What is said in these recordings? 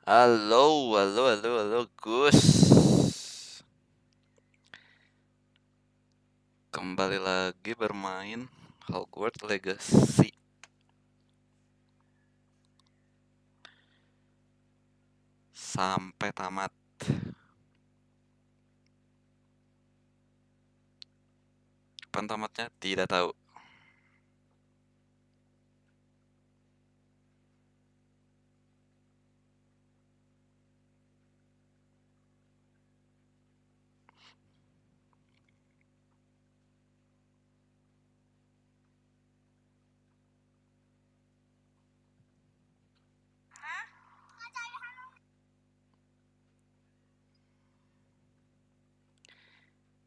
Halo, halo, halo, halo, Gus. Kembali lagi bermain Hogwart Legacy. Sampai tamat. Kapan tamatnya? Tidak tahu.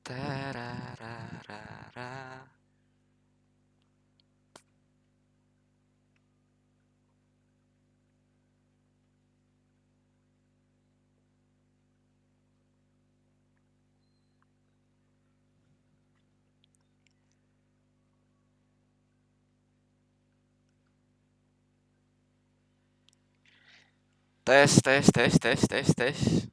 Tarararara. Tes, tes, tes, tes, tes, tes.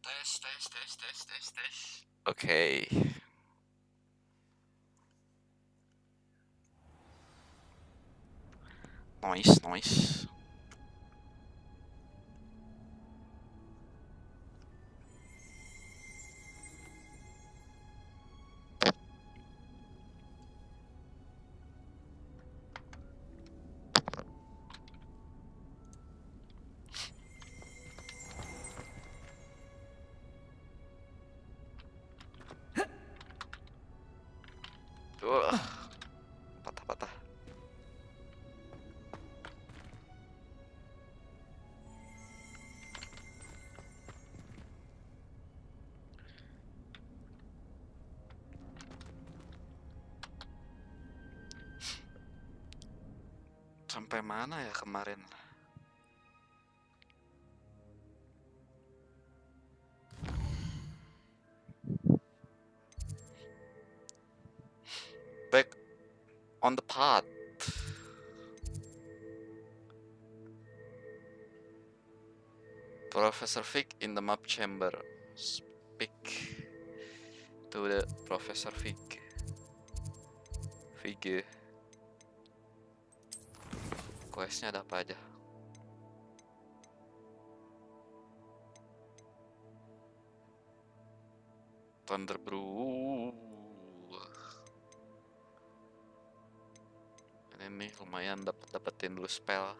Tes, tes, tes, tes, tes, tes. Oke. Noise, noise. Patah-patah. Sampai mana ya kemarin? Back on the path. Professor Vic in the map chamber. Speak to the Professor Vic. Vic. Questnya ada apa aja? Thunder Brew. Ini nih lumayan dapetin dulu spell.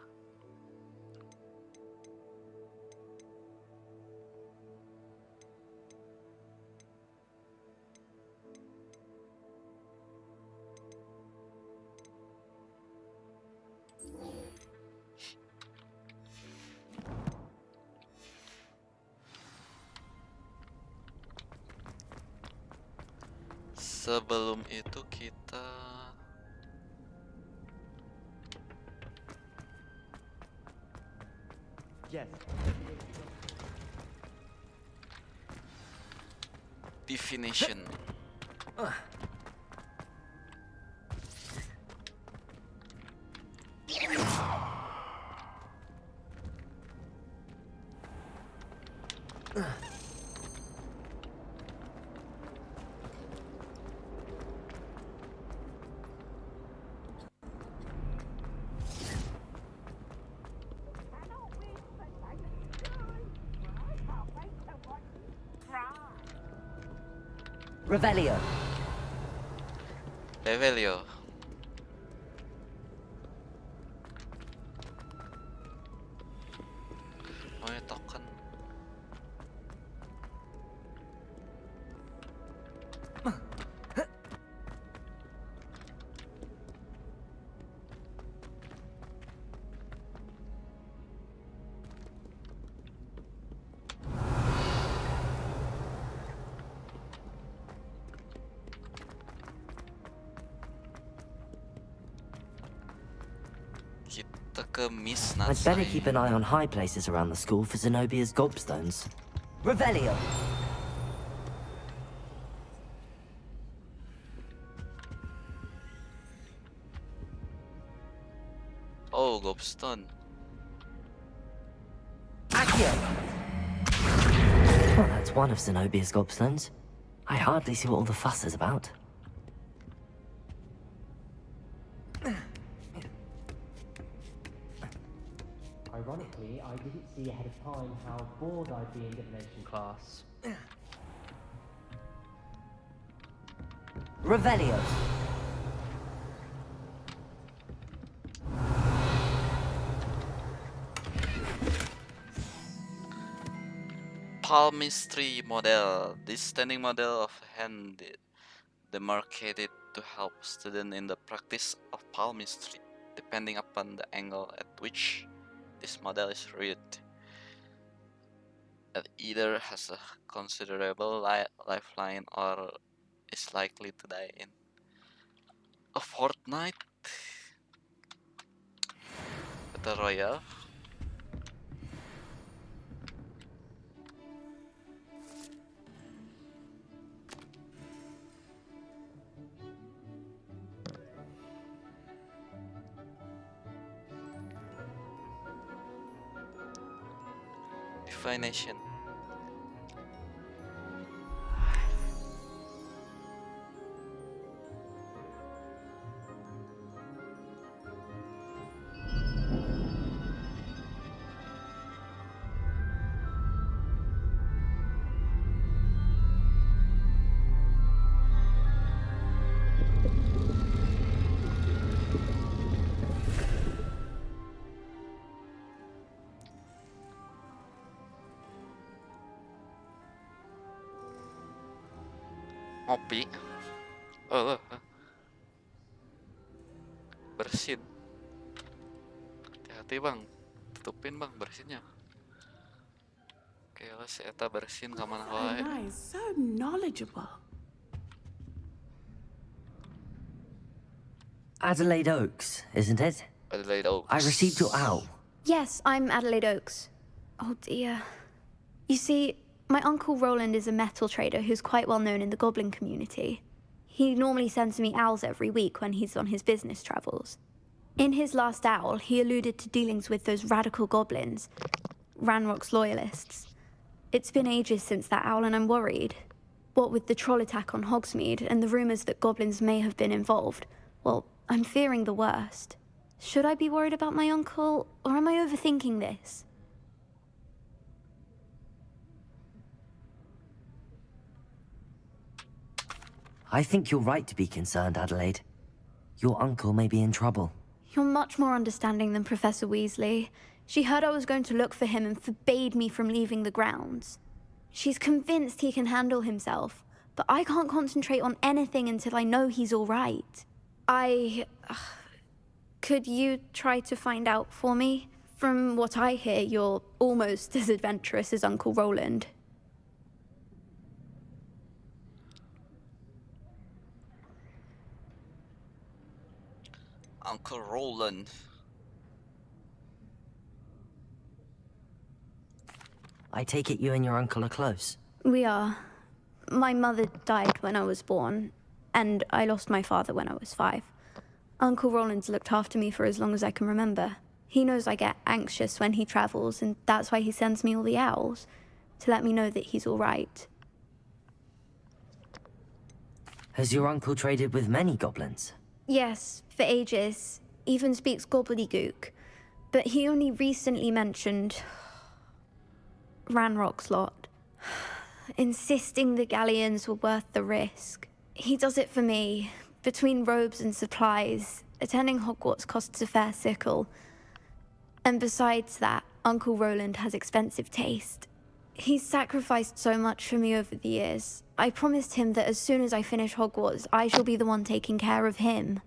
Sebelum itu kita divination. Revelio. Revelio. Oh ya token. Kita ke Miss I'd better Natsai. keep an eye on high places around the school for Zenobia's gobstones. Revelio. Oh, gobstone. Accio! Well, that's one of Zenobia's gobstones. I hardly see what all the fuss is about. Ironically, I didn't see ahead of time how bored I'd be in divination class. Revelio! Palmistry model. This standing model of hand demarcated to help students in the practice of palmistry, depending upon the angle at which this model is read. It either has a considerable lifeline or is likely to die in a fortnight. Battle Royale. Divination. Ngopi. Bersin. Hati-hati bang, tutupin bang bersinnya. Oke lah si eta bersin kamana wae. Nice, so knowledgeable. Adelaide Oaks, isn't it? Adelaide Oaks. I received your owl. Yes, I'm Adelaide Oaks. Oh dear. You see, my uncle Roland is a metal trader who's quite well known in the goblin community. He normally sends me owls every week when he's on his business travels. In his last owl, he alluded to dealings with those radical goblins, Ranrock's loyalists. It's been ages since that owl and I'm worried. What with the troll attack on Hogsmeade and the rumours that goblins may have been involved, well, I'm fearing the worst. Should I be worried about my uncle, or am I overthinking this? I think you're right to be concerned, Adelaide. Your uncle may be in trouble. You're much more understanding than Professor Weasley. She heard I was going to look for him and forbade me from leaving the grounds. She's convinced he can handle himself, but I can't concentrate on anything until I know he's all right. Could you try to find out for me? From what I hear, you're almost as adventurous as Uncle Roland. Uncle Roland. I take it you and your uncle are close. We are. My mother died when I was born, and I lost my father when I was 5. Uncle Roland's looked after me for as long as I can remember. He knows I get anxious when he travels, and that's why he sends me all the owls, to let me know that he's all right. Has your uncle traded with many goblins? Yes, for ages. Even speaks gobbledygook. But he only recently mentioned Ranrock's lot, insisting the galleons were worth the risk. He does it for me. Between robes and supplies, attending Hogwarts costs a fair sickle. And besides that, Uncle Roland has expensive taste. He's sacrificed so much for me over the years. I promised him that as soon as I finish Hogwarts, I shall be the one taking care of him.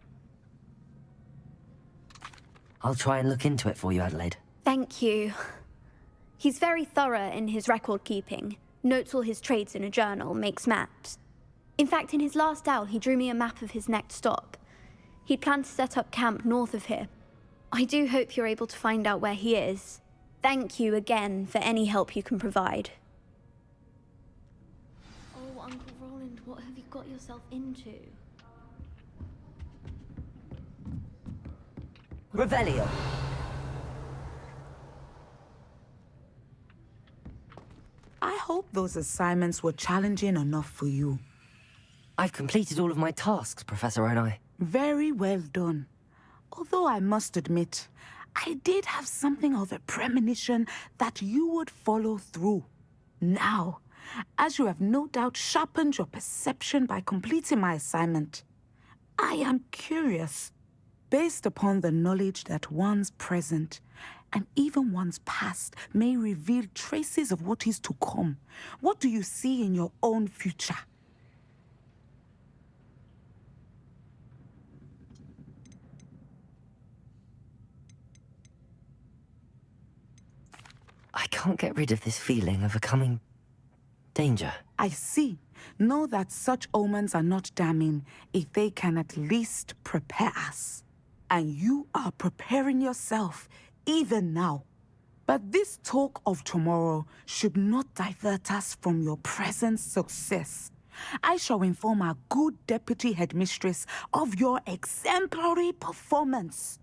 I'll try and look into it for you, Adelaide. Thank you. He's very thorough in his record keeping, notes all his trades in a journal, makes maps. In fact, in his last owl, he drew me a map of his next stop. He'd planned to set up camp north of here. I do hope you're able to find out where he is. Thank you again for any help you can provide. Oh, Uncle Roland, what have you got yourself into? Revelio! hope those assignments were challenging enough for you. I've completed all of my tasks, Professor Onai. Very well done. Although I must admit, I did have something of a premonition that you would follow through. Now, as you have no doubt sharpened your perception by completing my assignment, I am curious, based upon the knowledge that one's present and even one's past may reveal traces of what is to come. What do you see in your own future? I can't get rid of this feeling of a coming danger. I see. Know that such omens are not damning if they can at least prepare us. And you are preparing yourself, even now. But this talk of tomorrow should not divert us from your present success. I shall inform our good deputy headmistress of your exemplary performance.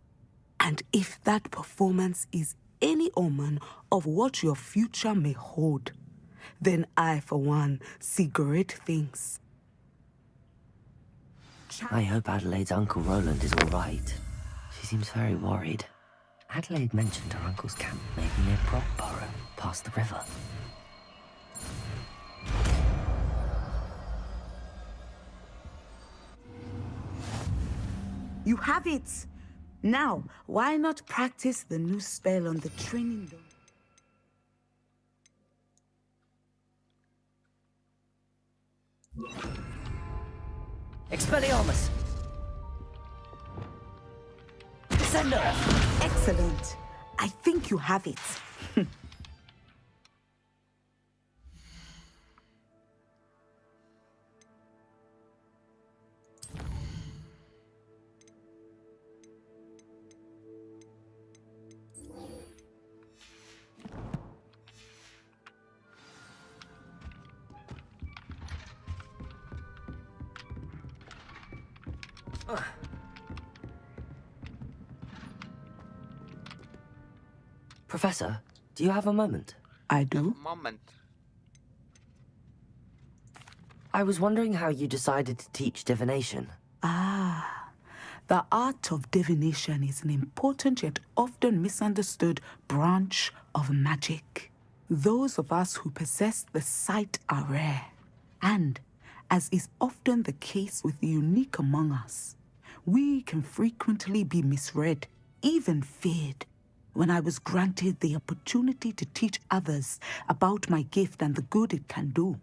And if that performance is any omen of what your future may hold, then I, for one, see great things. I hope Adelaide's Uncle Roland is all right. She seems very worried. Adelaide mentioned her uncle's camp may be near Brockborough, past the river. You have it! Now, why not practice the new spell on the training dome? Expelliarmus! Descender! Excellent. I think you have it. Professor, do you have a moment? I do. Moment. I was wondering how you decided to teach divination. The art of divination is an important yet often misunderstood branch of magic. Those of us who possess the sight are rare. And, as is often the case with the unique among us, we can frequently be misread, even feared. When I was granted the opportunity to teach others about my gift and the good it can do,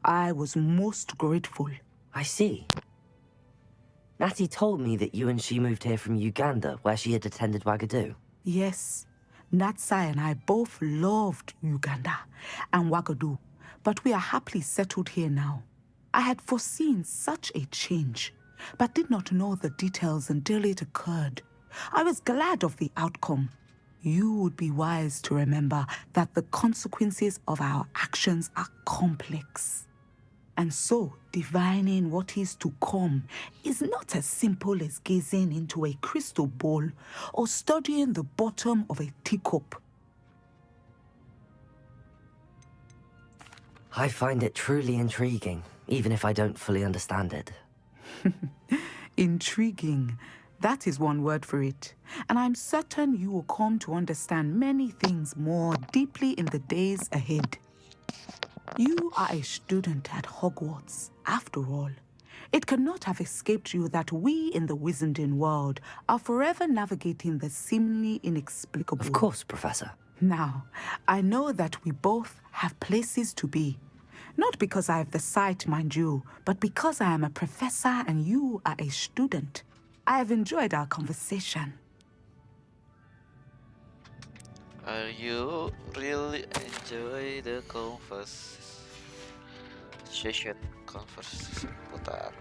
I was most grateful. I see. Natty told me that you and she moved here from Uganda, where she had attended Wagadu. Yes, Natsai and I both loved Uganda and Wagadu, but we are happily settled here now. I had foreseen such a change, but did not know the details until it occurred. I was glad of the outcome. You would be wise to remember that the consequences of our actions are complex. And so, divining what is to come is not as simple as gazing into a crystal ball or studying the bottom of a teacup. I find it truly intriguing, even if I don't fully understand it. Intriguing. That is one word for it. And I'm certain you will come to understand many things more deeply in the days ahead. You are a student at Hogwarts, after all. It cannot have escaped you that we in the Wizarding world are forever navigating the seemingly inexplicable. Of course, Professor. Now, I know that we both have places to be. Not because I have the sight, mind you, but because I am a professor and you are a student. I have enjoyed our conversation. Are you really enjoy the conversation putar?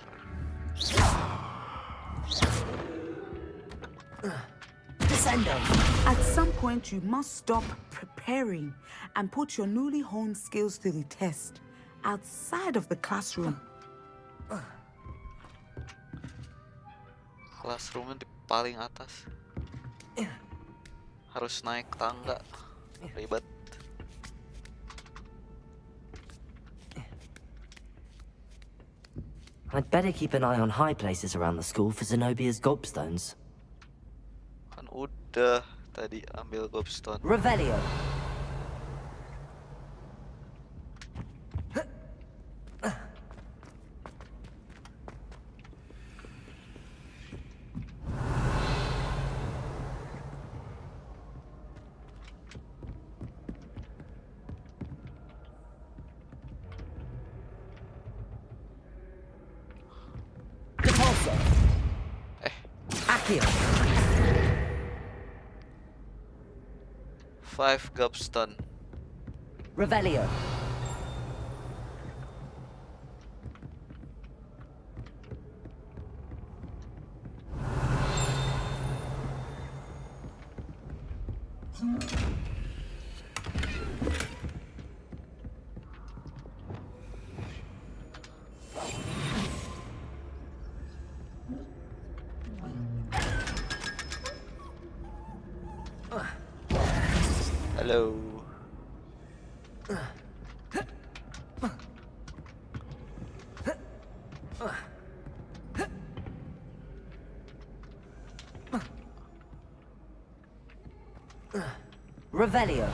Descendo! At some point, you must stop preparing and put your newly honed skills to the test outside of the classroom. Classroomnya di paling atas. Harus naik tangga. Ribet. I'd better keep an eye on high places around the school for Zenobia's gobstones. Kan udah tadi ambil gobstone. Revelio. Depulso. Accio. 5 gobstone. Revelio. Halo. Revelio.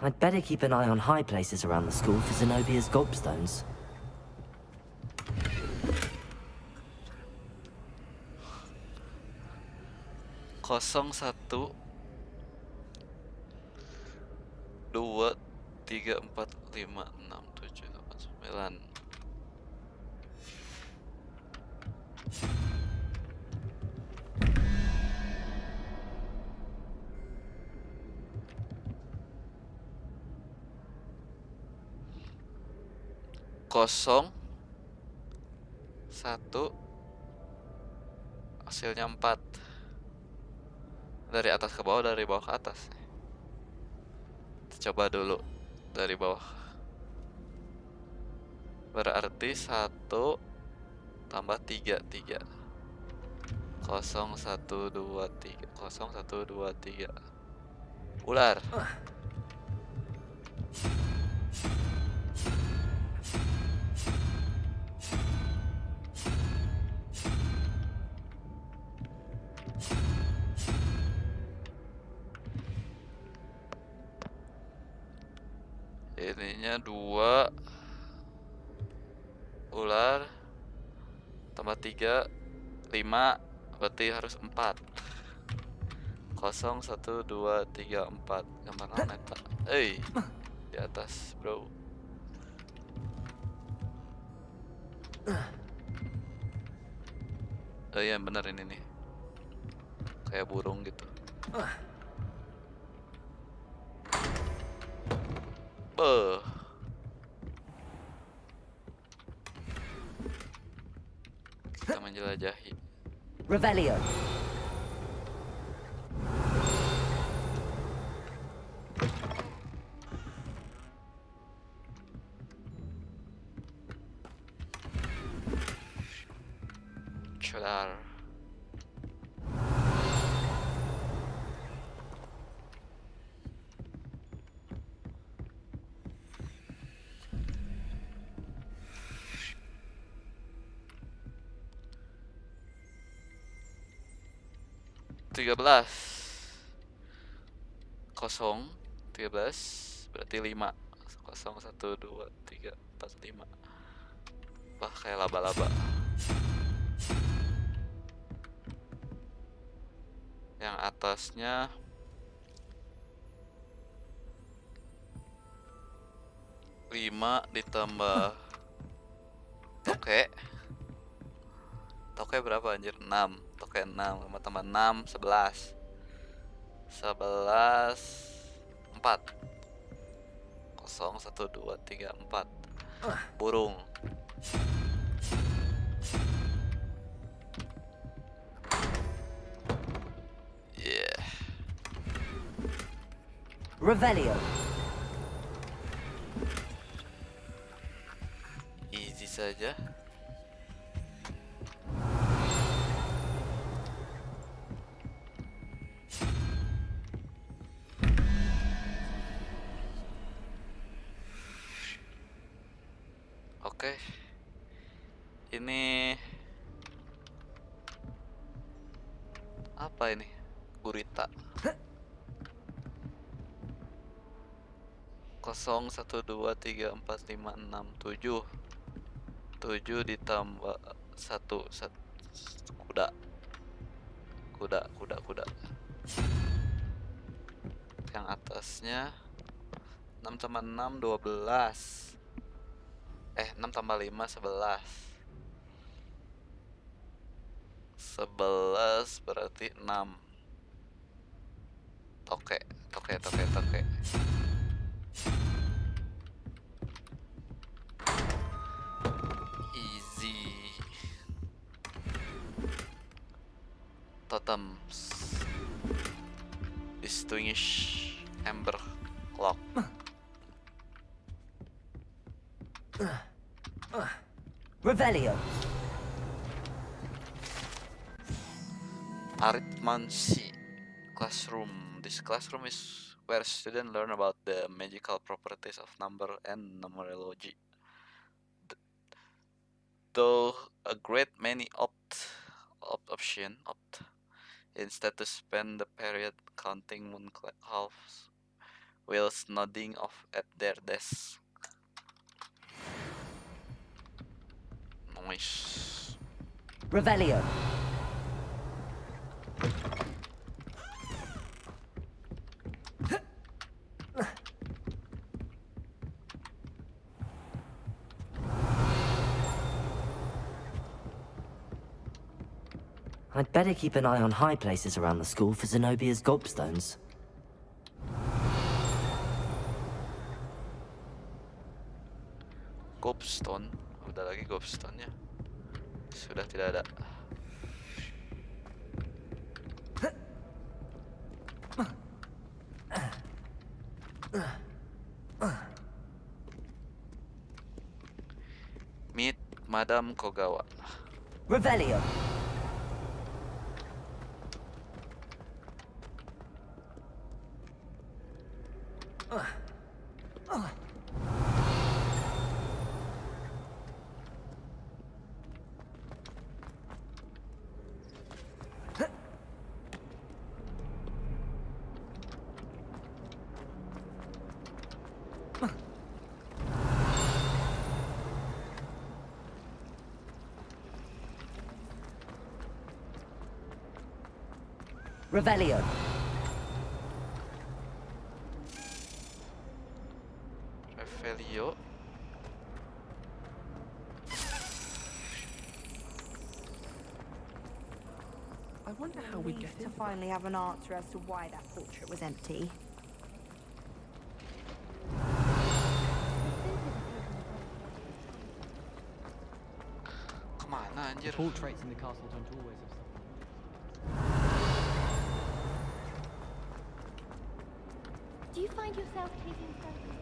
I'd better keep an eye on high places around the school for Zenobia's gobstones. Kosong 1 2 3 4 5 6 7 8 9. Kosong 1 hasilnya 4. Dari atas ke bawah, dari bawah ke atas. Kita coba dulu dari bawah. Berarti 1 tambah 3 3. 0 1 2 3 0 1 2 3. Ular. Ininya 2 ular tambah 3 5, berarti harus 4. 0 1 2 3 4. Gambar neta. Di atas, bro. Oh iya bener ini nih. Kayak burung gitu. Kita menjelajahi. Revelio. Celar. Tiga belas. 0 13 berarti 5. 0 1 2 3 4 5. Wah, kayak laba-laba. Yang atasnya lima ditambah toke. Toke berapa anjir? 6. Toke 6 sama tambah 6 11. 11 4. 0 1 2 3 4. Burung. Yeah. Revelio. Easy saja. Oke. Ini apa ini? Gurita. 0 1 2 3 4 5 6 7. 7 ditambah 1 kuda. Kuda. Yang atasnya 6 tambah 6 12. 6 tambah 5 11. 11 berarti 6. Toke. Easy. Totems. Distinguish amber clock. Revelio. Arithmancy classroom. This classroom is where students learn about the magical properties of number and numerology. Though a great many opt instead to spend the period counting moon halves whilst nodding off at their desk. Noise. Revelio. I'd better keep an eye on high places around the school for Zenobia's gobstones. Gobstone. Udah lagi gobstone-nya. Sudah tidak ada. Meet Madame Kogawa. Revelio. Revelio. Revelio. I wonder how we get to finally have an answer as to why that portrait was empty. Kemana anjir? Portraits in the castle don't always have something. Do you find yourself taking photos?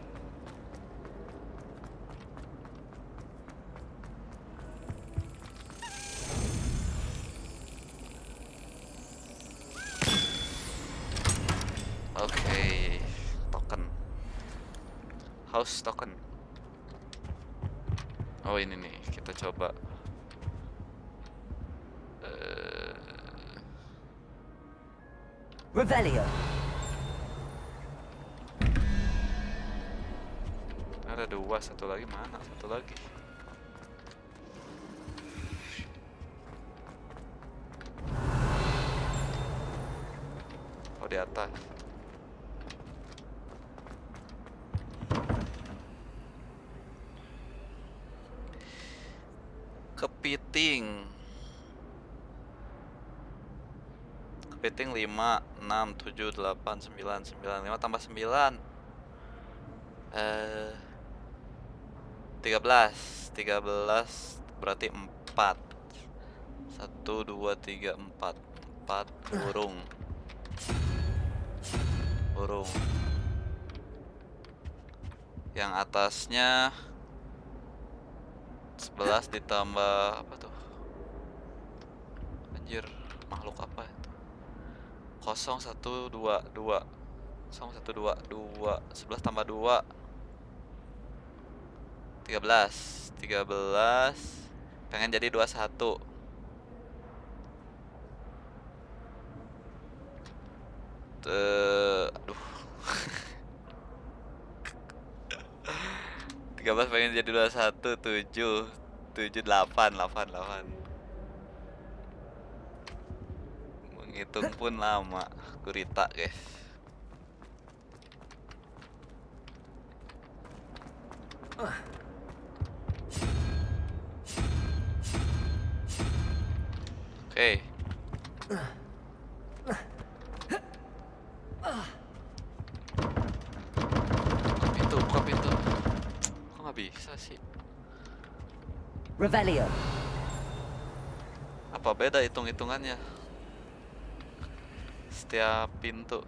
Oke, token. House token. Oh ini nih, kita coba. Revelio. Ada 2, satu lagi mana? Satu lagi. Oh di atas. Kepiting. Kepiting 5, 6, 7, 8, 9, 9, 5 tambah 9. 13 berarti 4. 1, 2, 3, 4. 4 burung. Yang atasnya 11 ditambah apa tuh? Anjir, makhluk apa itu? 0, 1, 2, 2. 0, 1, 2, 2. 11 tambah 2. 13 pengen jadi 21. Aduh. 13 pengen jadi 21. 7 8 menghitung pun lama. Gurita guys. Oke. Buka pintu. Kok nggak bisa sih? Revelio. Apa beda hitung-hitungannya? Setiap pintu.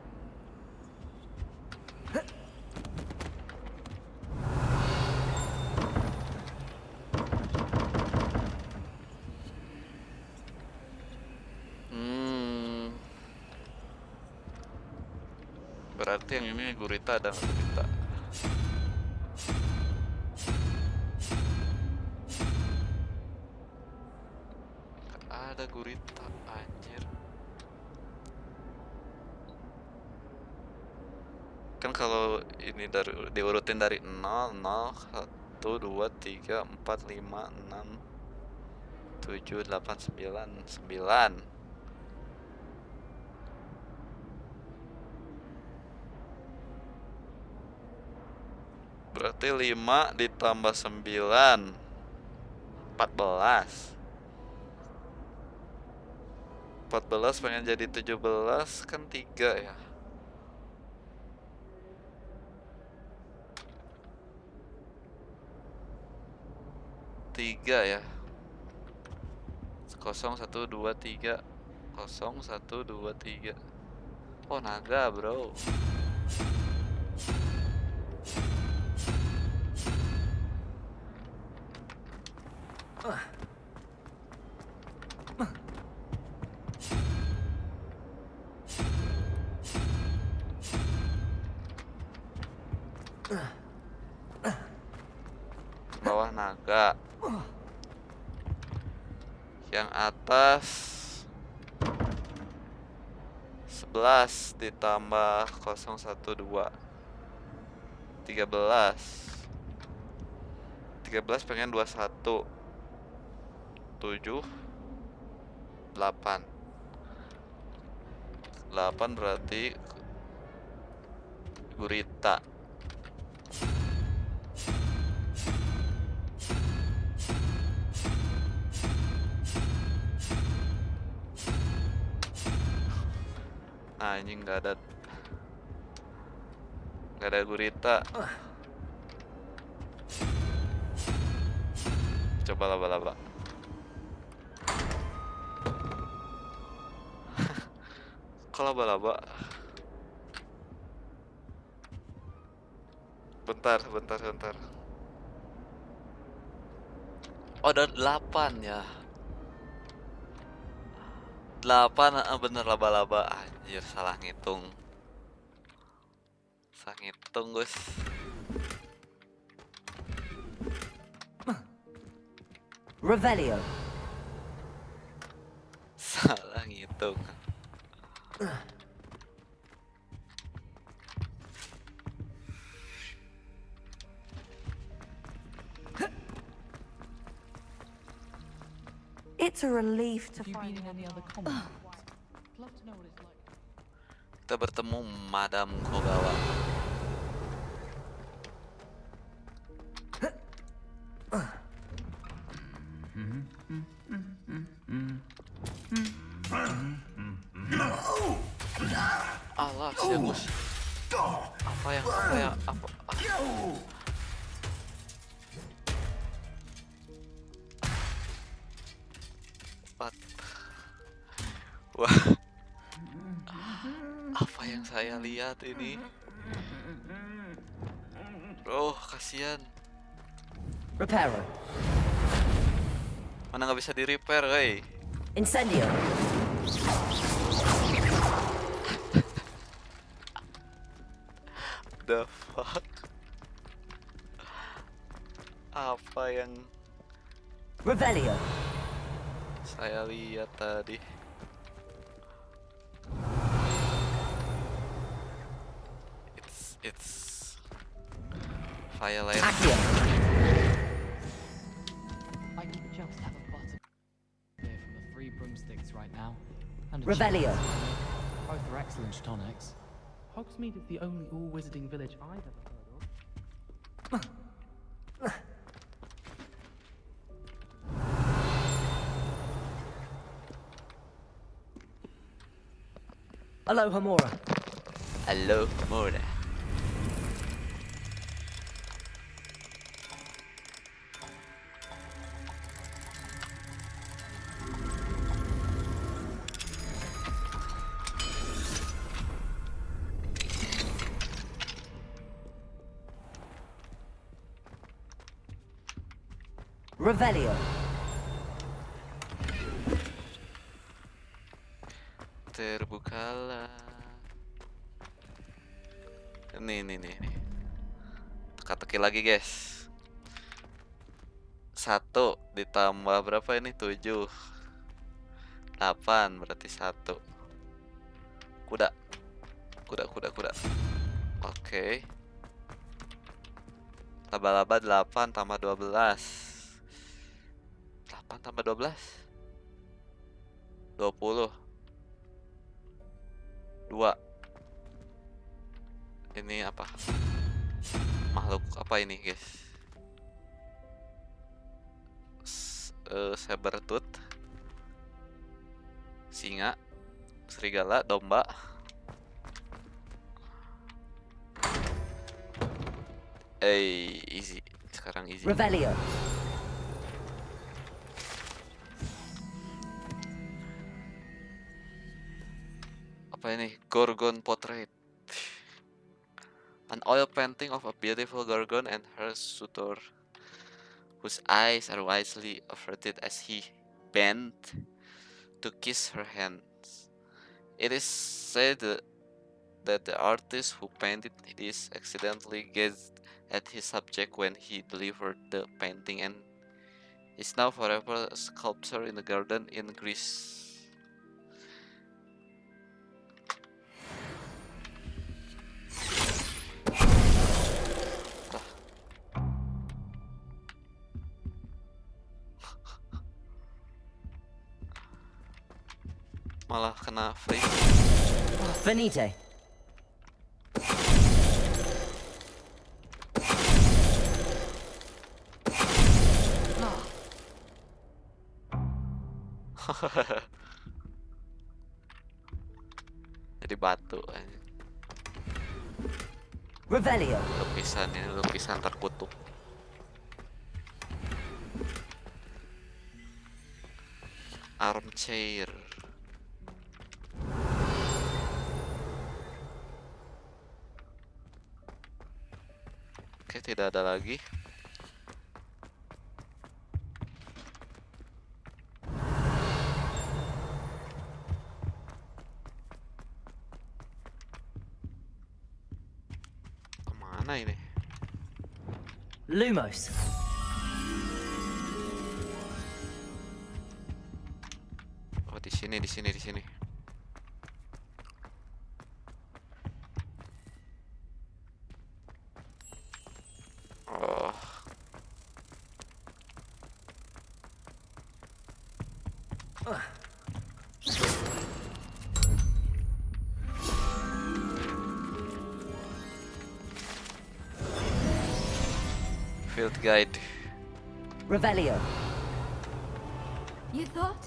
Berarti yang ini gurita dan gurita. Gak ada gurita, anjir. Kan kalau ini diurutin dari 0, 0, 1, 2, 3, 4, 5, 6, 7, 8, 9, 9. Berarti 5 ditambah 9 14. 14 pengen jadi 17 kan 3 ya. 3 ya. 0 1 2 3 0 1 2 3. Oh naga bro. Bawah naga. Yang atas 11 ditambah 0 1 2 13. 13 pengen 21. 7 8 8 berarti gurita. Nah ini nggak ada gurita. Coba laba-laba. Kok laba-laba? Bentar. Oh ada 8 ya. 8 bener laba-laba. Anjir salah ngitung guys. Revelio. Salah ngitung. It's a relief to Have you been find in any other comments? I'd love to know what it's like. Kita bertemu Madam Kogawa. Allah serius. Apa yang What? Wah. Apa yang saya lihat ini? Bro, kasihan. Reparo. Mana nggak bisa di repair, hey? Incendio. The fuck? Apa yang Revelio. saya lihat tadi? It's violate. Accio. I can just have a bottle beer from the Three Broomsticks right now. And a Revelio. chilled. Both are excellent tonics. Hogsmeade is the only all-wizarding village I've ever heard of. Aloha Mora. Halo, Mora. Revelio. Terbukalah. Nih. Teka-teki lagi, guys. 1 ditambah berapa ini? 7. 8 berarti 1. Kuda. Oke. Laba-laba 8 tambah 12. 8 tambah 12. 20. 2. Ini apa? Makhluk apa ini, guys? Sabertooth, singa, serigala, domba. Easy. Sekarang easy. Revelio. Apa ini? Gorgon portrait. An oil painting of a beautiful gorgon and her suitor, whose eyes are wisely averted as he bent to kiss her hands. It is said that the artist who painted this accidentally gazed at his subject when he delivered the painting and is now forever a sculptor in the garden in Greece. Malah kena free. Venite. Jadi batu. Revelio. Lukisan ini lukisan terkutuk. Armchair. Oke, tidak ada lagi. Kemana ini? Lumos. Oh, di sini. Oh. Field guide. Revelio. You thought?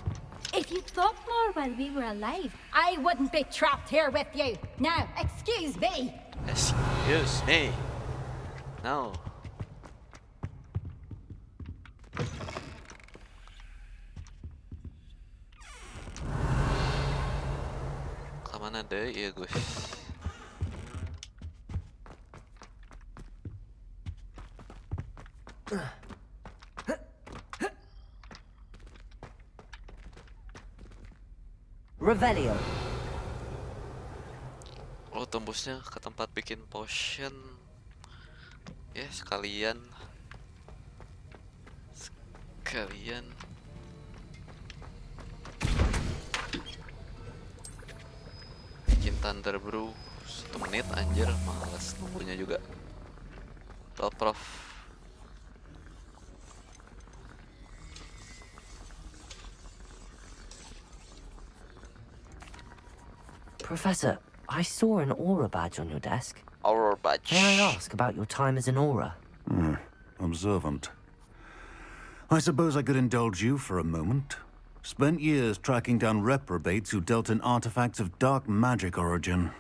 If you thought more while we were alive, I wouldn't be trapped here with you. Now, excuse me. Excuse me. No. Kemana deh ya, Gus? Revelio. Oh, tembusnya ke tempat bikin potion. Ya, sekalian. Kalian bikin thunder bro 1 menit anjir, males nunggunya juga. Well, Prof. Professor, I saw an aura badge on your desk. Aurora badge. May I ask about your time as an aura? Observant. I suppose I could indulge you for a moment. Spent years tracking down reprobates who dealt in artifacts of dark magic origin.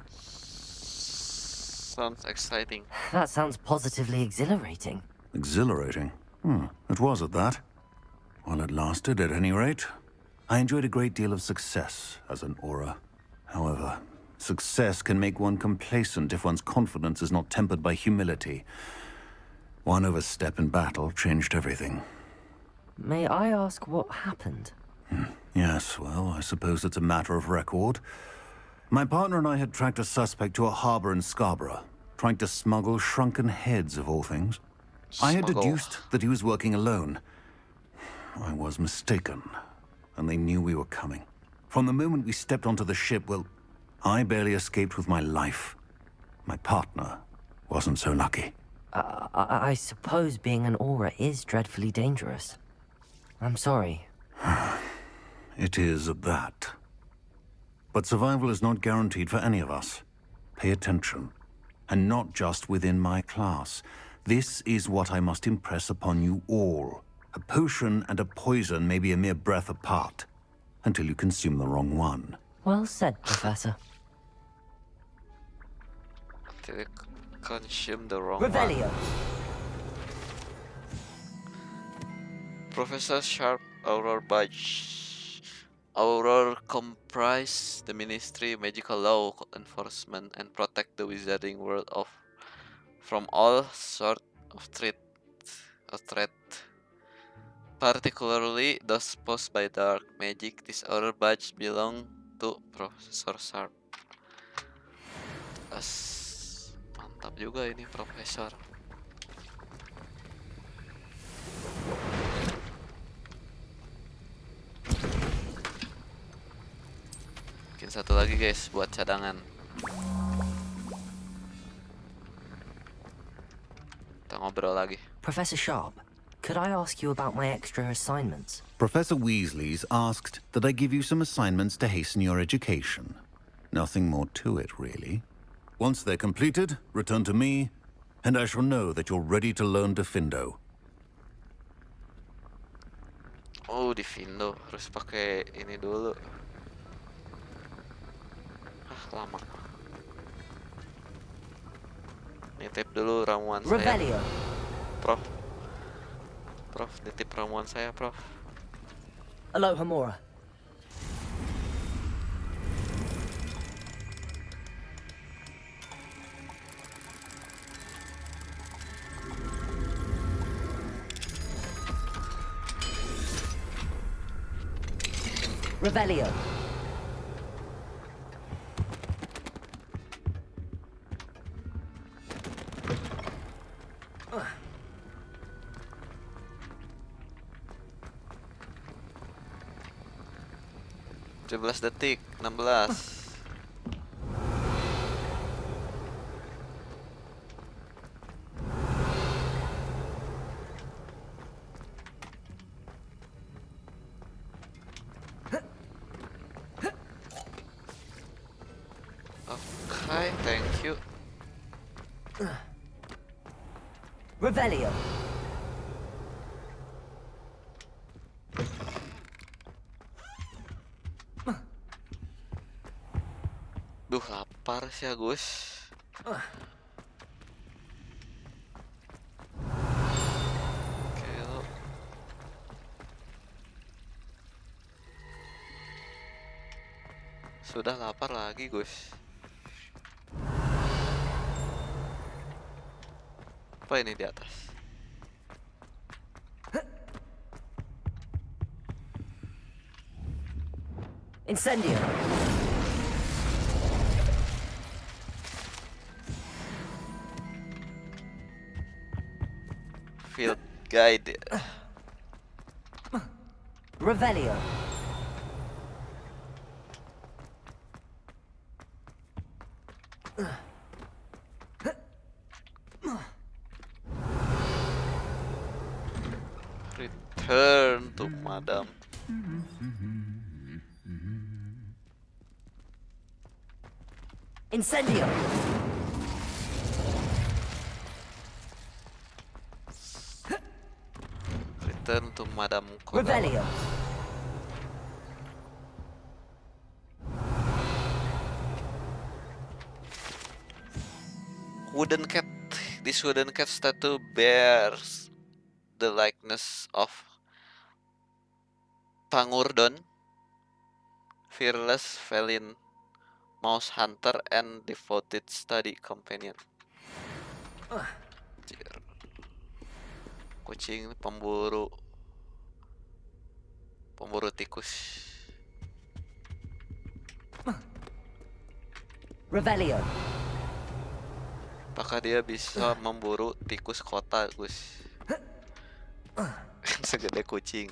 Sounds exciting. That sounds positively exhilarating. Exhilarating. It was at that. While it lasted, at any rate. I enjoyed a great deal of success as an aura. However, success can make one complacent if one's confidence is not tempered by humility. One overstep in battle changed everything. May I ask what happened? Yes, well, I suppose it's a matter of record. My partner and I had tracked a suspect to a harbor in Scarborough, trying to smuggle shrunken heads of all things. I had Smuggle. deduced that he was working alone. I was mistaken, and they knew we were coming. From the moment we stepped onto the ship, well, I barely escaped with my life. My partner wasn't so lucky. I suppose being an aura is dreadfully dangerous. I'm sorry. It is at that. But survival is not guaranteed for any of us. Pay attention. And not just within my class. This is what I must impress upon you all. A potion and a poison may be a mere breath apart, until you consume the wrong one. Well said, Professor. Until you consume the wrong one. Revelio. Professor Sharp Aurora badge. Aurora comprise the Ministry, magical law enforcement, and protect the wizarding world from all sort of threat, particularly those posed by dark magic. This Aurora badge belong to Professor Sharp. Mantap juga ini Profesor. Bikin satu lagi guys buat cadangan. Kita ngobrol lagi. Professor Sharp, could I ask you about my extra assignments? Professor Weasley's asked that I give you some assignments to hasten your education. Nothing more to it, really. Once they're completed, return to me, and I shall know that you're ready to learn Diffindo. Oh, Diffindo harus pakai ini dulu. Lama. Nitip dulu ramuan Revelio. saya. Prof, nitip ramuan saya, Prof. Aloha Mora. Revelio. 17 detik, 16. Okay, thank you. Revelio. Duh, lapar sih Agus. Oke, lo. Sudah lapar lagi, Gus. Apa ini di atas? Incendio. Field Guide. Revelio. Return to Madam. Incendio. Return to Madam Kogawa. Revelio. Wooden cat. This wooden cat statue bears the likeness of Pangurdon, fearless felin, mouse hunter, and devoted study companion. Anjir. Kucing pemburu tikus. Revelio. Apakah dia bisa memburu tikus kota, Gus? Segede kucing.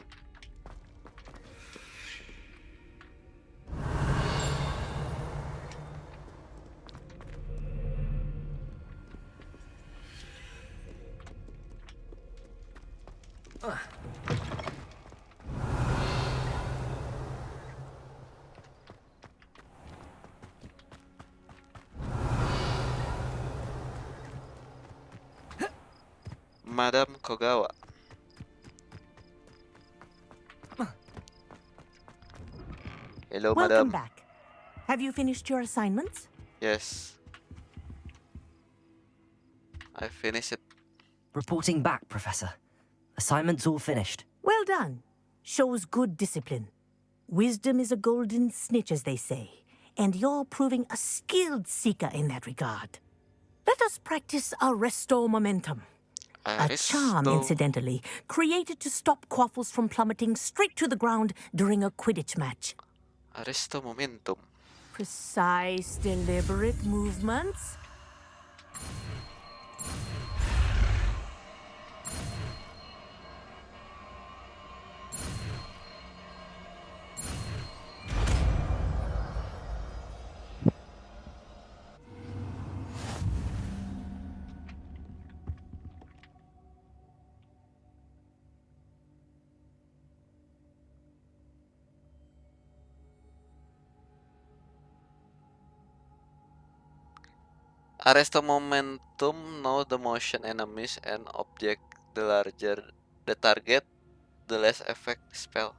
Madam Kogawa. Hello, Welcome madam. back. Have you finished your assignments? Yes. I finished it. Reporting back, Professor. Assignment's all finished. Well done. Shows good discipline. Wisdom is a golden snitch, as they say, and you're proving a skilled seeker in that regard. Let us practice Arresto Momentum. A charm, incidentally, created to stop quaffles from plummeting straight to the ground during a Quidditch match. Arresto Momentum. Precise, deliberate movements. Arresto Momentum know the motion enemies and object. The larger the target, the less effect spell.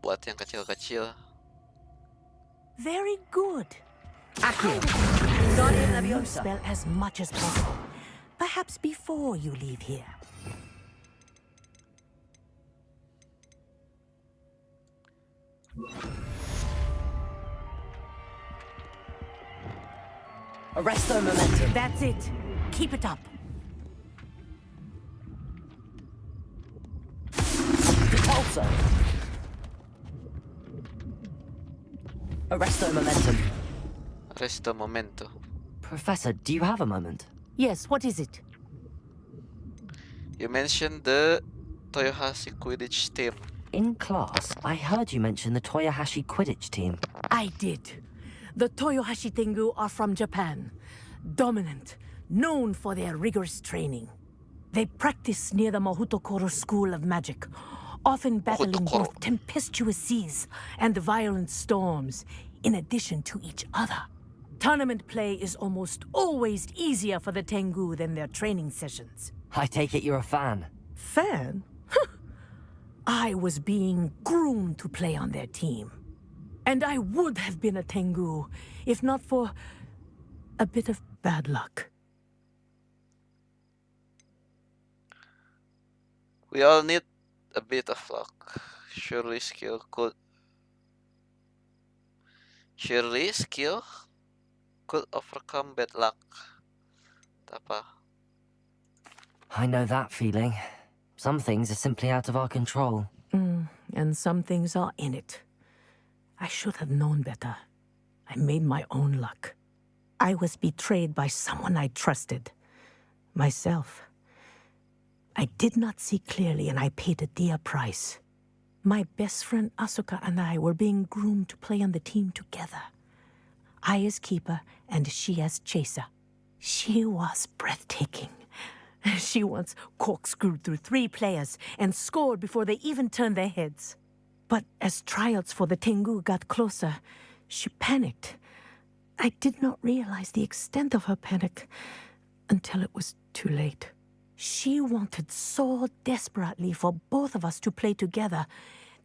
Buat yang kecil-kecil. Very good. Accio. You spell as much as possible. Perhaps before you leave here. Arresto Momentum. That's it. Keep it up. Repulsor. Arresto Momentum. Arresto Momento. Professor, do you have a moment? Yes, what is it? You mentioned the Toyohashi Quidditch team. In class, I heard you mention the Toyohashi Quidditch team. I did. The Toyohashi Tengu are from Japan. Dominant, known for their rigorous training. They practice near the Mahutokoro School of Magic, often battling both tempestuous seas and violent storms, in addition to each other. Tournament play is almost always easier for the Tengu than their training sessions. I take it you're a fan. Fan? I was being groomed to play on their team. And I would have been a Tengu, if not for a bit of bad luck. We all need a bit of luck. Surely skill could overcome bad luck. Apa? I know that feeling. Some things are simply out of our control. And some things are in it. I should have known better. I made my own luck. I was betrayed by someone I trusted. Myself. I did not see clearly and I paid a dear price. My best friend Asuka and I were being groomed to play on the team together. I as keeper and she as chaser. She was breathtaking. She once corkscrewed through 3 players and scored before they even turned their heads. But as tryouts for the Tengu got closer, she panicked. I did not realize the extent of her panic until it was too late. She wanted so desperately for both of us to play together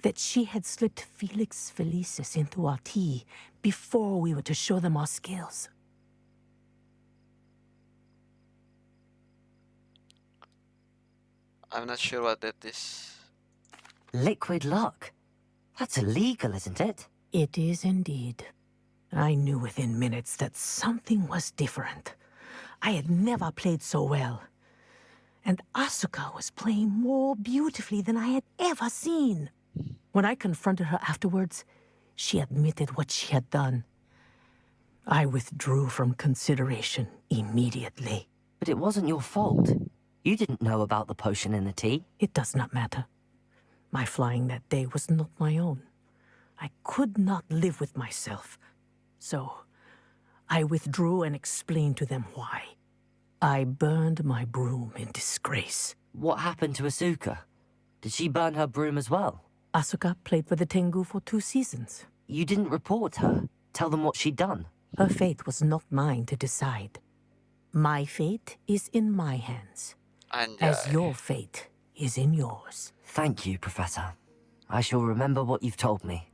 that she had slipped Felix Felicis into our tea before we were to show them our skills. I'm not sure what that is. Liquid luck? That's illegal, isn't it? It is indeed. I knew within minutes that something was different. I had never played so well. And Asuka was playing more beautifully than I had ever seen. When I confronted her afterwards, she admitted what she had done. I withdrew from consideration immediately. But it wasn't your fault. You didn't know about the potion in the tea. It does not matter. My flying that day was not my own. I could not live with myself. So, I withdrew and explained to them why. I burned my broom in disgrace. What happened to Asuka? Did she burn her broom as well? Asuka played for the Tengu for 2 seasons. You didn't report her? Tell them what she'd done? Her fate was not mine to decide. My fate is in my hands. As your fate is in yours. Thank you, Professor. I shall remember what you've told me.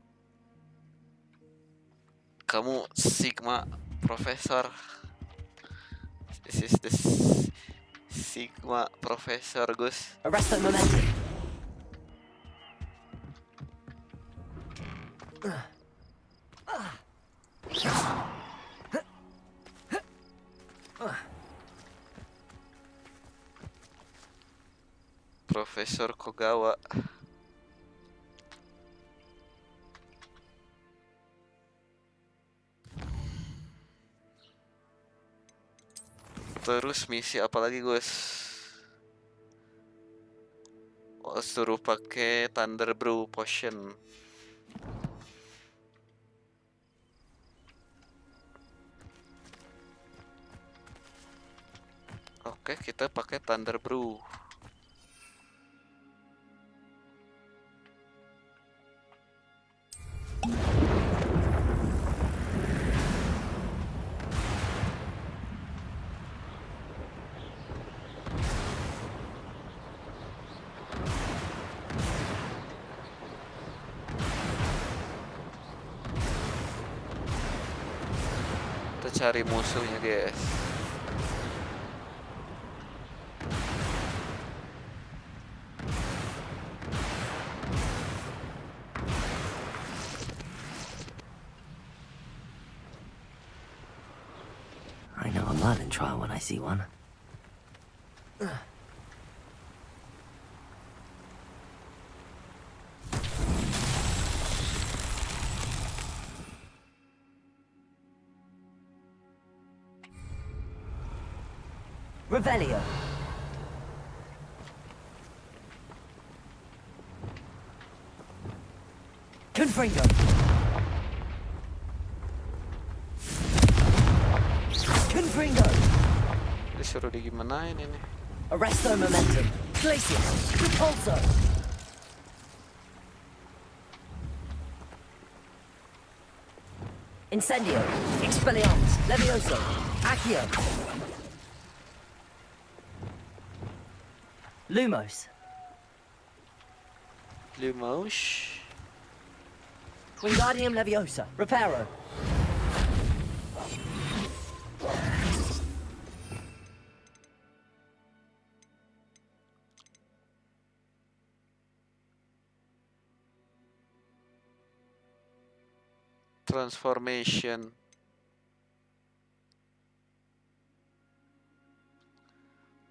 Kamu Sigma Professor. This is the Sigma Professor, Gus. Arrest that momentum. Profesor Kogawa. Terus misi apa lagi, Gus? Oh, suruh pakai Thunder Brew Potion. Oke, kita pakai Thunder Brew. Kita cari musuhnya, guys. I know a Merlin trial when I see one. Revelio. Confringo. Confringo. Disuruh digimanain ini. Arresto momentum. Glacius. Repulso. Incendio. Expelliarmus. Levioso. Accio. Lumos. Lumos. Wingardium Leviosa. Reparo. Transformation.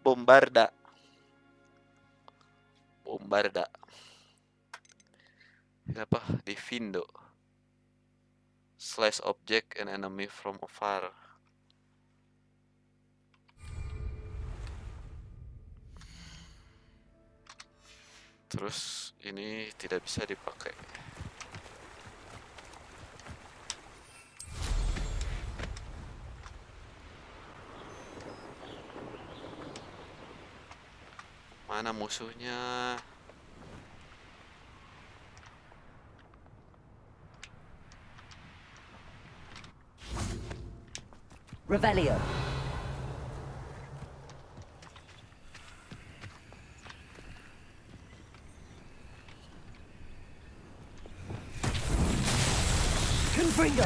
Bombarda. Bombarda. Apa? Divindo. Slash object and enemy from afar. Terus ini tidak bisa dipakai. Mana musuhnya? Revelio. Confringo.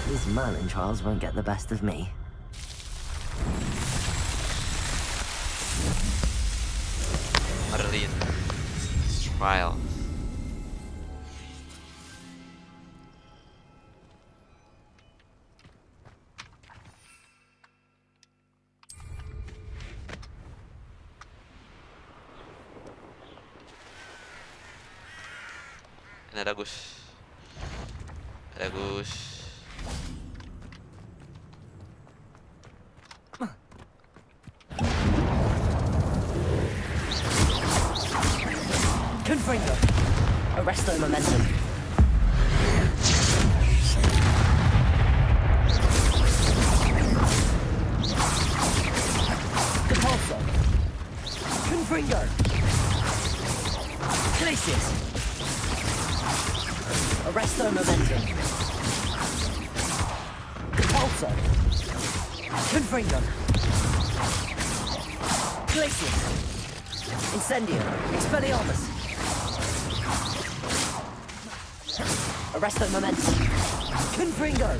These Merlin trials won't get the best of me. Merlin trial. Ini ada Gus. Ada Gus. Confringo. Arresto momentum. Depulso. Confringo. Glacius. Arresto momentum. Depulso. Confringo. Glacius. Incendio. Expelliarmus. Arresto momentum. Confringo.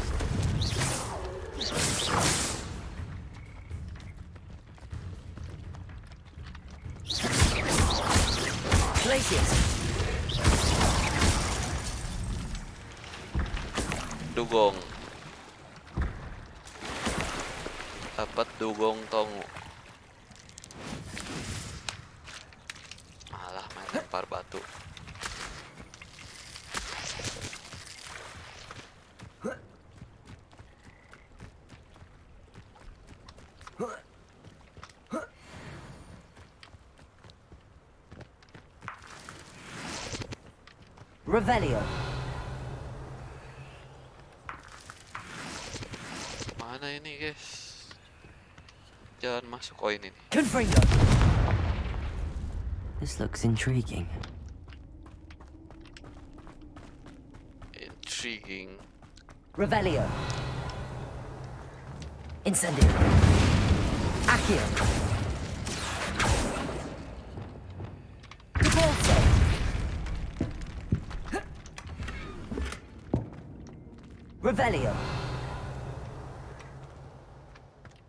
Glacius. Dugong. Dapat dugong tongu. Malah main lempar batu. Revelio. Mana ini guys? Jalan masuk koin ini. Confringo. This looks intriguing. Intriguing. Revelio. Incendio. Accio. Depulso. Revelio.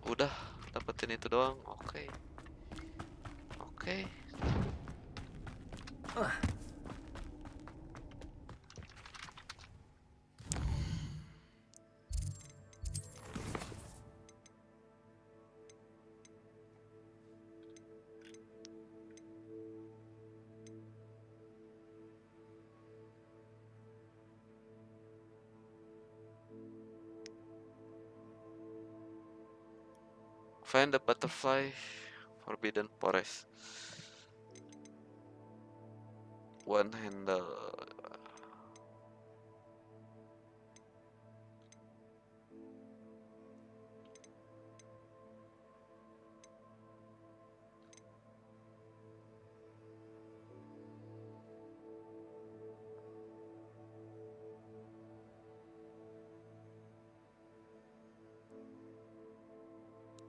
Udah dapetin itu doang. Oke. Oke. Find the butterfly forbidden forest. One handle.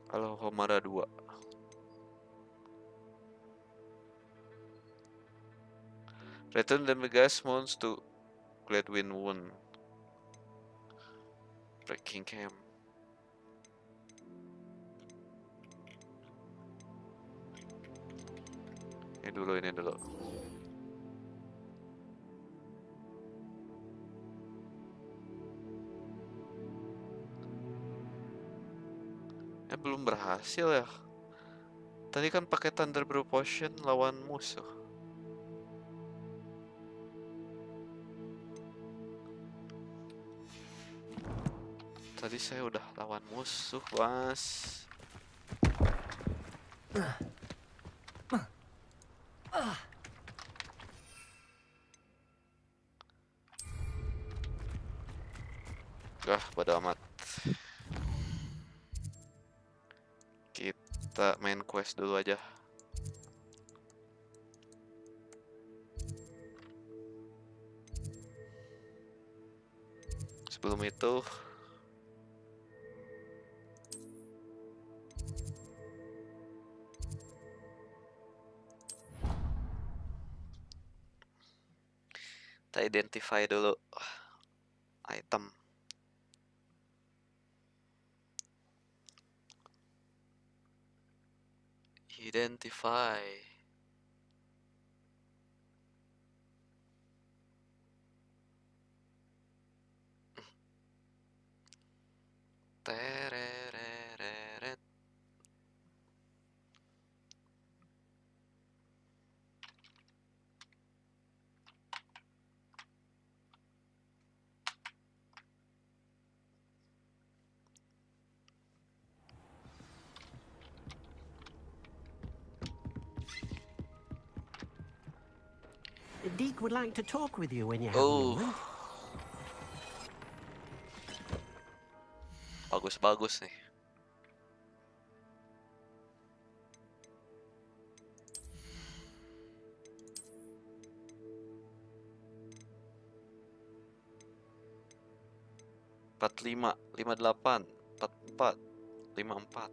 Kalau Homara 2. Return the Megas Mons to Gladwin Wood. Breaking Camp. Ini dulu. Belum berhasil ya. Tadi kan pakai Thunder Brew Potion lawan musuh. Tadi saya udah lawan musuh, Mas. Bodo amat. Kita main quest dulu aja. Sebelum itu kita identify dulu item. Identify. Terereret. Deke would like to talk with you when you have a Oh, moment. bagus nih. Empat lima 58 44 54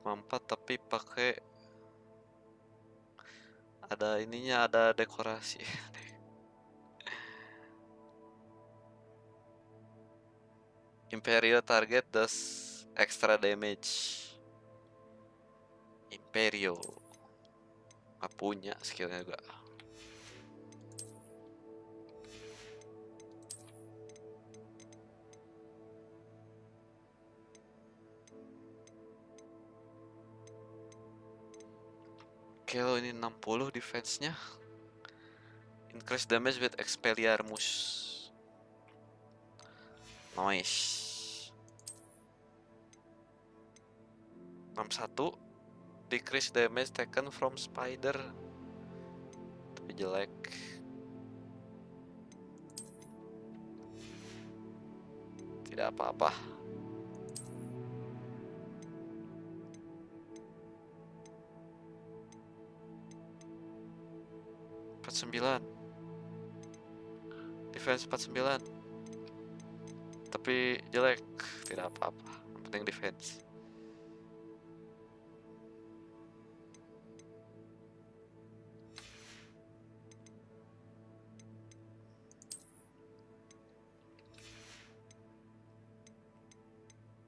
54 tapi pakai ada ininya, ada dekorasi. Imperial target does extra damage. Imperio nggak punya skillnya juga. Oke, lo ini 60 defense-nya. Increase damage with Expelliarmus. Nice. 61 decrease damage taken from spider. Tapi jelek. Tidak apa-apa. Defense 49 tapi jelek, tidak apa-apa, yang penting defense.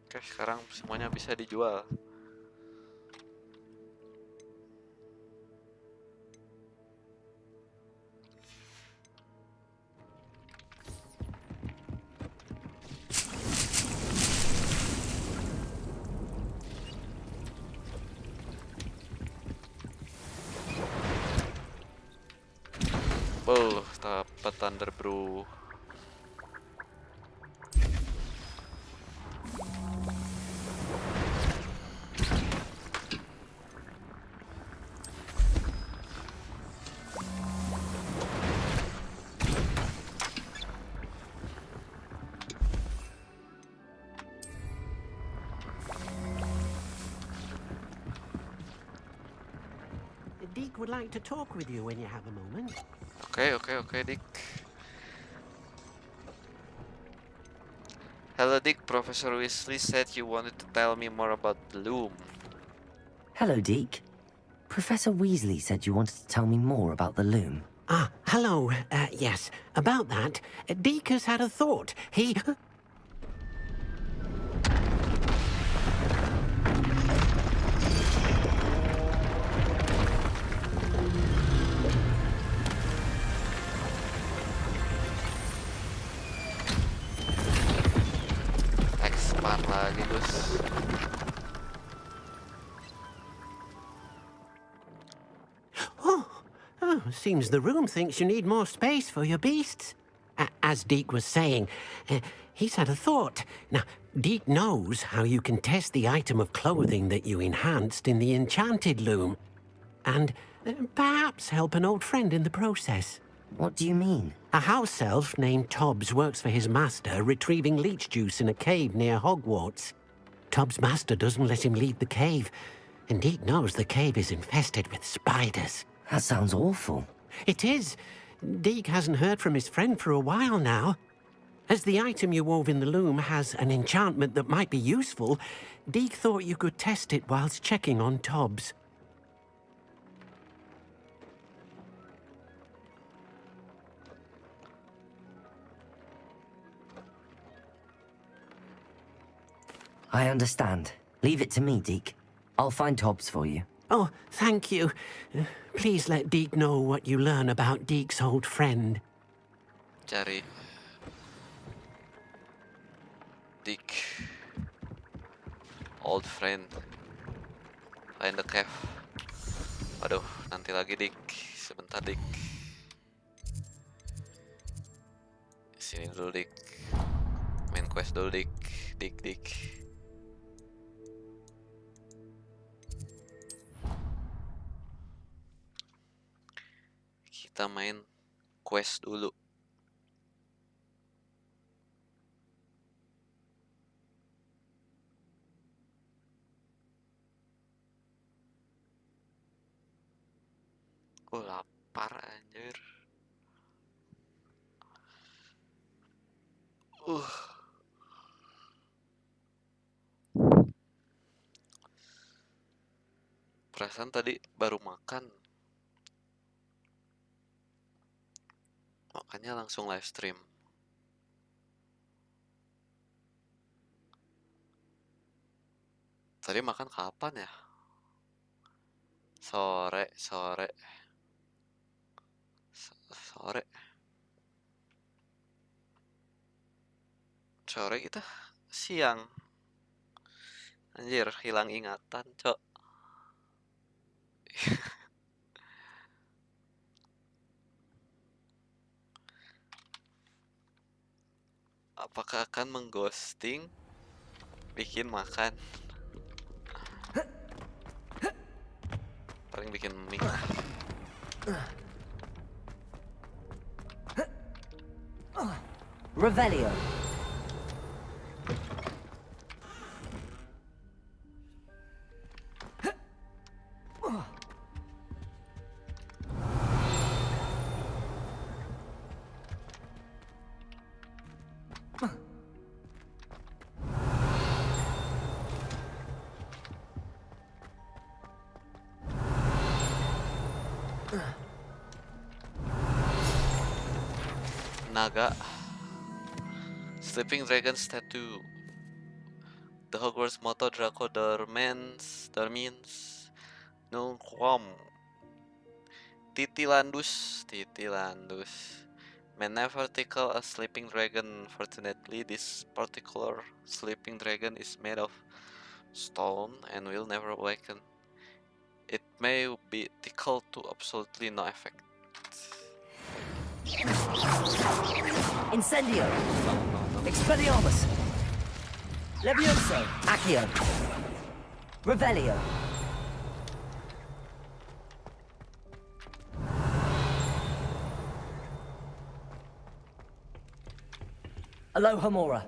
Oke, sekarang semuanya bisa dijual. Dapat Thunder Bro. Deke would like to talk with you when you have a moment. Okay, Dick. Hello, Dick. Professor Weasley said you wanted to tell me more about the loom. Hello, Deke. Professor Weasley said you wanted to tell me more about the loom. Ah, hello. Yes, about that. Deke has had a thought. He... Expand lagi, Gus. Oh, seems the room thinks you need more space for your beasts. As Deke was saying, he's had a thought. Now, Deke knows how you can test the item of clothing that you enhanced in the enchanted loom. And perhaps help an old friend in the process. What do you mean? A house elf named Tobbs works for his master, retrieving leech juice in a cave near Hogwarts. Tobbs' master doesn't let him leave the cave, and Deke knows the cave is infested with spiders. That sounds awful. It is. Deke hasn't heard from his friend for a while now. As the item you wove in the loom has an enchantment that might be useful, Deke thought you could test it whilst checking on Tobbs. I understand. Leave it to me, Deke. I'll find Tobbs for you. Oh, thank you. Please let Deke know what you learn about Deke's old friend. Cari Dick, old friend, find the cave. Aduh, nanti lagi Dick. Sebentar Dick. Sini dulu Dick. Main quest dulu Dick. Dick. Kita main quest dulu. Lapar anjir. Perasaan tadi baru makan. Makanya langsung live stream. Tadi makan kapan ya? Sore. Sore kita siang. Anjir, hilang ingatan, Cok. Apakah akan mengghosting bikin makan? Paling bikin mie. Revelio. Naga. Sleeping Dragon Statue. The Hogwarts motto Draco Dormeans Nunc Quam. Titilandus. May never tickle a sleeping dragon. Fortunately, this particular sleeping dragon is made of stone and will never awaken. It may be tickled to absolutely no effect. Incendio. Expelliarmus. Levioso. Accio. Revelio. Alohomora.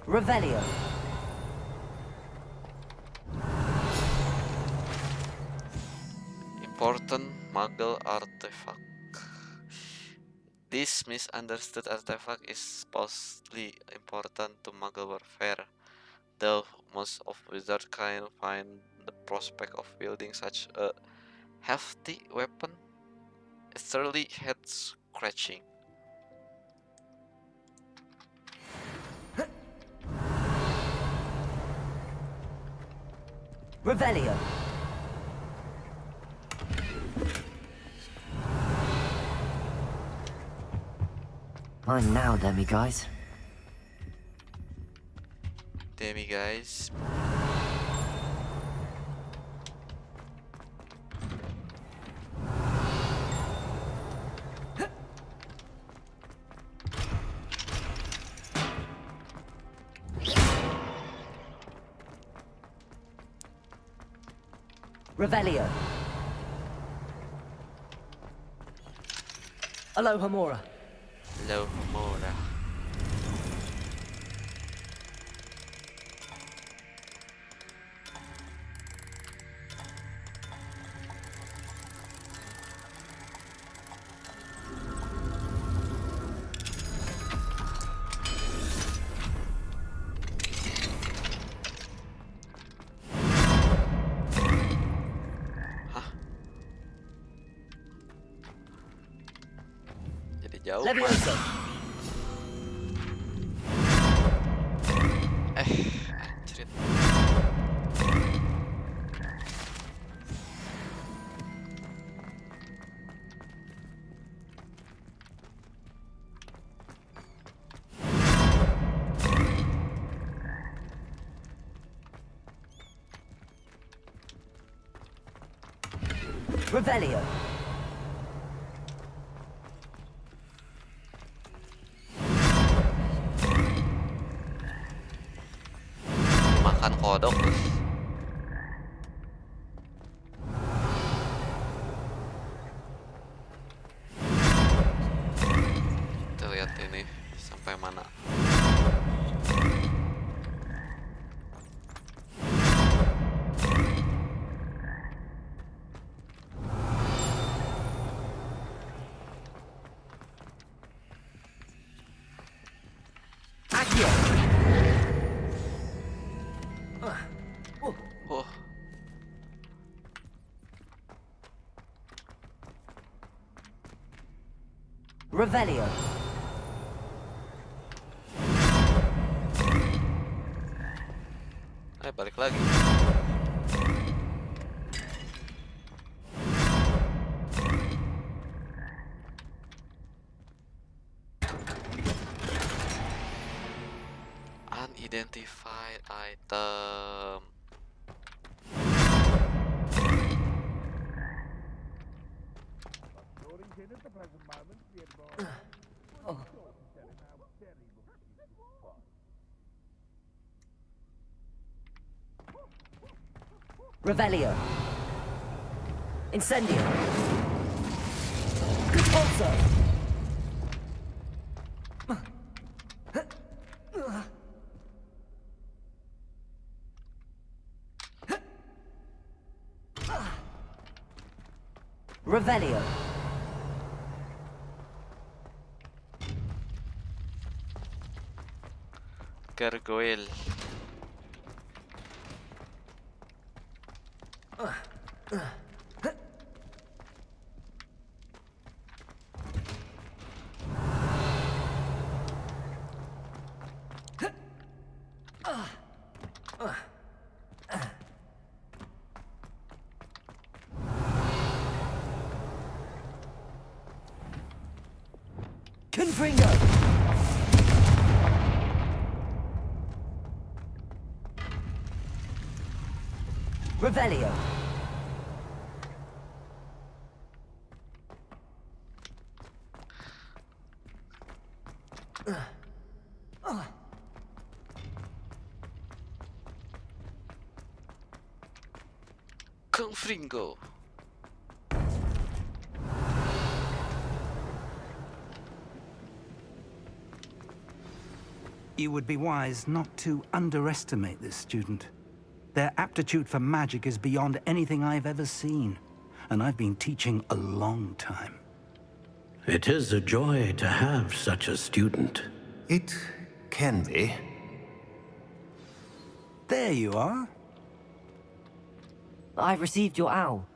Revelio. Important Muggle artifact. This misunderstood artifact is supposedly important to Muggle warfare, though most of wizard kind find the prospect of wielding such a hefty weapon utterly head-scratching. Revelio. Mine now, Demi guys. Demi guys. Revelio. Aloha Mora. Hello, Mora. Jadi jauh. Levioso. Anjrit. Revelio. Makan kodok terus. Kita lihat ini sampai mana. Accio. Oh, Revelio. balik lagi. Unidentified item. Revelio. Incendio. Expulso. Revelio. Gargoyle. Confringo. Revelio. Confringo. You would be wise not to underestimate this student. Their aptitude for magic is beyond anything I've ever seen, and I've been teaching a long time. It is a joy to have such a student. It can be. There you are. I received your owl.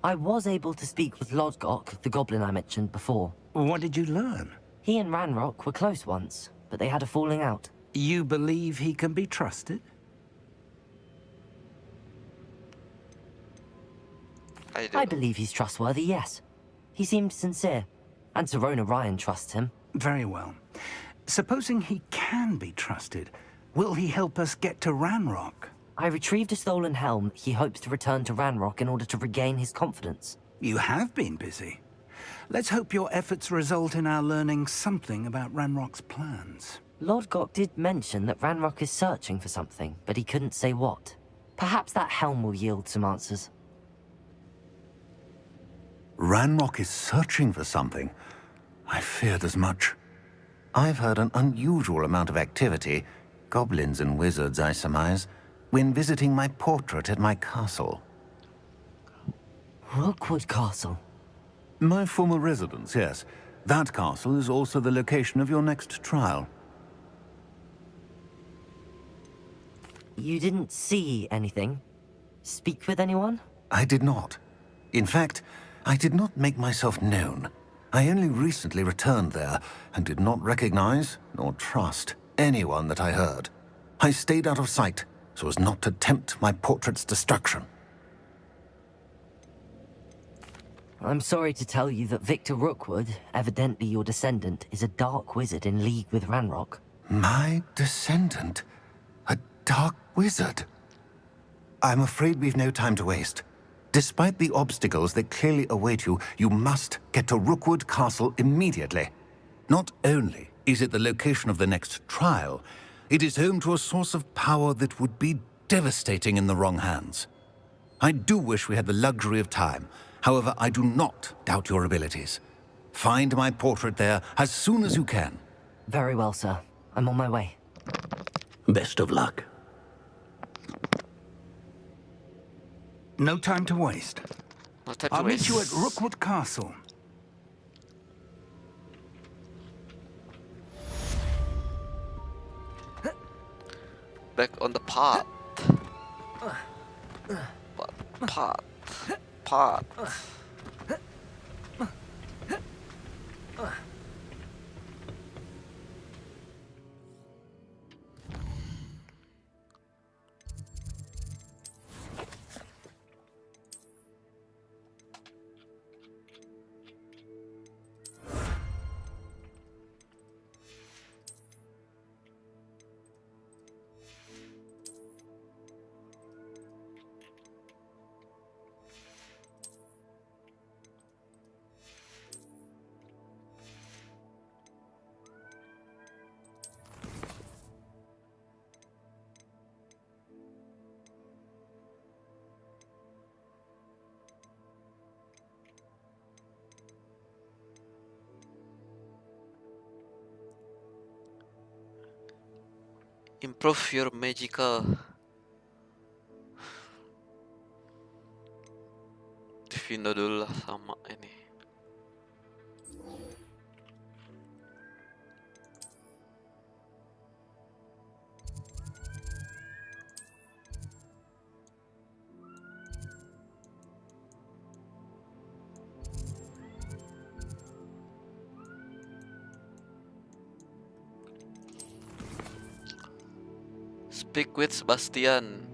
I was able to speak with Lodgok, the goblin I mentioned before. What did you learn? He and Ranrock were close once, but they had a falling out. You believe he can be trusted? I do. I believe he's trustworthy, yes. He seemed sincere, and Serona Ryan trusts him. Very well. Supposing he can be trusted, will he help us get to Ranrock? I retrieved a stolen helm he hopes to return to Ranrock in order to regain his confidence. You have been busy. Let's hope your efforts result in our learning something about Ranrock's plans. Lord Gok did mention that Ranrock is searching for something, but he couldn't say what. Perhaps that helm will yield some answers. Ranrock is searching for something. I feared as much. I've heard an unusual amount of activity, goblins and wizards, I surmise, when visiting my portrait at my castle. Rookwood Castle? My former residence, yes. That castle is also the location of your next trial. You didn't see anything? Speak with anyone? I did not. In fact, I did not make myself known. I only recently returned there and did not recognize nor trust anyone that I heard. I stayed out of sight so as not to tempt my portrait's destruction. I'm sorry to tell you that Victor Rookwood, evidently your descendant, is a dark wizard in league with Ranrock. My descendant? A dark wizard? I'm afraid we've no time to waste. Despite the obstacles that clearly await you, you must get to Rookwood Castle immediately. Not only is it the location of the next trial, it is home to a source of power that would be devastating in the wrong hands. I do wish we had the luxury of time. However, I do not doubt your abilities. Find my portrait there as soon as you can. Very well, sir. I'm on my way. Best of luck. No time to waste. No time I'll to meet you at waste. Rookwood Castle. Back on the path. Path. Improve your magical. Divino dulu lah sama ini. Speak with Sebastian.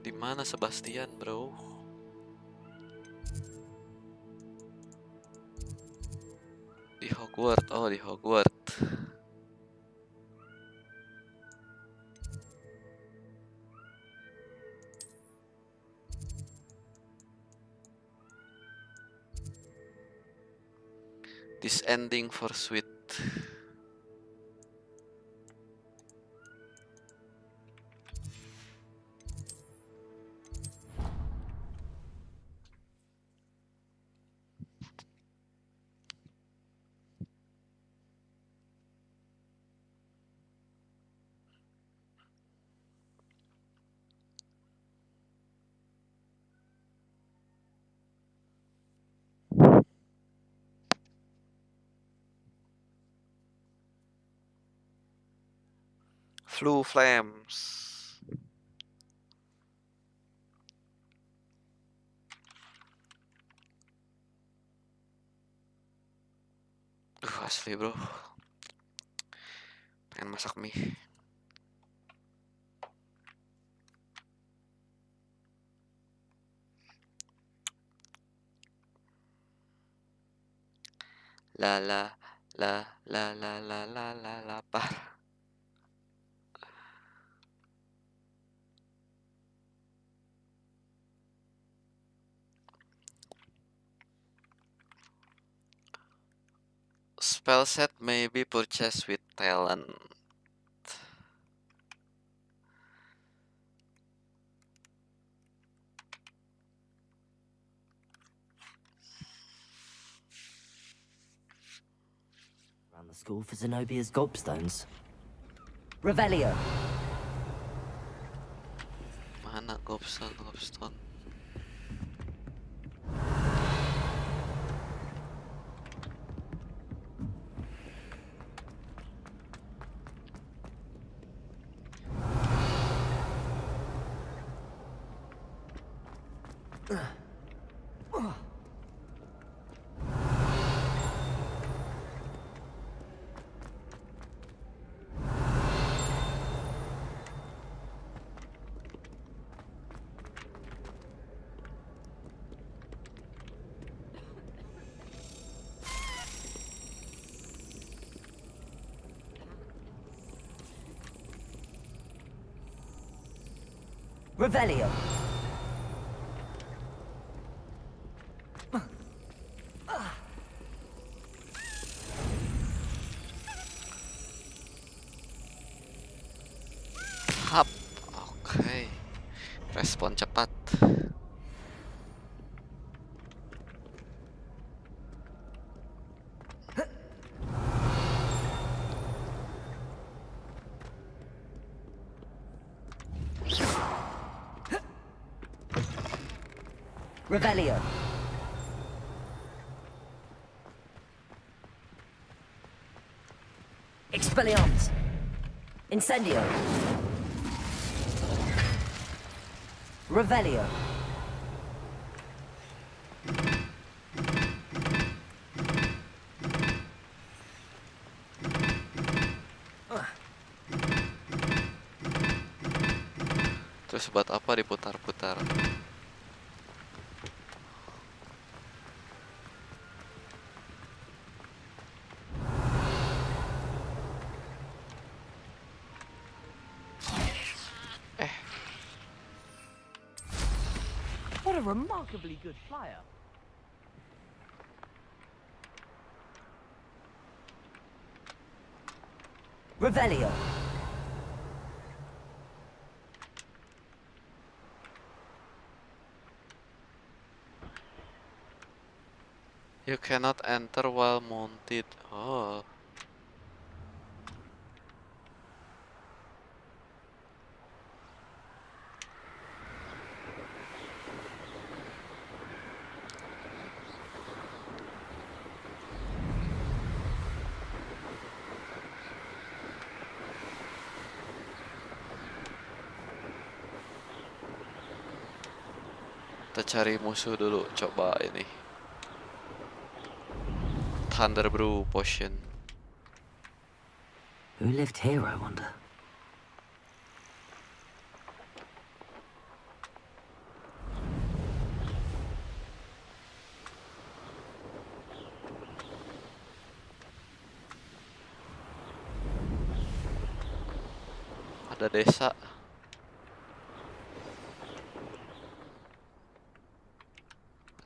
Di mana Sebastian, bro? Di Hogwart. Oh, di Hogwart. This ending for sweet. Flu flames. Asli bro. Pengen masak mie. La la la la la la la la lapar. Spell set may be purchased with talent. Around the school for Zenobia's gobstones. Revelio. Mana gobstone? Revelio. Hap. Oke. Respon cepat. Revelio. Expelliarmus. Incendio. Revelio. Terus buat apa diputar-putar? What a remarkably good flyer. Revelio. You cannot enter while mounted. Oh. Kita cari musuh dulu, coba ini. Thunder Brew Potion. Who lived here, I wonder? Ada desa.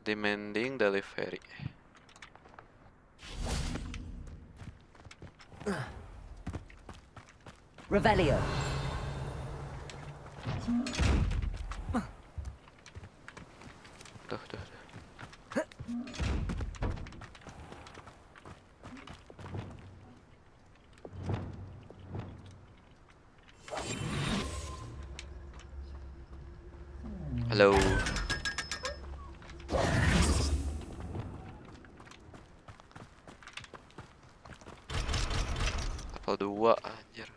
Demanding delivery. Revelio. Duh. Halo. Level 2 anjir.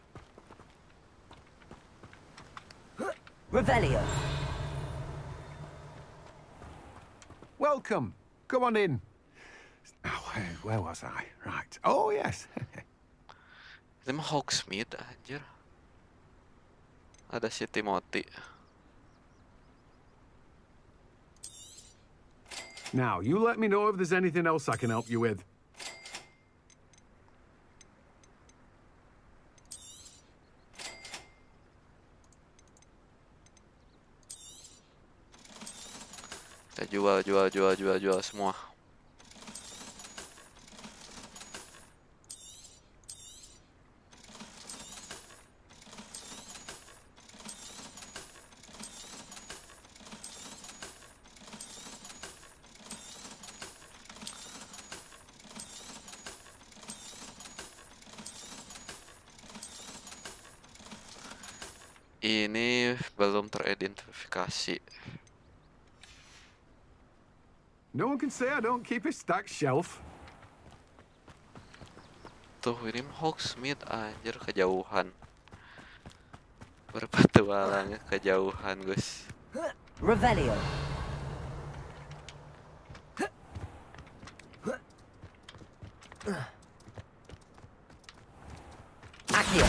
Revelio. Welcome. Come on in. Oh, where was I? Right. Oh, yes. Ini mah Hogsmeade anjir. Ada si Timothy. Now, you let me know if there's anything else I can help you with. Kita jual semua. Ini belum teridentifikasi. No one can say I don't keep a stacked shelf. Tuh ini Hogsmeade anjir, kejauhan. Berpetualangnya kejauhan, guys. Revelio. Accio.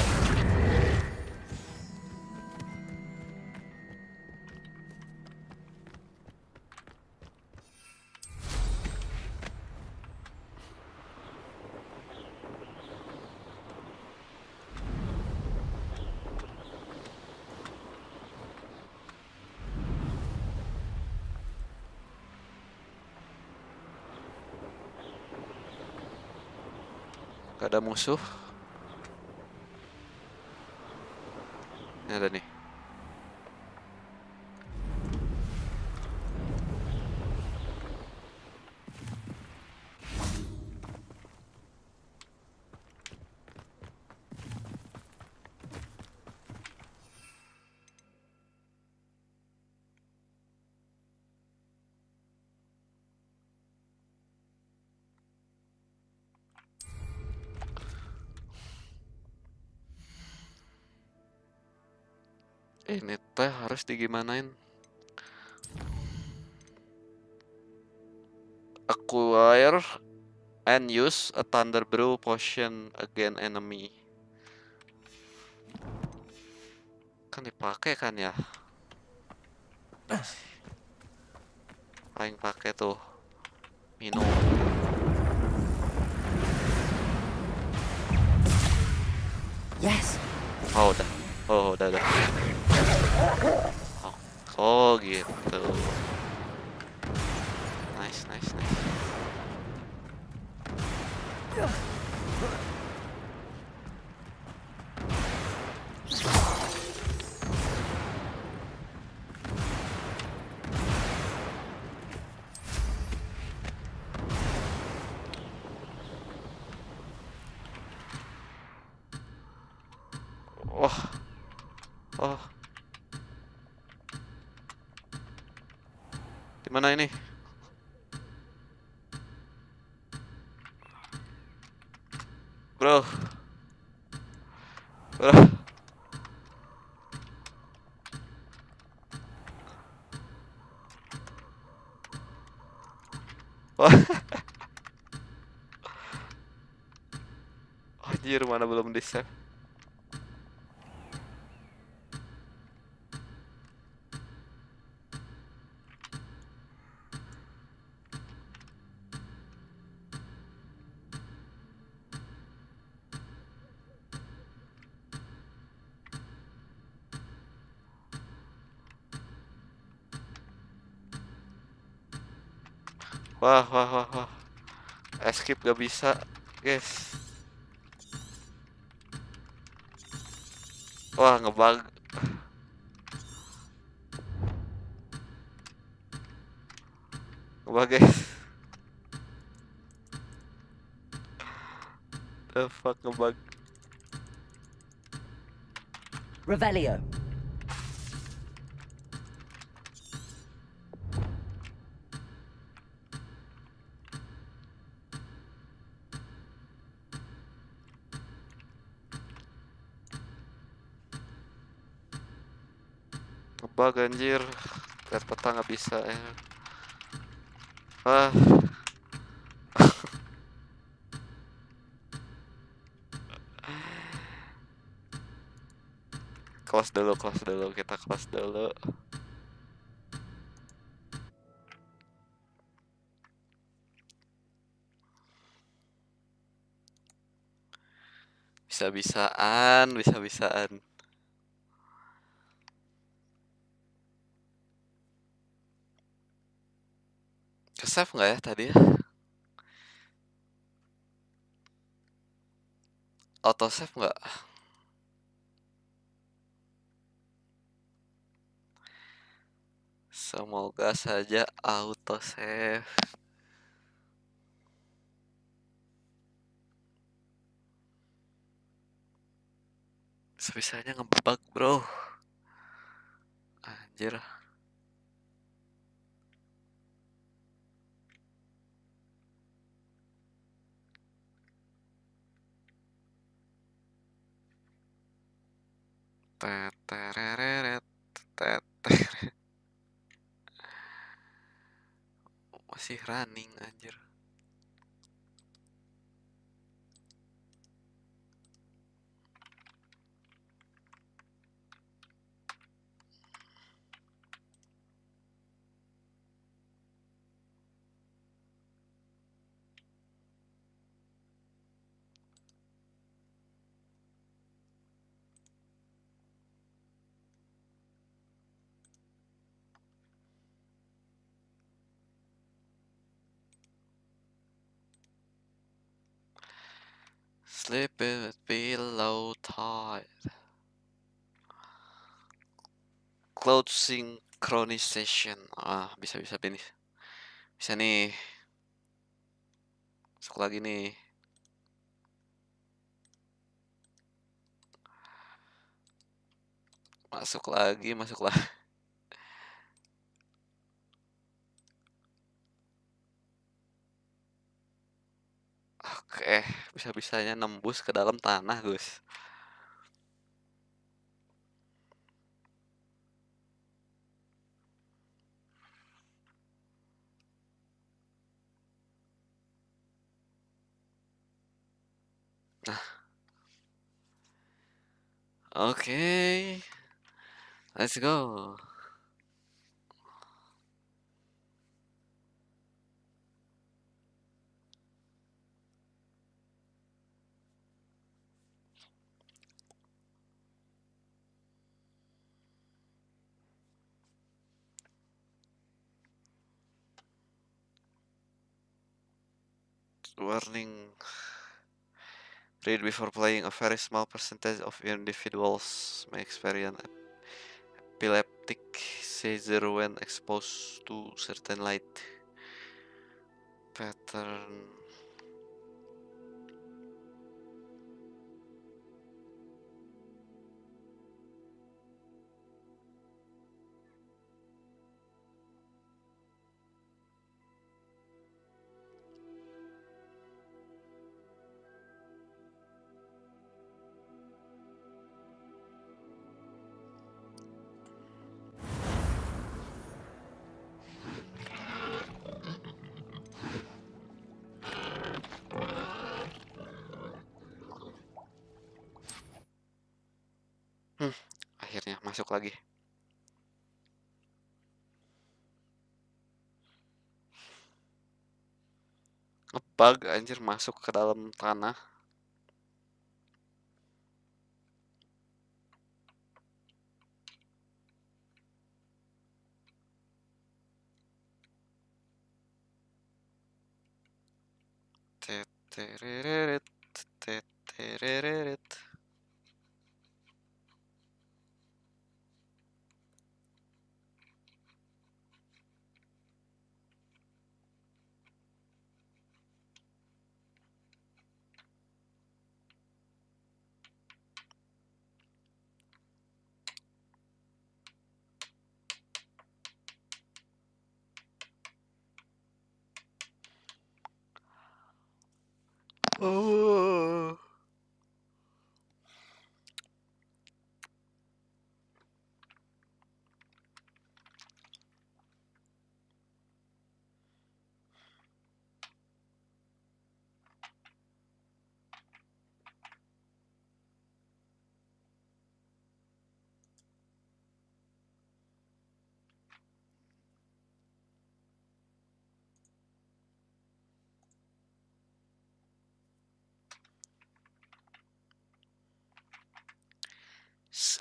Gak ada musuh. Ini ada nih. Ini teh harus digimanain? Acquire and use a thunder brew potion against enemy. Kan dipakai kan ya? Paling pakai tuh minum. Yes. Oh udah. Oh udah. Oh gitu. Nice. Oh. Dimana ini? Bro. Wah. Anjir, mana belum di save. Wah. Escape gak bisa, guys. Wah, ngebug. Ngebug, guys. The fuck, ngebug. Revelio. Ngebug anjir. Lihat peta nggak bisa ya. Ah. close dulu, kita close dulu. Bisa-bisaan. Ke-save nggak ya tadi ya? Auto save nggak? Semoga saja auto save. Sebisanya ngebug bro. Anjir. Tetereret, teter. Masih running anjir. Sleeping with pillow tight. Cloud synchronization. Bisa ini. Bisa nih. Masuk lagi nih. Masuk lagi. Oke, bisa-bisanya nembus ke dalam tanah, Gus. Nah. Oke. Let's go. Warning. Read before playing. A very small percentage of individuals may experience epileptic seizure when exposed to certain light pattern. Akhirnya masuk lagi. Ngebug anjir masuk ke dalam tanah. Tetereret, tetereret. Oh.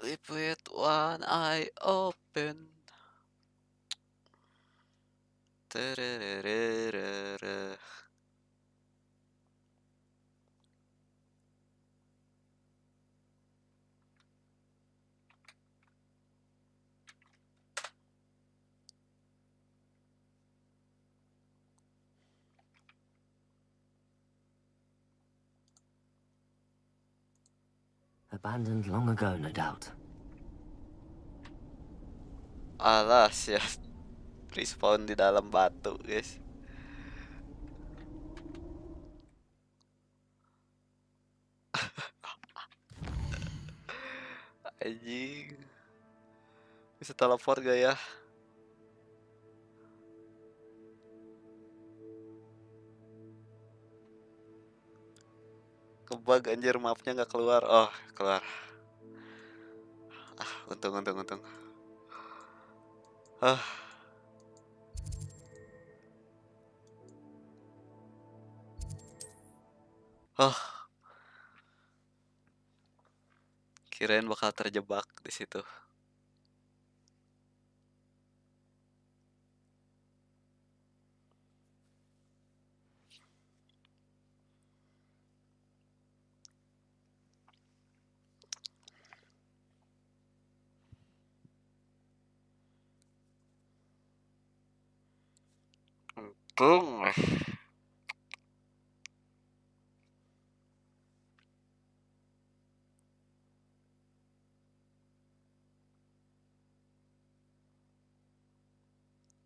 Sleep with one eye open. Tararararara. Abandoned long ago, no doubt. Alas ya, respawn di dalam batu, guys. Anjing. Bisa teleport gak ya? Kebug anjir, mapnya nggak keluar. Oh, keluar. Ah, untung. Ah. Oh, kirain bakal terjebak di situ. Untung.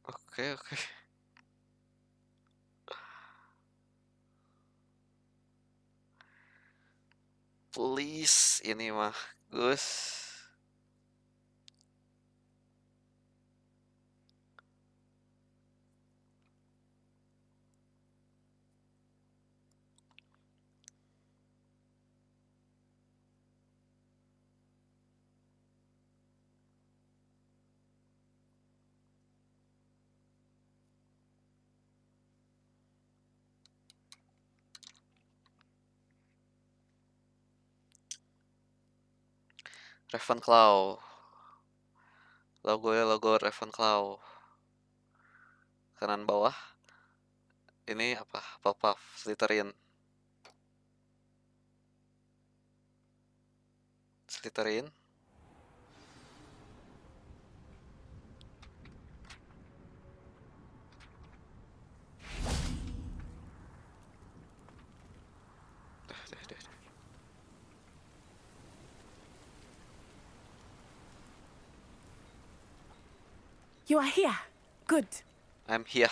Oke. Please, ini mah Gus. Ravenclaw. Logo Ravenclaw. Kanan bawah. Ini apa? Pop-up Slytherin. You are here. Good. I'm here.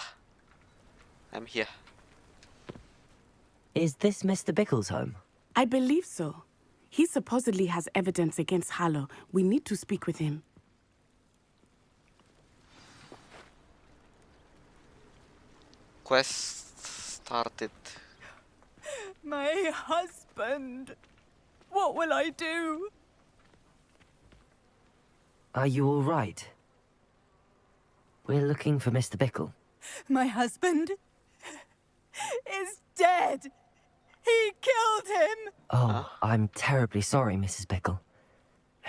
Is this Mr. Bickle's home? I believe so. He supposedly has evidence against Harlow. We need to speak with him. Quest started. My husband. What will I do? Are you all right? We're looking for Mr. Bickle. My husband is dead. He killed him. Oh, I'm terribly sorry, Mrs. Bickle.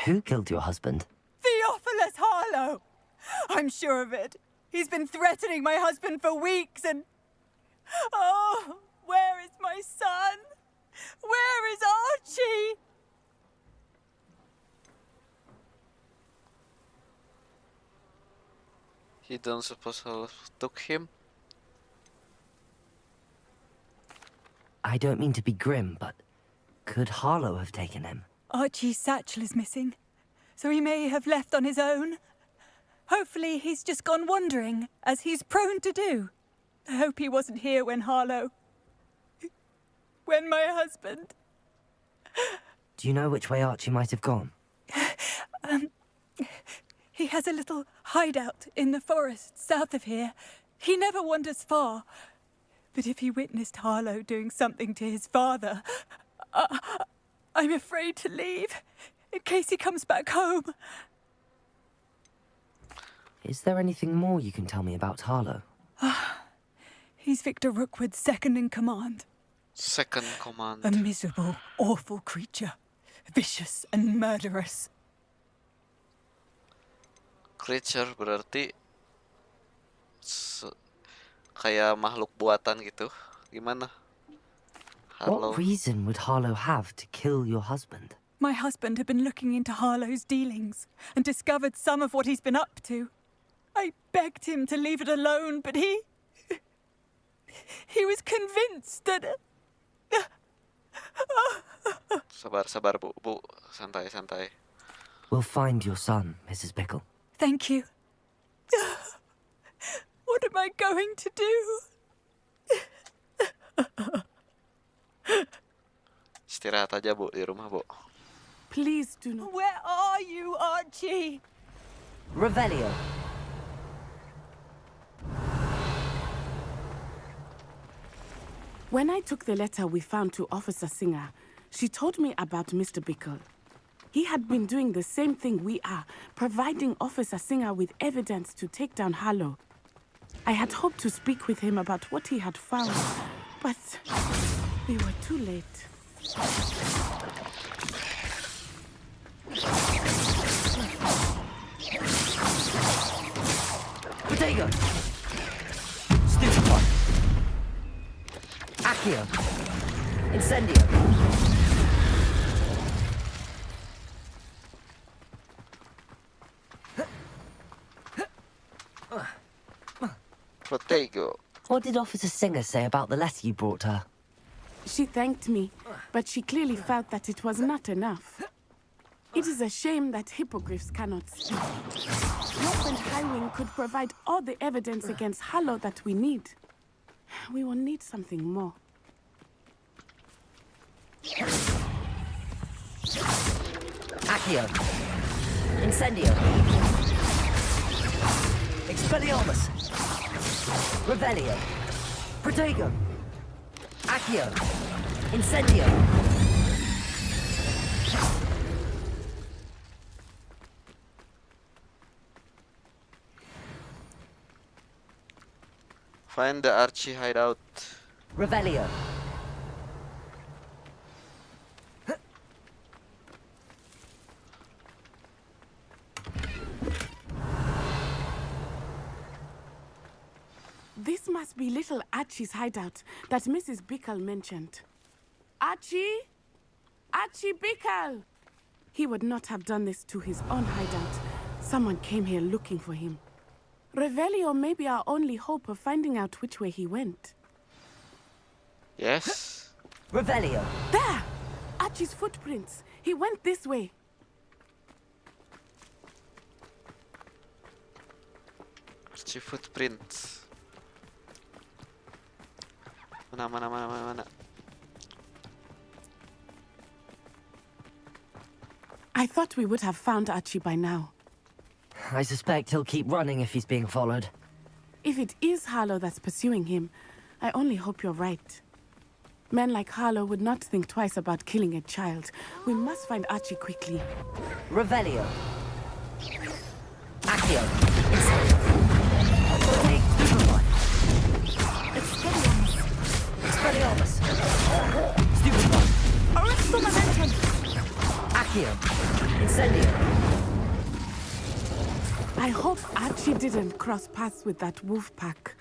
Who killed your husband? Theophilus Harlow. I'm sure of it. He's been threatening my husband for weeks and... Oh, where is my son? Where is Archie? He don't suppose I took him. I don't mean to be grim, but could Harlow have taken him? Archie's satchel is missing, so he may have left on his own. Hopefully he's just gone wandering, as he's prone to do. I hope he wasn't here when my husband... Do you know which way Archie might have gone? He has a little hideout in the forest south of here. He never wanders far. But if he witnessed Harlow doing something to his father, I'm afraid to leave, in case he comes back home. Is there anything more you can tell me about Harlow? He's Victor Rookwood's second in command. Second command. A miserable, awful creature. Vicious and murderous. Creature berarti kayak makhluk buatan gitu. Gimana? Harlow. What reason would Harlow have to kill your husband? My husband had been looking into Harlow's dealings and discovered some of what he's been up to. I begged him to leave it alone, but he was convinced that... Sabar, Bu. Santai. We'll find your son, Mrs. Bickle. Thank you. What am I going to do? Istirahat aja, Bu, di rumah, Bu. Please do not. Where are you, Archie? Revelio. When I took the letter we found to Officer Singer, she told me about Mr. Bickle. He had been doing the same thing we are, providing Officer Singer with evidence to take down Harlow. I had hoped to speak with him about what he had found, but we were too late. Potato! Stupid one! Accio! Incendio! Protego. What did Officer Singer say about the letter you brought her? She thanked me, but she clearly felt that it was not enough. It is a shame that hippogriffs cannot speak. Rope and Highwing could provide all the evidence against Harlow that we need. We will need something more. Accio! Incendio! Expelliarmus! Revelio! Protego! Accio! Incendio! Find the Archie hideout. Revelio! This must be little Archie's hideout that Mrs. Bickle mentioned. Archie? Archie Bickle! He would not have done this to his own hideout. Someone came here looking for him. Revelio may be our only hope of finding out which way he went. Yes. Revelio! There! Archie's footprints. He went this way. Archie footprints. Mana. I thought we would have found Archie by now. I suspect he'll keep running if he's being followed. If it is Harlow that's pursuing him, I only hope you're right. Men like Harlow would not think twice about killing a child. We must find Archie quickly. Revelio! Accio! Expelliarmus! Stupid one! Arresto momentum! Accio! Incendio! I hope Archie didn't cross paths with that wolf pack.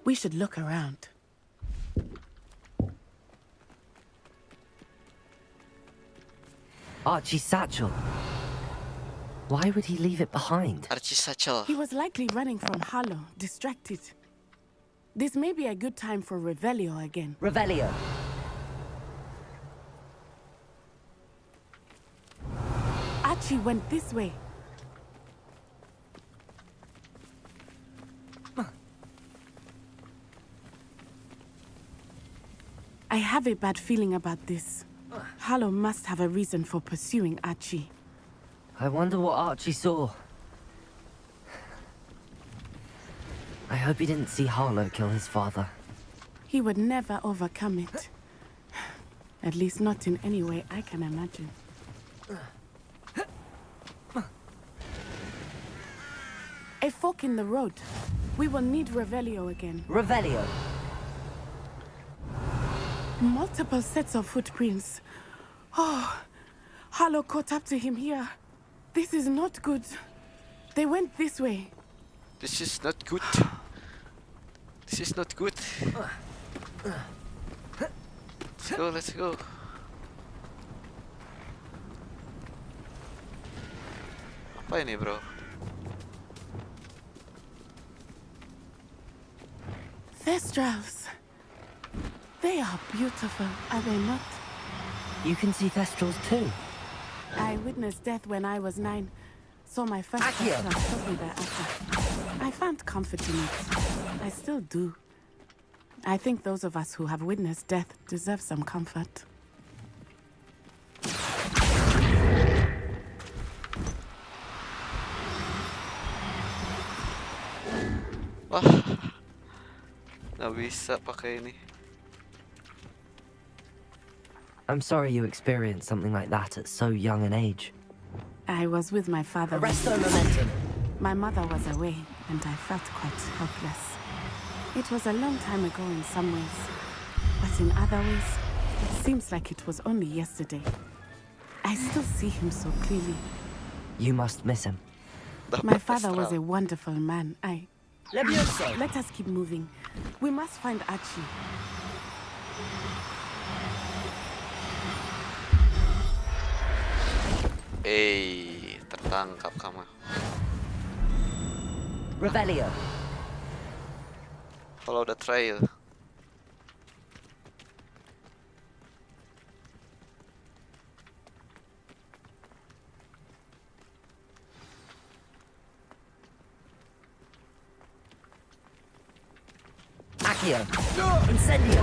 We should look around. Archie's satchel. Why would he leave it behind? Archie satchel. He was likely running from Harlow, distracted. This may be a good time for Revelio again. Revelio. Archie went this way. I have a bad feeling about this. Harlow must have a reason for pursuing Archie. I wonder what Archie saw. I hope he didn't see Harlow kill his father. He would never overcome it. At least not in any way I can imagine. A fork in the road. We will need Revelio again. Revelio. Multiple sets of footprints. Oh, Harlow caught up to him here. This is not good. They went this way. This is not good. This is not good. Let's go, let's go. Apa ini, bro? Thestrals. They are beautiful, are they not? You can see Thestrals too. I witnessed death when I was 9. Saw my first Accio. Thestral shortly thereafter. I found comfort in it. I still do. I think those of us who have witnessed death deserve some comfort. Wah, nggak bisa pakai ini. I'm sorry you experienced something like that at so young an age. I was with my father. Arresto momentum. My mother was away, and I felt quite helpless. It was a long time ago in some ways, but in other ways, it seems like it was only yesterday. I still see him so clearly. You must miss him. My father was a wonderful man. Levioso. Let us keep moving. We must find Archie. Tertangkap kamu. Revelio. Follow the trail. Accio. Incendio.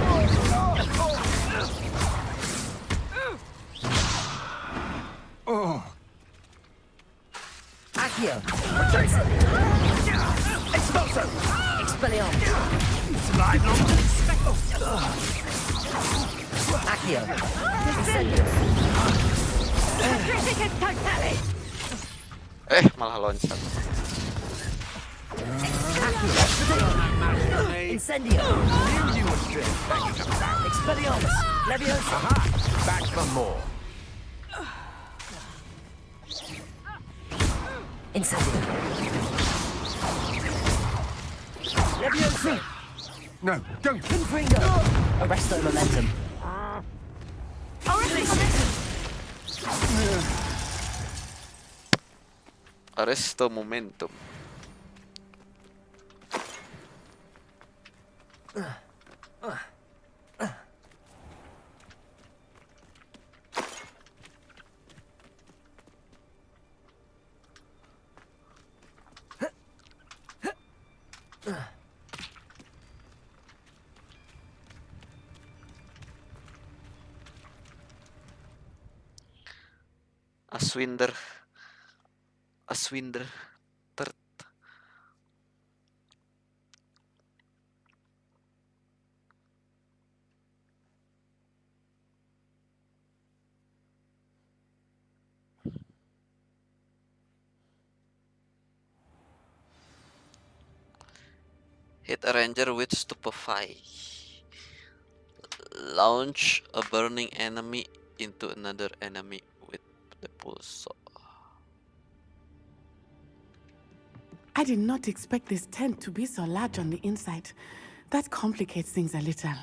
Accio. Expulso. Expelliarmus. Accio. Incendio. Malah loncat. Incendio. Expelliarmus. Leviosa. Back for more. Incendio. Leviosa. No, don't. Confringo. Arresto momentum. Arresto momentum. Aswinder third. Hit a ranger with stupefy. Launch a burning enemy into another enemy with the pulse. I did not expect this tent to be so large on the inside. That complicates things a little.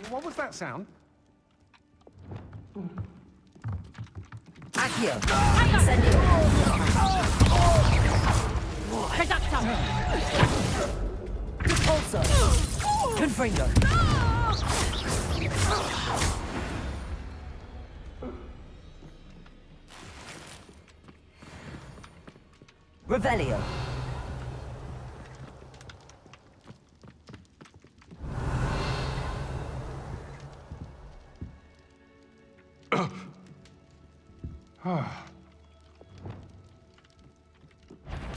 What was that sound? Accio. Incendio. Reducto. Repulso. Confringo. Revelio.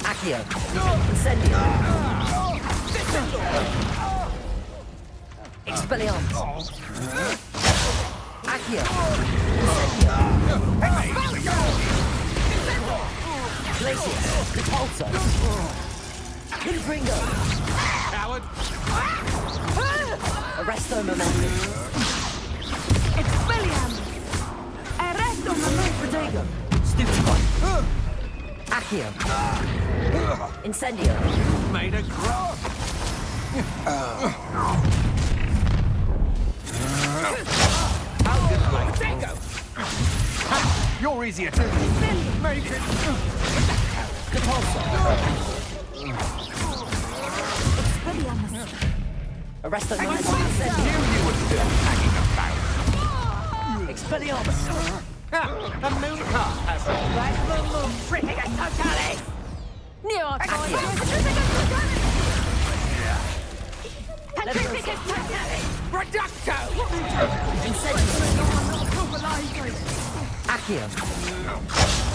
Accio. Incendio. Expelliarmus. Accio. Incendio. Glacius. Repulso. Confringo. Coward. Arresto momentum. Expelliarmus! Arresto momentum! Protego! Stupid one! Accio! Incendio! Made a cross. How good Protego! You're easier to make it. Depulso! Expelliarmus! Arresto I momentum. knew you were still hanging about. Expelliarmus! The moon car has a platinum moon tripping at totalis. Accio! Petrificus totalis. Reducto. Incendio! Accio!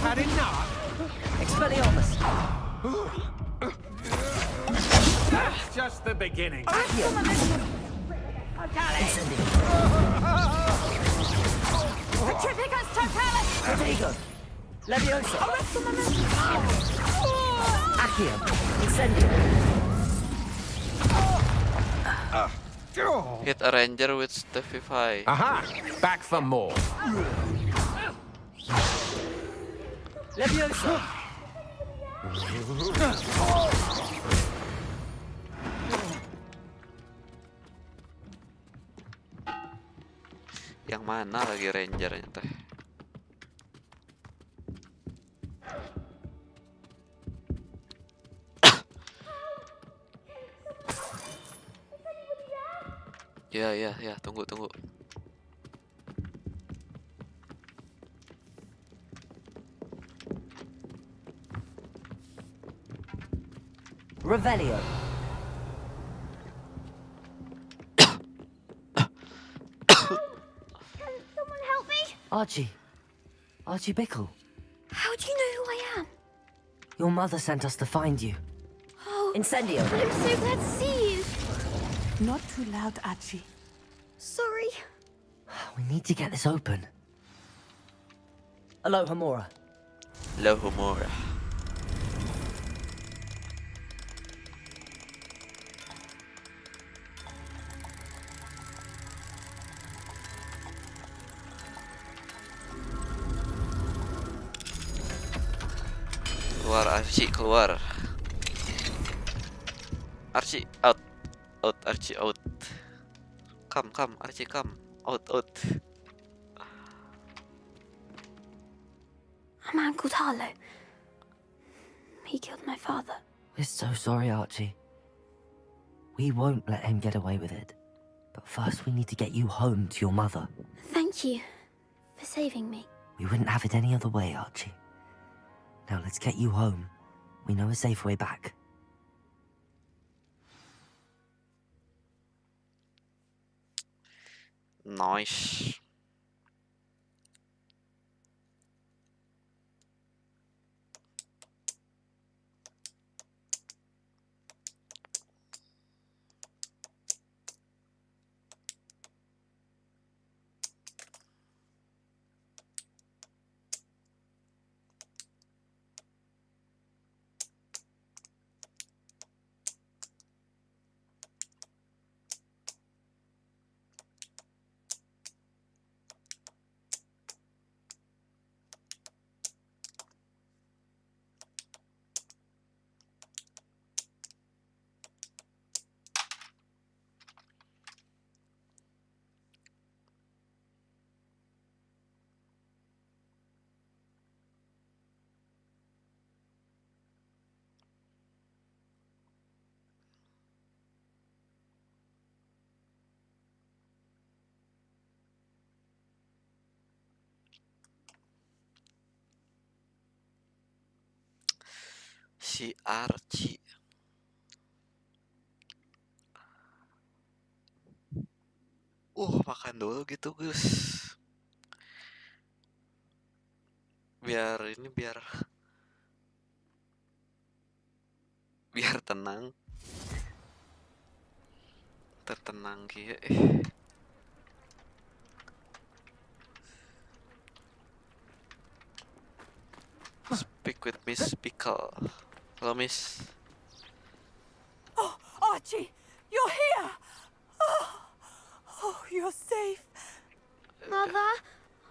Had enough. Expelliarmus! That's just the beginning. Accio! Incendio! Petrificus totalis! Protego! Leviosa! Accio! Incendio! Hit a ranger with Stevify. Aha! Back for more. Leviosa! Yang mana lagi rangernya teh? Ya, tunggu. Revelio! Someone help me? Archie. Archie Bickle. How do you know who I am? Your mother sent us to find you. Oh, Incendio! I'm so glad to see you. Not too loud, Archie. Sorry. We need to get this open. Aloha Mora. Lohomora. Keluar Archie, keluar. Archie out. Archie out. Come Archie, come. Out. A man called Harlow. He killed my father. We're so sorry, Archie. We won't let him get away with it. But first we need to get you home to your mother. Thank you for saving me. We wouldn't have it any other way, Archie. Now let's get you home. We know a safe way back. Nice. Si Archie. Makan dulu gitu, Gus. Biar tenang. Tertenang kieu. Speak with Miss Pickle. Hello, Miss. Oh, Archie, you're here! Oh, Oh, you're safe. Mother?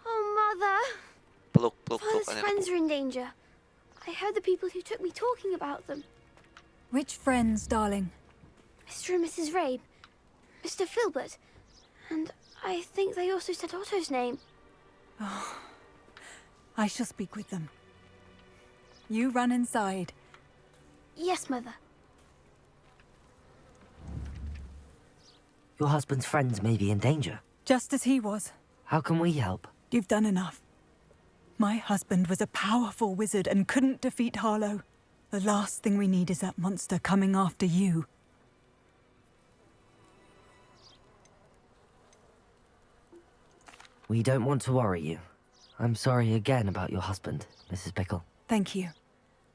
Oh, Mother. Peluk, peluk, peluk. Father's friends are in danger. I heard the people who took me talking about them. Which friends, darling? Mr. and Mrs. Rabe, Mr. Filbert, and I think they also said Otto's name. Oh, I shall speak with them. You run inside. Yes, Mother. Your husband's friends may be in danger. Just as he was. How can we help? You've done enough. My husband was a powerful wizard and couldn't defeat Harlow. The last thing we need is that monster coming after you. We don't want to worry you. I'm sorry again about your husband, Mrs. Bickle. Thank you.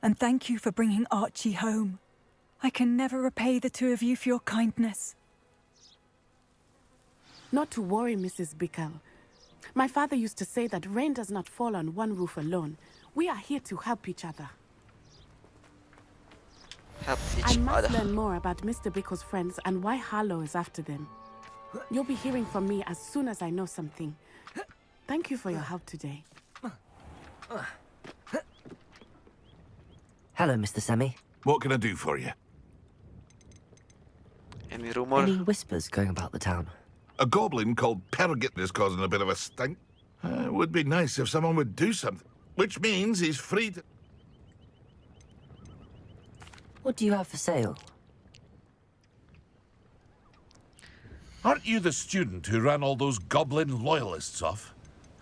And thank you for bringing Archie home. I can never repay the two of you for your kindness. Not to worry, Mrs. Bickle. My father used to say that rain does not fall on one roof alone. We are here to help each other. Help I each must other. learn more about Mr. Bickle's friends and why Harlow is after them. You'll be hearing from me as soon as I know something. Thank you for your help today. Hello, Mr. Semi. What can I do for you? Any rumor? Any whispers going about the town? A goblin called Pergit is causing a bit of a stink. It would be nice if someone would do something. Which means he's free to... What do you have for sale? Aren't you the student who ran all those goblin loyalists off?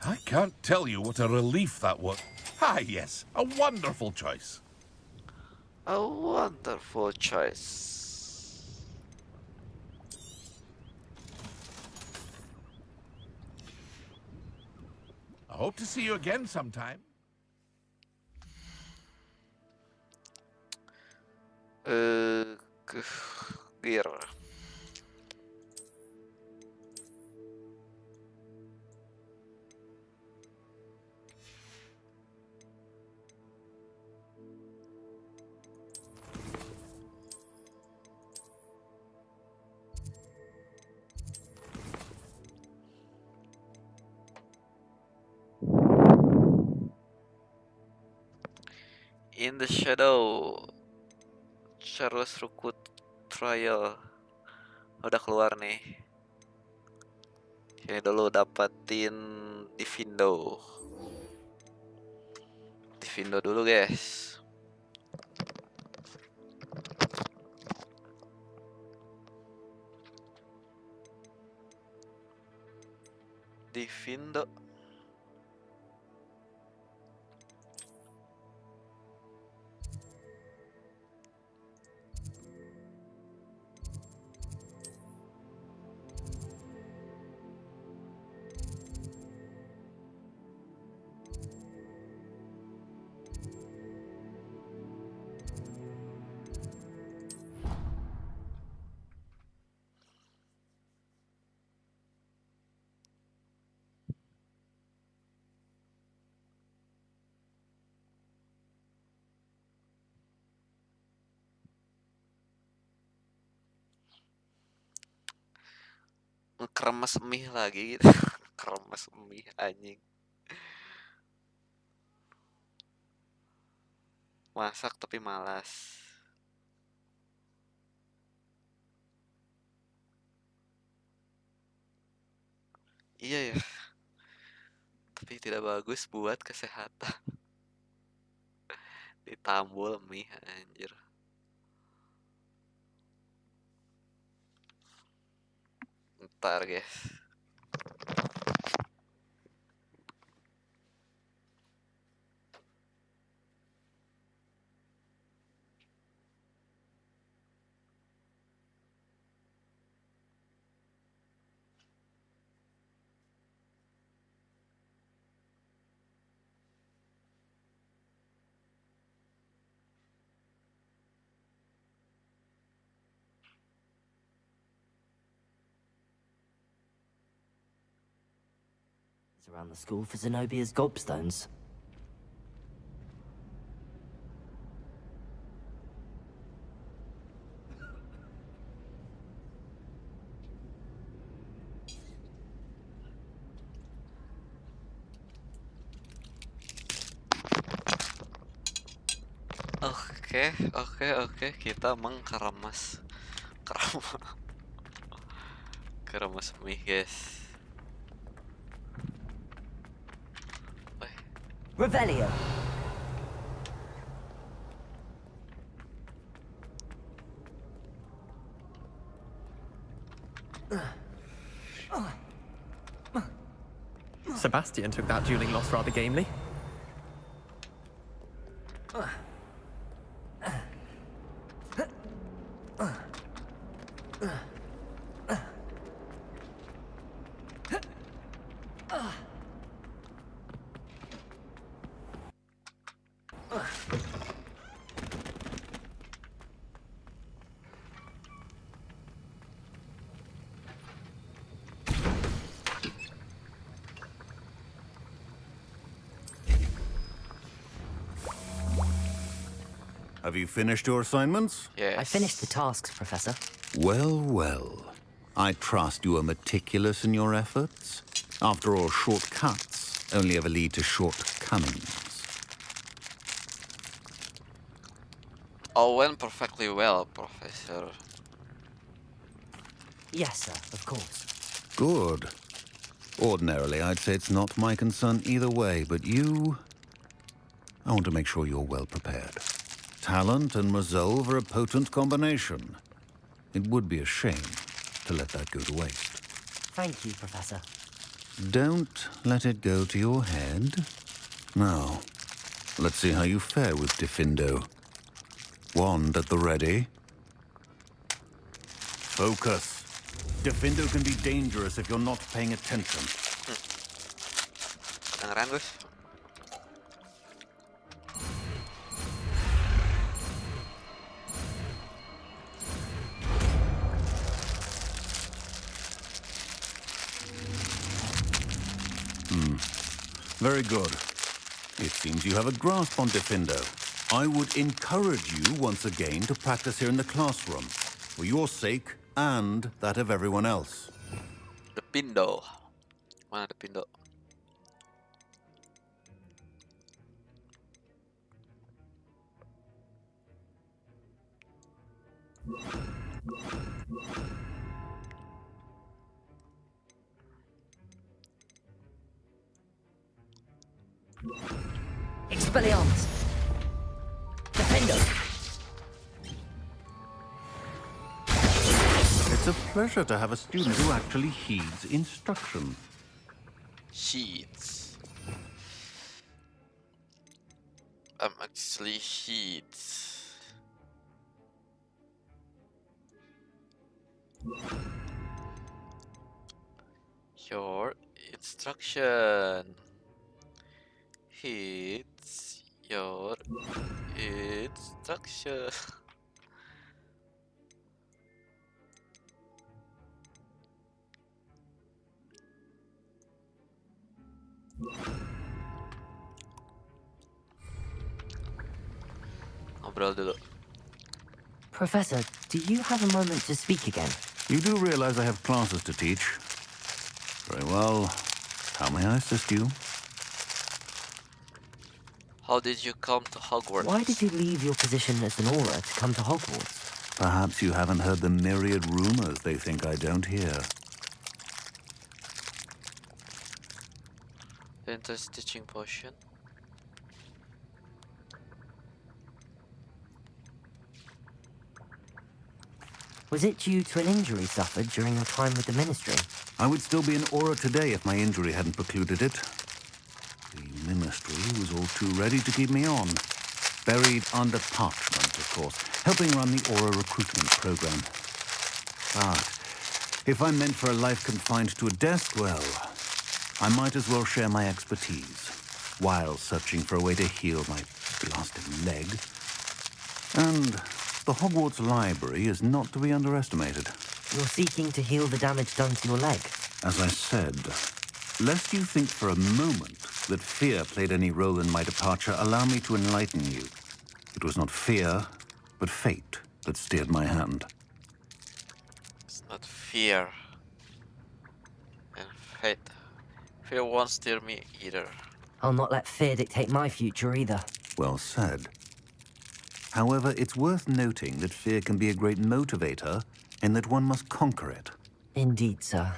I can't tell you what a relief that was. Ah, yes, a wonderful choice. A wonderful choice. I hope to see you again sometime. Gear. In the Shadow, Charles Rookwood Trial udah keluar nih. Ini dulu dapatin Divindo. Divindo dulu, guys. Divindo. Ngeremes mie lagi gitu. Keremes mie anjing. Masak tapi malas. Iya ya. Tapi tidak bagus buat kesehatan. Ditambul mie anjir. Ntar guys. It's around the school for Zenobia's gobstones. Oke, kita mengkeramas keramas mie, guys. Revelio. Sebastian took that dueling loss rather gamely. Have you finished your assignments? Yes. I finished the tasks, Professor. Well, well. I trust you are meticulous in your efforts. After all, shortcuts only ever lead to shortcomings. All went perfectly well, Professor. Yes, sir, of course. Good. Ordinarily, I'd say it's not my concern either way, but you... I want to make sure you're well prepared. Talent and resolve are a potent combination. It would be a shame to let that go to waste. Thank you, Professor. Don't let it go to your head. Now, let's see how you fare with Diffindo. Wand at the ready. Focus. Diffindo can be dangerous if you're not paying attention. Dengeran, guys. Very good. It seems you have a grasp on Diffindo. I would encourage you once again to practice here in the classroom, for your sake and that of everyone else. The Pindo. Mana the Pindo? Expelliarmus. Defendo. It's a pleasure to have a student who actually heeds instruction. Sheets. Actually sheets. Your instruction. It's your instruction. Ngobrol dulu. Professor, do you have a moment to speak again? You do realize I have classes to teach. Very well. How may I assist you? How did you come to Hogwarts? Why did you leave your position as an Auror to come to Hogwarts? Perhaps you haven't heard the myriad rumors they think I don't hear. Ventus teaching potion. Was it due to an injury suffered during your time with the Ministry? I would still be an Auror today if my injury hadn't precluded it. The Ministry was all too ready to keep me on. Buried under parchment, of course, helping run the Auror recruitment program. But if I'm meant for a life confined to a desk, well, I might as well share my expertise while searching for a way to heal my blasted leg. And the Hogwarts Library is not to be underestimated. You're seeking to heal the damage done to your leg? As I said, lest you think for a moment that fear played any role in my departure, allow me to enlighten you. It was not fear, but fate that steered my hand. It's not fear. And fate. Fear won't steer me either. I'll not let fear dictate my future either. Well said. However, it's worth noting that fear can be a great motivator and that one must conquer it. Indeed, sir.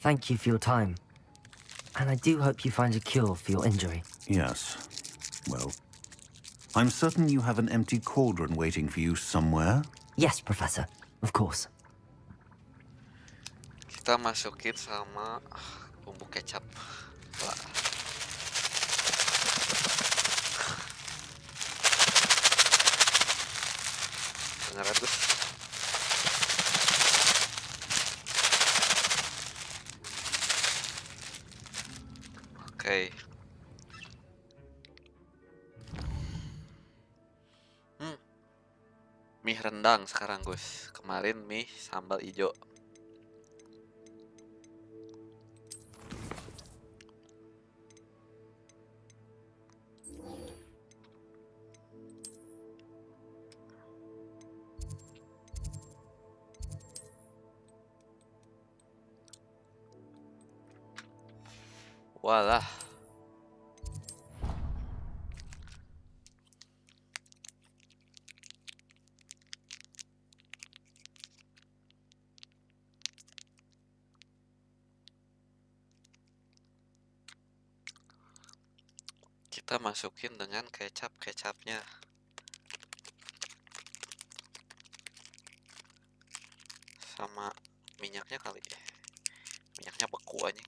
Thank you for your time. And I do hope you find a cure for your injury. Yes. Well, I'm certain you have an empty cauldron waiting for you somewhere. Yes, Professor. Of course. Kita masukin sama bumbu kecap. Wah. Beneran, Gus. Oke. Mie rendang sekarang, Gus. Kemarin mie sambal ijo. Walah. Kita masukin dengan kecap-kecapnya. Sama minyaknya kali. Minyaknya beku aja.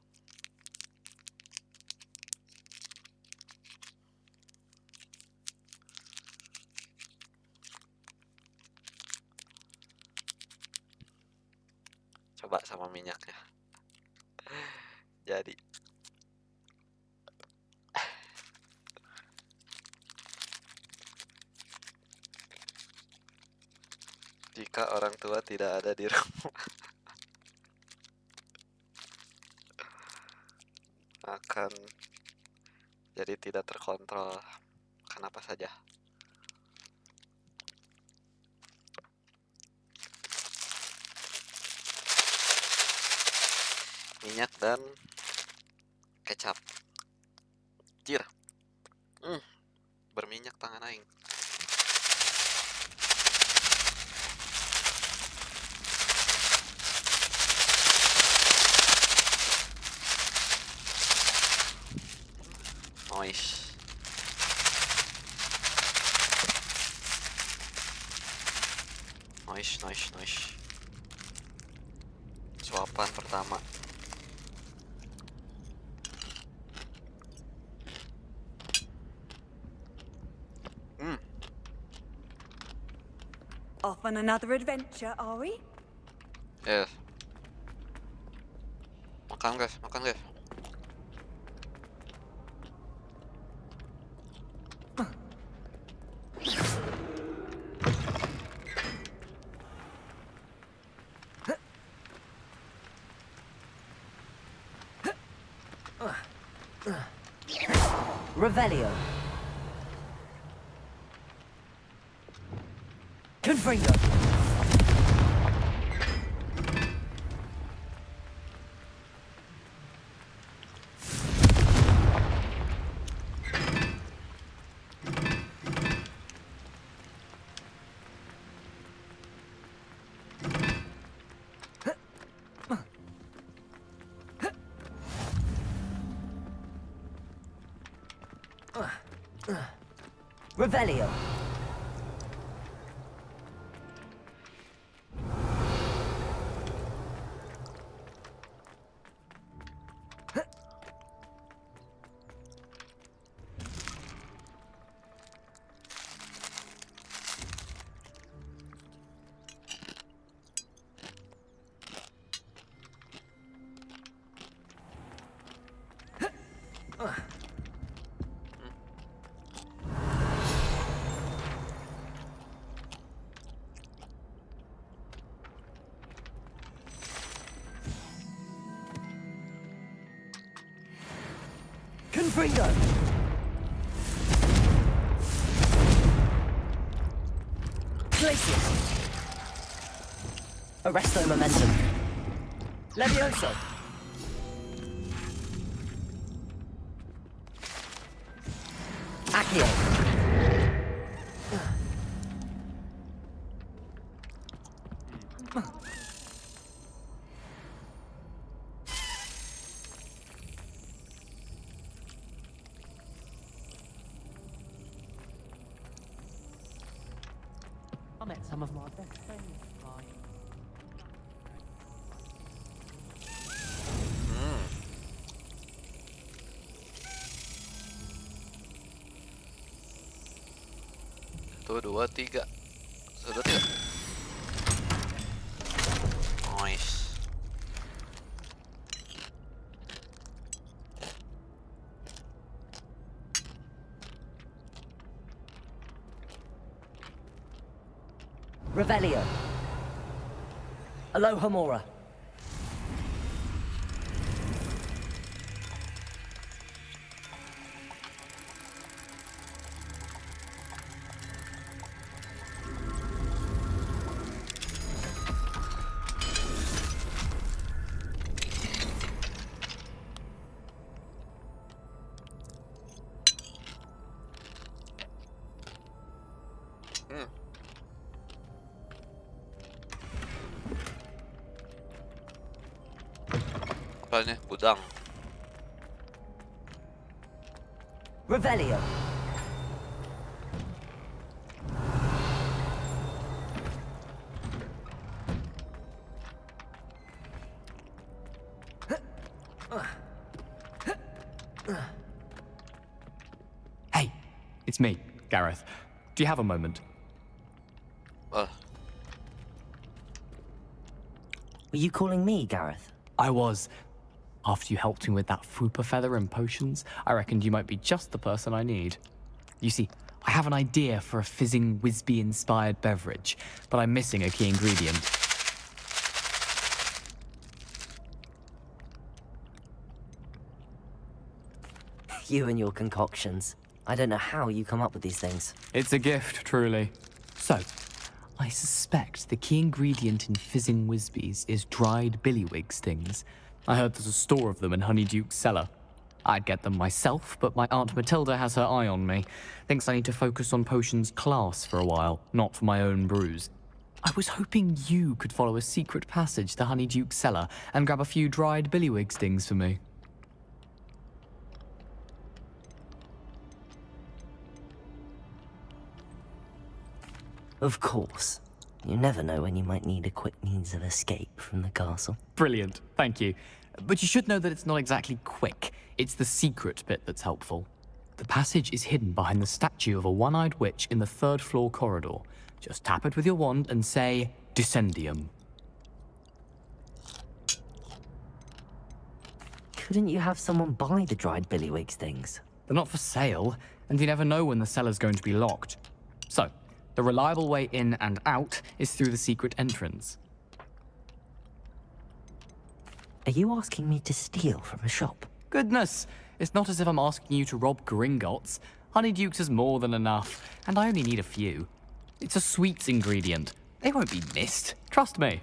Coba sama minyaknya. Jadi jika orang tua tidak ada di rumah, akan jadi tidak terkontrol. Kenapa saja? Minyak dan kecap. Jir. Berminyak tangan aing. Nice. Nice. Suapan pertama. Off on another adventure, are we? Yes. Makan guys. Revelio. Confringo. Revelio. Confringo. Glacius. Arresto momentum. Levioso. Accio. I met some of my best friends. Tuh, 2, 3. Sudah 3. Nice. Revelio. Aloha Mora. Apa ini? Gudang. Revelio. Hey, it's me, Gareth. Do you have a moment? Were you calling me, Gareth? I was. After you helped me with that Fupa feather and potions, I reckoned you might be just the person I need. You see, I have an idea for a fizzing Wisby-inspired beverage, but I'm missing a key ingredient. You and your concoctions. I don't know how you come up with these things. It's a gift, truly. So, I suspect the key ingredient in fizzing Wisbies is dried billywig stings. I heard there's a store of them in Honeyduke's cellar. I'd get them myself, but my Aunt Matilda has her eye on me. Thinks I need to focus on potions class for a while, not for my own brews. I was hoping you could follow a secret passage to Honeyduke's cellar and grab a few dried billywig stings for me. Of course. You never know when you might need a quick means of escape from the castle. Brilliant, thank you. But you should know that it's not exactly quick. It's the secret bit that's helpful. The passage is hidden behind the statue of a one-eyed witch in the 3rd floor corridor. Just tap it with your wand and say, Descendium. Couldn't you have someone buy the dried billywig stings? They're not for sale, and you never know when the cellar's going to be locked. So, the reliable way in and out is through the secret entrance. Are you asking me to steal from a shop? Goodness, it's not as if I'm asking you to rob Gringotts. Honeyduke's is more than enough, and I only need a few. It's a sweets ingredient. They won't be missed. Trust me.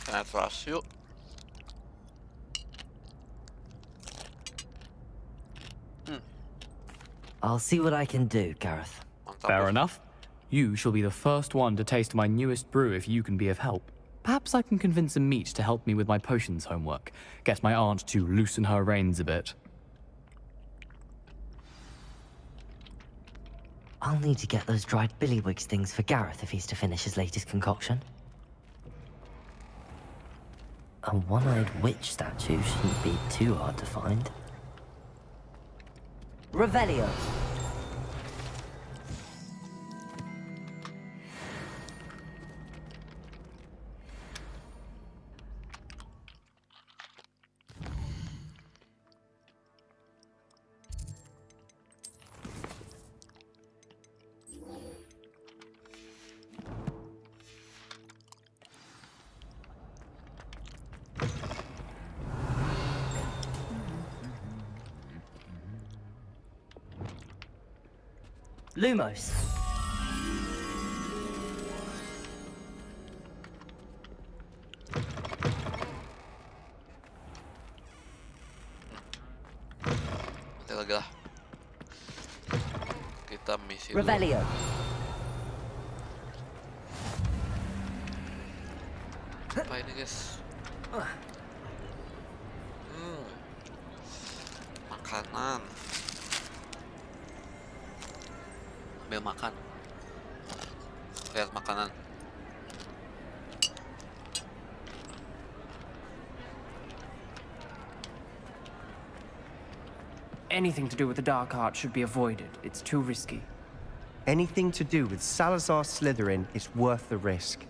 Can I trust you? I'll see what I can do, Gareth. Fair enough. You shall be the first one to taste my newest brew if you can be of help. Perhaps I can convince a meat to help me with my potions homework. Get my aunt to loosen her reins a bit. I'll need to get those dried billywig stings for Gareth if he's to finish his latest concoction. A one-eyed witch statue shouldn't be too hard to find. Revelio. Lumos. Nanti lagi lah. Kita misi dulu. Revelio. Apa ini guys? Makanan. Ambil makan. Lihat makanan. Anything to do with the dark art should be avoided. It's too risky. Anything to do with Salazar Slytherin is worth the risk.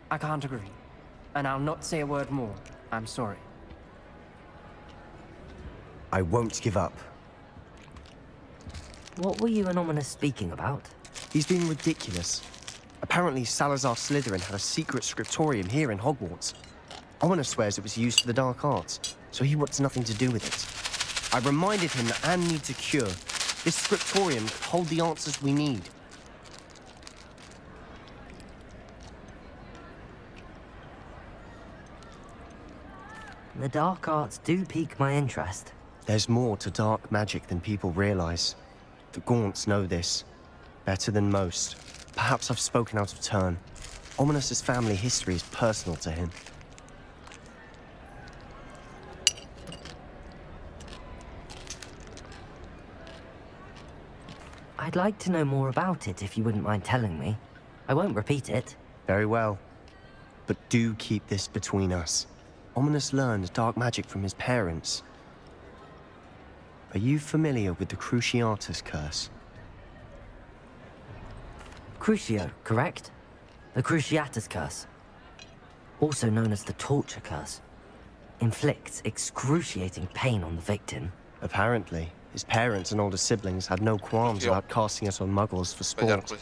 I can't agree. And I'll not say a word more. I'm sorry. I won't give up. What were you and Ominous speaking about? He's being ridiculous. Apparently Salazar Slytherin had a secret scriptorium here in Hogwarts. Ominous swears it was used for the dark arts, so he wants nothing to do with it. I reminded him that Anne needs a cure. This scriptorium could hold the answers we need. The dark arts do pique my interest. There's more to dark magic than people realize. The Gaunts know this. Better than most. Perhaps I've spoken out of turn. Ominous's family history is personal to him. I'd like to know more about it if you wouldn't mind telling me. I won't repeat it. Very well. But do keep this between us. Ominous learned dark magic from his parents. Are you familiar with the Cruciatus curse? Crucio, correct? The Cruciatus curse. Also known as the torture curse. Inflicts excruciating pain on the victim. Apparently. His parents and older siblings had no qualms about casting it on muggles for sport.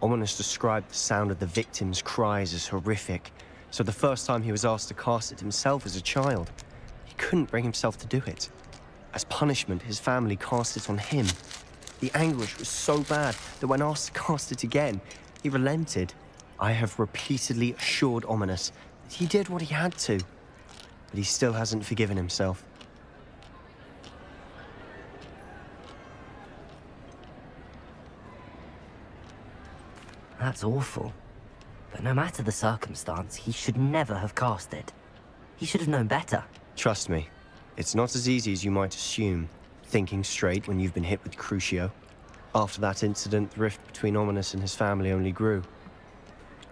Ominous described the sound of the victim's cries as horrific, so the first time he was asked to cast it himself as a child, he couldn't bring himself to do it. As punishment, his family cast it on him. The anguish was so bad that when asked to cast it again, he relented. I have repeatedly assured Ominous that he did what he had to, but he still hasn't forgiven himself. That's awful. But no matter the circumstance, he should never have cast it. He should have known better. Trust me, it's not as easy as you might assume, thinking straight when you've been hit with Crucio. After that incident, the rift between Ominous and his family only grew.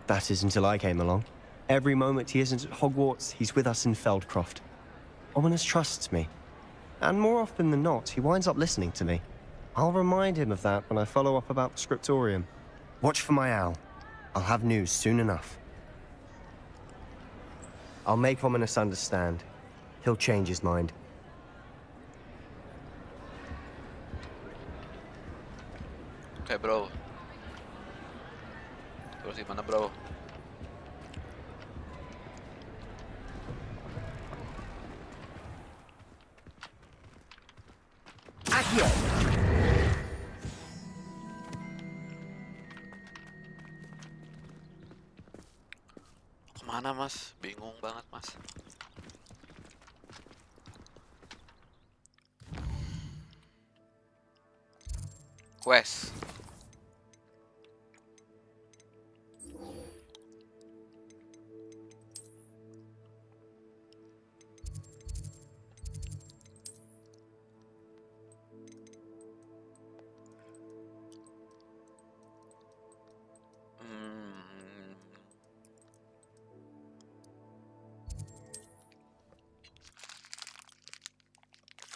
That is until I came along. Every moment he isn't at Hogwarts, he's with us in Feldcroft. Ominous trusts me. And more often than not, he winds up listening to me. I'll remind him of that when I follow up about the scriptorium. Watch for my owl. I'll have news soon enough. I'll make Ominous understand. He'll change his mind. Oke, bro. Terus gimana, bro? Accio! Kemana, Mas? Bingung banget, Mas. Quest.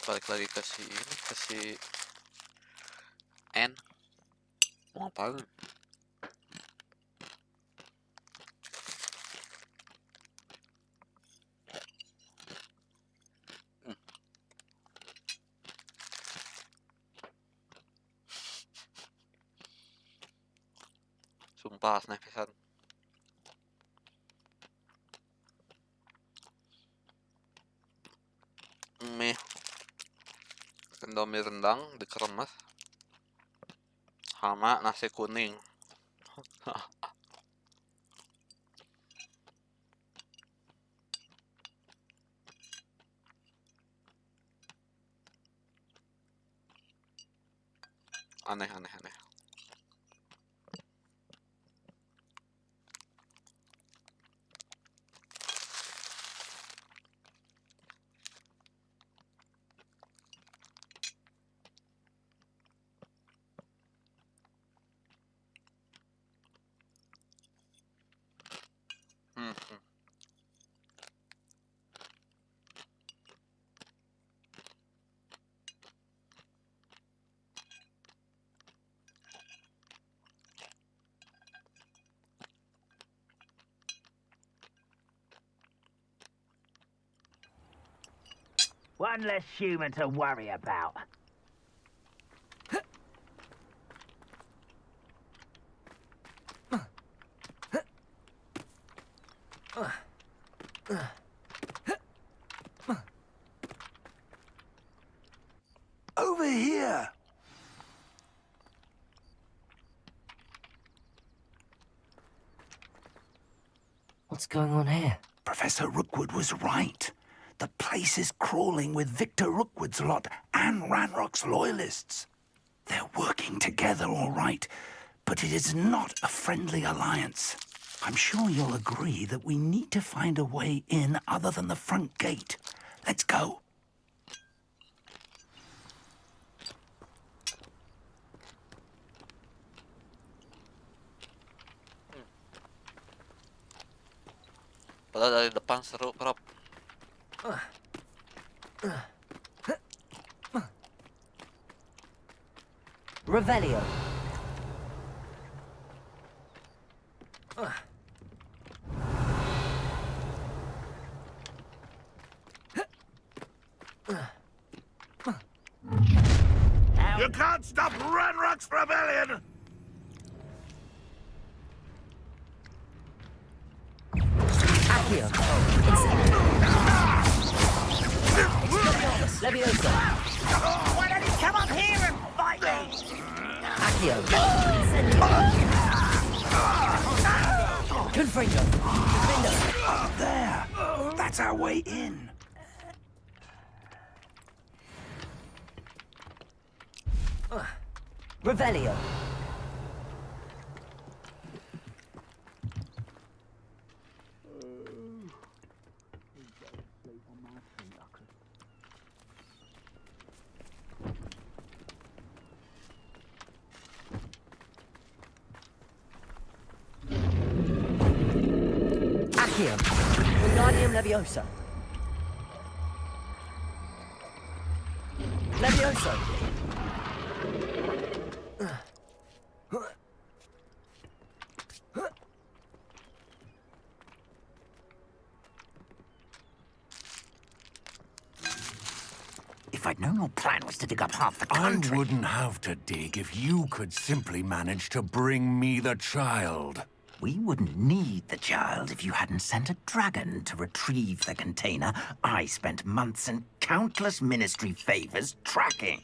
Balik lagi ke si ini, ke si N. Mau ngapain? Sumpah, asneh pisan. Mie Indomie rendang dikeremas sama nasi kuning. Aneh. One less human to worry about. Over here! What's going on here? Professor Rookwood was right. The place is crawling with Victor Rookwood's lot and Ranrock's loyalists. They're working together, all right, but it is not a friendly alliance. I'm sure you'll agree that we need to find a way in other than the front gate. Let's go. Padahal dari depan seru, Prop. Revelio. You can't stop Ranrock's rebellion! Accio. Leviosa. Why don't you come up here and fight me? Accio. Confringo. There. That's our way in. Revelio. Accio. Wingardium Leviosa. Leviosa. If I'd known your plan was to dig up half the country... I wouldn't have to dig if you could simply manage to bring me the child. We wouldn't need the child if you hadn't sent a dragon to retrieve the container I spent months and countless ministry favors tracking.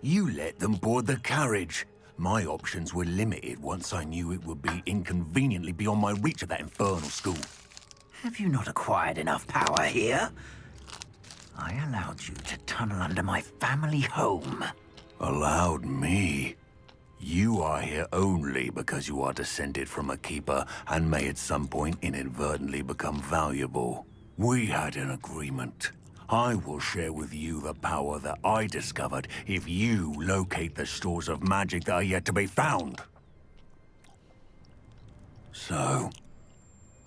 You let them board the carriage. My options were limited once I knew it would be inconveniently beyond my reach at that infernal school. Have you not acquired enough power here? I allowed you to tunnel under my family home. Allowed me? You are here only because you are descended from a keeper and may at some point inadvertently become valuable. We had an agreement. I will share with you the power that I discovered if you locate the stores of magic that are yet to be found. So,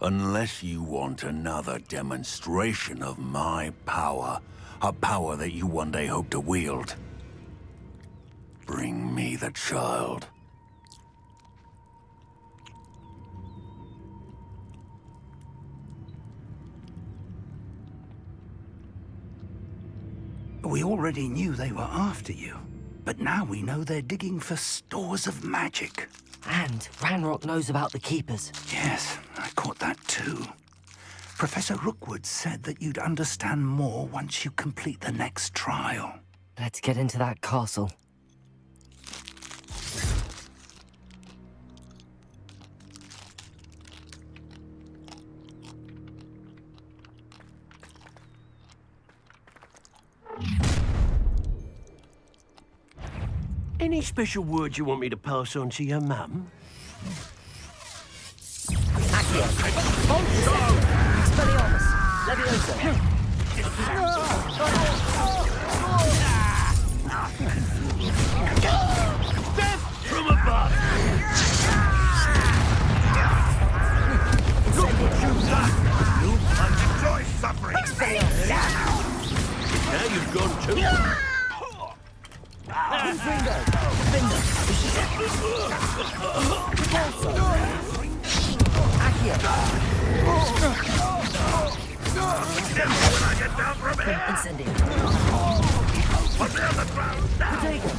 unless you want another demonstration of my power, a power that you one day hope to wield, bring me the child. We already knew they were after you, but now we know they're digging for stores of magic. And Ranrock knows about the Keepers. Yes, I caught that too. Professor Rookwood said that you'd understand more once you complete the next trial. Let's get into that castle. Any special words you want me to pass on to your mum? Accio. Expelliarmus. Leviosa. Death from above! Look what you've done! You enjoy suffering! Now you've gone too... Confringo. Finder. Accio. Incendio. Put me on the ground now! Potato.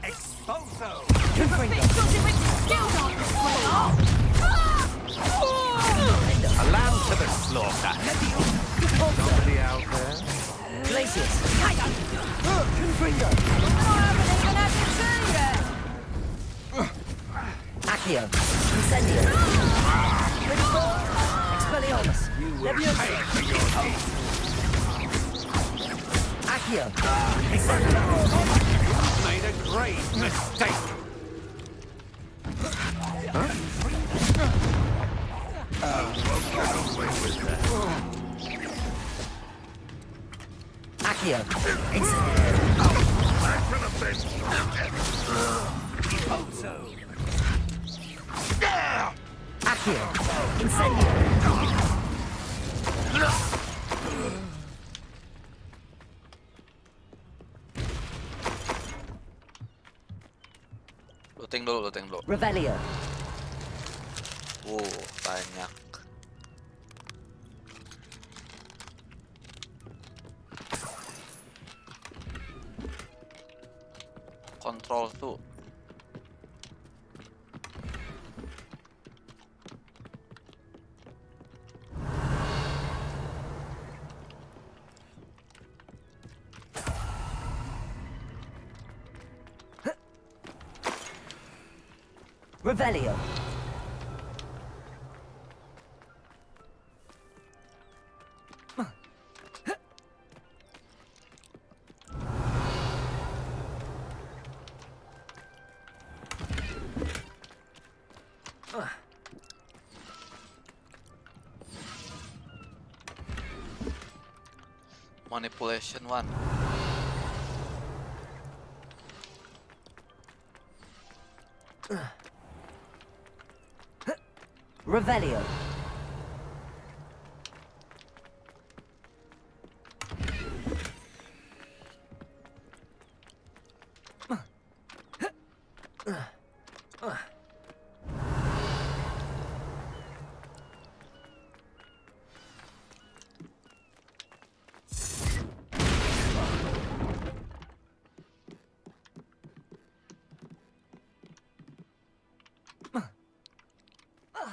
Expulso! A lamb to the slaughter. Somebody out there? Glacius. Confringo. Accio. Incendio. Expelliarmus. Leviosa. Accio. Incendio. Made a great mistake. Accio. Accio. Incendio. Looting dulu. Revelio. Banyak. Control tuh. Revelio. Manipulation 1. Revelio.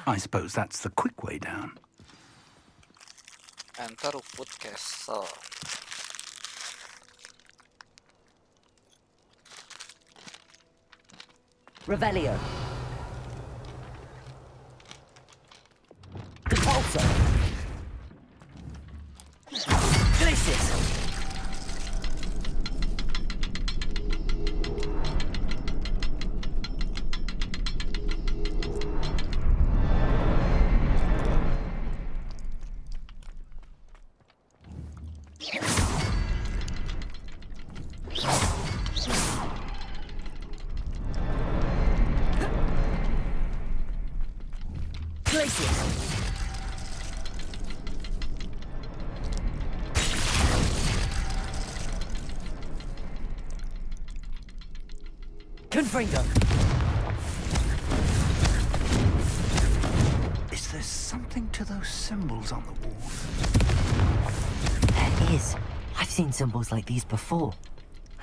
I suppose that's the quick way down. Enter Rookwood Castle. Revelio. Depulso. Glacius. Confringo. Is there something to those symbols on the wall? There is. I've seen symbols like these before.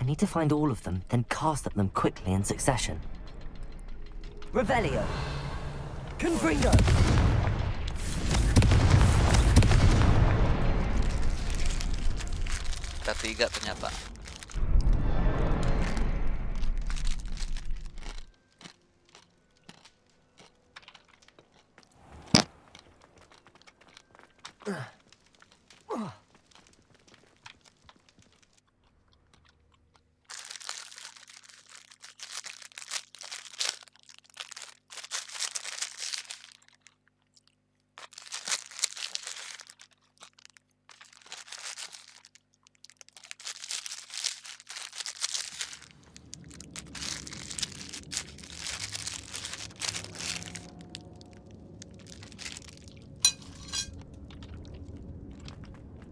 I need to find all of them, then cast at them quickly in succession. Revelio. Confringo. Ketiga ternyata.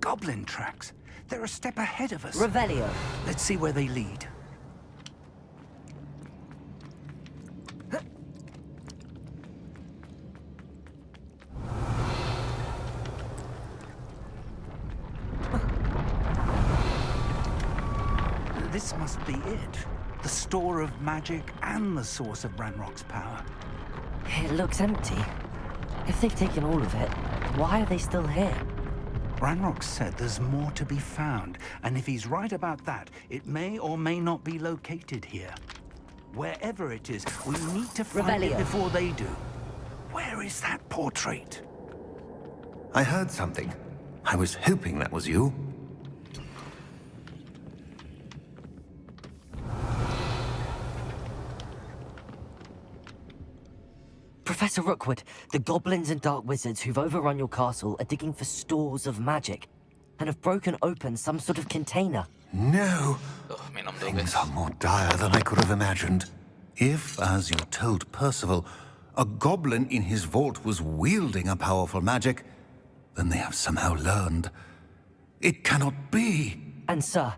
Goblin tracks. They're a step ahead of us. Revelio. Let's see where they lead. This must be it. The store of magic and the source of Ranrock's power. It looks empty. If they've taken all of it, why are they still here? Ranrock said there's more to be found, and if he's right about that, it may or may not be located here. Wherever it is, we need to find it before they do. Where is that portrait? I heard something. I was hoping that was you. Professor Rookwood, the goblins and dark wizards who've overrun your castle are digging for stores of magic and have broken open some sort of container. No! Things are more dire than I could have imagined. If, as you told Percival, a goblin in his vault was wielding a powerful magic, then they have somehow learned. It cannot be! And sir,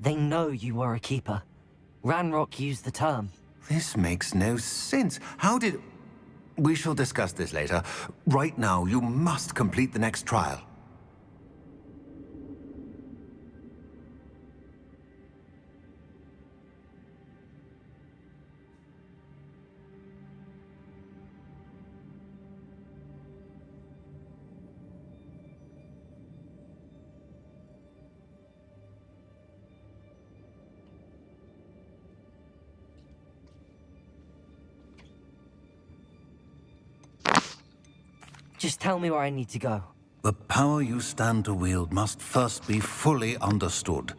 they know you were a keeper. Ranrock used the term. This makes no sense. How did... We shall discuss this later. Right now, you must complete the next trial. Just tell me where I need to go. The power you stand to wield must first be fully understood.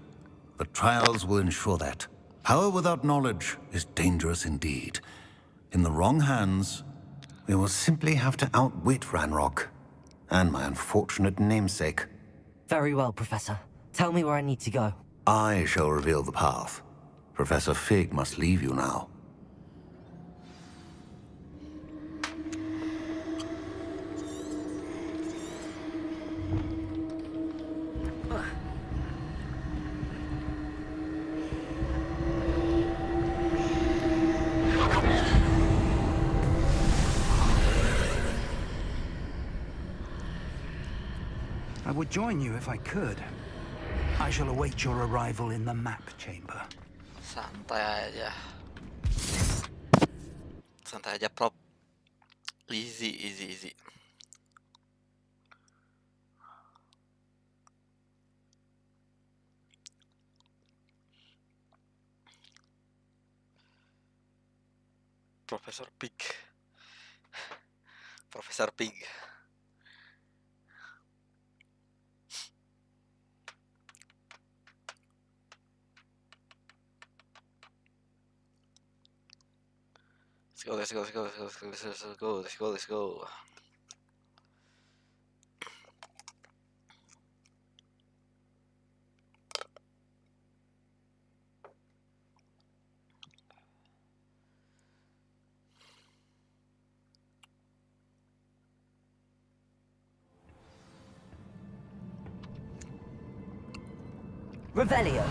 The trials will ensure that. Power without knowledge is dangerous indeed. In the wrong hands, we will simply have to outwit Ranrock and my unfortunate namesake. Very well, Professor. Tell me where I need to go. I shall reveal the path. Professor Fig must leave you now. I would join you if I could. I shall await your arrival in the map chamber. Santai aja. Santai aja, prop. Easy, easy, easy. Professor Pig. Professor Pig. Let's go, let's go, let's go, let's go, let's go, let's go, let's go, let's go. Revelio.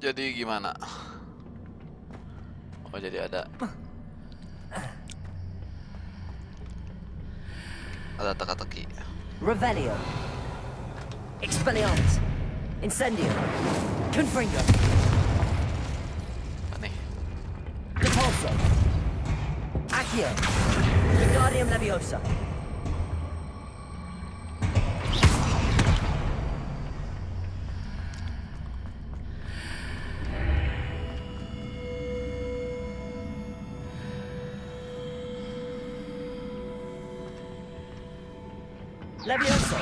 Jadi gimana? Oh, jadi ada teka-teki. Revelio. Expelliarmus. Incendio. Confringo. Aneh. Repulso. Accio. Wingardium Leviosa. Leviosa.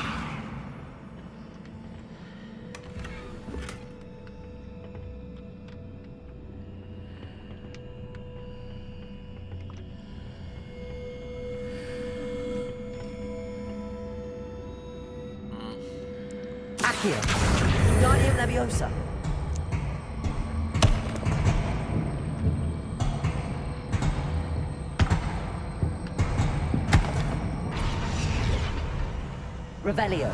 Accio. Wingardium Leviosa. Revelio.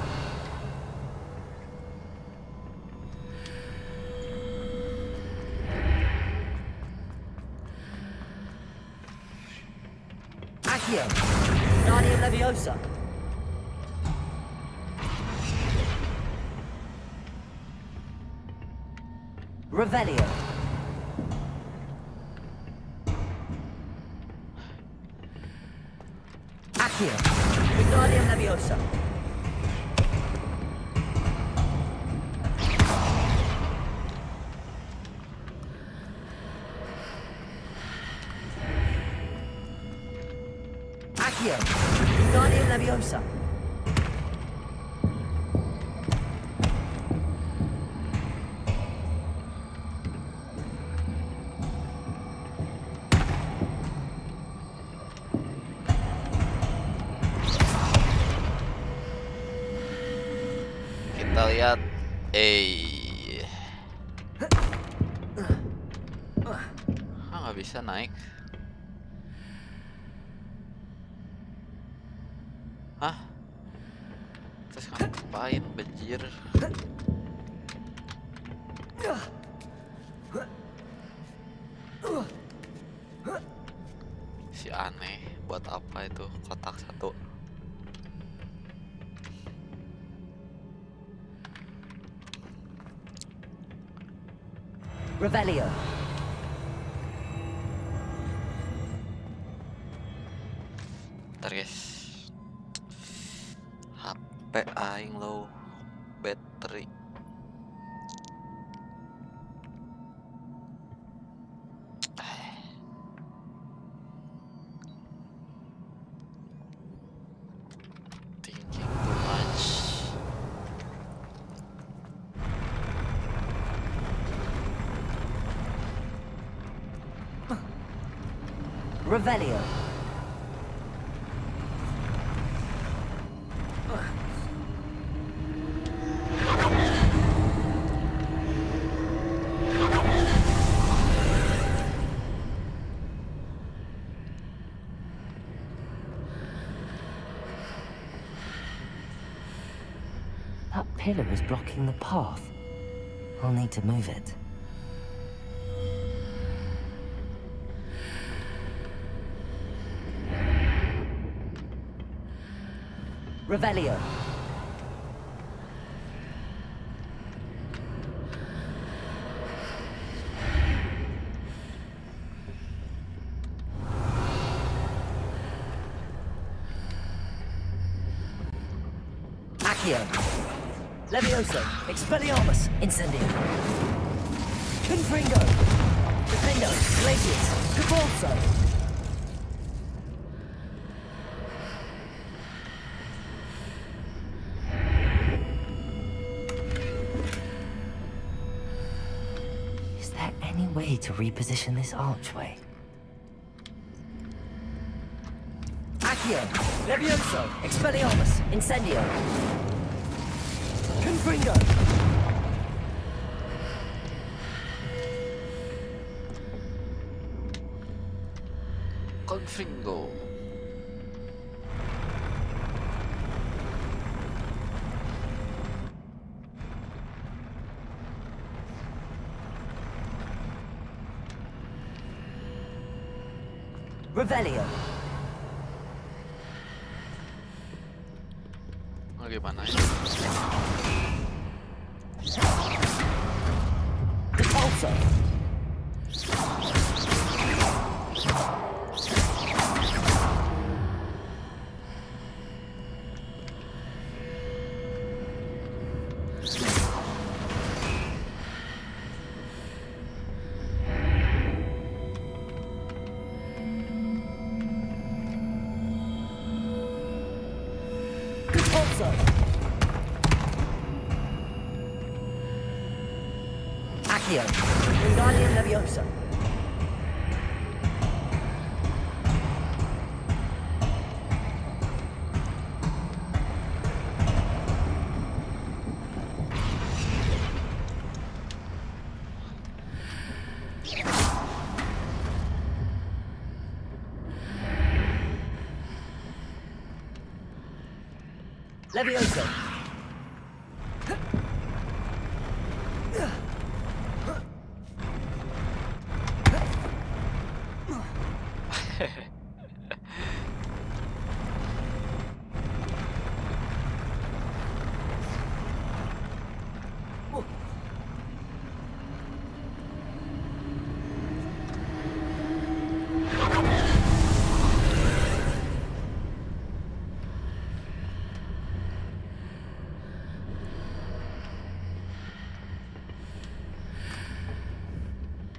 Accio. Wingardium Leviosa. Revelio. Accio. Wingardium Leviosa. Accio. Wingardium Leviosa. Kita lihat, nggak bisa naik. Hah? Terus ngapain, banjir? Si aneh, buat apa itu kotak satu? Revelio. Bentar guys, HP aing low battery. Thinking too much. Revelio. That pillar is blocking the path. I'll need to move it. Revelio. Accio. Levioso. Expelliarmus. Incendio. Confringo. Defendo. Glacius. Cabalso. Is there any way to reposition this archway? Accio. Levioso. Expelliarmus. Incendio. Confringo. Confringo. Revelio. Oh, gimana ya? Repulso. Repulso. Accio. Wingardium Leviosa. Levioso!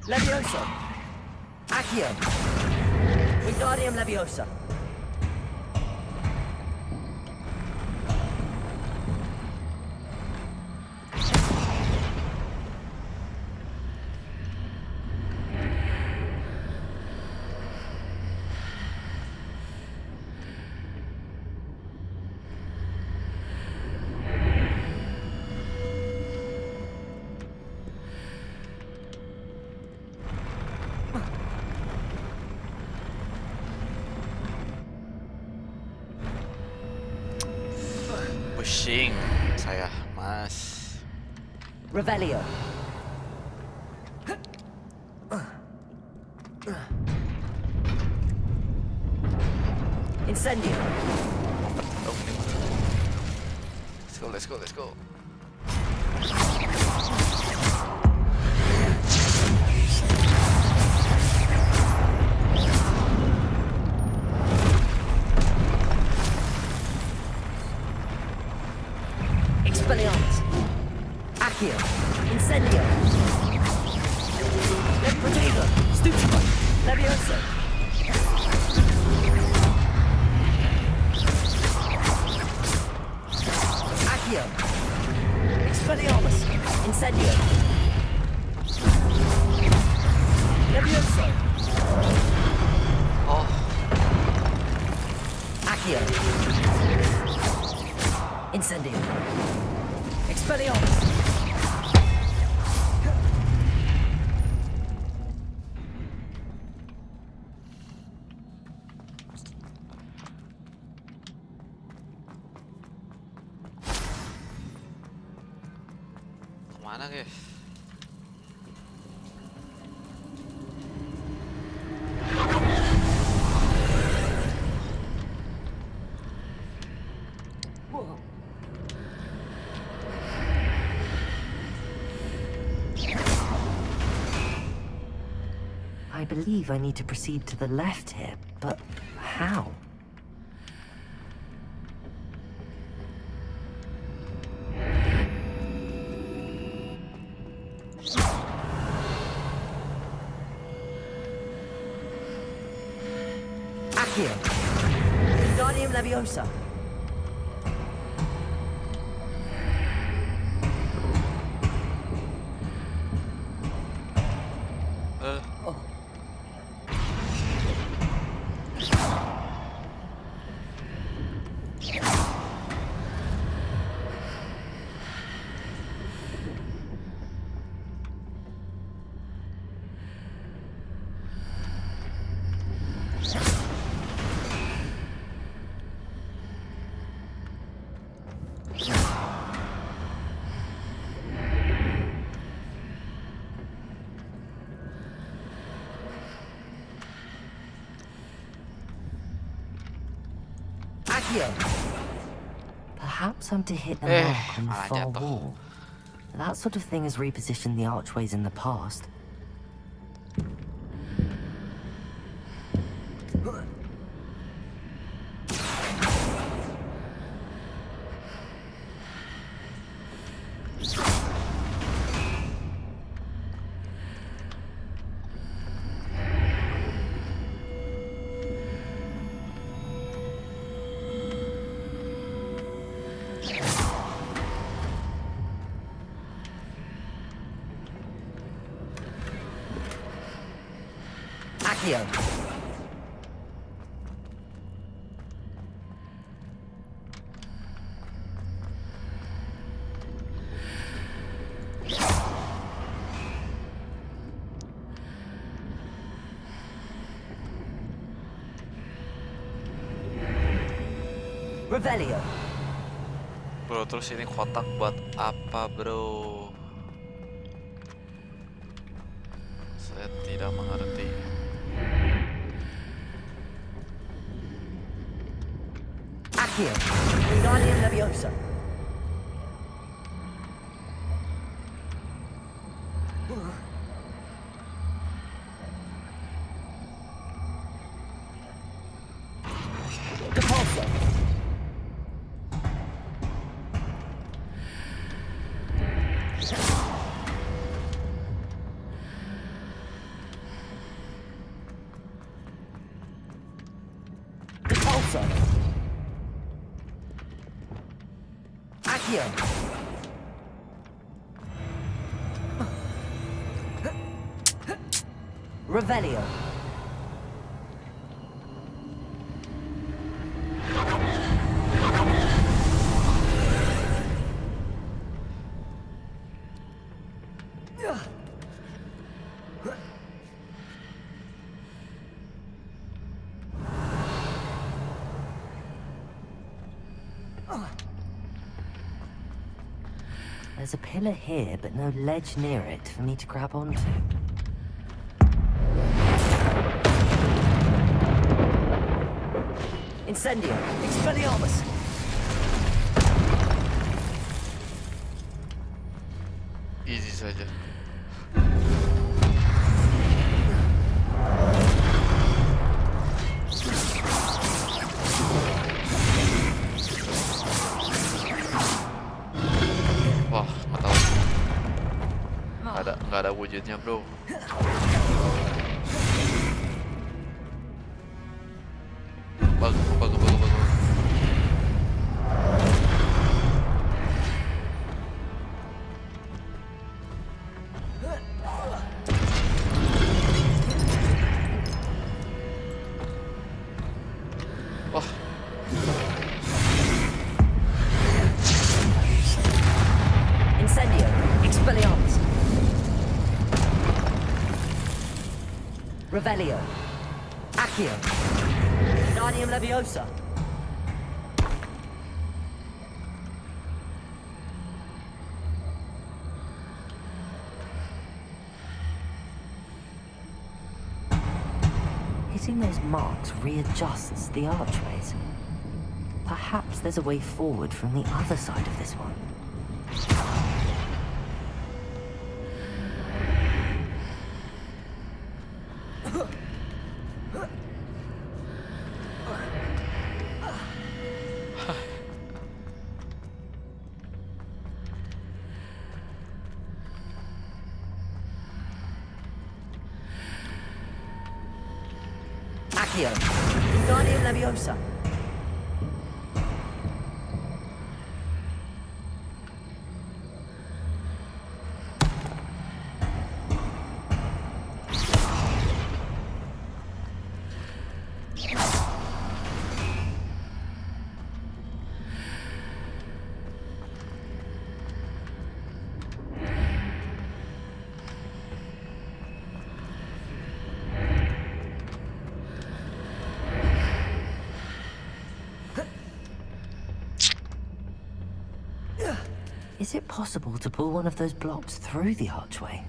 Leviosa! Accio! Wingardium Leviosa! Pusing saya, Mas. Revelio. Incendio. Let's go, let's go. Expelliarmus. Accio. Incendio. Protego. Stupefy. Levioso. Accio. Expelliarmus. Incendio. Levioso. Oh. Accio. Incendio. Expelliarmus. Kemana guys? I believe I need to proceed to the left here, but how? Accio. Wingardium Leviosa. Perhaps I'm to hit the mark on the far wall. That sort of thing has repositioned the archways in the past. Accio. Revelio. Bro, terus ini kotak buat apa, bro? Saya tidak mengerti. Accio, Wingardium Leviosa. Depulso. Depulso. Accio. Revelio. There's a pillar here, but no ledge near it for me to grab onto. Incendio! Expelliarmus! Easy saja. Wah, nggak tahu. Nggak ada wujudnya, bro. Bagus. Wah. Incendio! Expelliarmus! Revelio. Accio. Wingardium Leviosa. Hitting those marks readjusts the archways. Perhaps there's a way forward from the other side of this one. Accio. Wingardium Leviosa. Is it possible to pull one of those blocks through the archway?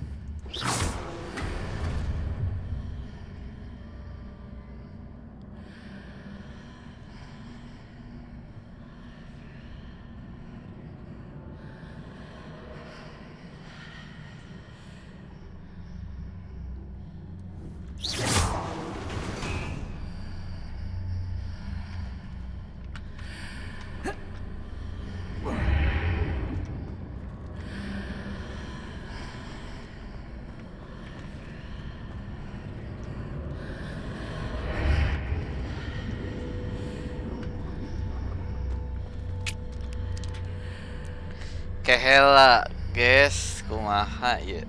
Kehela, guys, kumaha ya.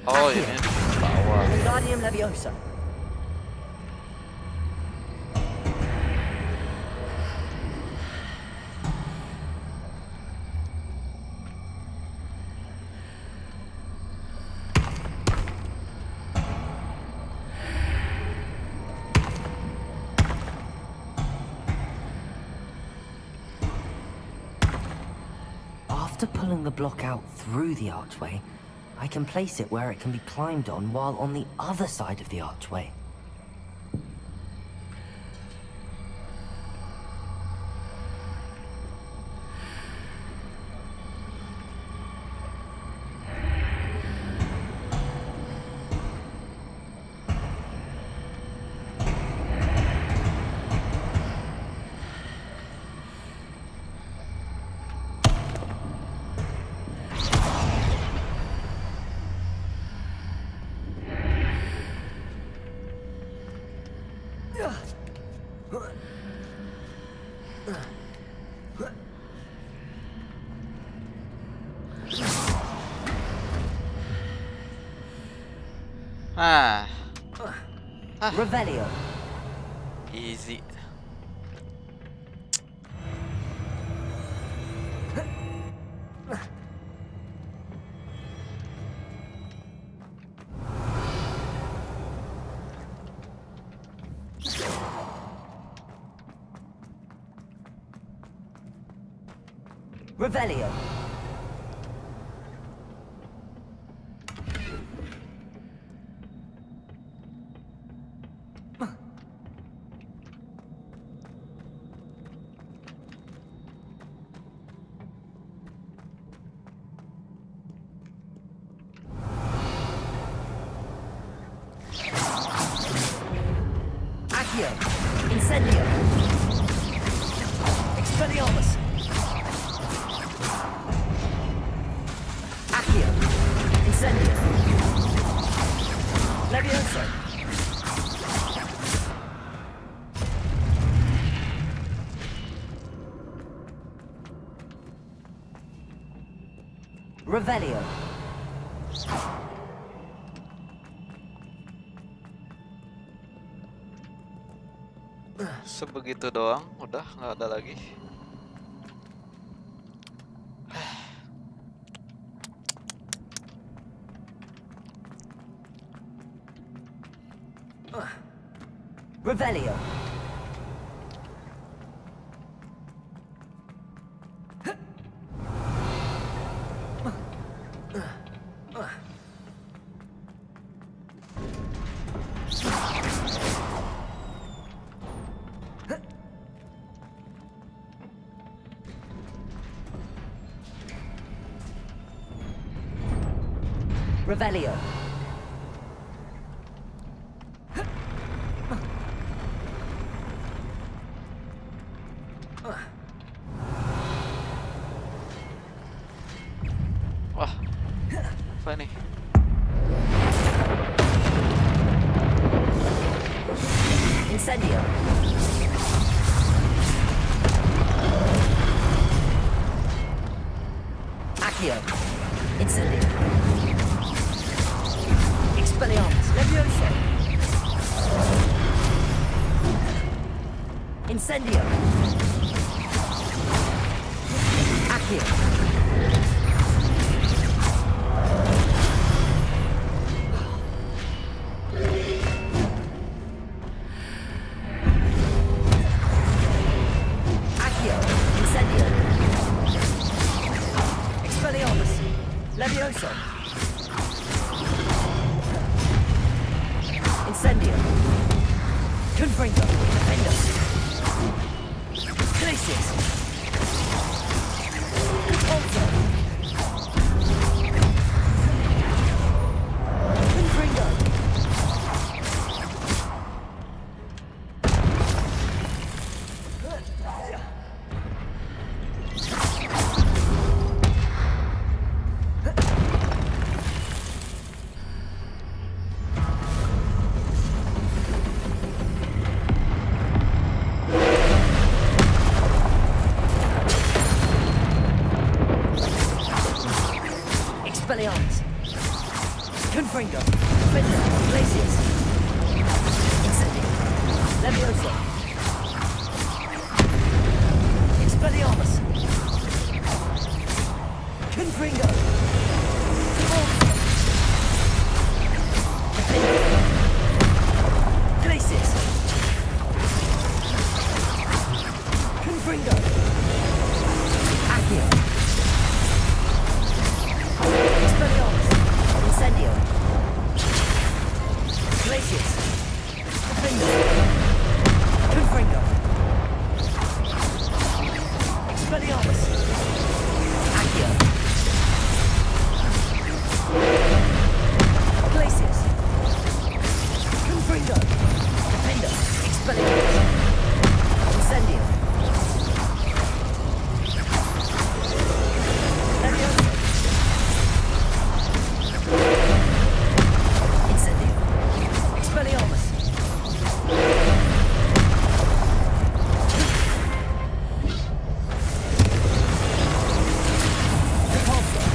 Oh, ini bawah. Wingardium Leviosa. After pulling the block out through the archway, I can place it where it can be climbed on while on the other side of the archway. Revelio. Easy. Revelio. Accio. Incendio. Expelliarmus. Accio. Incendio. Levioso. Revelio. Sebegitu doang, udah nggak ada lagi. Revelio. Revelio. Wah, apa nih? Incendio. Accio. Incendio. Expelliarmus. Levioso. Incendio. Accio. Accio. Incendio. Expelliarmus. Levioso. Incendio. Confringo. Defender. Glacius. Repulsor. Confringo. Glacius. Defender. Confringo. Expelliarmus. Accio. Glacius. Confringo. Defender. Expelliarmus. Incendio. Levioso. Incendio. Expelliarmus. Repulsor.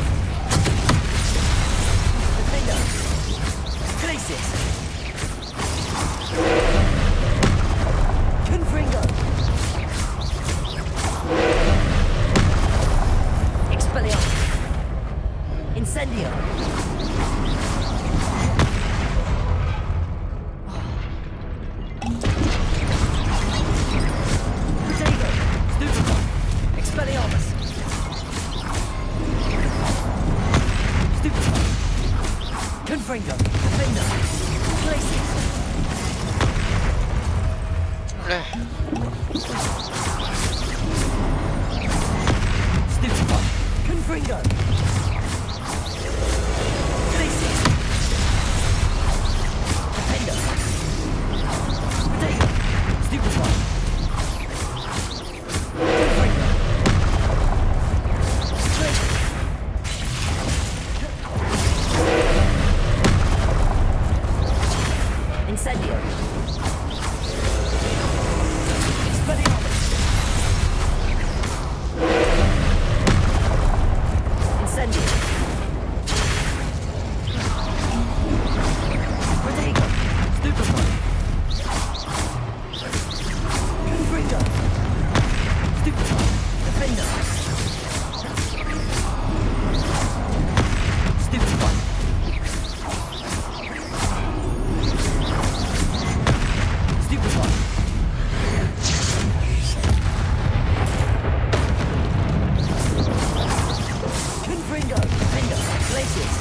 Defender. Glacius. Confringo. Expelliarmus. Incendio. Protego. Stupefy. Expelliarmus. Stupefy. Confringo. Defender. Glacius. Stupefy. Confringo. Glacius. Defender. Protego. Stupefy. Confringo. Glacius. Incendio. Expelliarmus. Incendio. Protego. Stupefy. Confringo. Stupefy. Defender. Stupefy. Stupefy. Confringo. Defender. Glacius.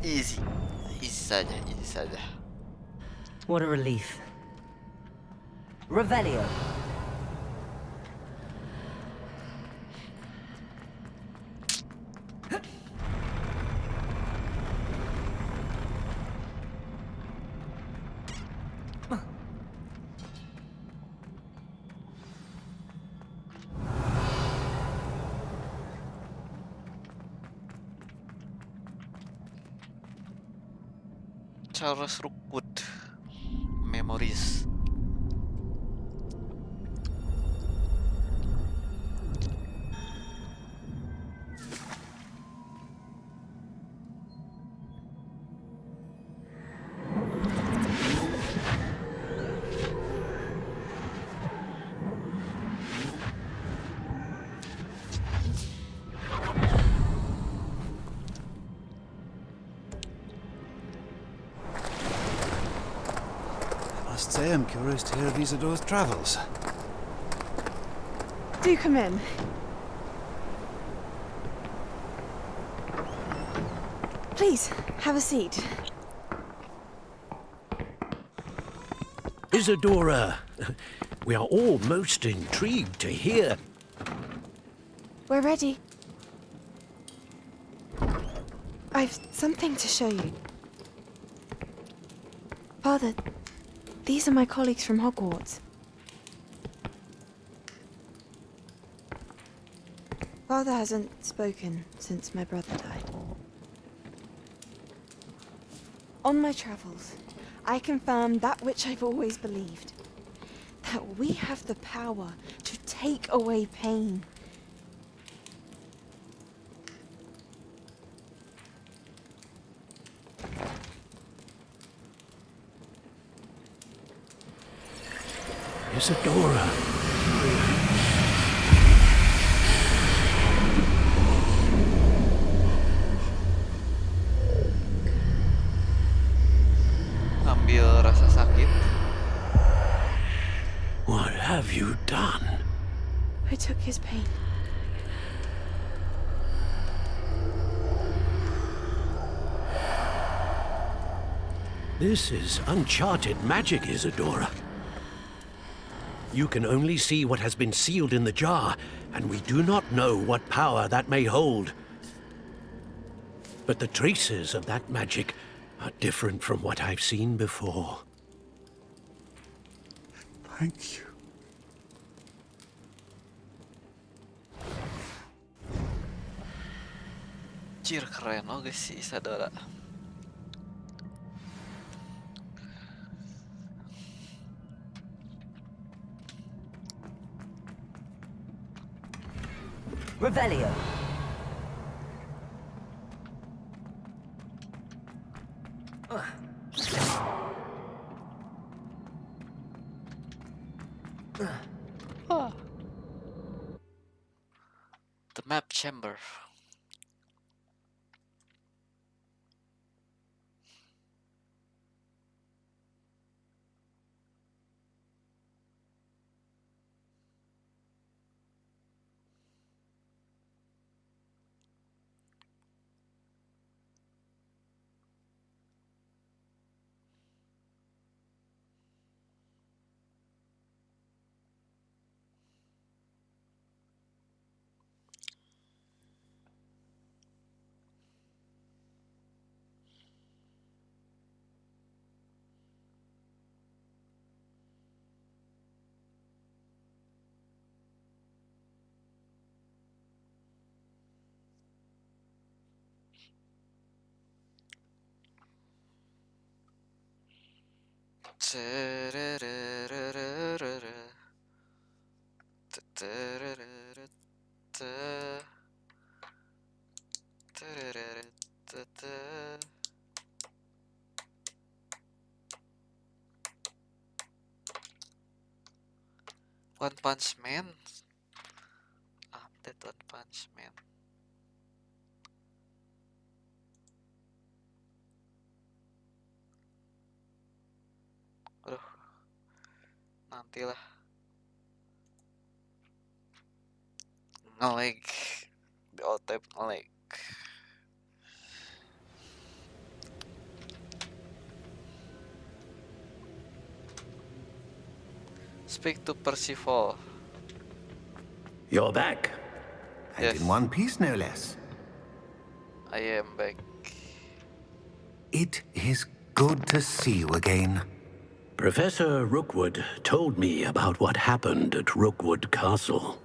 Easy. Easy saja. What a relief. Revelio. Charles Rookwood. Memories. Must say I'm curious to hear of Isadore's travels. Do come in. Please, have a seat. Isadora, we are all most intrigued to hear. We're ready. I've something to show you. Father, these are my colleagues from Hogwarts. Father hasn't spoken since my brother died. On my travels, I confirmed that which I've always believed. That we have the power to take away pain. Isadora. Ambil rasa sakit. What have you done? I took his pain. This is uncharted magic, Isadora. You can only see what has been sealed in the jar, and we do not know what power that may hold. But the traces of that magic are different from what I've seen before. Thank you. Anjir, keren oke sih Isadora. Revelio. The map chamber. One Punch Man. Update One Punch Man. Aduh, nantilah. Nge-lag. Di OTP nge-lag. Speak to Percival. You're back. And Yes. in one piece, no less. I am back. It is good to see you again. Professor Rookwood told me about what happened at Rookwood Castle.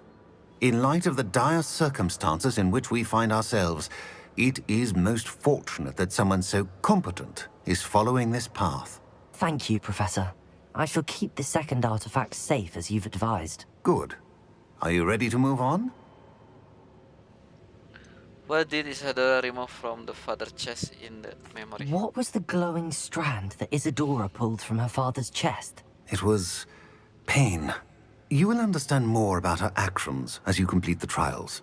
In light of the dire circumstances in which we find ourselves, it is most fortunate that someone so competent is following this path. Thank you, Professor. I shall keep the second artifact safe as you've advised. Good. Are you ready to move on? What did Isadora remove from the father's chest in the memory? What was the glowing strand that Isadora pulled from her father's chest? It was pain. You will understand more about her actions as you complete the trials.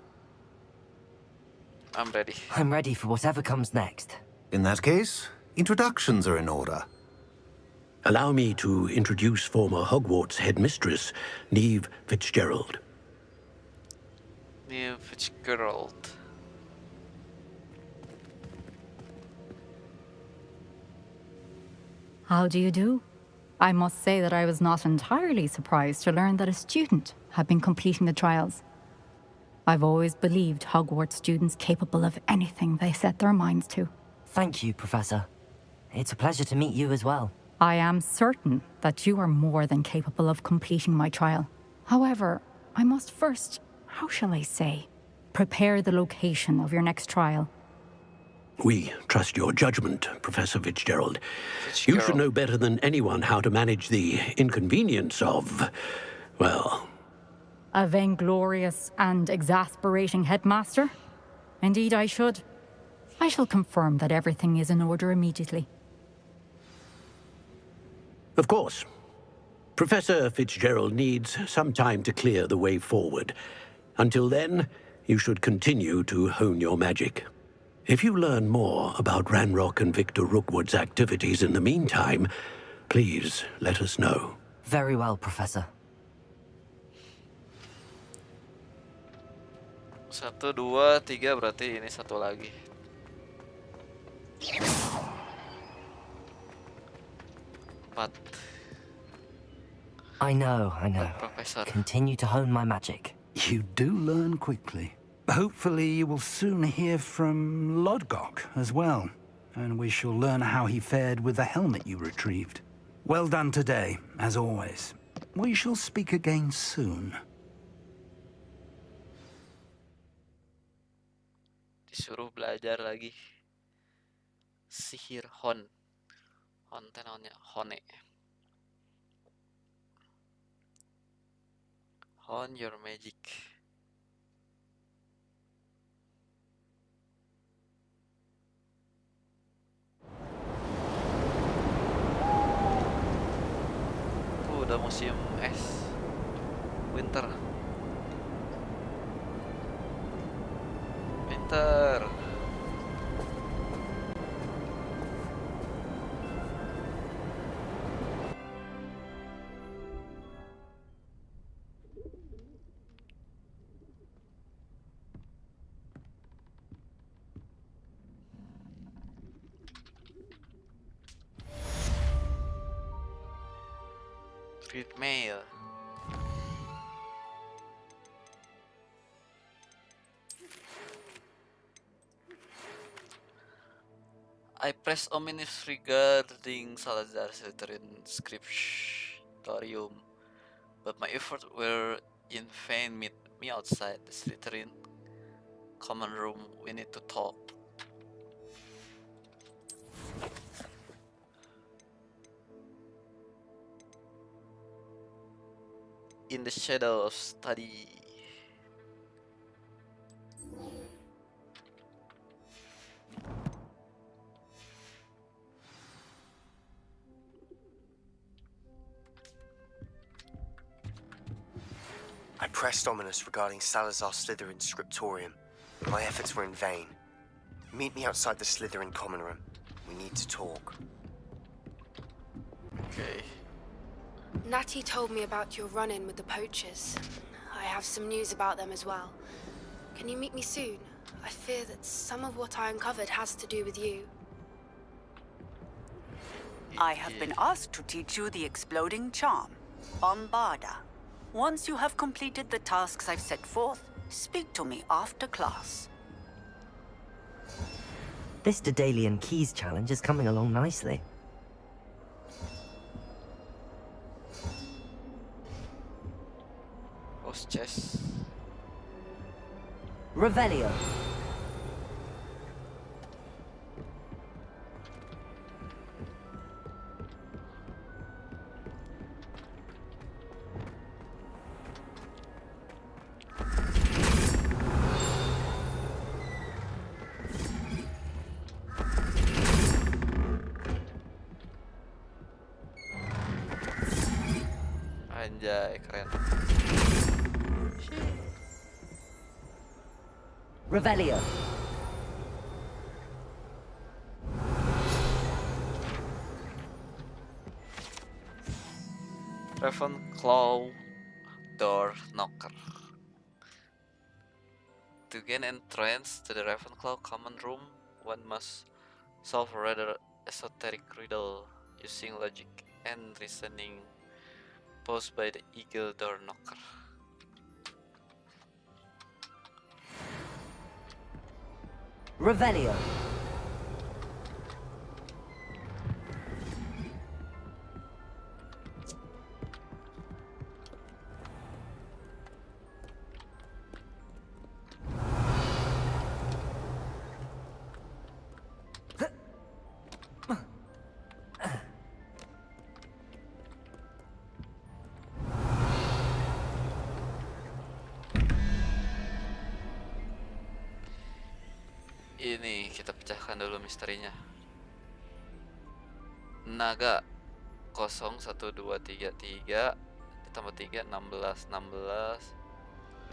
I'm ready. I'm ready for whatever comes next. In that case, introductions are in order. Allow me to introduce former Hogwarts headmistress, Neve Fitzgerald. Neve Fitzgerald. How do you do? I must say that I was not entirely surprised to learn that a student had been completing the trials. I've always believed Hogwarts students capable of anything they set their minds to. Thank you, Professor. It's a pleasure to meet you as well. I am certain that you are more than capable of completing my trial. However, I must first, how shall I say, prepare the location of your next trial. We trust your judgment, Professor Fitzgerald. You should know better than anyone how to manage the inconvenience of, well... A vainglorious and exasperating headmaster? Indeed I should. I shall confirm that everything is in order immediately. Of course. Professor Fitzgerald needs some time to clear the way forward. Until then, you should continue to hone your magic. If you learn more about Ranrock and Victor Rookwood's activities in the meantime, please let us know. Very well, Professor. 1, 2, 3 berarti ini satu lagi. Empat. I know. Professor. Continue to hone my magic. You do learn quickly. Hopefully you will soon hear from Lodgok as well, and we shall learn how he fared with the helmet you retrieved. Well done today, as always. We shall speak again soon. Disuruh belajar lagi. Sihir Hon. Hontenonnya Hone. Hone your magic. Udah musim es. Winter. Read mail. I press ominous regarding Salazar Slytherin scriptorium, but my efforts were in vain. Meet me outside the Slytherin common room. We need to talk. In the shadow of study. I pressed ominous regarding Salazar Slytherin's scriptorium. My efforts were in vain. Meet me outside the Slytherin common room. We need to talk. Okay. Natty told me about your run-in with the poachers. I have some news about them as well. Can you meet me soon? I fear that some of what I uncovered has to do with you. I have been asked to teach you the exploding charm, Bombarda. Once you have completed the tasks I've set forth, speak to me after class. This Daedalian Keys challenge is coming along nicely. Post chess. Revelio. Anjay, keren. Revelio. Ravenclaw door knocker. To gain entrance to the Ravenclaw common room, one must solve a rather esoteric riddle using logic and reasoning posed by the eagle door knocker. Revelio. Ini kita pecahkan dulu misterinya. Naga 0 1 2 3 3 ditambah 3 16 16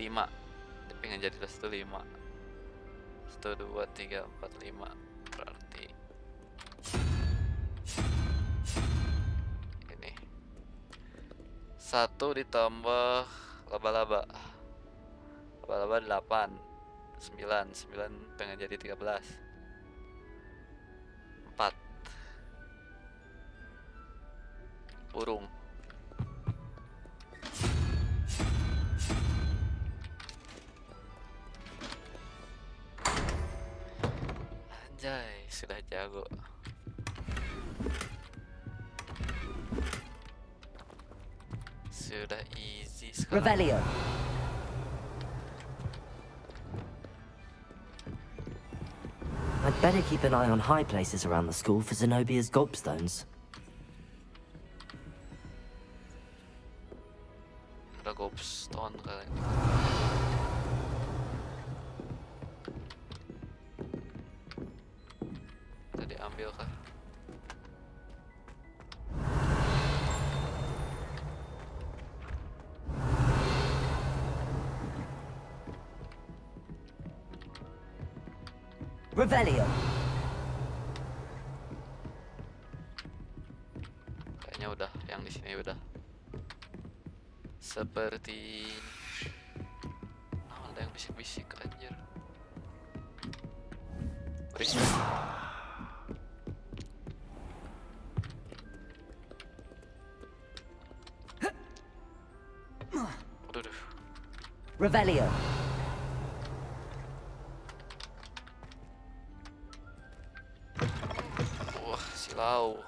5. Tapi nggak jadi 1 5. 1 2 3 4 5 berarti ini 1 ditambah laba-laba 8 9 pengen jadi 13. 4 burung. Anjay, sudah jago. Sudah easy sekarang. Revelio. I'd better keep an eye on high places around the school for Zenobia's gobstones. Ada gobstone kali. Tadi ambil kah? Revelio. Kayaknya udah, yang di sini udah. Seperti ada yang bisik-bisik anjir. Berisik. Aduh. Revelio. Wah, silau.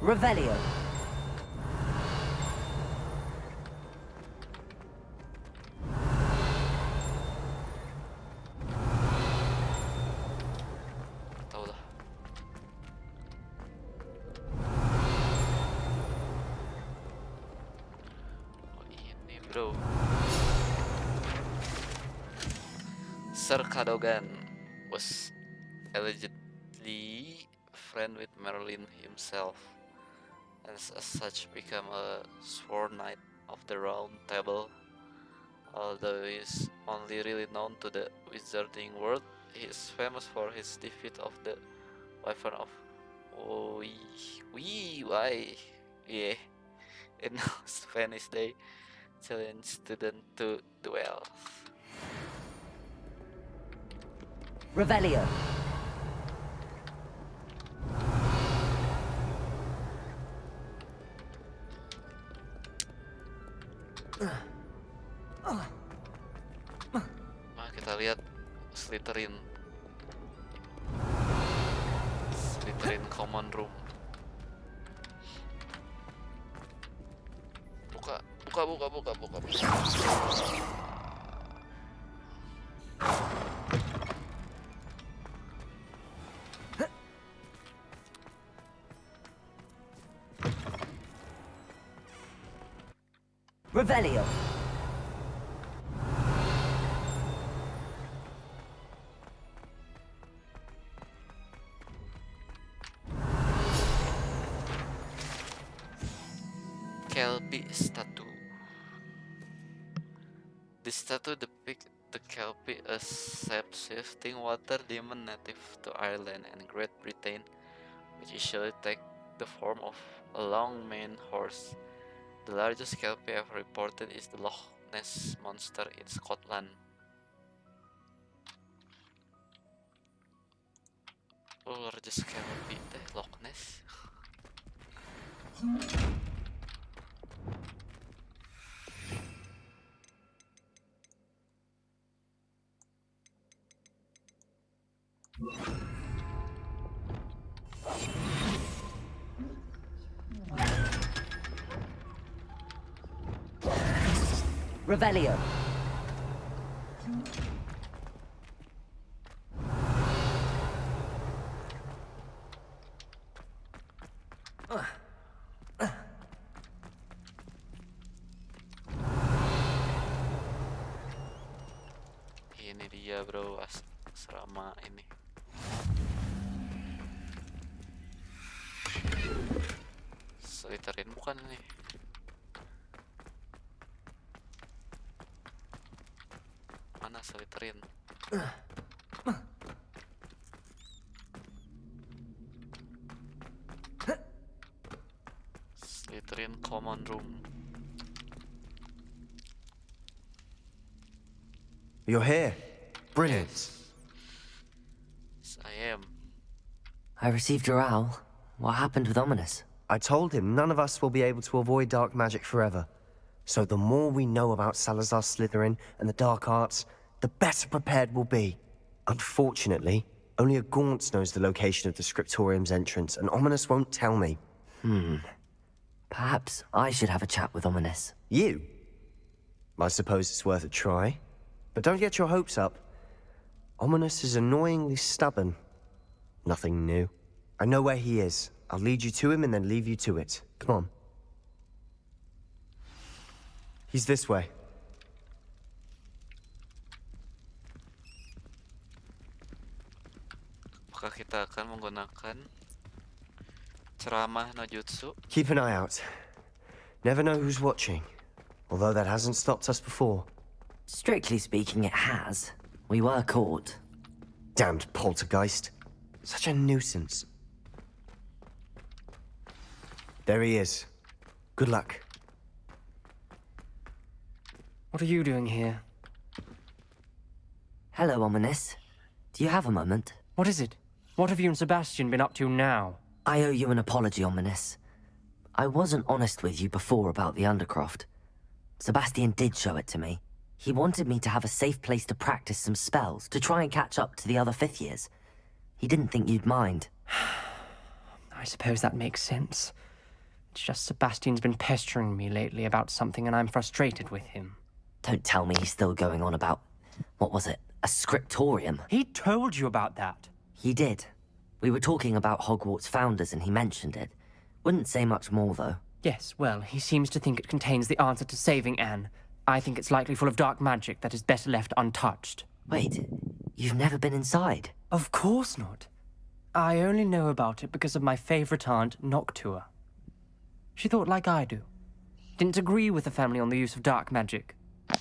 Revelio. Tahu lah. Oh ini bro. Sir Cadogan was allegedly friend with Merlin himself, and as such become a sworn knight of the Round Table. Although he is only really known to the wizarding world, he is famous for his defeat of the Wyvern of why? Yeah, in Spanish they challenge students to duel. Revelio. Nah, kita lihat Slytherin common room. Buka. Revelio. Kelpie statue. This statue depicts the Kelpie, a shape-shifting water demon native to Ireland and Great Britain, which usually take the form of a long-maned horse. The largest Kelpie ever reported is the Loch Ness monster in Scotland. Oh, largest Kelpie teh Loch Ness. Revelio. Ini dia bro, asrama ini. Slytherin bukan ini. Mana Slytherin? Slytherin common room. You're here. Brilliant. Yes, I am. I received your owl. What happened with Ominous? I told him none of us will be able to avoid dark magic forever. So the more we know about Salazar Slytherin and the dark arts, the better prepared we'll be. Unfortunately, only a Gaunt knows the location of the Scriptorium's entrance, and Ominous won't tell me. Perhaps I should have a chat with Ominous. You? I suppose it's worth a try. But don't get your hopes up. Ominous is annoyingly stubborn. Nothing new. I know where he is. I'll lead you to him and then leave you to it. Come on. He's this way. Apakah kita akan menggunakan ceramah no jutsu? Keep an eye out. Never know who's watching. Although that hasn't stopped us before. Strictly speaking, it has. We were caught. Damned poltergeist. Such a nuisance. There he is. Good luck. What are you doing here? Hello, Ominous. Do you have a moment? What is it? What have you and Sebastian been up to now? I owe you an apology, Ominous. I wasn't honest with you before about the Undercroft. Sebastian did show it to me. He wanted me to have a safe place to practice some spells, to try and catch up to the other fifth years. He didn't think you'd mind. I suppose that makes sense. It's just Sebastian's been pestering me lately about something and I'm frustrated with him. Don't tell me he's still going on about... what was it? A scriptorium? He told you about that. He did. We were talking about Hogwarts founders and he mentioned it. Wouldn't say much more, though. Yes, well, he seems to think it contains the answer to saving Anne. I think it's likely full of dark magic that is better left untouched. Wait, you've never been inside? Of course not. I only know about it because of my favorite aunt, Noctua. She thought like I do. Didn't agree with the family on the use of dark magic.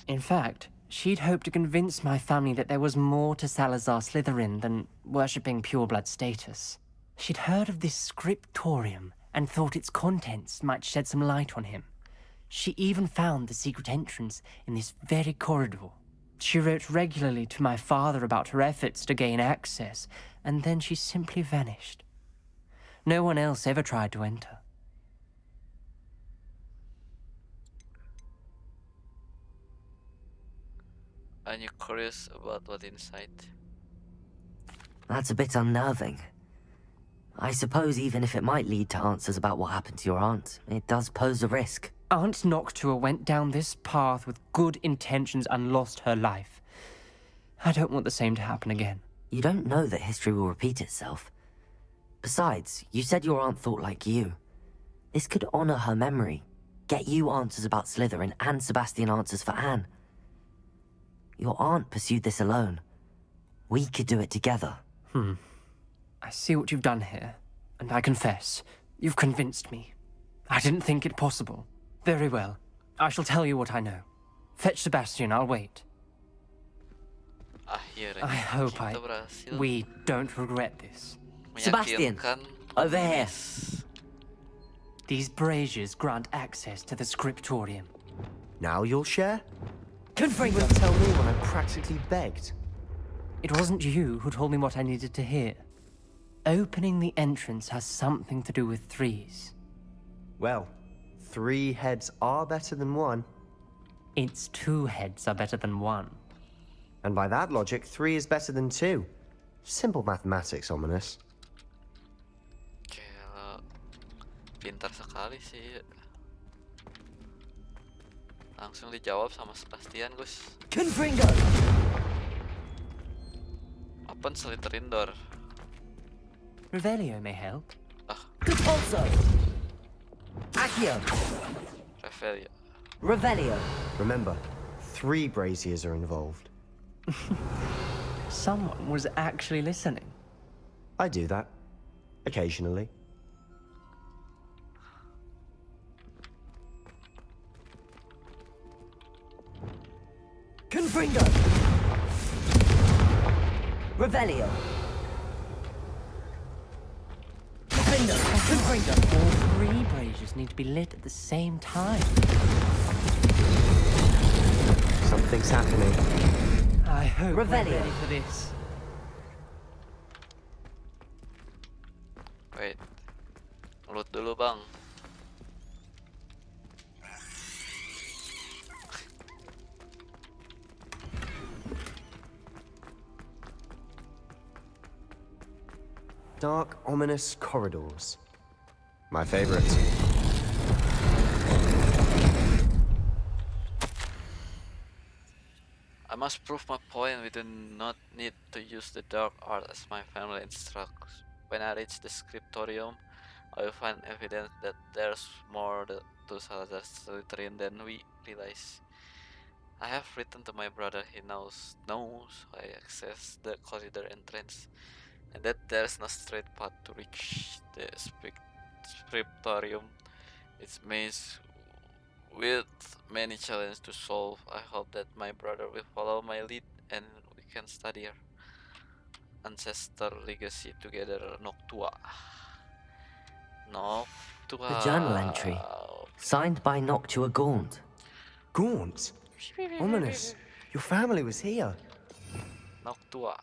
In fact, she'd hoped to convince my family that there was more to Salazar Slytherin than worshipping pureblood status. She'd heard of this scriptorium and thought its contents might shed some light on him. She even found the secret entrance in this very corridor. She wrote regularly to my father about her efforts to gain access, and then she simply vanished. No one else ever tried to enter. Are you curious about what's inside? That's a bit unnerving. I suppose even if it might lead to answers about what happened to your aunt, it does pose a risk. Aunt Noctua went down this path with good intentions and lost her life. I don't want the same to happen again. You don't know that history will repeat itself. Besides, you said your aunt thought like you. This could honor her memory, get you answers about Slytherin and Sebastian answers for Anne. Your aunt pursued this alone. We could do it together. I see what you've done here, and I confess, you've convinced me. I didn't think it possible. Very well. I shall tell you what I know. Fetch Sebastian, I'll wait. Akhirnya I hope kita berhasil we don't regret this. Sebastian, meyakinkan over here. These braziers grant access to the scriptorium. Now you'll share? Confringo! You tell me when I practically begged. It wasn't you who told me what I needed to hear. Opening the entrance has something to do with threes. Well, 3 heads are better than 1. It's 2 heads are better than 1. And by that logic, 3 is better than 2. Simple mathematics, Ominous. Gila, pintar sekali sih. Langsung dijawab sama Sebastian, Gus. Confringo! Open Slytherin door. Revelio may help. Compulso! Accio! Revelio. Revelio! Remember, 3 braziers are involved. Someone was actually listening. I do that. Occasionally. Confringo! Revelio! Confringo! All three braziers need to be lit at the same time. Something's happening. I hope we're Revelio. ready for this. Wait. Loot dulu, Bang. Dark, ominous corridors. My favorite. I must prove my point. We do not need to use the dark art as my family instructs. When I reach the scriptorium, I will find evidence that there's more to Salazar Slytherin than we realize. I have written to my brother. He knows I access the corridor entrance, and that there's no straight path to reach the scriptorium. It's maze with many challenges to solve. I hope that my brother will follow my lead and we can study our ancestor legacy together. Noctua. The journal entry. Signed by Noctua Gaunt. Gaunt? Ominous. Your family was here. Noctua.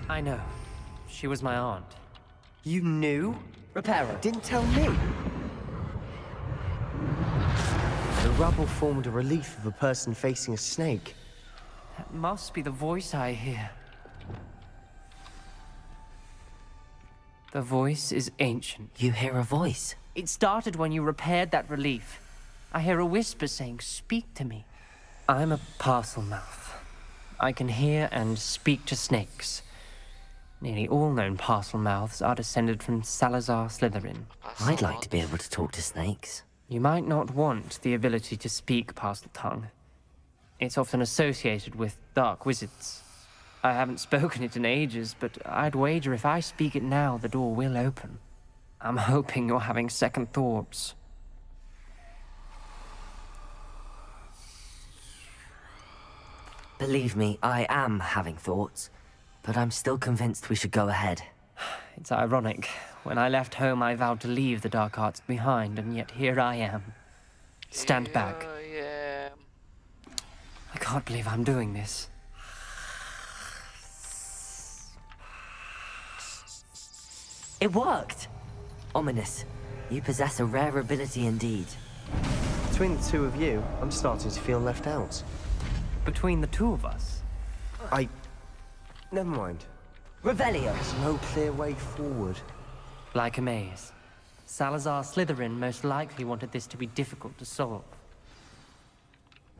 I know. She was my aunt. You knew? Reparo. Didn't tell me. The rubble formed a relief of a person facing a snake. That must be the voice I hear. The voice is ancient. You hear a voice? It started when you repaired that relief. I hear a whisper saying, "Speak to me." I'm a parcel mouth. I can hear and speak to snakes. Nearly all known parcel mouths are descended from Salazar Slytherin. I'd like to be able to talk to snakes. You might not want the ability to speak parcel tongue. It's often associated with dark wizards. I haven't spoken it in ages, but I'd wager if I speak it now, the door will open. I'm hoping you're having second thoughts. Believe me, I am having thoughts, but I'm still convinced we should go ahead. It's ironic. When I left home, I vowed to leave the dark arts behind, and yet here I am. Stand back. I can't believe I'm doing this. It worked! Ominous. You possess a rare ability indeed. Between the two of you, I'm starting to feel left out. Between the two of us? Never mind. Revelio! There's no clear way forward. Like a maze. Salazar Slytherin most likely wanted this to be difficult to solve.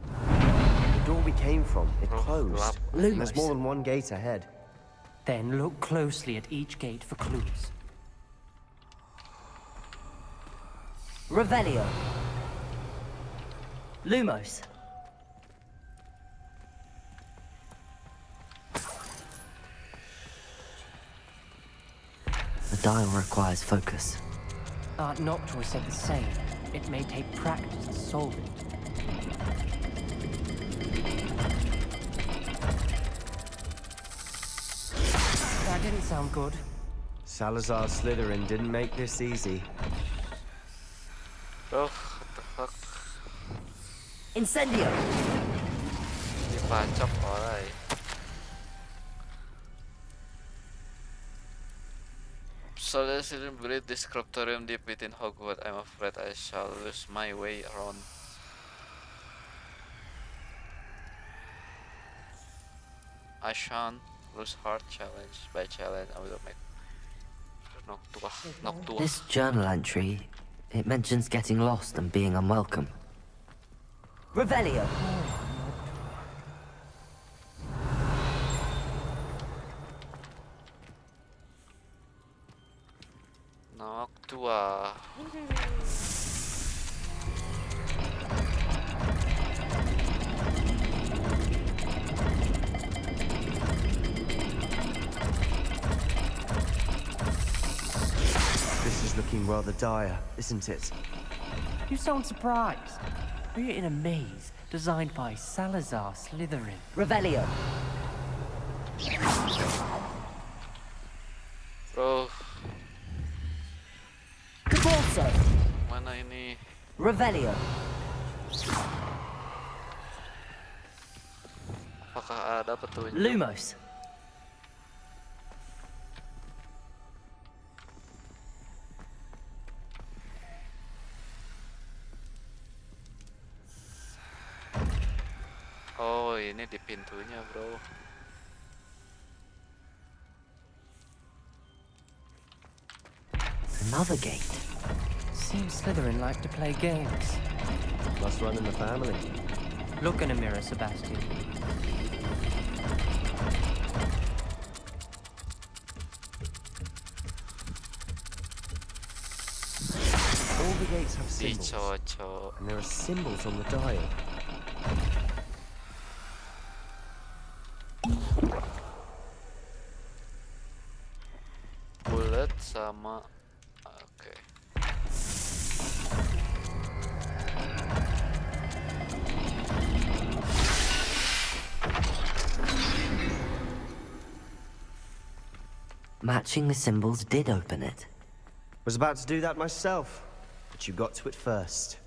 The door we came from, it closed. Lumos. There's more than one gate ahead. Then look closely at each gate for clues. Revelio. Lumos. The dial requires focus. Aunt Noctua said the same. It may take practice to solve it. That didn't sound good. Salazar Slytherin didn't make this easy. Oh, what the fuck? Incendio! Dipacok, alright. So there's a buried this scriptorium deep within Hogwart. I'm afraid I shall lose my way around. I shan't lose heart. Challenge by challenge. I will make Noctua. This journal entry, it mentions getting lost and being unwelcome. Revelio! Noctua. This is looking rather dire, isn't it? You sound surprised. We're in a maze designed by Salazar Slytherin. Revelio. Bro, Caborso. mana ini? Revelio. Apakah ada petunjuk? Lumos. Oh, ini di pintunya, bro. Another gate. Seems Slytherin like to play games. Must run in the family. Look in a mirror, Sebastian. All the gates have symbols. Dicocok. And there are symbols on the dial. Bullet sama. Oke. Matching the symbols did open it. Was about to do that myself, but you got to it first.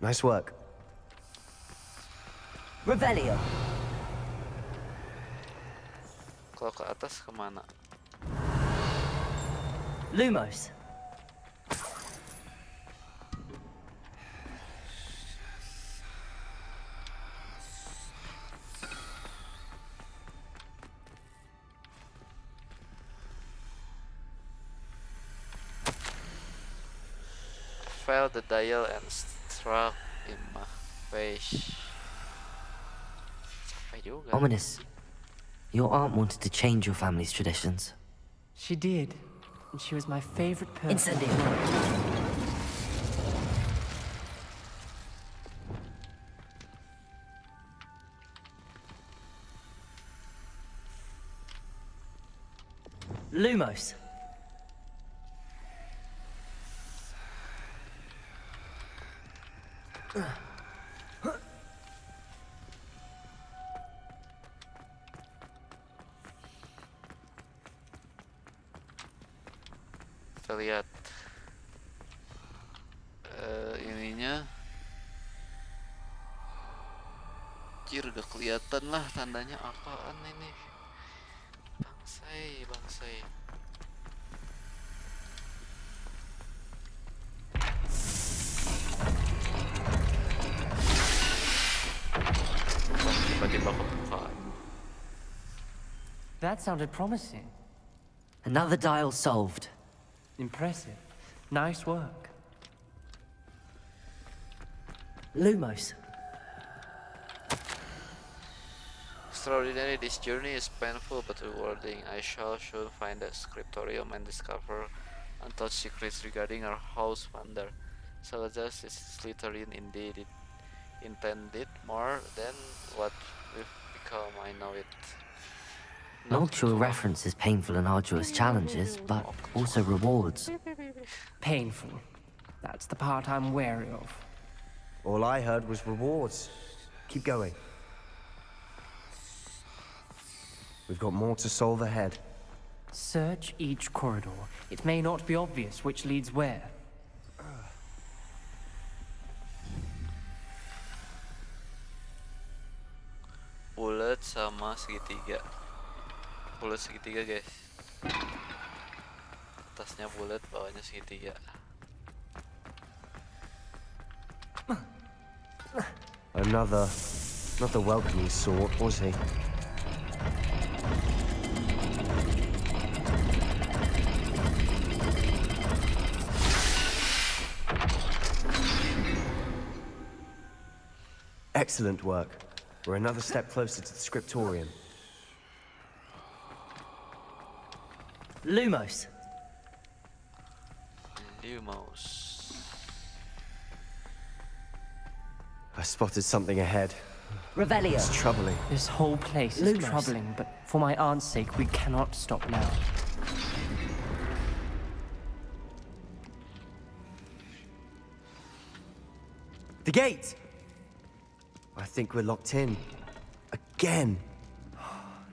Nice work. Revelio. Kalau ke atas kemana? Lumos. Felt the dial and struck in my face. Capek juga. Ominous. Your aunt wanted to change your family's traditions. She did. And she was my favorite person. Incendio. Lumos. Kita lihat ininya. Anjir, udah kelihatan lah tandanya apaan ini. Bangsai, bangsai. Tiba-tiba kebuka. That sounded promising. Another dial solved. Impressive. Nice work. Lumos. Extraordinary, this journey is painful but rewarding. I shall soon find the scriptorium and discover untouched secrets regarding our house wonder. Salazar is Slytherin indeed. It intended more than what we've become, I know it. Noctua references painful and arduous challenges, but also rewards. Painful. That's the part I'm wary of. All I heard was rewards. Keep going. We've got more to solve ahead. Search each corridor. It may not be obvious which leads where. Bullet sama segitiga. Bullet segitiga, guys. Atasnya bullet, bawahnya segitiga. Another welcoming sort, was he? Excellent work. We're another step closer to the scriptorium. Lumos. Lumos. I spotted something ahead. Revelio. It's troubling. This whole place is Lumos. troubling, but for my aunt's sake, we cannot stop now. The gate! I think we're locked in. Again.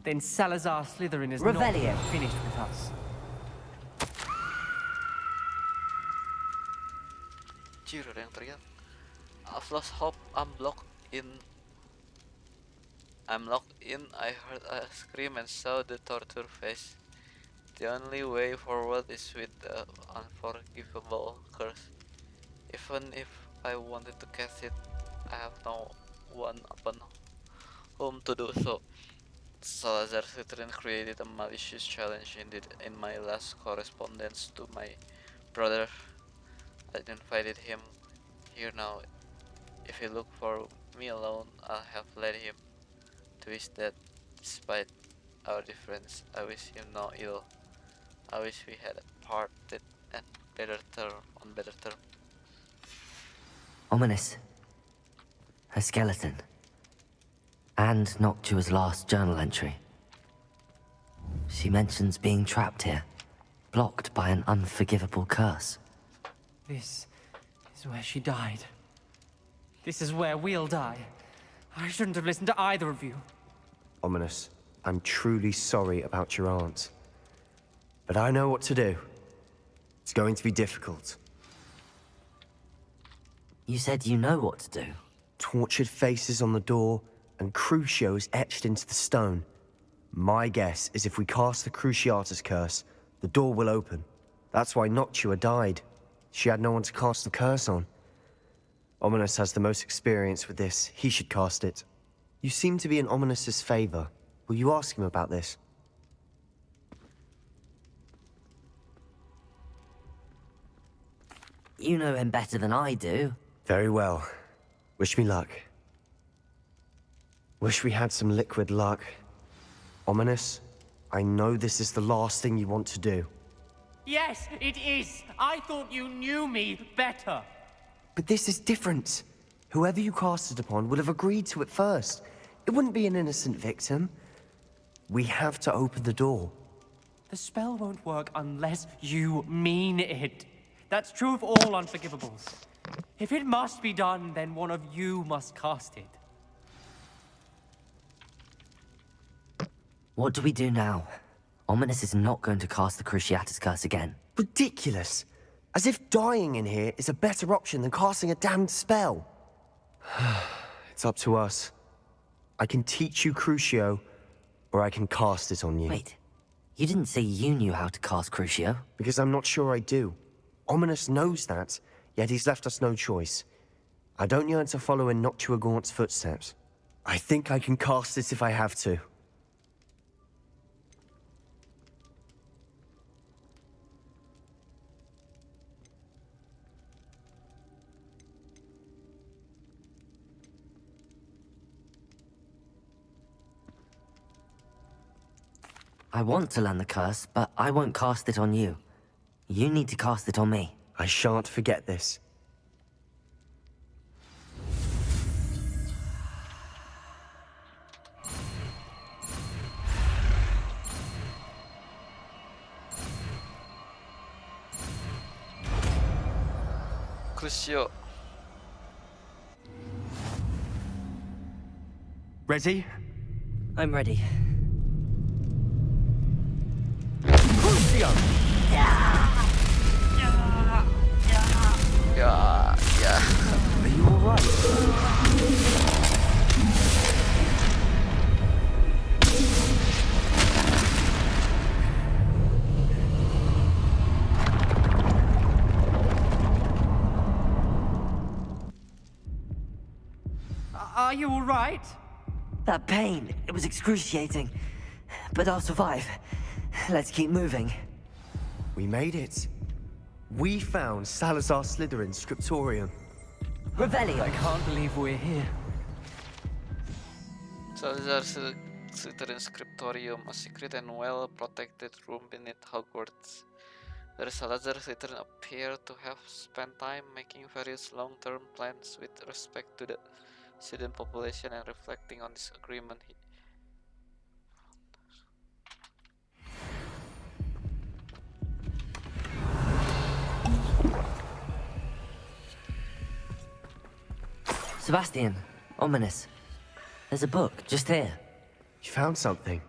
Then Salazar Slytherin is Revelio. not finished with us. Jir, ada yang teriak. I've lost hope. I'm locked in. I heard a scream and saw the torture face. The only way forward is with the unforgivable curse. Even if I wanted to cast it, I have no one upon whom to do so. Salazar Slytherin created a malicious challenge in my last correspondence to my brother. I invited him here now. If he looked for me alone, I'll have let him to his death. Despite our difference, I wish him no ill. I wish we had parted on better terms. Ominous. Her skeleton. And Noctua's last journal entry. She mentions being trapped here, blocked by an unforgivable curse. This is where she died. This is where we'll die. I shouldn't have listened to either of you. Ominous, I'm truly sorry about your aunt. But I know what to do. It's going to be difficult. You said you know what to do. Tortured faces on the door, and Crucios etched into the stone. My guess is if we cast the Cruciatus curse, the door will open. That's why Noctua died. She had no one to cast the curse on. Ominous has the most experience with this. He should cast it. You seem to be in Ominous's favor. Will you ask him about this? You know him better than I do. Very well. Wish me luck. Wish we had some liquid luck. Ominous, I know this is the last thing you want to do. Yes, it is. I thought you knew me better. But this is different. Whoever you cast it upon would have agreed to it first. It wouldn't be an innocent victim. We have to open the door. The spell won't work unless you mean it. That's true of all unforgivables. If it must be done, then one of you must cast it. What do we do now? Ominous is not going to cast the Cruciatus curse again. Ridiculous. As if dying in here is a better option than casting a damned spell. It's up to us. I can teach you Crucio, or I can cast it on you. Wait, you didn't say you knew how to cast Crucio? Because I'm not sure I do. Ominous knows that, yet he's left us no choice. I don't yearn to follow in Noctua Gaunt's footsteps. I think I can cast it if I have to. I want to learn the curse, but I won't cast it on you. You need to cast it on me. I shan't forget this. Crucio. Ready? I'm ready. Crucio! Yeah. Are you alright? Are you all right? That pain, it was excruciating. But I'll survive. Let's keep moving. We made it. We found Salazar Slytherin's scriptorium. Revelio! I can't believe we're here. Salazar Slytherin Scriptorium, a secret and well-protected room beneath Hogwarts. Where Salazar Slytherin appeared to have spent time making various long-term plans with respect to the student population and reflecting on this agreement. Sebastian, ominous. There's a book just here. You found something?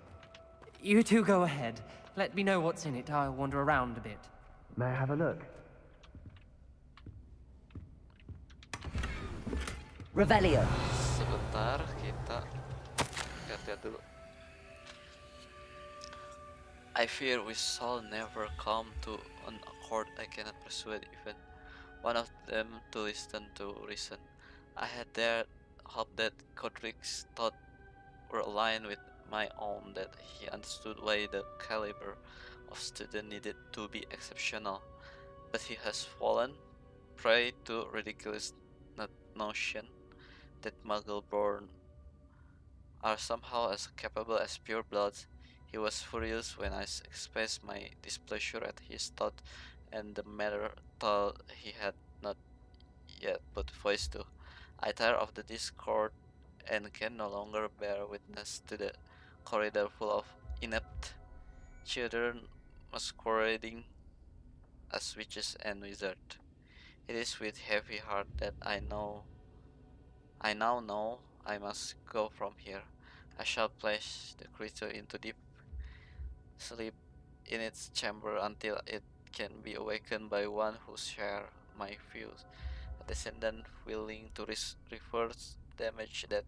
You two go ahead. Let me know what's in it. I'll wander around a bit. May I have a look? Revelio. Sebentar, kita lihat-lihat dulu. I fear we shall never come to an accord. I cannot persuade even one of them to listen to reason. I had dared hope that Godric's thoughts were aligned with my own, that he understood why the caliber of student needed to be exceptional. But he has fallen prey to ridiculous notion that Muggle-born are somehow as capable as pure-bloods. He was furious when I expressed my displeasure at his thought and the matter thought he had not yet put voice to. I tire of the discord and can no longer bear witness to the corridor full of inept children masquerading as witches and wizards. It is with heavy heart that I now know I must go from here. I shall place the creature into deep sleep in its chamber until it can be awakened by one who shares my views, a descendant willing to reverse damage that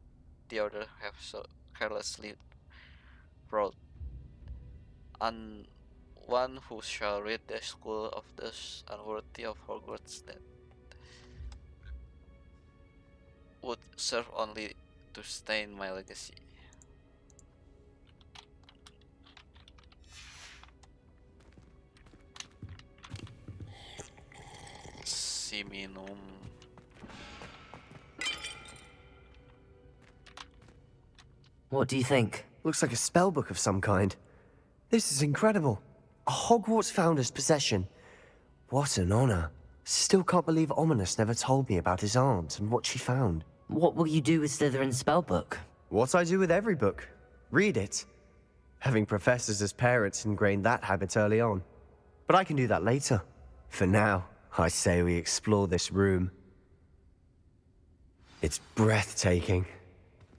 the other have so carelessly wrought, and one who shall rid the school of those unworthy of Hogwarts that would serve only to stain my legacy. Si minum. What do you think? Looks like a spell book of some kind. This is incredible. A Hogwarts founder's possession. What an honor. Still can't believe Ominous never told me about his aunt and what she found. What will you do with Slytherin's spellbook? What I do with every book. Read it. Having professors as parents ingrained that habit early on. But I can do that later. For now, I say we explore this room. It's breathtaking.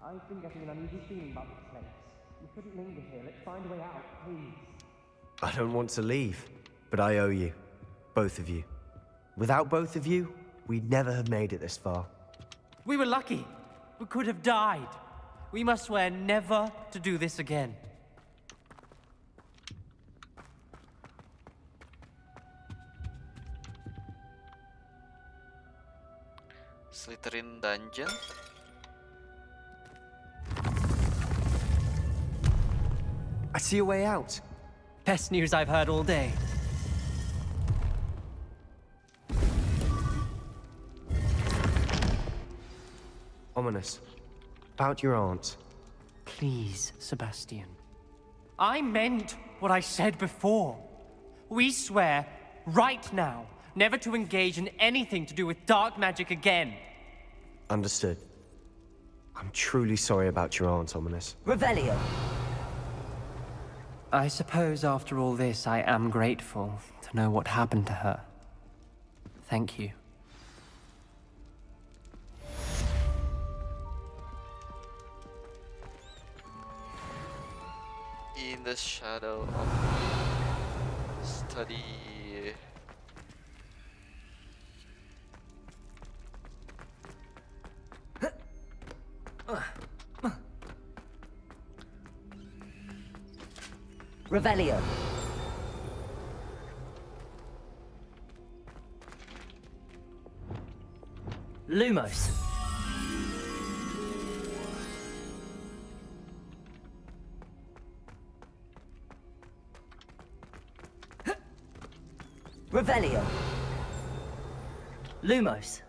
I've been getting an uneasy feeling about this place. We couldn't linger here. Let's find a way out, please. I don't want to leave, but I owe you. Both of you. Without both of you, we'd never have made it this far. We were lucky. We could have died. We must swear never to do this again. Slytherin Dungeon. I see a way out. Best news I've heard all day. Ominous. About your aunt. Please, Sebastian. I meant what I said before. We swear, right now, never to engage in anything to do with dark magic again. Understood. I'm truly sorry about your aunt, Ominous. Revelio. I suppose after all this, I am grateful to know what happened to her. Thank you. In the shadow of study. Revelio. Lumos. Revelio. Lumos.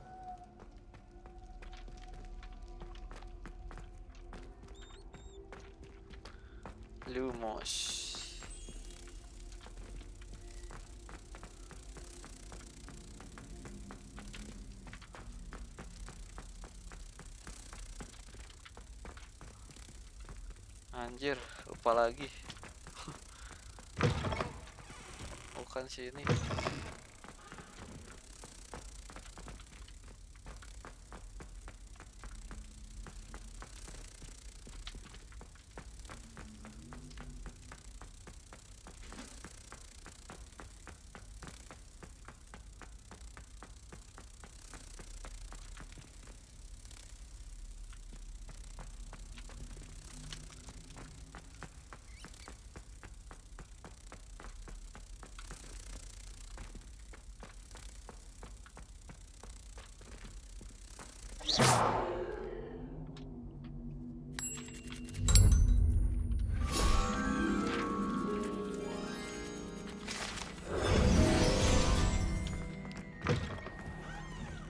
Lumos. Anjir, lupa lagi. Bukan sini.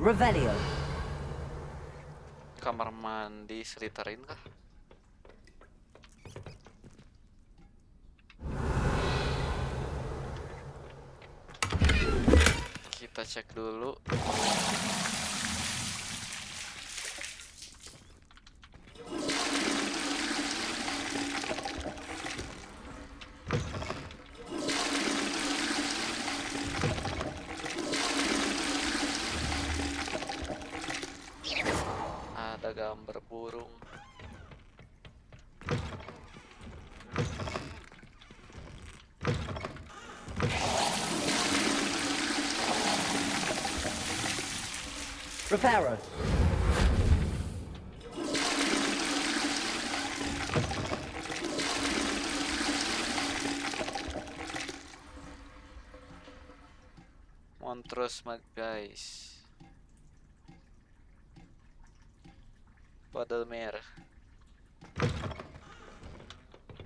Revelio. Kamar mandi Slytherin kah? Kita cek dulu. Ada gambar burung. Reparo. Montrose guys. Badelmer.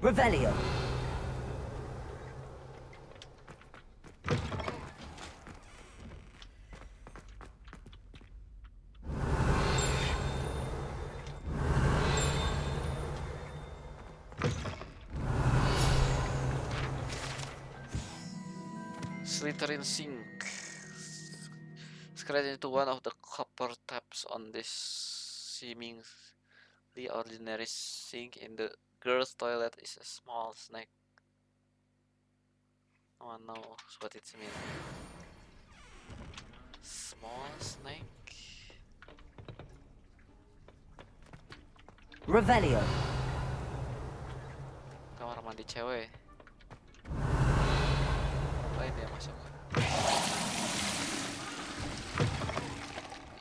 Revelio. Slytherin sink. Scratch into one of the copper taps on this seemingly ordinary sink in the girls' toilet is a small snake. No one knows what it means. Small snake. Revelio. Kamar mandi cewek. Ngapain dia masuk?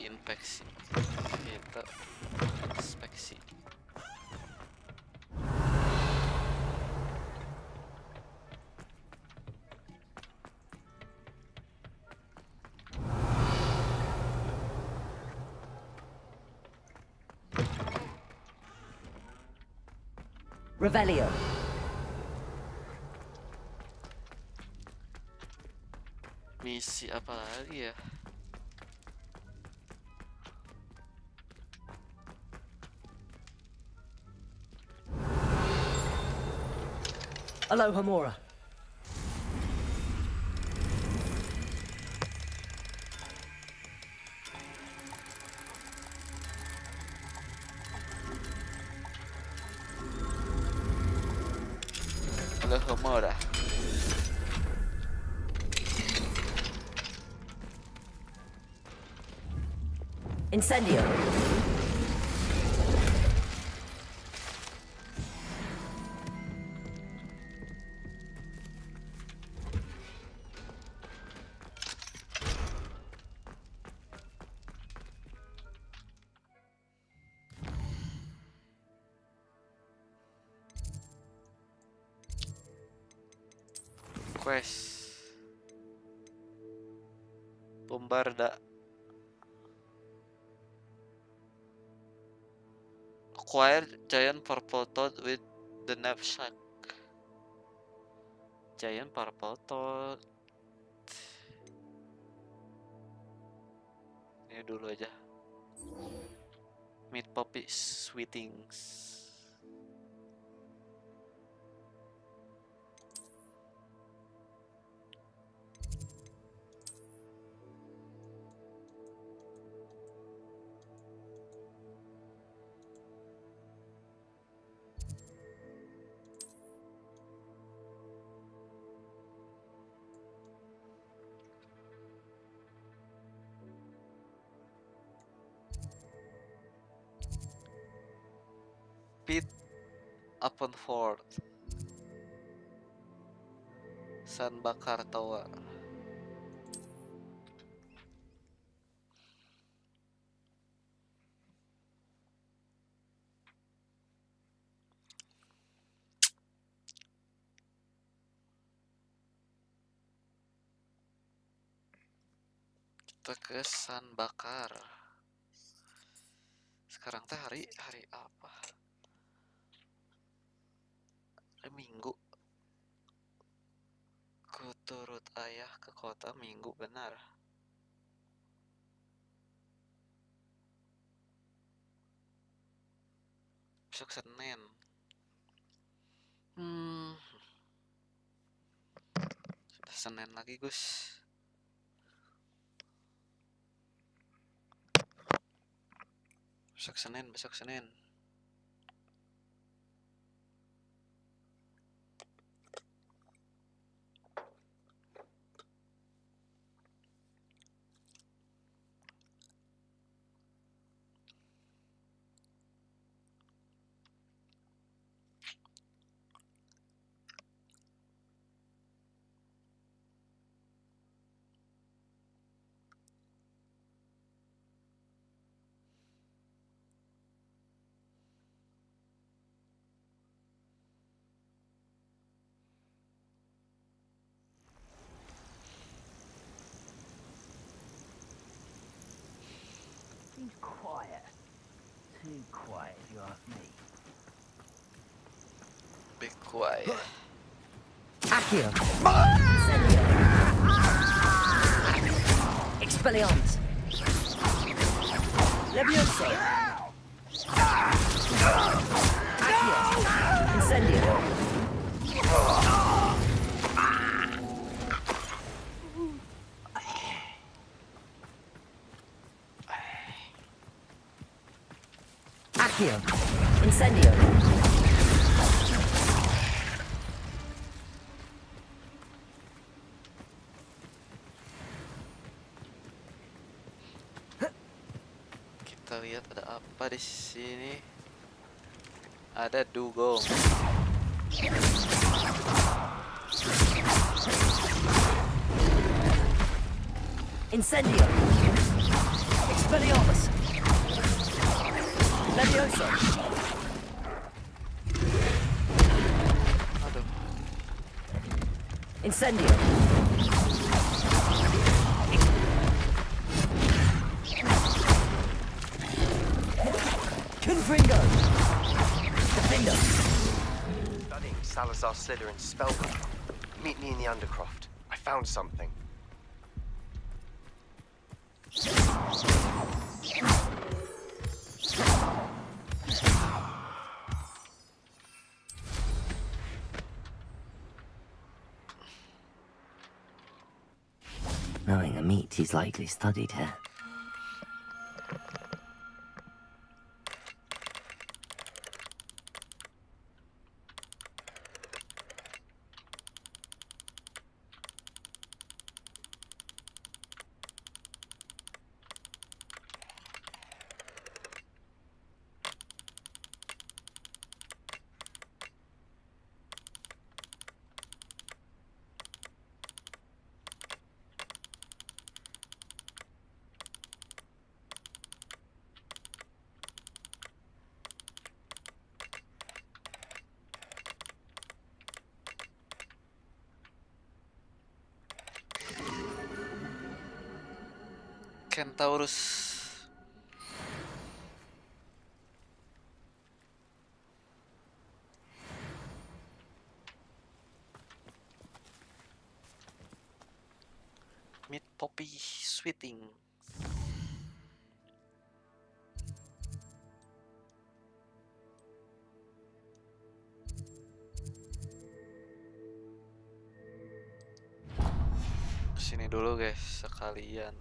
Infeksi. Kita inspeksi. Revelio. Misi apa lagi ya? Aloha Mora. Aloha Mora. Incendio. Quest Bombarda. Acquire giant purple toad with the knapsack. Giant purple toad. Ini dulu aja. Meat puppy sweetings. Pit upon Fort. San Bakar Tower. Kita ke San Bakar. Sekarang teh hari apa? Hari Minggu. Ku turut ayah ke kota Minggu, benar. Besok Senin. Sudah Senin lagi, Gus. Besok Senin. Seems quiet. Too quiet, if you ask me. Be quiet. Accio! Expelliarmus! Levioso! Accio! Incendio! Accio! Incendio! Kita lihat ada apa di sini. Ada dugong. Incendio! Expelliarmus! Levioso! Aduh. Incendio! Confringo! Defender! Studying Salazar Slytherin's spellbook. Meet me in the Undercroft. I found something. Knowing the meat, he's likely studied here. Centaurus. Meat poppy sweeting. Sini dulu guys, sekalian.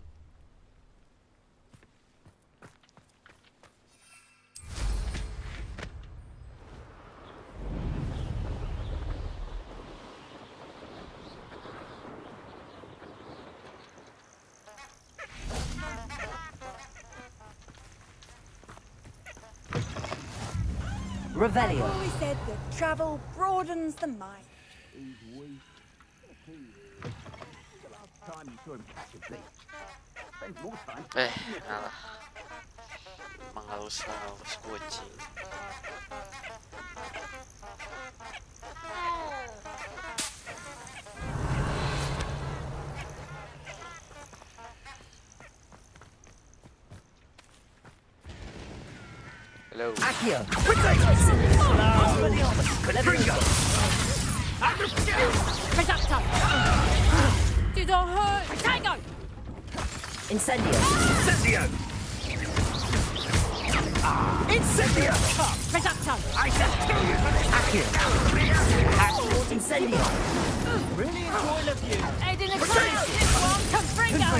Revelio. I've always said that travel broadens the mind. Ngalah. Mengalus kucing. Hello. Accio. Reductor! Do the hurt! Tango! Incendio. Incendio! Incendio! Reductor! I said kill you! Accio. Incendio. Really enjoy of you. Aid in a trial! Confringo!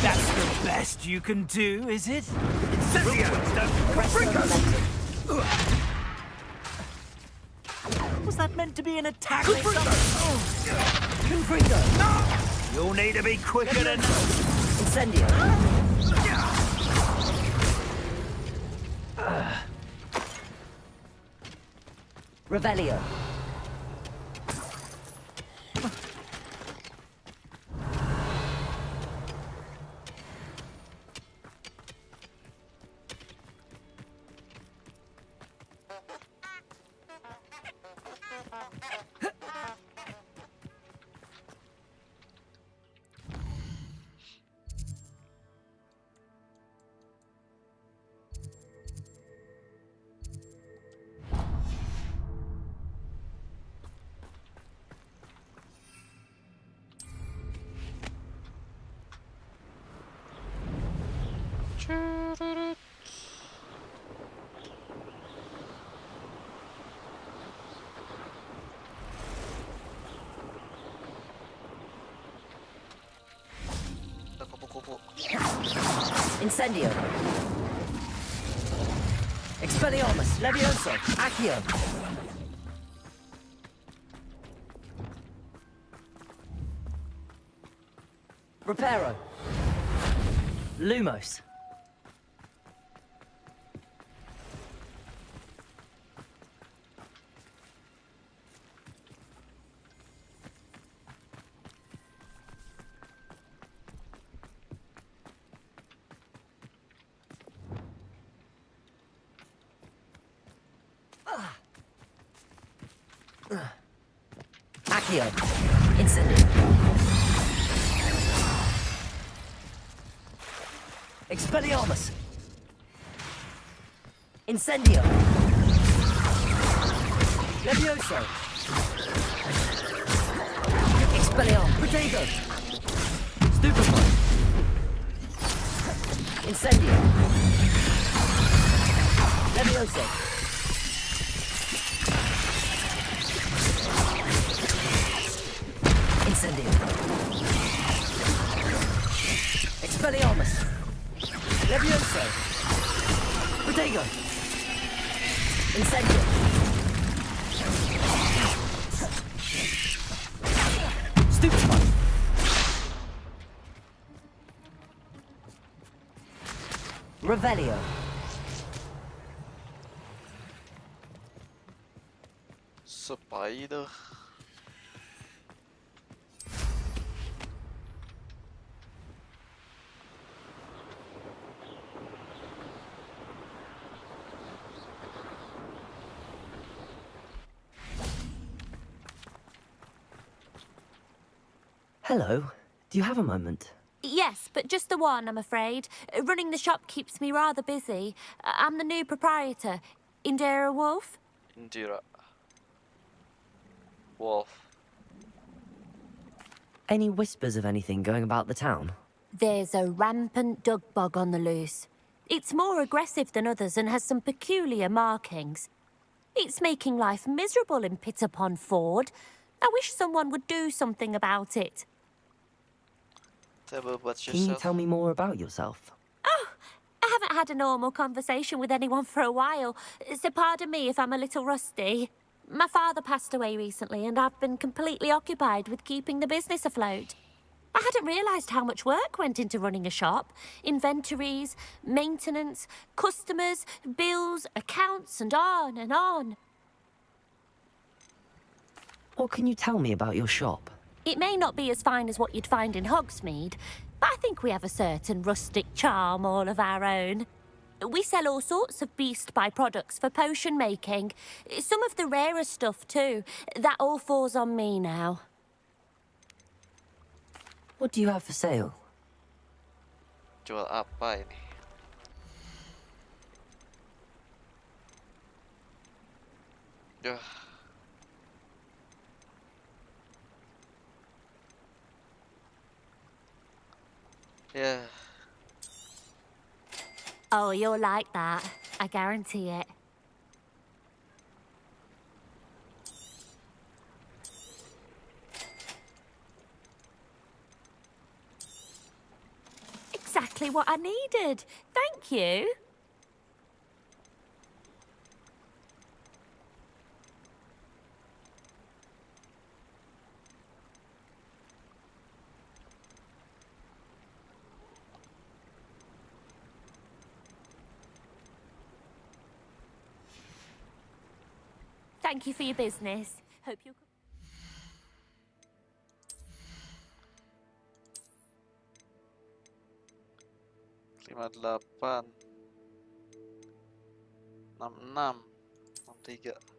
That's the best you can do, is it? Incendio! Was that meant to be an attack? Confringo. You'll need to be quicker than... Incendio. Revelio. Kupu-kupu. Incendio. Expelliarmus. Levioso. Accio. Reparo. Lumos. Accio. Incendio. Expelliarmus. Incendio. Levioso. Expelliarmus. Protego. Stupefy. Incendio. Levioso. Incendio. Expelliarmus. Levioso. Protego. Incendio. Stupefy. Revelio. Spider. Hello. Do you have a moment? Yes, but just the one, I'm afraid. Running the shop keeps me rather busy. I'm the new proprietor, Indira Wolf. Indira. Wolf. Any whispers of anything going about the town? There's a rampant dug bug on the loose. It's more aggressive than others and has some peculiar markings. It's making life miserable in Pitterpond Ford. I wish someone would do something about it. Can you tell me more about yourself? Oh, I haven't had a normal conversation with anyone for a while, so pardon me if I'm a little rusty. My father passed away recently and I've been completely occupied with keeping the business afloat. I hadn't realised how much work went into running a shop. Inventories, maintenance, customers, bills, accounts, and on and on. What can you tell me about your shop? It may not be as fine as what you'd find in Hogsmeade, but I think we have a certain rustic charm all of our own. We sell all sorts of beast by-products for potion making. Some of the rarer stuff too. That all falls on me now. What do you have for sale? Jual apa ini? Yeah. Yeah. Oh, you'll like that. I guarantee it. Exactly what I needed. Thank you. Thank you for your business. Hope you. 58 66 63.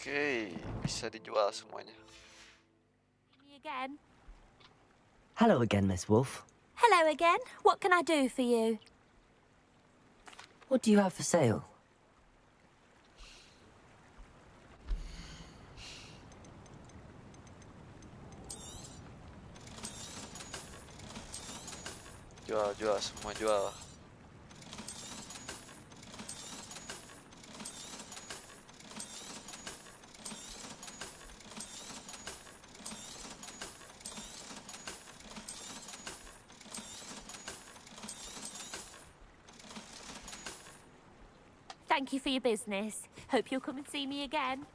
Oke, bisa dijual semuanya. Me again. Hello again, Miss Wolf. Hello again. What can I do for you? What do you have for sale? Jual, semua jual. Thank you for your business. Hope you'll come and see me again.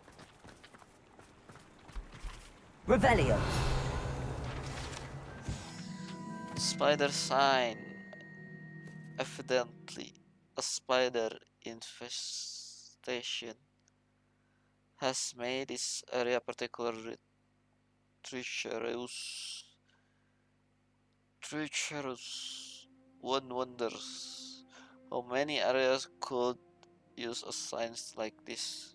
Revelio. Spider sign. Evidently, a spider infestation has made this area particularly treacherous. One wonders how many areas could use a sign like this.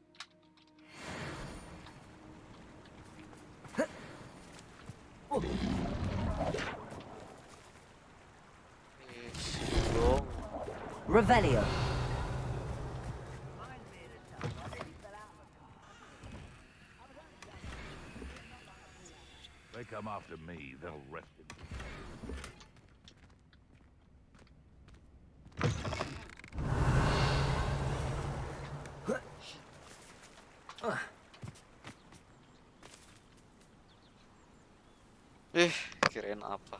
Revelio. They come after me, they'll rest in Kirain apa?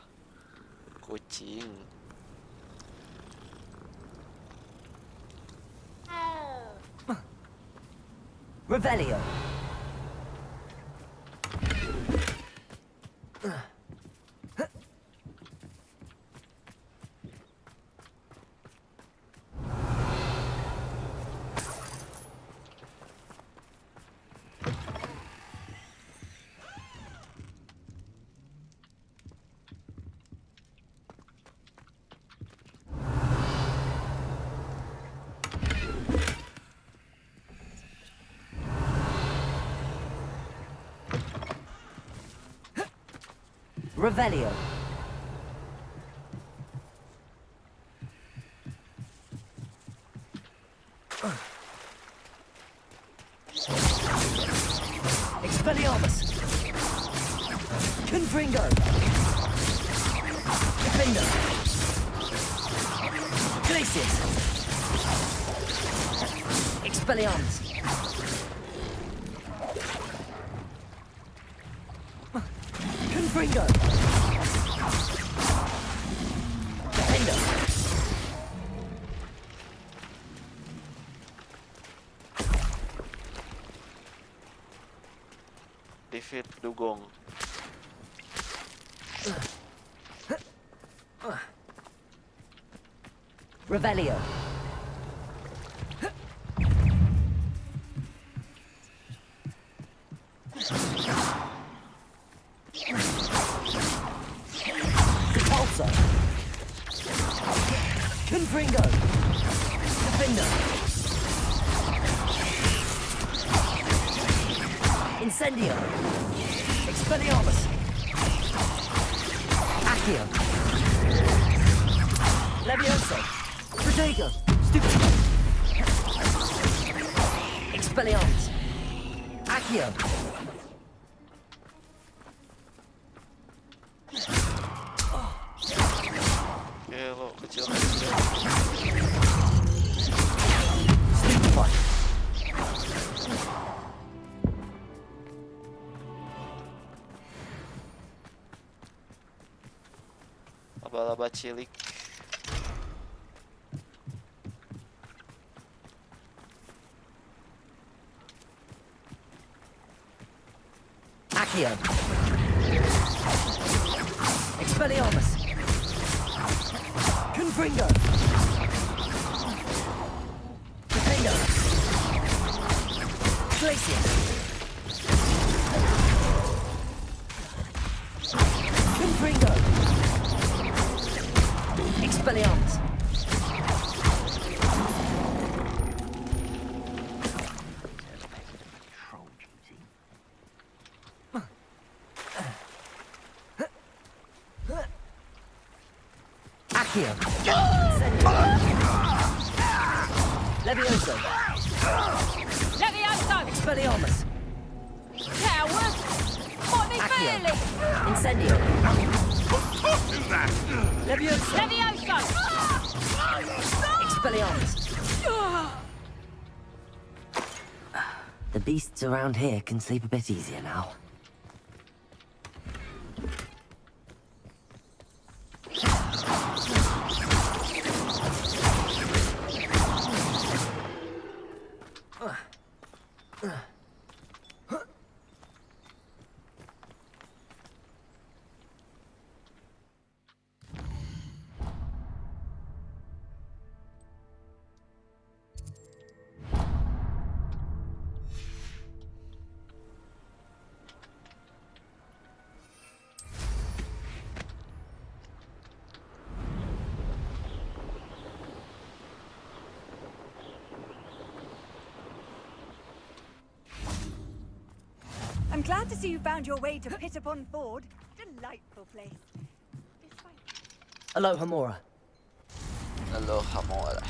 Kucing. Revelio. Revelio. Expelliarmus. Confringo. Defender. Glacius. Expelliarmus. Confringo. Defender. Defeat Dugong. Revelio. Compulsor. Confringo. Defender. Incendio. Expelliarmus. Accio. Levioso. Protego. Stupid. Expelliarmus. Accio. Lo kecil. Stupefy. Laba-laba cilik. Accio. Expelliarmus. Confringo. Defender. Glacier. Confringo. Expelliarmus. Accio. Levioso. Levioso! Expelliarmus. Coward! What are they Accio. feeling? Incendio. Don't do that! Levioso. Levioso! Expelliarmus. The beasts around here can sleep a bit easier now. I'm glad to see you found your way to Pit upon Ford. Delightful place. Aloha Mora. Aloha Mora.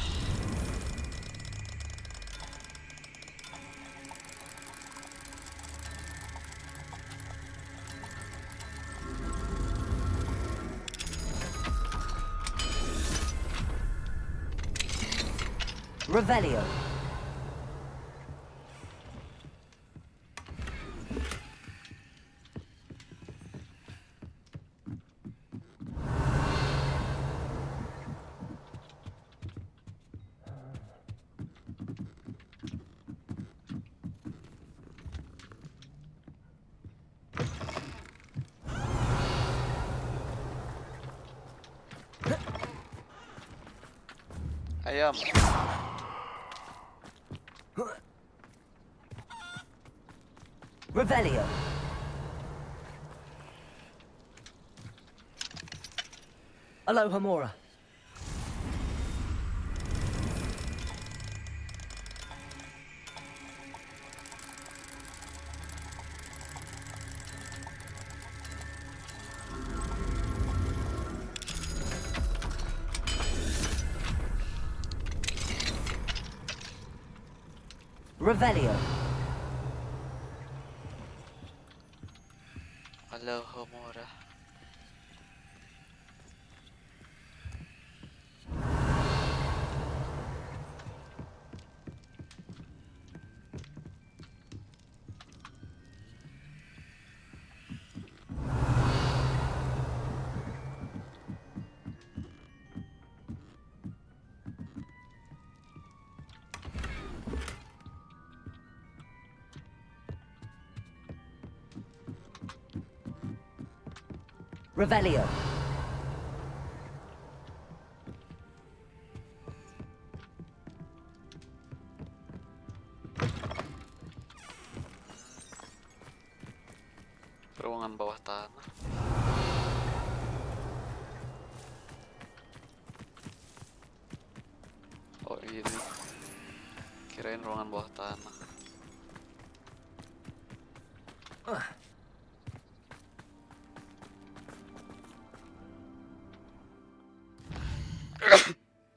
Revelio. Ayam. Revelio. Aloha Mora. Revelio. Aloha Mora. Revelio. Ruangan bawah tanah. Oh ini, kirain ruangan bawah tanah.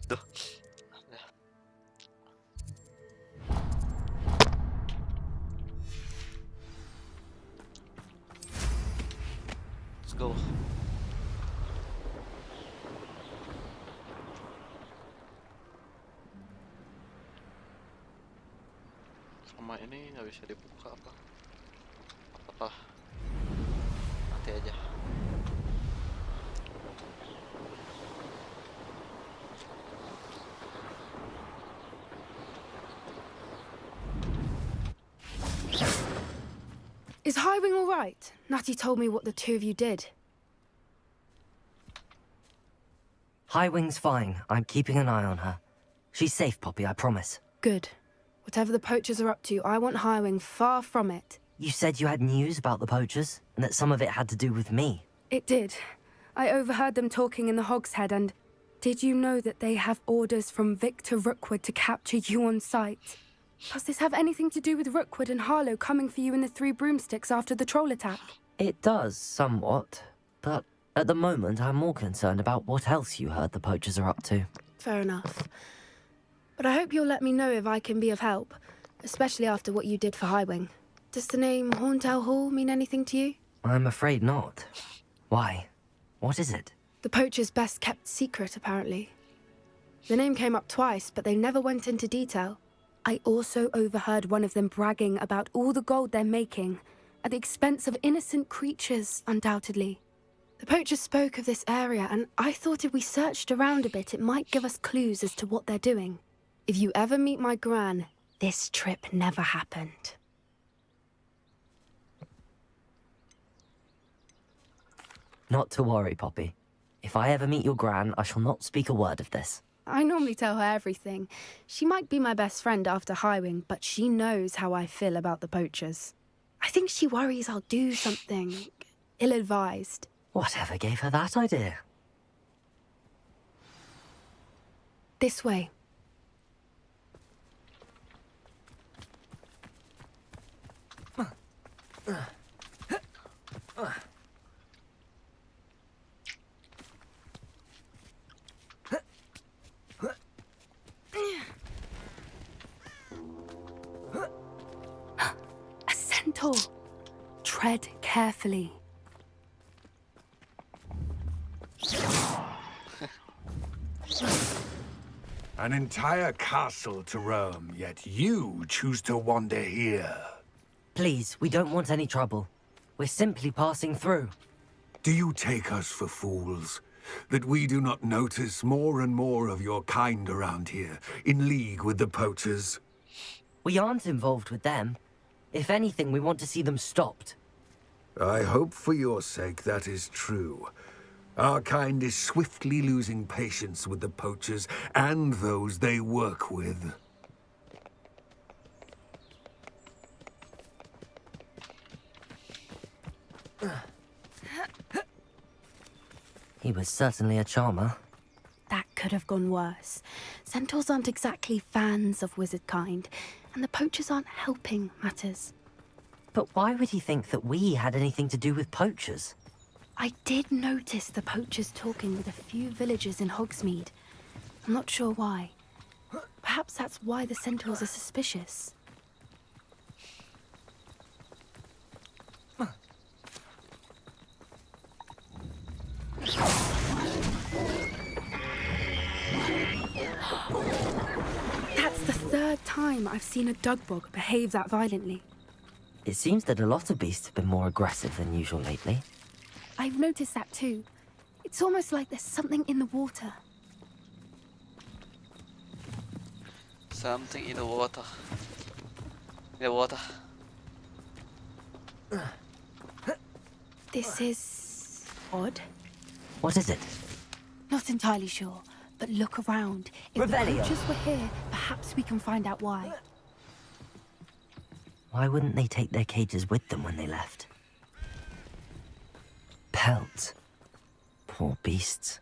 Duh. Let's go. Sama ini nggak bisa dibuka apa? Apa? Nanti aja. Is Highwing all right? Natty told me what the two of you did. Highwing's fine. I'm keeping an eye on her. She's safe, Poppy, I promise. Good. Whatever the poachers are up to, I want Highwing far from it. You said you had news about the poachers, and that some of it had to do with me. It did. I overheard them talking in the Hogshead, and did you know that they have orders from Victor Rookwood to capture you on sight? Does this have anything to do with Rookwood and Harlow coming for you in the Three Broomsticks after the troll attack? It does, somewhat. But at the moment, I'm more concerned about what else you heard the poachers are up to. Fair enough. But I hope you'll let me know if I can be of help, especially after what you did for Highwing. Does the name Horntail Hall mean anything to you? I'm afraid not. Why? What is it? The poacher's best kept secret, apparently. The name came up twice, but they never went into detail. I also overheard one of them bragging about all the gold they're making, at the expense of innocent creatures, undoubtedly. The poacher spoke of this area, and I thought if we searched around a bit, it might give us clues as to what they're doing. If you ever meet my gran, this trip never happened. Not to worry, Poppy. If I ever meet your gran, I shall not speak a word of this. I normally tell her everything. She might be my best friend after Highwing, but she knows how I feel about the poachers. I think she worries I'll do something ill-advised. Whatever gave her that idea? This way. A centaur. Tread carefully. An entire castle to roam, yet you choose to wander here. Please, we don't want any trouble. We're simply passing through. Do you take us for fools? That we do not notice more and more of your kind around here, in league with the poachers? We aren't involved with them. If anything, we want to see them stopped. I hope for your sake that is true. Our kind is swiftly losing patience with the poachers and those they work with. He was certainly a charmer. That could have gone worse. Centaurs aren't exactly fans of wizard kind, and the poachers aren't helping matters. But why would he think that we had anything to do with poachers? I did notice the poachers talking with a few villagers in Hogsmeade. I'm not sure why. Perhaps that's why the centaurs are suspicious. That's the third time I've seen a dugbog behave that violently. It seems that a lot of beasts have been more aggressive than usual lately. I've noticed that too. It's almost like there's something in the water. Something in the water. In the water. This is odd. What is it? Not entirely sure, but look around. If the Revelio. poachers were here, perhaps we can find out why. Why wouldn't they take their cages with them when they left? pelt. Poor beasts.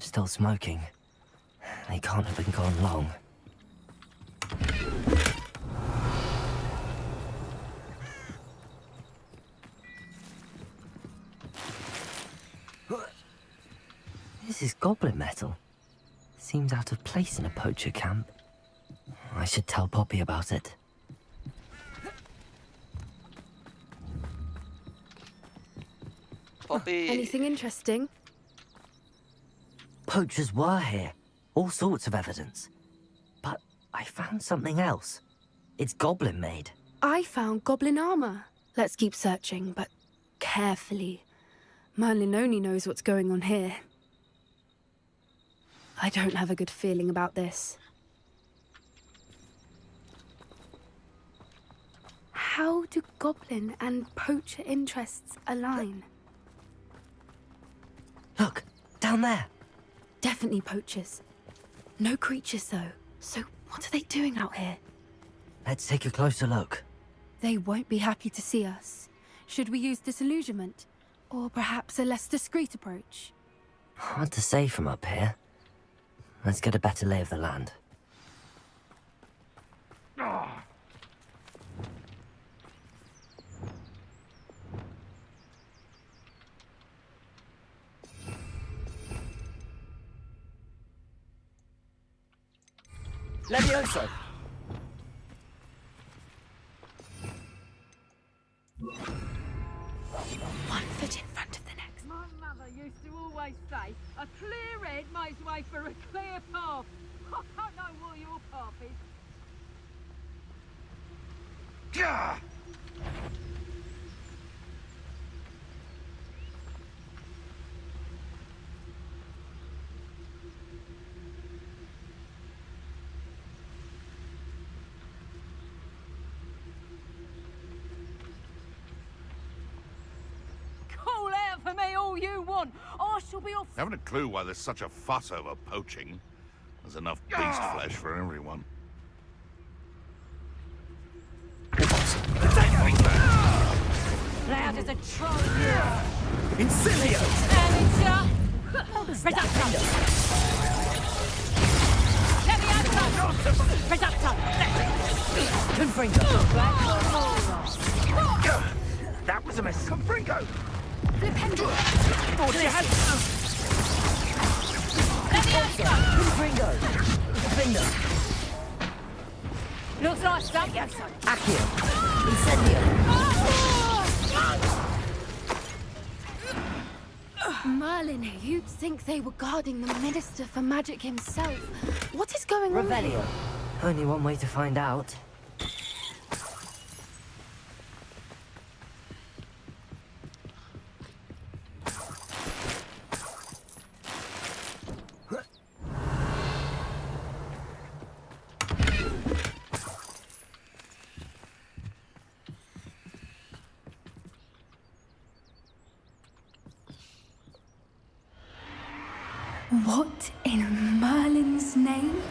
Still smoking. They can't have been gone long. This is goblin metal. Seems out of place in a poacher camp. I should tell Poppy about it. Poppy. Anything interesting? Poachers were here. All sorts of evidence. But I found something else. It's goblin made. I found goblin armor. Let's keep searching, but carefully. Merlin only knows what's going on here. I don't have a good feeling about this. How do goblin and poacher interests align? Look, down there. Definitely poachers. No creatures, though. So what are they doing out here? Let's take a closer look. They won't be happy to see us. Should we use disillusionment? Or perhaps a less discreet approach? Hard to say from up here. Let's get a better lay of the land. Levioso! One foot in front of the next. My mother used to always say, a clear head makes way for a clear path. I don't know what your path is. Gah! Call out for me all you want. I shall be off. Haven't a clue why there's such a fuss over poaching. There's enough beast flesh for everyone. Loud as a troll, yeah. Incilio! Amateur! Reductor! Levioso! Reductor! Confringo! That was a miss. Confringo! Flipendo! Levioso! Confringo! Confringo! Looks like something. Accio! Incendio! Merlin, you'd think they were guarding the Minister for Magic himself. What is going on Revelio. here? Only one way to find out. What in Merlin's name?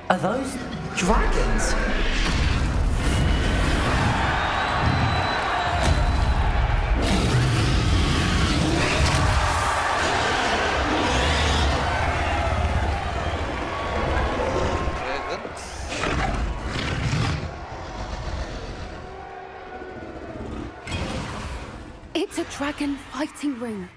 Are those dragons? It's a dragon fighting ring.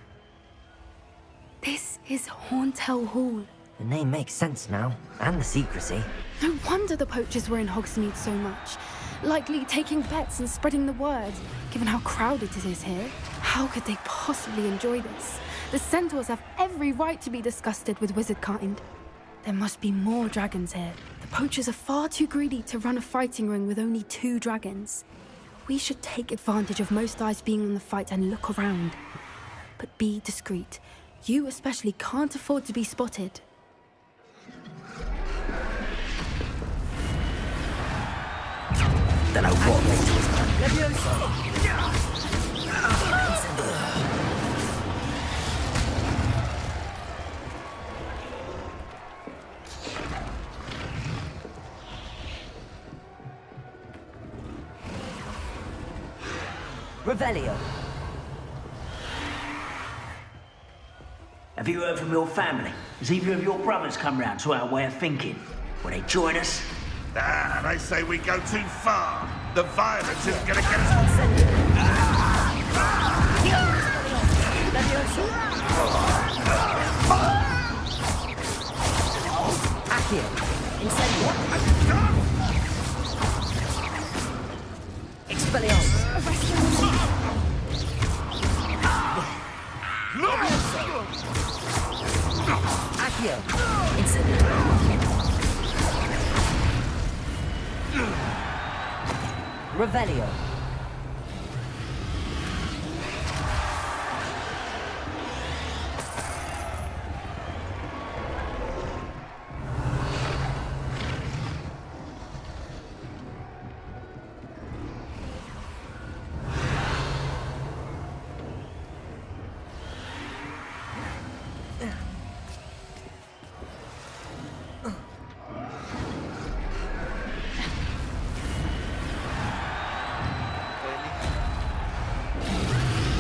This is Hauntel Hall. The name makes sense now, and the secrecy. No wonder the poachers were in Hogsmeade so much. Likely taking bets and spreading the word, given how crowded it is here. How could they possibly enjoy this? The centaurs have every right to be disgusted with wizard kind. There must be more dragons here. The poachers are far too greedy to run a fighting ring with only 2 dragons. We should take advantage of most eyes being on the fight and look around. But be discreet. You especially can't afford to be spotted. Then I walk into his plan. Levioso! Revelio. Have you heard from your family? Has either of your brothers come round to our way of thinking? Will they join us? Ah, they say we go too far. The violence isn't going to get us... Accio. Incendio. Expelliarmus. Accio. Incendio. Revelio.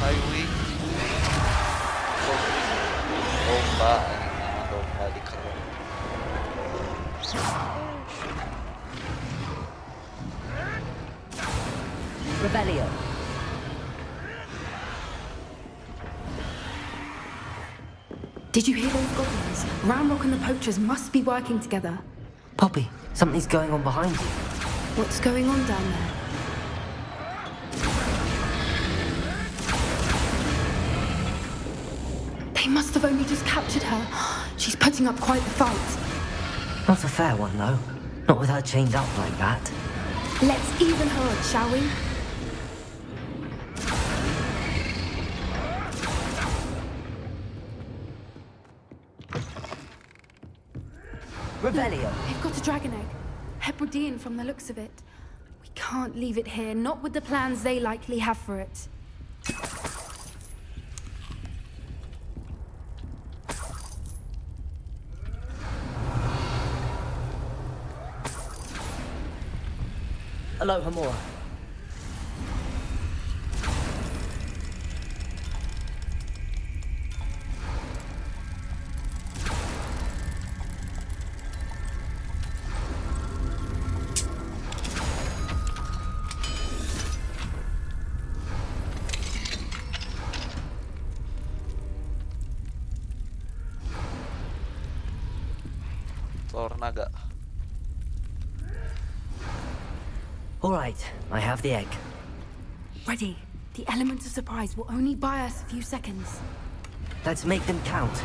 Highway. Domba, nama domba di kebun. Revelio. Did you hear those goblins? Ramrock and the poachers must be working together. Poppy, something's going on behind you. What's going on down there? They must have only just captured her. She's putting up quite the fight. Not a fair one, though. Not with her chained up like that. Let's even her, shall we? Revelio. They've got a dragon egg. Hebridean from the looks of it. We can't leave it here, not with the plans they likely have for it. Hello, Hamura. Telur naga. All right, I have the egg. Ready. The element of surprise will only buy us a few seconds. Let's make them count.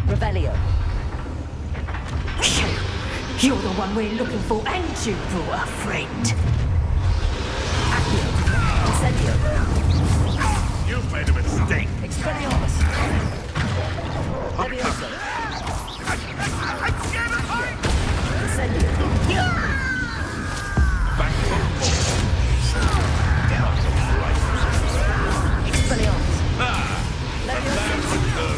Revelio. You're the one we're looking for, and you brought a friend. Accio. Incendio. You've made a mistake. Expelliarmus. Levioso. Incendio. Back to Expelliarmus. the man returns.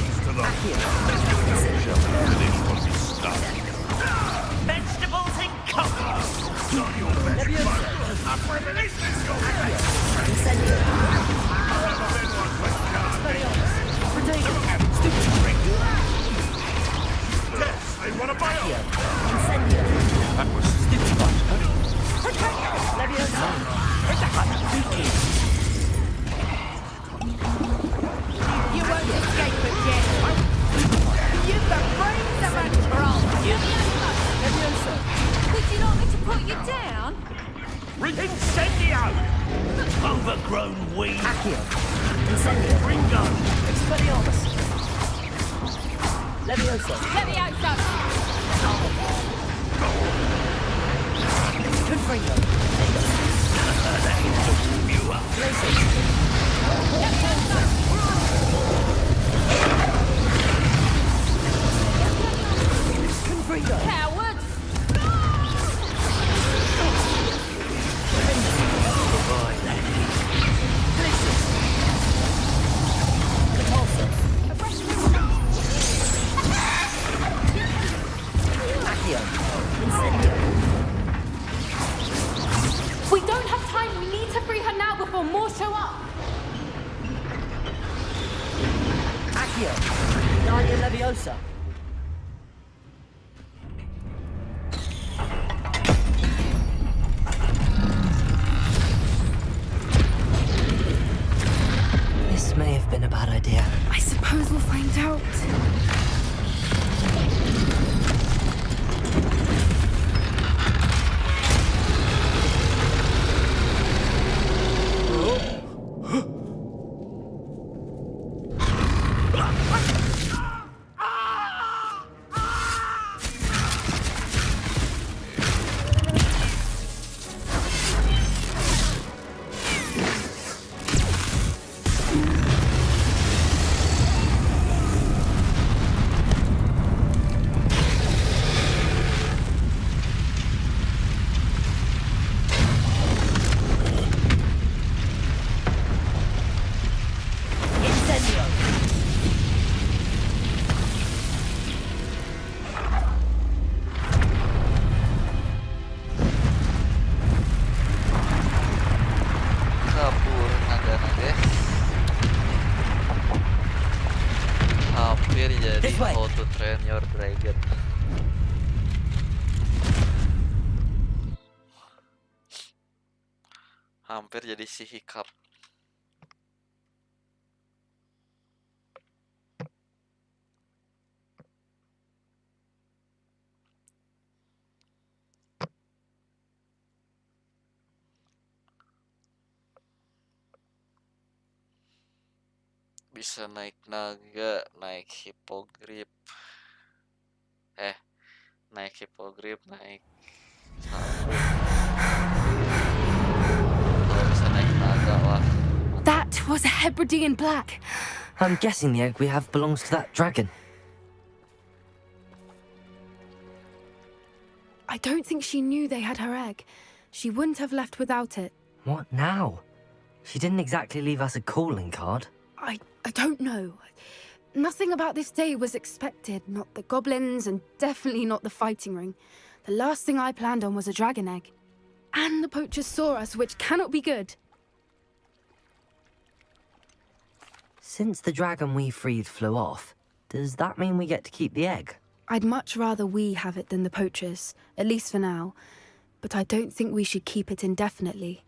overgrown weed. Accio. Incendio. Ringo. Expelliarmus. Levioso. Levioso! Confringo. That'll warm you up. Glacius. Confringo. Coward! Boy, laddie. Glacius. Repulsor. Accio. Incendio. We don't have time. We need to free her now before more show up. Accio. Guardia Leviosa. This may have been a bad idea. I suppose we'll find out. Kabur naga-naga. Hampir jadi How to Train Your Dragon. Hampir jadi si Hiccup. Bisa naik naga, naik hippogrip, naik hippogrip, naik sabuk. Kalau bisa naik naga, wah. That was a Hebridean black. I'm guessing the egg we have belongs to that dragon. I don't think she knew they had her egg. She wouldn't have left without it. What now? She didn't exactly leave us a calling card. I don't know. Nothing about this day was expected. Not the goblins, and definitely not the fighting ring. The last thing I planned on was a dragon egg. And the poachers saw us, which cannot be good. Since the dragon we freed flew off, does that mean we get to keep the egg? I'd much rather we have it than the poachers, at least for now. But I don't think we should keep it indefinitely.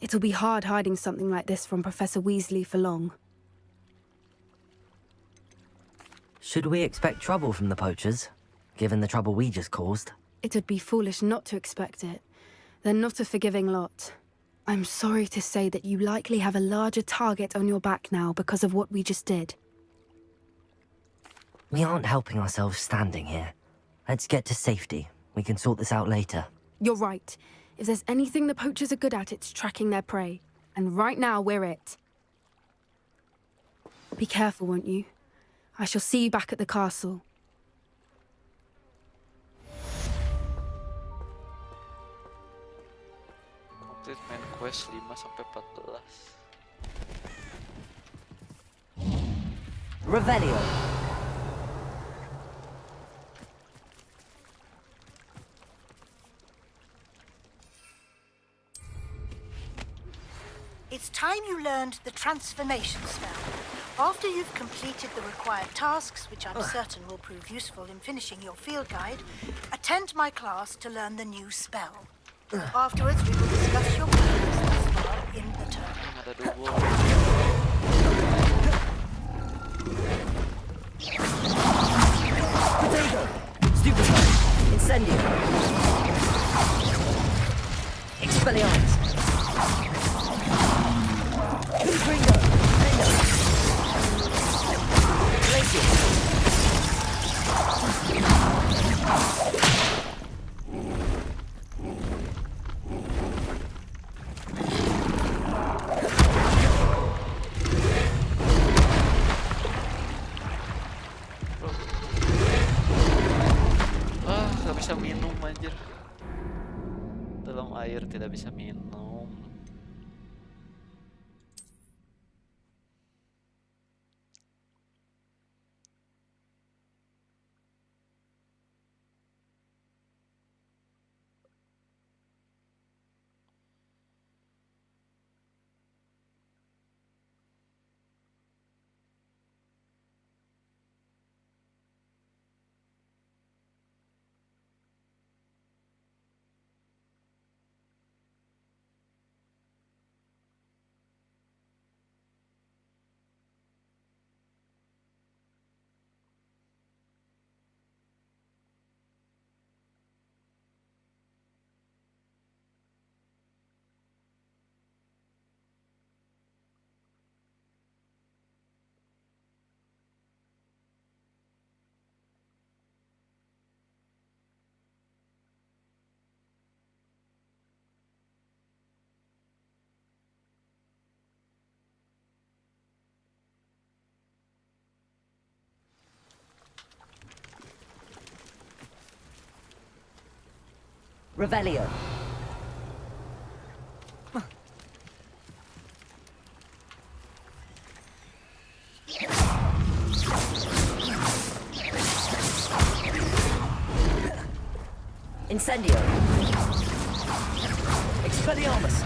It'll be hard hiding something like this from Professor Weasley for long. Should we expect trouble from the poachers, given the trouble we just caused? It would be foolish not to expect it. They're not a forgiving lot. I'm sorry to say that you likely have a larger target on your back now because of what we just did. We aren't helping ourselves standing here. Let's get to safety. We can sort this out later. You're right. If there's anything the poachers are good at, it's tracking their prey. And right now, we're it. Be careful, won't you? I shall see you back at the castle. Complete main quest 5-14. Revelio. It's time you learned the transformation spell. After you've completed the required tasks, which I'm certain will prove useful in finishing your field guide, attend my class to learn the new spell. Afterwards, we will discuss your progress thus far in the term. Potato! Stupefy! Incendio! Expelliarmus! Revelio. Incendio. Expelliarmus.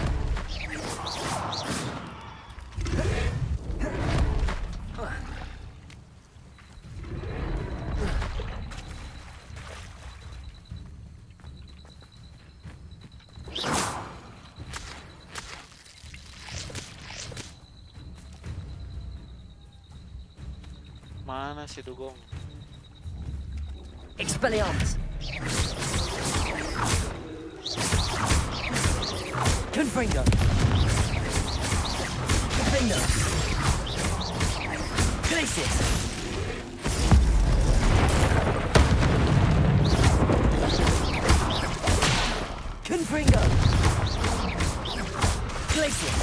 Mana si Dugong? Expelliarmus. Confringo. Confringo. Glacius. Confringo. Glacius.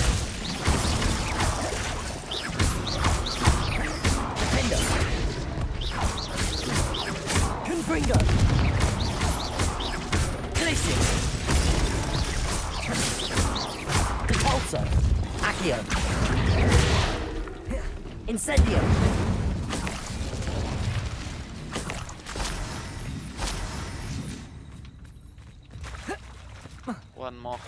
Defendo. Confringo. Glacius. Repulsor. Accio. Incendio. One more.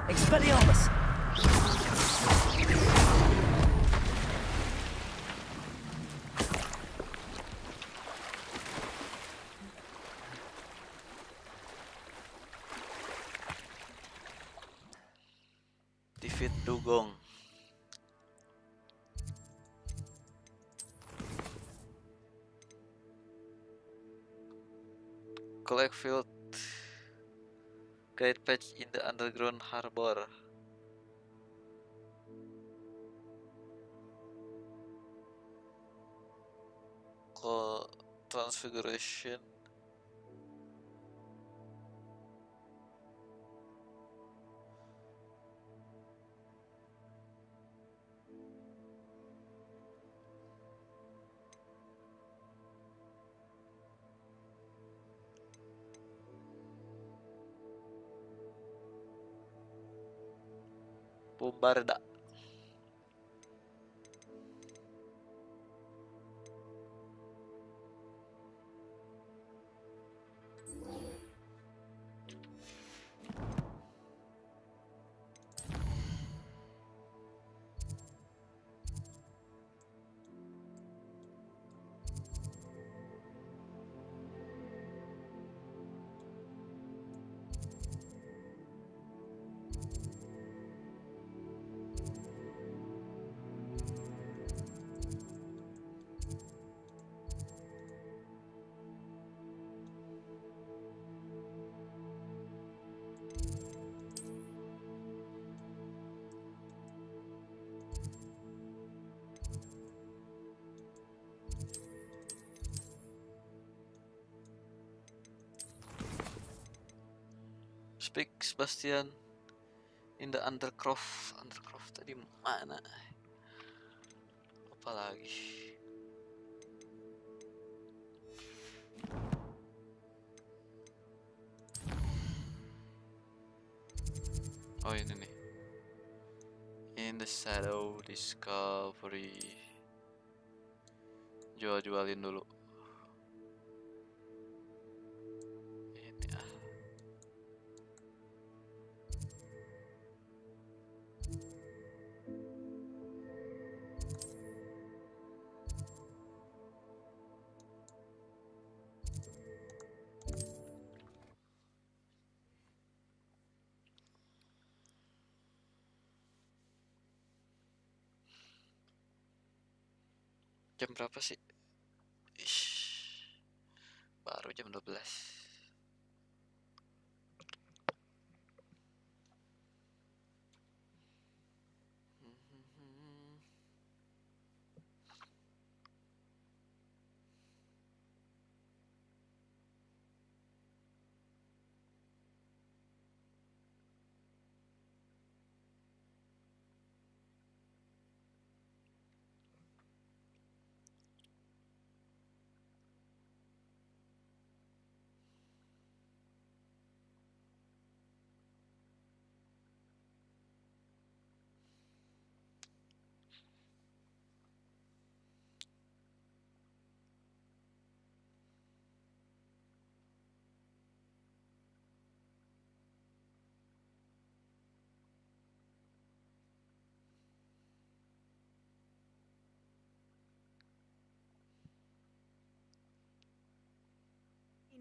Expelliarmus. Defeat Dugong. Collect field guide patch in the underground harbor. Transfiguration. Bombarda. Speak Sebastian in the Undercroft. Undercroft tadi mana? Apa lagi? Oh ini nih. In the Shadow Discovery. Jual-jualin dulu. Ini ah. Jam berapa sih? Ish, baru jam 12.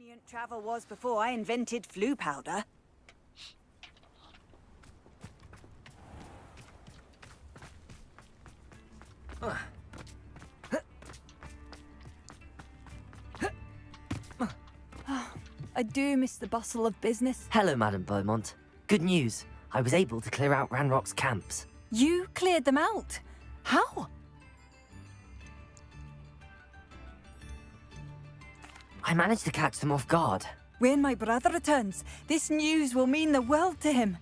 convenient travel was before I invented flu powder. I do miss the bustle of business. Hello, Madame Beaumont. Good news. I was able to clear out Ranrock's camps. You cleared them out? How? I managed to catch them off guard. When my brother returns, this news will mean the world to him.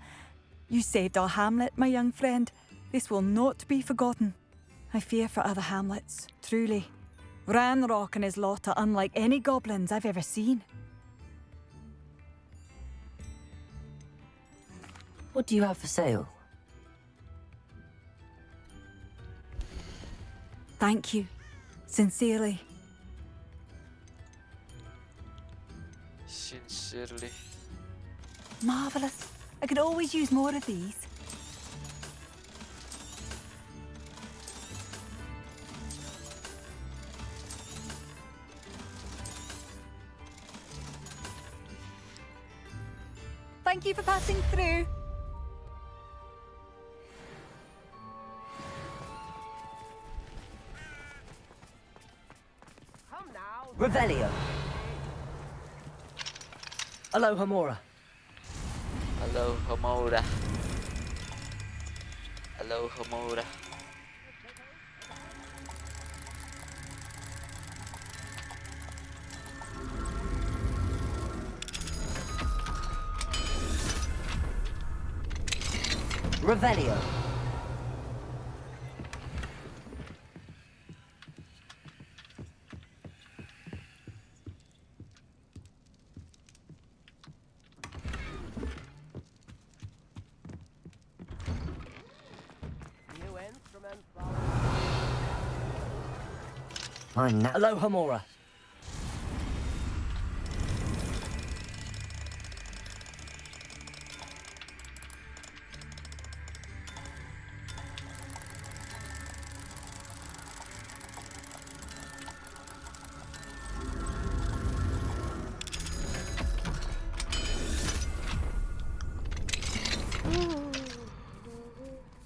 You saved our hamlet, my young friend. This will not be forgotten. I fear for other hamlets, truly. Ranrock and his lot are unlike any goblins I've ever seen. What do you have for sale? Thank you. Sincerely. Sincerely. Marvelous. I could always use more of these. Thank you for passing through. Revelio. Aloha Mora. Aloha Mora. Aloha Mora. Revelio. Mine now. Aloha Mora.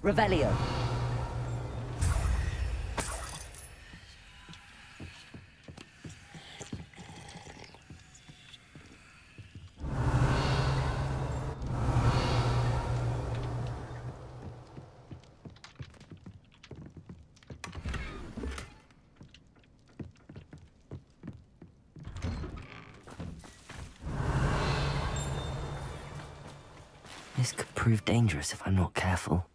Revelio. This could prove dangerous if I'm not careful.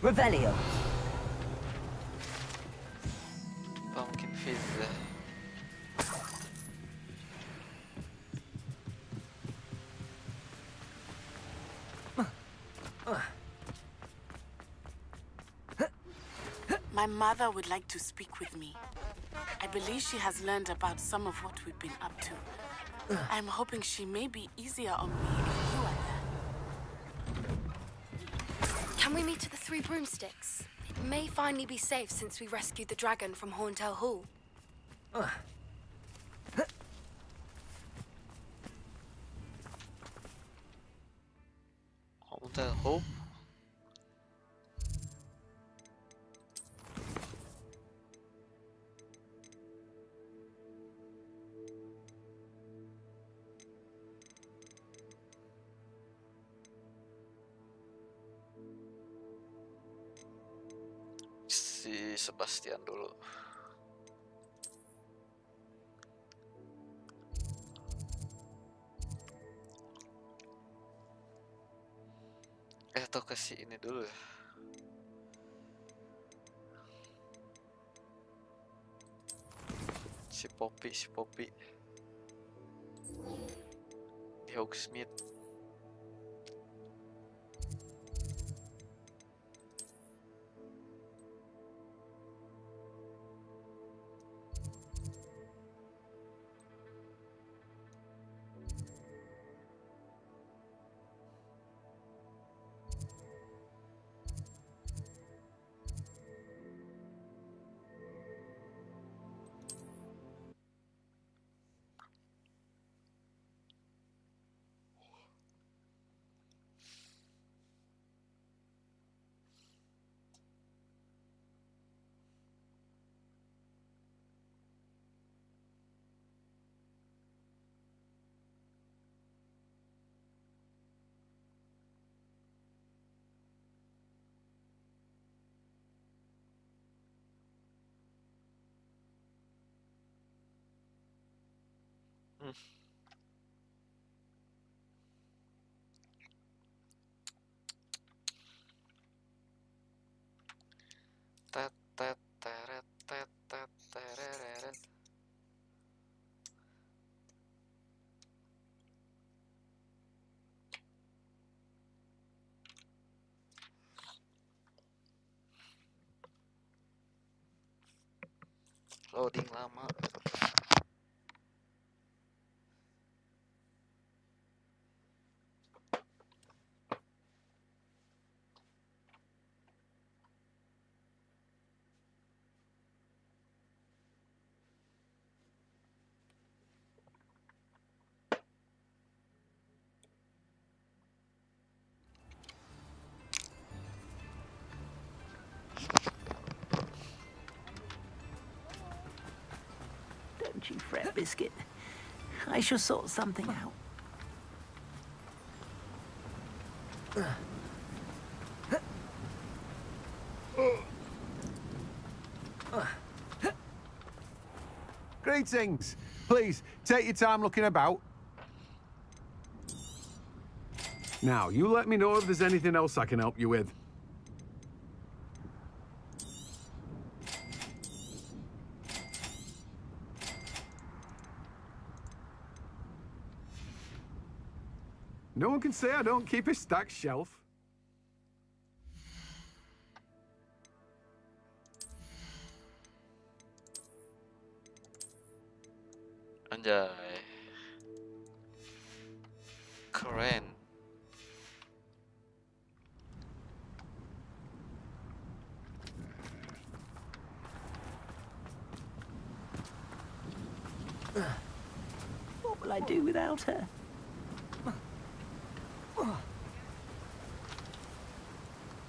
Revelio. Pumpkin fizz. My mother would like to speak with me. I believe she has learned about some of what we've been up to. I'm hoping she may be easier on me if you are there. Can we meet at the Three Broomsticks? It may finally be safe since we rescued the dragon from Horntail Hall. Hotel Hope. Si Sebastian dulu. Atau kasih ini dulu ya. Si Poppy. Di Hogsmeade. Tet, tet, teret, tet, tet, tereret. Loading lama. Don't you fret, Biscuit. I shall sort something out. Greetings. Please, take your time looking about. Now, you let me know if there's anything else I can help you with. No one can say I don't keep a stacked shelf. Anjay. Keren. What will I do without her?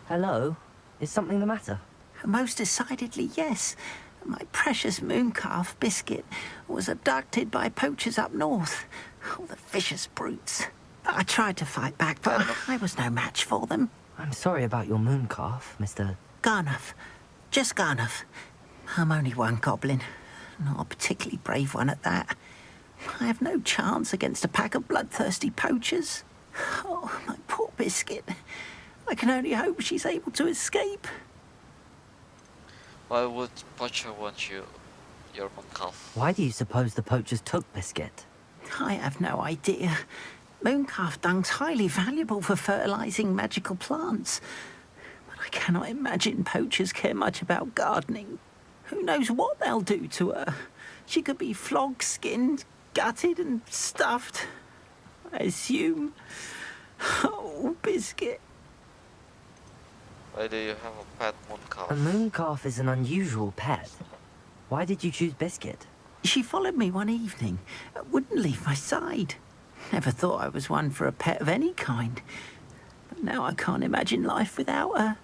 Hello? Is something the matter? Most decidedly, yes. My precious moon calf, Biscuit, was abducted by poachers up north. Oh, the vicious brutes. I tried to fight back, but I was no match for them. I'm sorry about your moon calf, Mr. Garnuff. Just Garnuff. I'm only one goblin. Not a particularly brave one at that. I have no chance against a pack of bloodthirsty poachers. Oh, my poor Biscuit. I can only hope she's able to escape. Why would Poacher want you, your moon calf? Why do you suppose the poachers took Biscuit? I have no idea. Mooncalf dung's highly valuable for fertilizing magical plants. But I cannot imagine poachers care much about gardening. Who knows what they'll do to her? She could be flogged, skinned, gutted and stuffed. I assume. Oh, Biscuit. Why do you have a pet moon calf? A moon calf is an unusual pet. Why did you choose Biscuit? She followed me one evening, wouldn't leave my side. Never thought I was one for a pet of any kind. But now I can't imagine life without her.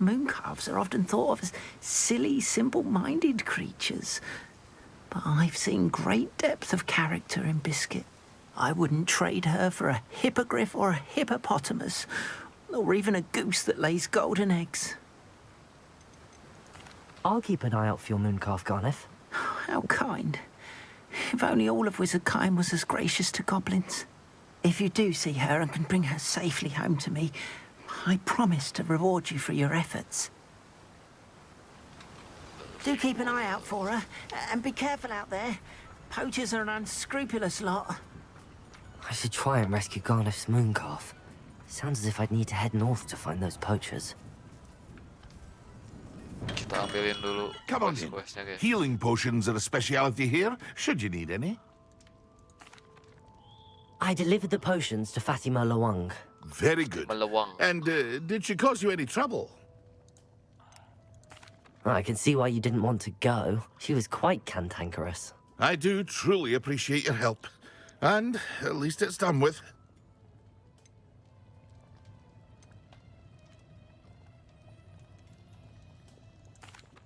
Mooncalves are often thought of as silly, simple-minded creatures. But I've seen great depth of character in Biscuit. I wouldn't trade her for a hippogriff or a hippopotamus, or even a goose that lays golden eggs. I'll keep an eye out for your moon calf, Garniff. How kind. If only all of Wizardkind was as gracious to goblins. If you do see her and can bring her safely home to me, I promise to reward you for your efforts. Do keep an eye out for her, and be careful out there. Poachers are an unscrupulous lot. I should try and rescue Garniff's moon calf. Sounds as if I'd need to head north to find those poachers. Kita ambilin dulu. Come on in. Quest-nya, guys. Healing potions are a speciality here, should you need any. I delivered the potions to Fatima Lawang. Very good. Melawang. And did she cause you any trouble? I can see why you didn't want to go. She was quite cantankerous. I do truly appreciate your help. And at least it's done with.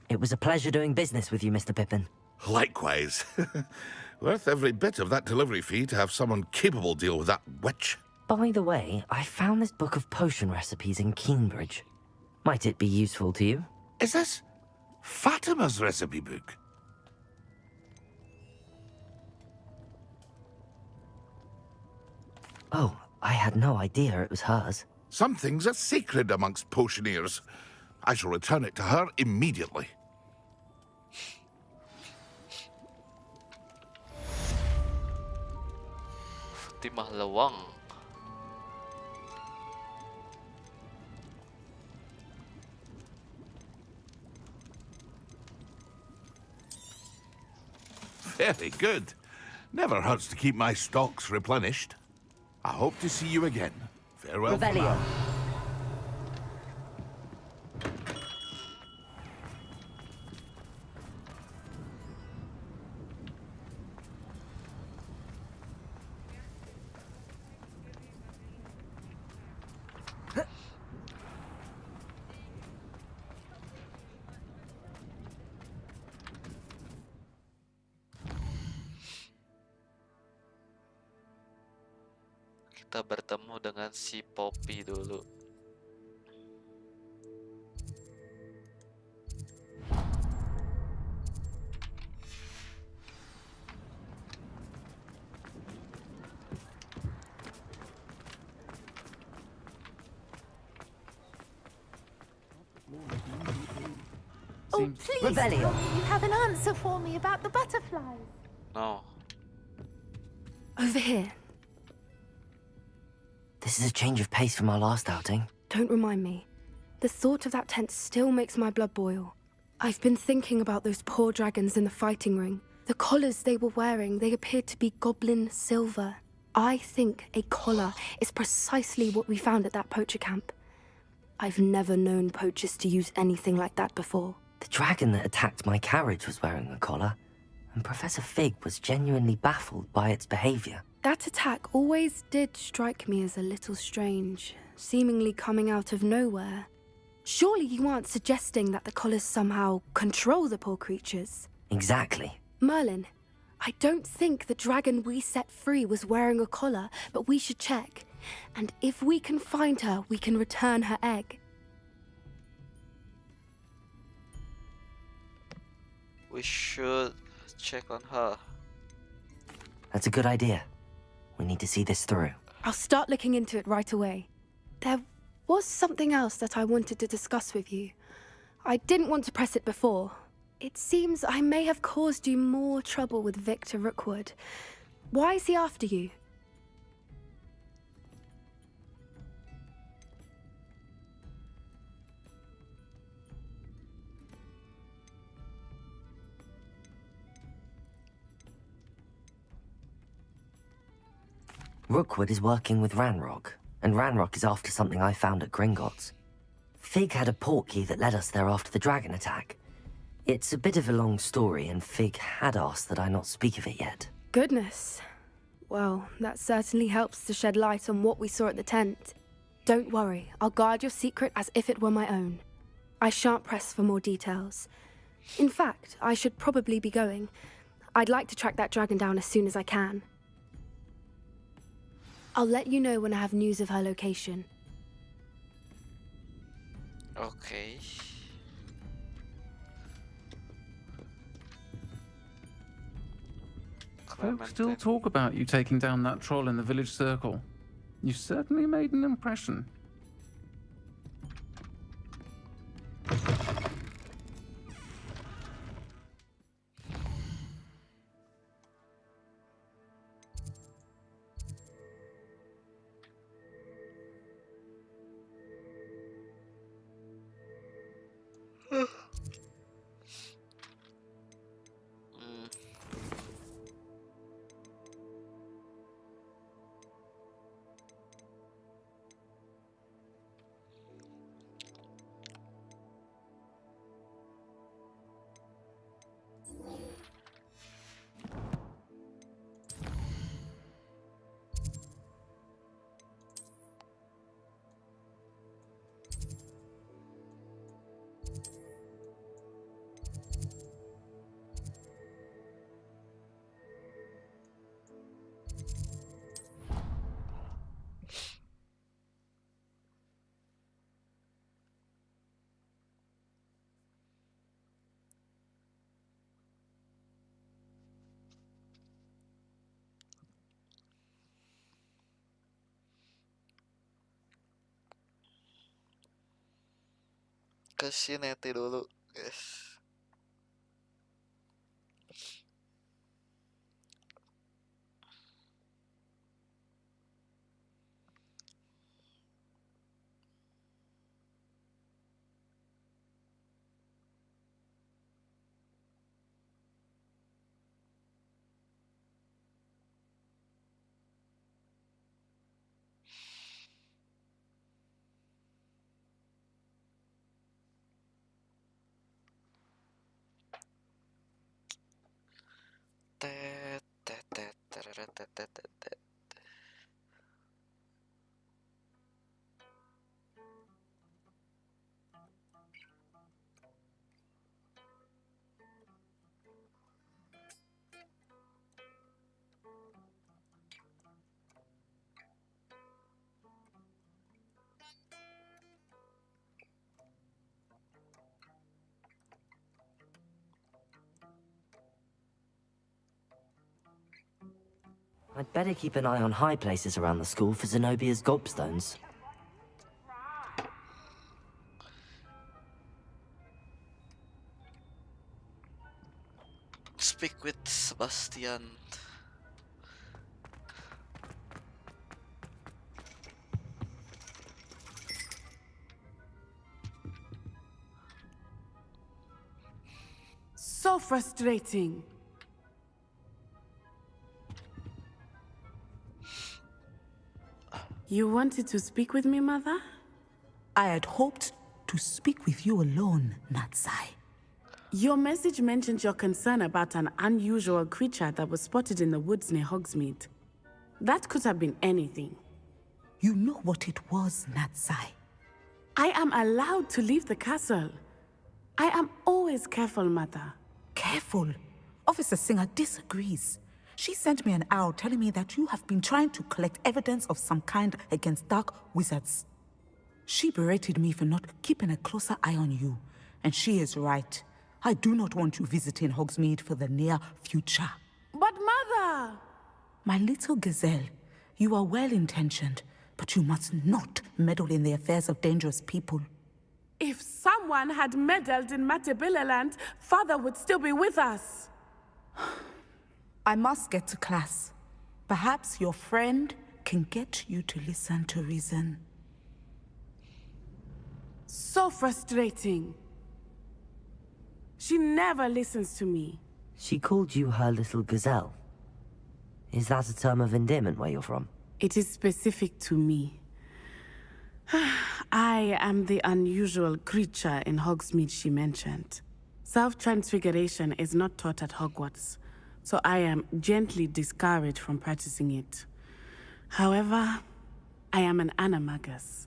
It was a pleasure doing business with you, Mr. Pippin. Likewise. Worth every bit of that delivery fee to have someone capable deal with that witch. By the way, I found this book of potion recipes in Cambridge. Might it be useful to you? Is this Fatima's recipe book? Oh, I had no idea it was hers. Something's a secret amongst potioneers. I shall return it to her immediately. Timah lewang. Very good. Never hurts to keep my stocks replenished. I hope to see you again. Farewell for Revelio. now. Kita bertemu dengan si Poppy dulu. Oh, please Revelio. tell me you have an answer for me about the butterflies. No. Over here. This is a change of pace from our last outing. Don't remind me. The thought of that tent still makes my blood boil. I've been thinking about those poor dragons in the fighting ring. The collars they were wearing, they appeared to be goblin silver. I think a collar is precisely what we found at that poacher camp. I've never known poachers to use anything like that before. The dragon that attacked my carriage was wearing a collar, and Professor Fig was genuinely baffled by its behavior. That attack always did strike me as a little strange, seemingly coming out of nowhere. Surely you aren't suggesting that the collars somehow control the poor creatures? Exactly. Merlin, I don't think the dragon we set free was wearing a collar, but we should check. And if we can find her, we can return her egg. We should check on her. That's a good idea. We need to see this through. I'll start looking into it right away. There was something else that I wanted to discuss with you. I didn't want to press it before. It seems I may have caused you more trouble with Victor Rookwood. Why is he after you? Rookwood is working with Ranrock, and Ranrock is after something I found at Gringotts. Fig had a portkey that led us there after the dragon attack. It's a bit of a long story, and Fig had asked that I not speak of it yet. Goodness. Well, that certainly helps to shed light on what we saw at the tent. Don't worry, I'll guard your secret as if it were my own. I shan't press for more details. In fact, I should probably be going. I'd like to track that dragon down as soon as I can. I'll let you know when I have news of her location. Okay. Folks still talk about you taking down that troll in the village circle. You certainly made an impression. ke Sineti dulu, guys. Tet, tet, tet, teret, tet, tet, tet, tet. I'd better keep an eye on high places around the school for Zenobia's gobstones. Speak with Sebastian. So frustrating. You wanted to speak with me, Mother? I had hoped to speak with you alone, Natsai. Your message mentioned your concern about an unusual creature that was spotted in the woods near Hogsmeade. That could have been anything. You know what it was, Natsai. I am allowed to leave the castle. I am always careful, Mother. Careful? Officer Singer disagrees. She sent me an owl telling me that you have been trying to collect evidence of some kind against dark wizards. She berated me for not keeping a closer eye on you, and she is right. I do not want you visiting Hogsmeade for the near future. But Mother! My little gazelle, you are well-intentioned, but you must not meddle in the affairs of dangerous people. If someone had meddled in Matabeleland, Father would still be with us. I must get to class. Perhaps your friend can get you to listen to reason. So frustrating. She never listens to me. She called you her little gazelle. Is that a term of endearment where you're from? It is specific to me. I am the unusual creature in Hogsmeade she mentioned. Self-transfiguration is not taught at Hogwarts, so I am gently discouraged from practicing it. However, I am an animagus,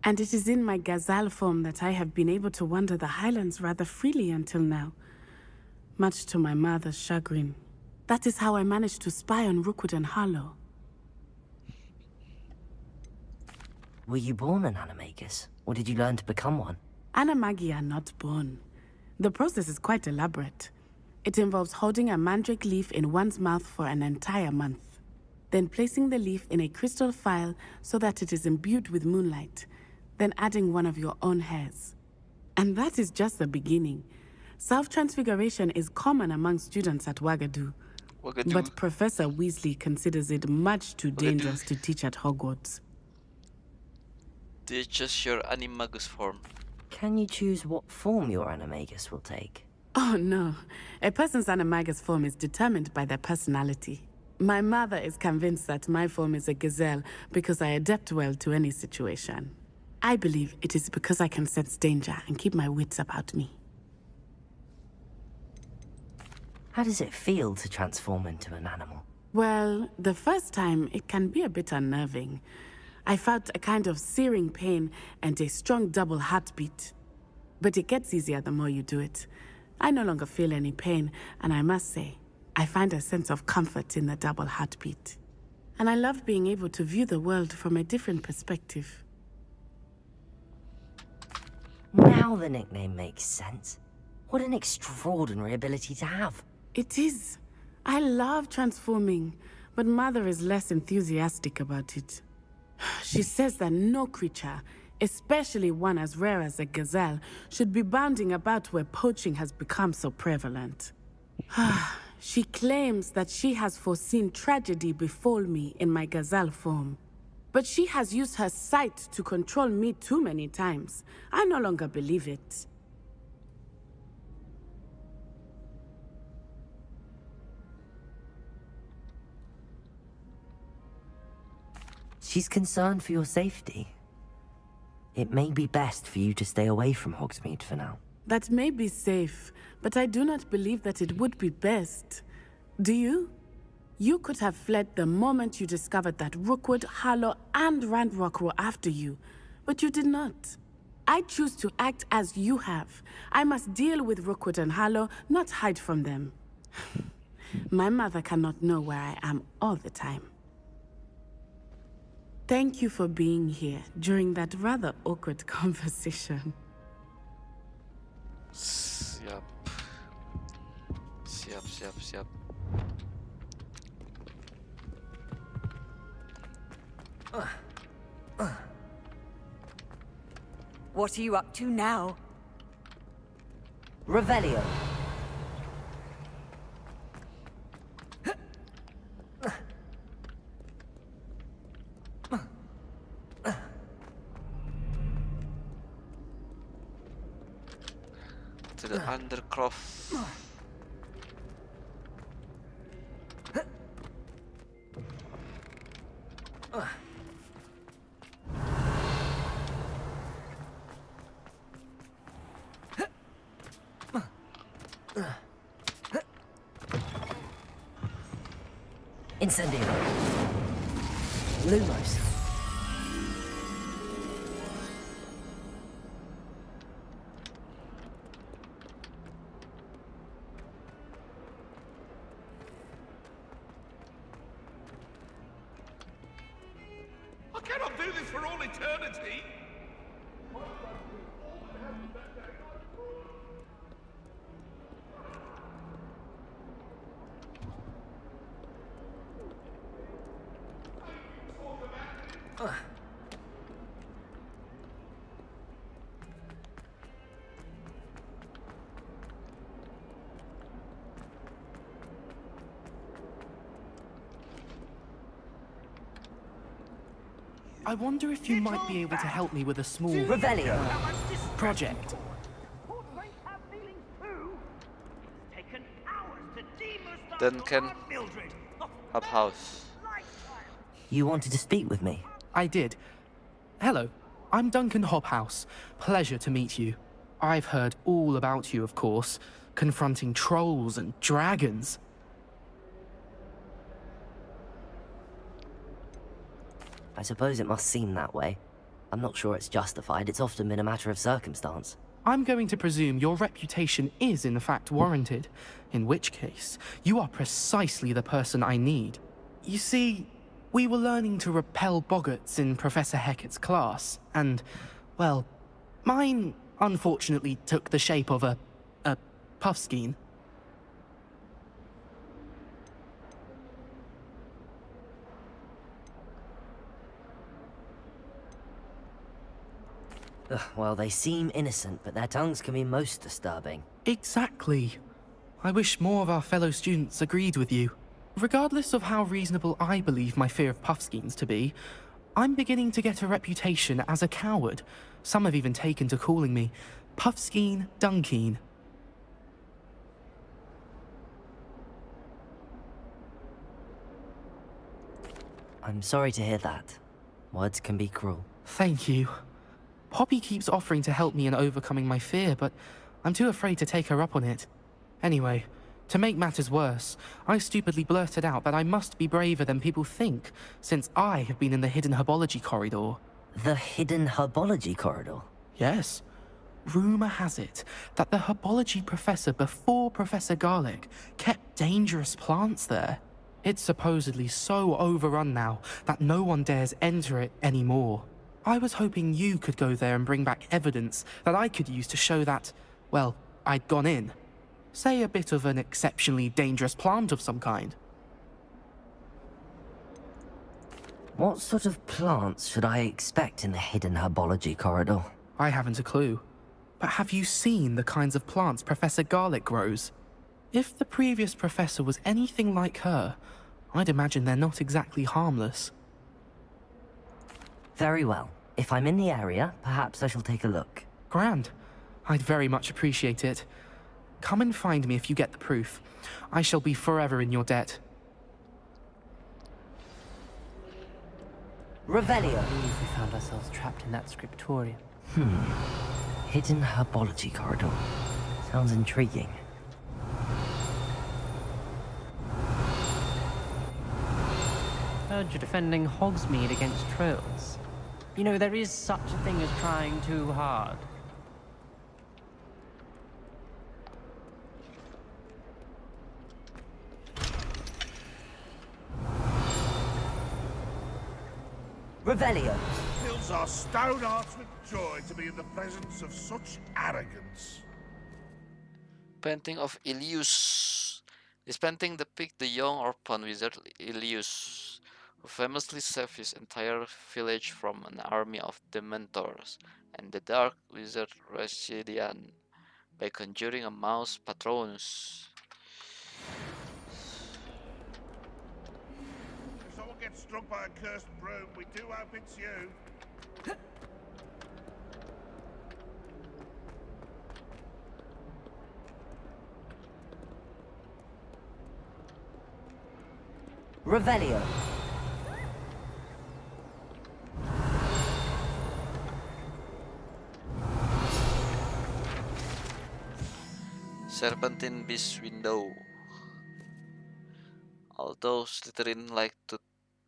and it is in my gazelle form that I have been able to wander the Highlands rather freely until now, much to my mother's chagrin. That is how I managed to spy on Rookwood and Harlow. Were you born an animagus, or did you learn to become one? Animagi are not born. The process is quite elaborate. It involves holding a mandrake leaf in one's mouth for an entire month, then placing the leaf in a crystal phial so that it is imbued with moonlight, then adding one of your own hairs. And that is just the beginning. Self-transfiguration is common among students at Wagadu, but Professor Weasley considers it much too dangerous to teach at Hogwarts. Do you choose your animagus form? Can you choose what form your animagus will take? Oh no, a person's animagus form is determined by their personality. My mother is convinced that my form is a gazelle because I adapt well to any situation. I believe it is because I can sense danger and keep my wits about me. How does it feel to transform into an animal? Well, the first time it can be a bit unnerving. I felt a kind of searing pain and a strong double heartbeat. But it gets easier the more you do it. I no longer feel any pain, and I must say, I find a sense of comfort in the double heartbeat. And I love being able to view the world from a different perspective. Now the nickname makes sense. What an extraordinary ability to have. It is. I love transforming, but Mother is less enthusiastic about it. She says that no creature, especially one as rare as a gazelle, should be bounding about where poaching has become so prevalent. She claims that she has foreseen tragedy befall me in my gazelle form. But she has used her sight to control me too many times. I no longer believe it. She's concerned for your safety. It may be best for you to stay away from Hogsmeade for now. That may be safe, but I do not believe that it would be best. Do you? You could have fled the moment you discovered that Rookwood, Harlow, and Ranrock were after you, but you did not. I choose to act as you have. I must deal with Rookwood and Harlow, not hide from them. My mother cannot know where I am all the time. Thank you for being here during that rather awkward conversation. Siap. Siap. What are you up to now? Revelio. To the Undercroft. Incendio. Lumos. I cannot do this for all eternity. I wonder if you might be able to help me with a small Revelio project. Duncan. Hub House. You wanted to speak with me? I did. Hello, I'm Duncan Hobhouse. Pleasure to meet you. I've heard all about you, of course, confronting trolls and dragons. I suppose it must seem that way. I'm not sure it's justified. It's often been a matter of circumstance. I'm going to presume your reputation is in fact warranted, in which case, you are precisely the person I need. You see, we were learning to repel boggarts in Professor Hecat's class, and, well, mine unfortunately took the shape of a puffskein. Well, they seem innocent, but their tongues can be most disturbing. Exactly. I wish more of our fellow students agreed with you. Regardless of how reasonable I believe my fear of puffskeins to be, I'm beginning to get a reputation as a coward. Some have even taken to calling me Puffskeen Dunkeen. I'm sorry to hear that. Words can be cruel. Thank you. Poppy keeps offering to help me in overcoming my fear, but I'm too afraid to take her up on it. Anyway, to make matters worse, I stupidly blurted out that I must be braver than people think, since I have been in the hidden herbology corridor. The hidden herbology corridor? Yes. Rumour has it that the herbology professor before Professor Garlic kept dangerous plants there. It's supposedly so overrun now that no one dares enter it anymore. I was hoping you could go there and bring back evidence that I could use to show that, well, I'd gone in. Say a bit of an exceptionally dangerous plant of some kind. What sort of plants should I expect in the hidden herbology corridor? I haven't a clue. But have you seen the kinds of plants Professor Garlic grows? If the previous professor was anything like her, I'd imagine they're not exactly harmless. Very well. If I'm in the area, perhaps I shall take a look. Grand. I'd very much appreciate it. Come and find me if you get the proof. I shall be forever in your debt. Revelio. I believe we found ourselves trapped in that scriptorium. Hidden herbology corridor. Sounds intriguing. Heard you're defending Hogsmeade against trolls. You know, there is such a thing as trying too hard. Revelio. Fills our stone hearts with joy to be in the presence of such arrogance. Painting of Ilius. This painting depicts the young orphan wizard Ilius, who famously saved his entire village from an army of dementors and the dark wizard Residian by conjuring a mouse patronus. If someone gets struck by a cursed broom, we do hope it's you. Revelio. Serpentine Beast Window. Although Slytherin like to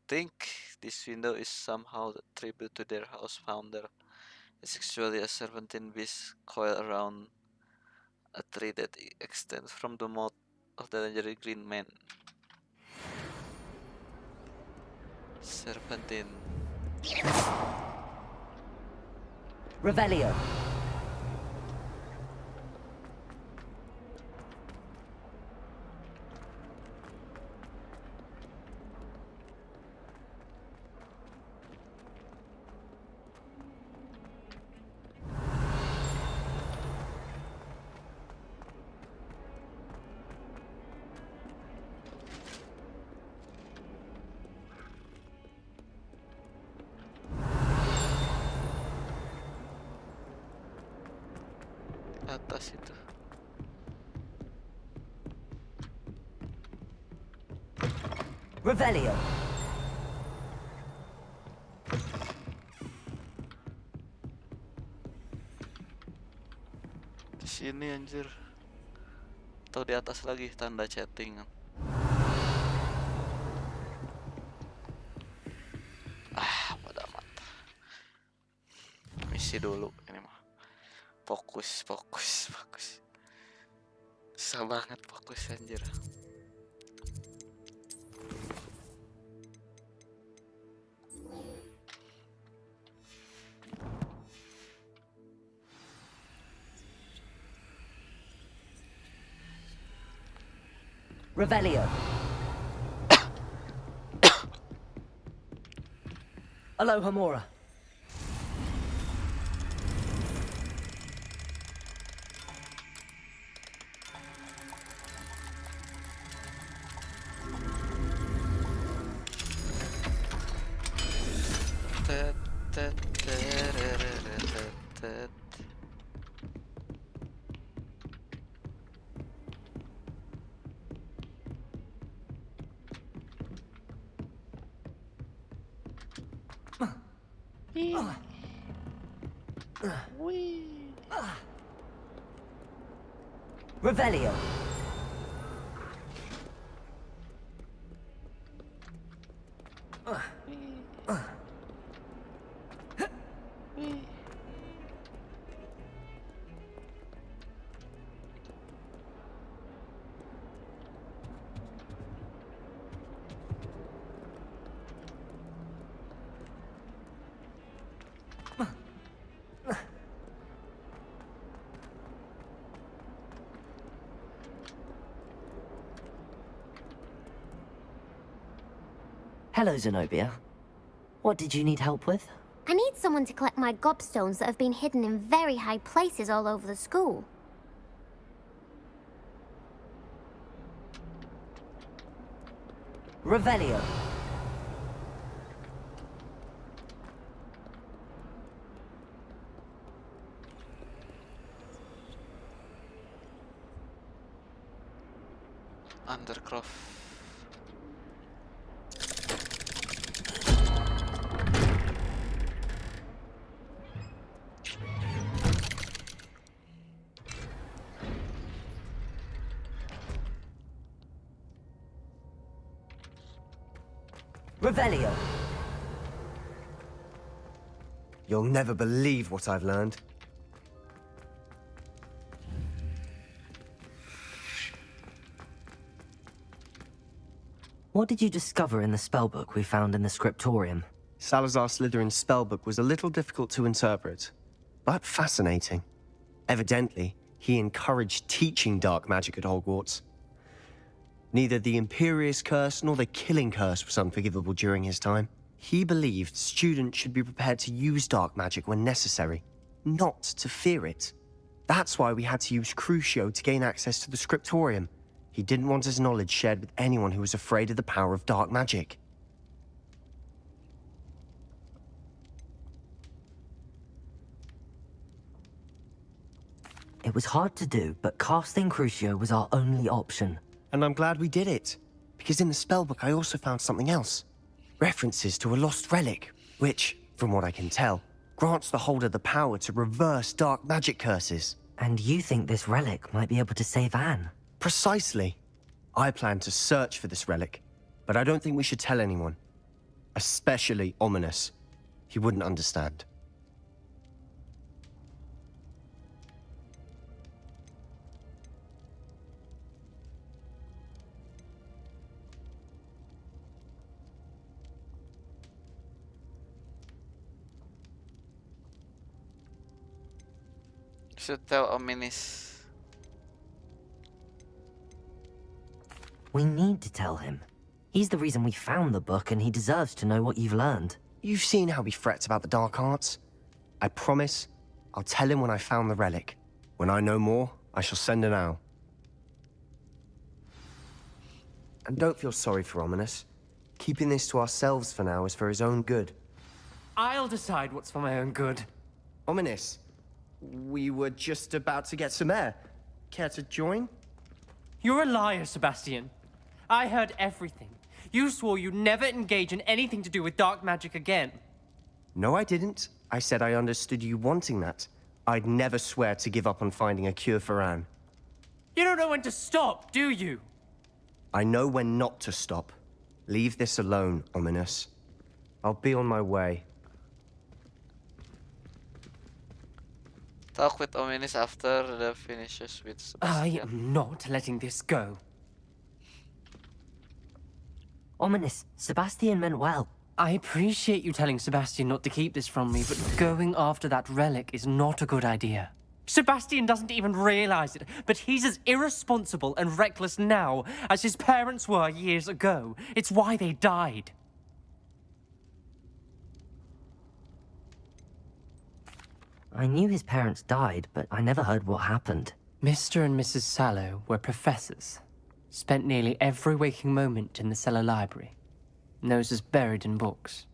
think this window is somehow a tribute to their house founder, it's actually a serpentine beast coiled around a tree that extends from the mouth of the legendary Green Man. Serpentine. Revelio. Atas itu. Revelio. Di sini anjir. Atau di atas lagi tanda chatting. Pada amat. Misi dulu ini mah. Fokus. Susah banget fokus anjir. Revelio. Aloha Mora. Revelio. Hello, Zenobia. What did you need help with? I need someone to collect my gobstones that have been hidden in very high places all over the school. Revelio. Undercroft. Revelio. You'll never believe what I've learned. What did you discover in the spellbook we found in the scriptorium? Salazar Slytherin's spellbook was a little difficult to interpret, but fascinating. Evidently, he encouraged teaching dark magic at Hogwarts. Neither the Imperious Curse nor the Killing Curse was unforgivable during his time. He believed students should be prepared to use dark magic when necessary, not to fear it. That's why we had to use Crucio to gain access to the scriptorium. He didn't want his knowledge shared with anyone who was afraid of the power of dark magic. It was hard to do, but casting Crucio was our only option. And I'm glad we did it, because in the spellbook I also found something else. References to a lost relic, which, from what I can tell, grants the holder the power to reverse dark magic curses. And you think this relic might be able to save Anne? Precisely. I plan to search for this relic, but I don't think we should tell anyone. Especially Ominous. He wouldn't understand. Should tell Ominis. We need to tell him. He's the reason we found the book, and he deserves to know what you've learned. You've seen how he frets about the dark arts. I promise I'll tell him when I found the relic. When I know more, I shall send an owl. And don't feel sorry for Ominous. Keeping this to ourselves for now is for his own good. I'll decide what's for my own good. Ominous, we were just about to get some air. Care to join? You're a liar, Sebastian. I heard everything. You swore you'd never engage in anything to do with dark magic again. No, I didn't. I said I understood you wanting that. I'd never swear to give up on finding a cure for Anne. You don't know when to stop, do you? I know when not to stop. Leave this alone, Ominous. I'll be on my way. Talk with Ominis after the finishes with Sebastian. I am not letting this go. Ominous, Sebastian meant well. I appreciate you telling Sebastian not to keep this from me, but going after that relic is not a good idea. Sebastian doesn't even realize it, but he's as irresponsible and reckless now as his parents were years ago. It's why they died. I knew his parents died, but I never heard what happened. Mr. and Mrs. Sallow were professors. Spent nearly every waking moment in the cellar library. Noses buried in books.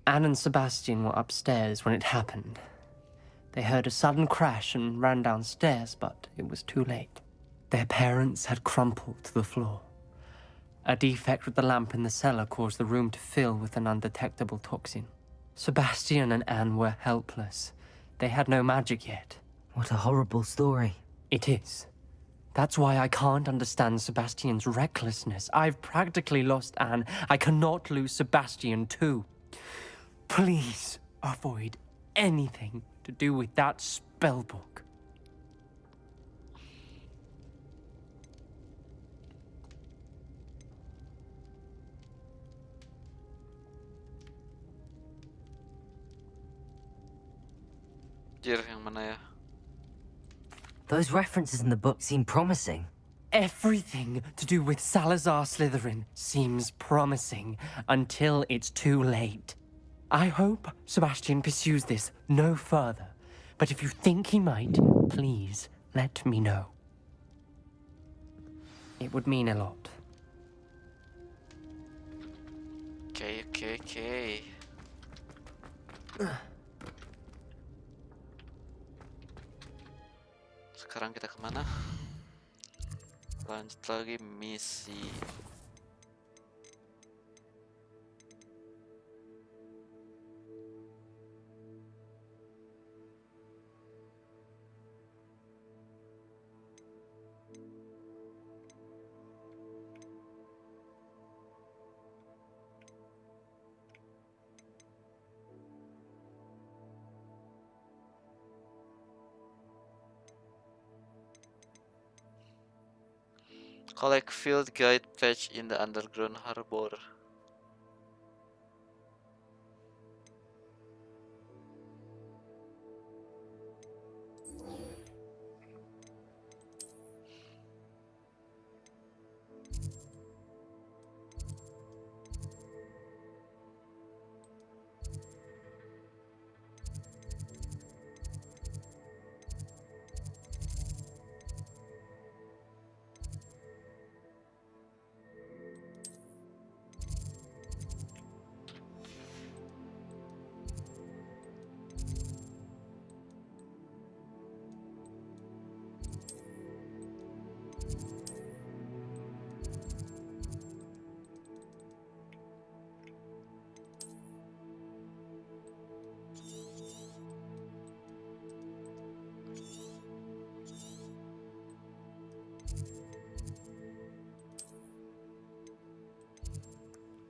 Anne and Sebastian were upstairs when it happened. They heard a sudden crash and ran downstairs, but it was too late. Their parents had crumpled to the floor. A defect with the lamp in the cellar caused the room to fill with an undetectable toxin. Sebastian and Anne were helpless. They had no magic yet. What a horrible story. It is. That's why I can't understand Sebastian's recklessness. I've practically lost Anne. I cannot lose Sebastian too. Please avoid anything to do with that spellbook. Yang mana ya? Those references in the book seem promising. Everything to do with Salazar Slytherin seems promising until it's too late. I hope Sebastian pursues this no further, but if you think he might, please let me know. It would mean a lot. Oke. Sekarang kita kemana? Lanjut lagi misi. Collect field guide patch in the underground harbor.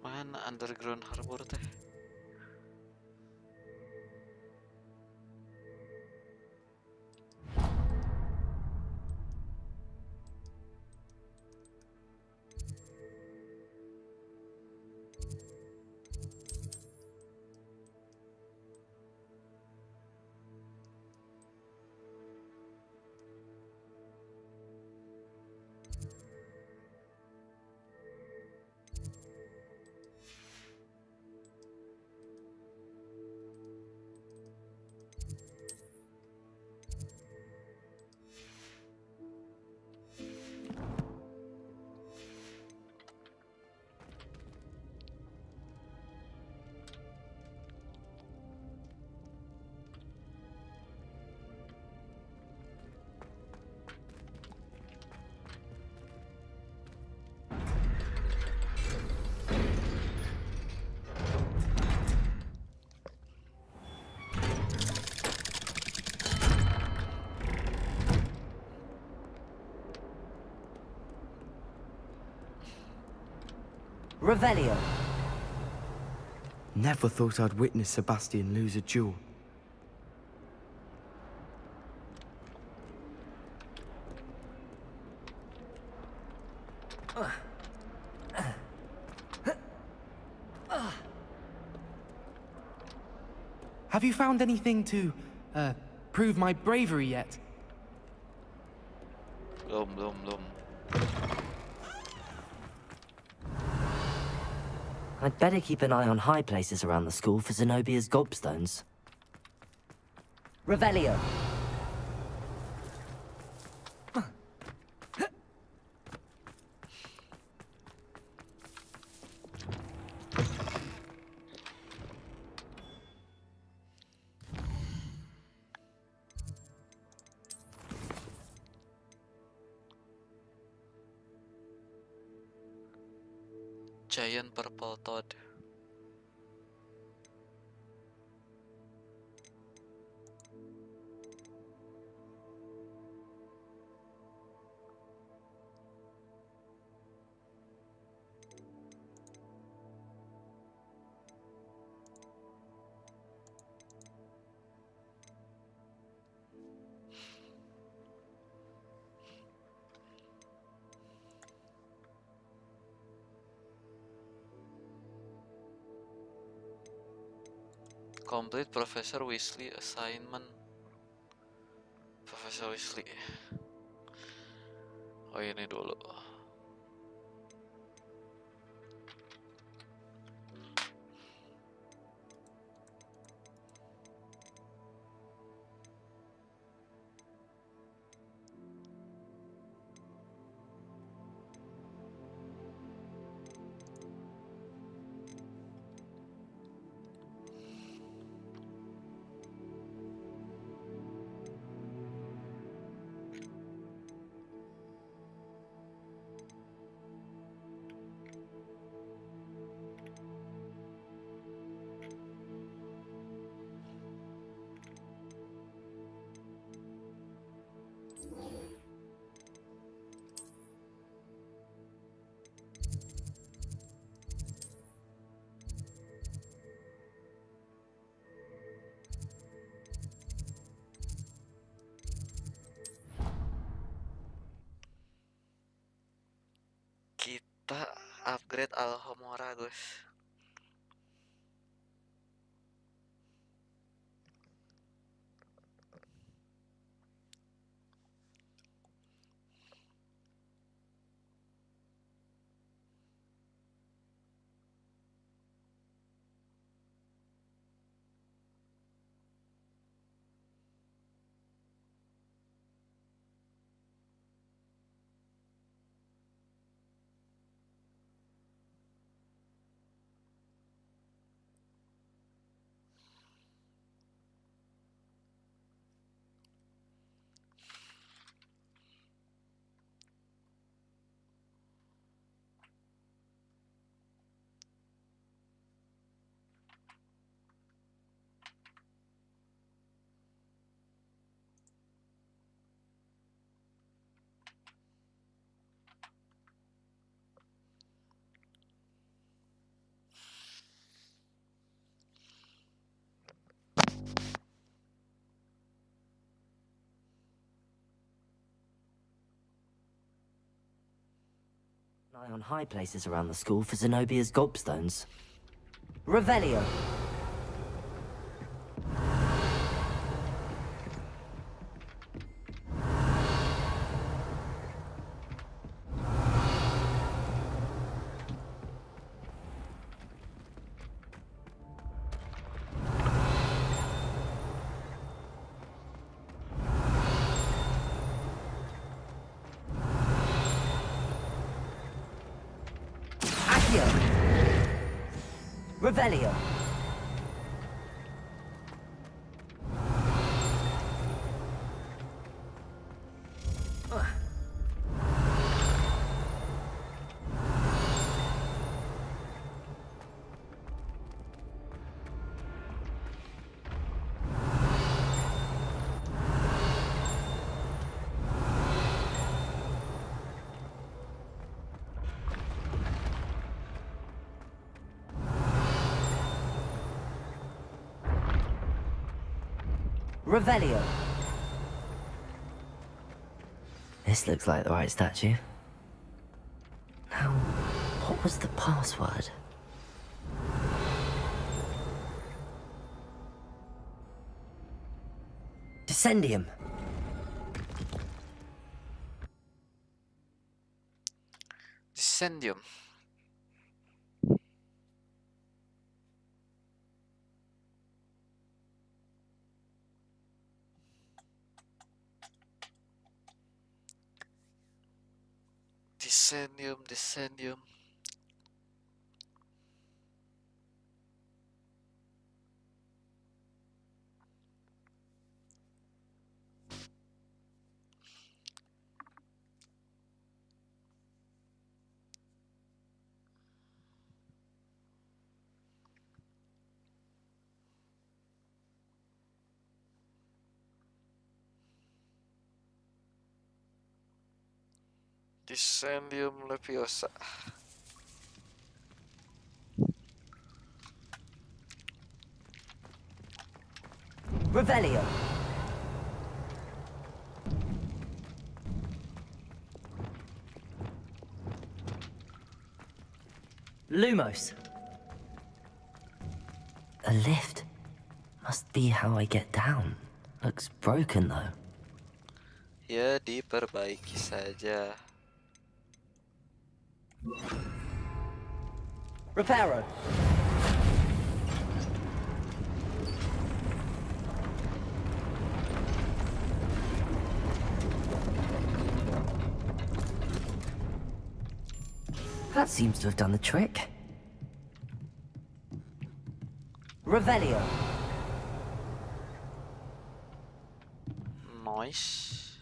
Mana underground harbor teh? Revelio. Never thought I'd witness Sebastian lose a duel. Have you found anything to, prove my bravery yet? Belum. I'd better keep an eye on high places around the school for Zenobia's gobstones. Revelio. Giant purple toad. Complete Professor Weasley assignment. Professor Weasley. Oh ini dulu. upgrade Alhomora, guys. Eye on high places around the school for Zenobia's gobstones. Revelio. Revelio. Revelio. This looks like the right statue. Now, what was the password? Descendium. Descendium. Descendium. Descendium Leviosa. Revelio. Lumos. A lift. Must be how I get down. Looks broken though. Ya, diperbaiki saja. Reparo. That seems to have done the trick. Revelio. Noise.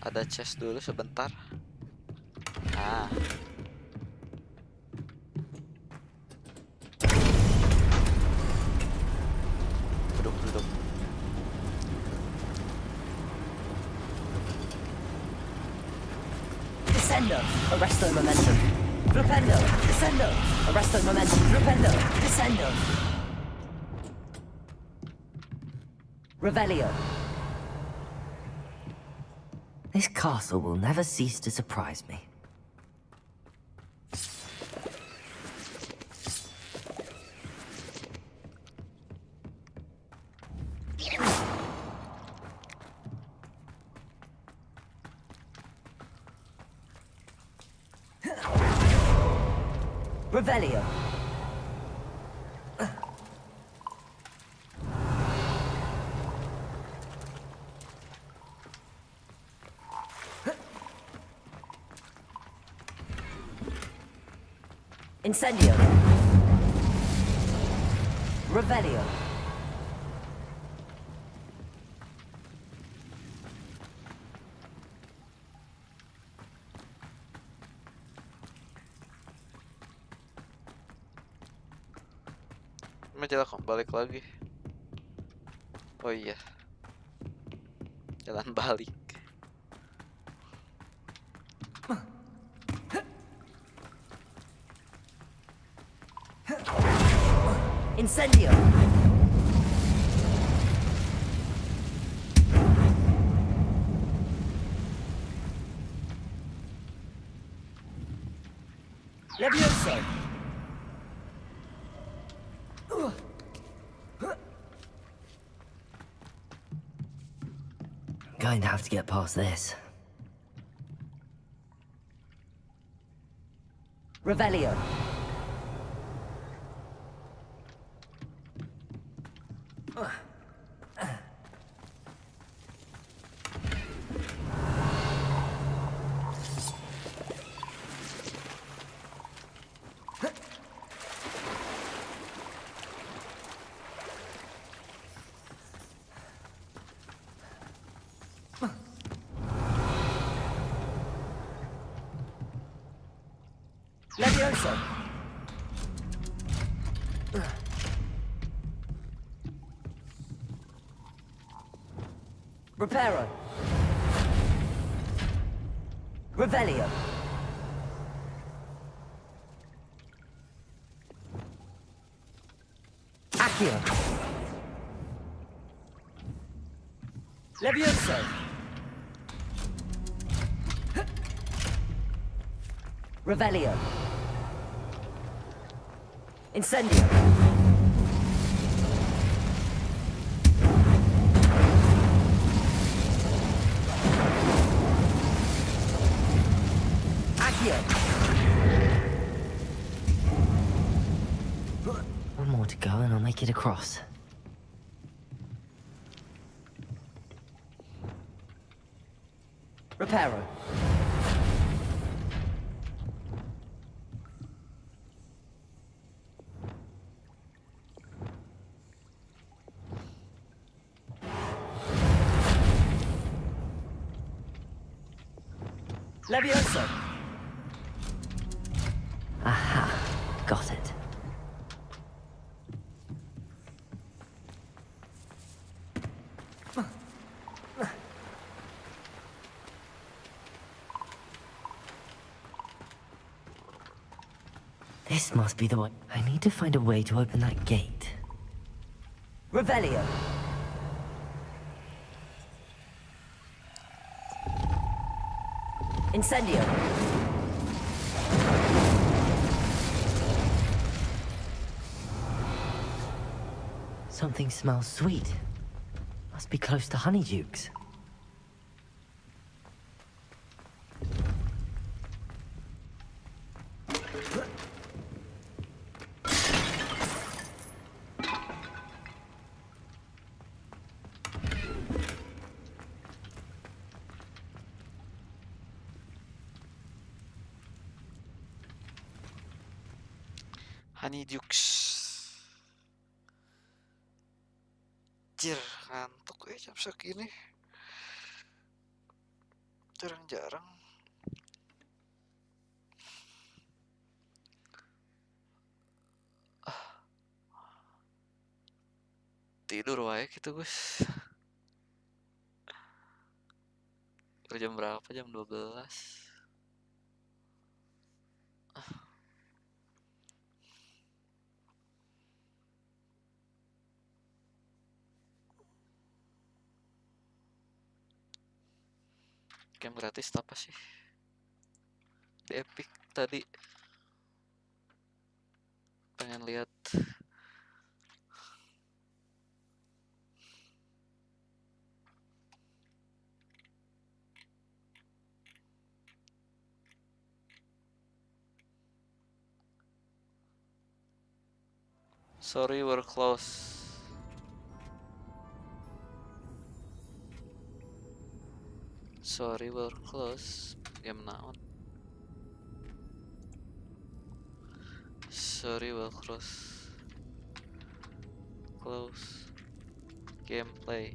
Ada chest dulu sebentar. Ah. Duduk. Descendo. Arresto momentum. Flipendo. Descendo. Arresto momentum. Flipendo. Descendo. Revelio. This castle will never cease to surprise me. Revelio. Incendio. Revelio. Majalah kok balik lagi. Oh iya, jalan balik. Incendio. Levioso. Going to have to get past this. Revelio. Levioso. Reparo. Revelio. Accio. Levioso. Revelio. Incendio. Accio. One more to go and I'll make it across. Reparo. Levioso. Aha, got it. This must be the way. I need to find a way to open that gate. Revelio. Incendio. Something smells sweet. Must be close to honeydukes. Honeydukes. Jir, ngantuk ya jam segini. Jarang-jarang. Tidur wae gitu, Gus. Jam berapa? Jam 12. Game gratis apa sih? Di Epic tadi. Pengen lihat. Sorry, we're close. Sorry, we're close. Game naon? Sorry, we're close. Close. Gameplay.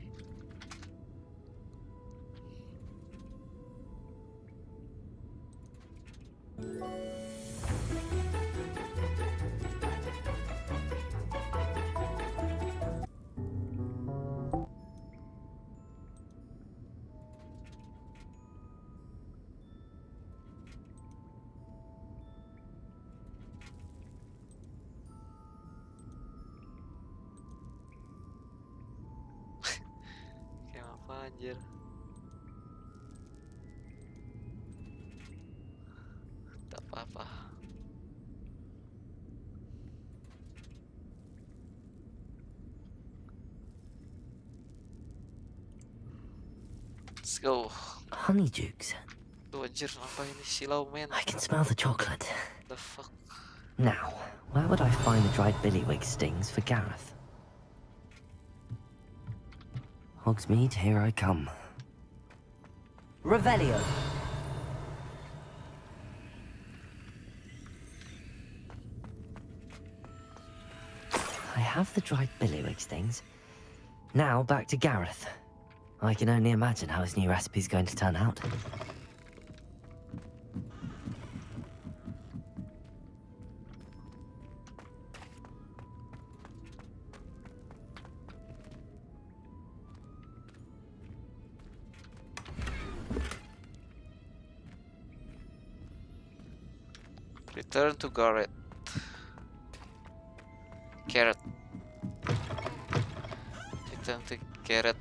Game apa anjir? Tak apa-apa. Let's go. Honeydukes. Tuh anjir, apa ini silau men? I can smell the chocolate. The fuck? Now, where would I find the dried billywig stings for Gareth? Hogsmeade, here I come. Revelio. I have the dried billywig stings. Now back to Gareth. I can only imagine how his new recipe's going to turn out. Return to Garrett. Garrett. Return to Garrett.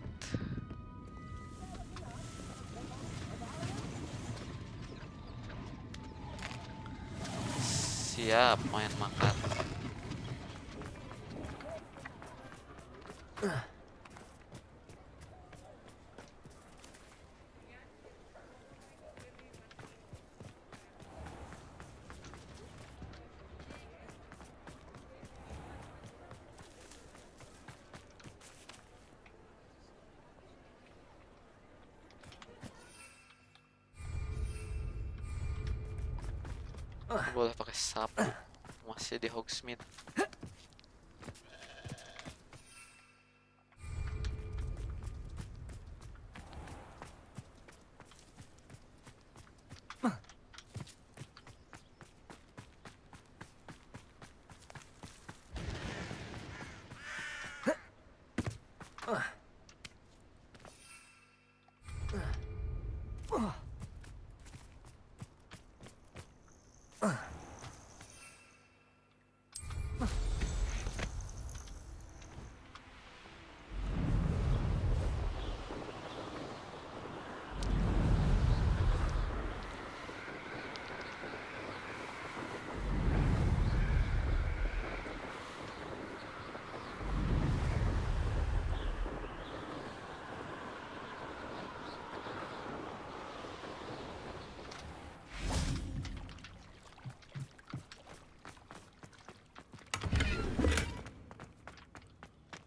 Siap main makan. Boleh pakai sapu. Masih di Hogsmeade.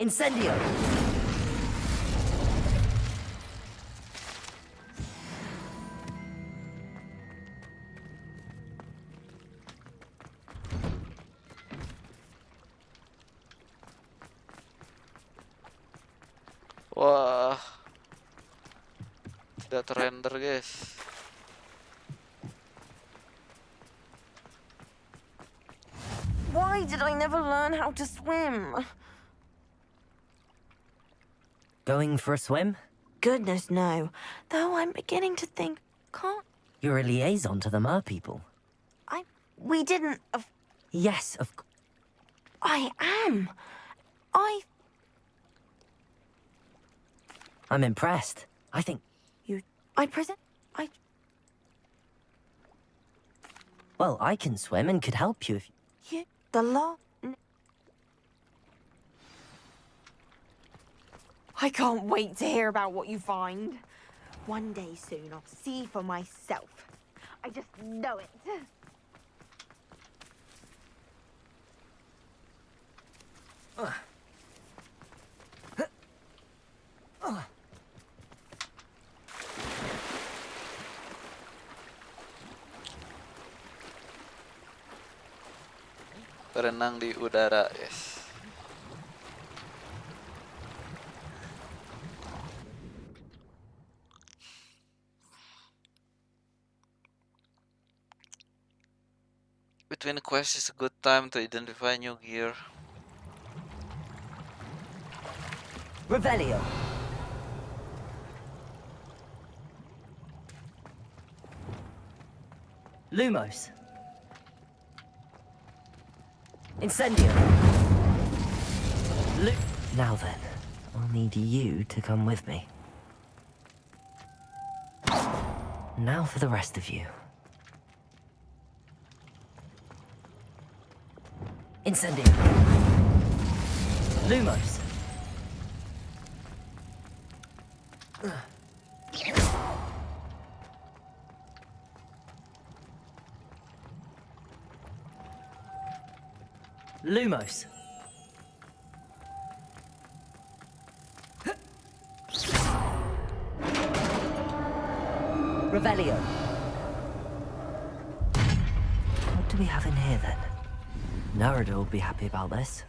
Incendio! Wah, tidak terrender guys. Why did I never learn how to swim? Going for a swim? Goodness, no. Though I'm beginning to think, can't... You're a liaison to the mer people. We didn't... Yes, of course. I am. I'm impressed. I think... I present... Well, I can swim and could help you if You... The law... I can't wait to hear about what you find. One day soon, I'll see for myself. I just know it. Berenang di udara, yes. Between quests is a good time to identify new gear. Revelio. Lumos. Incendio. Now then, I'll need you to come with me. Now for the rest of you. Incendio. Lumos. Lumos. Revelio. What do we have in here then? Narada will be happy about this.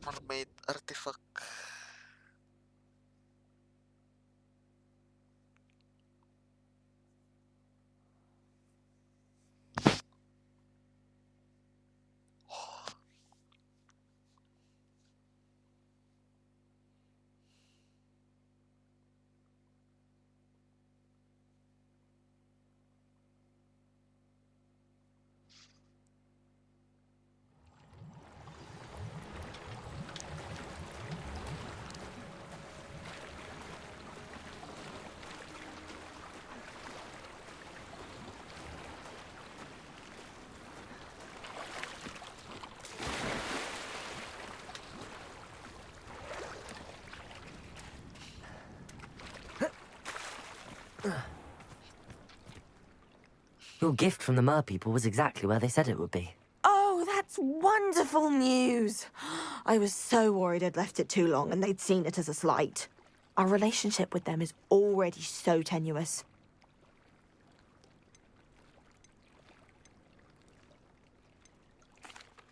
Mermaid artifact. Your gift from the Mer people was exactly where they said it would be. Oh, that's wonderful news. I was so worried I'd left it too long and they'd seen it as a slight. Our relationship with them is already so tenuous.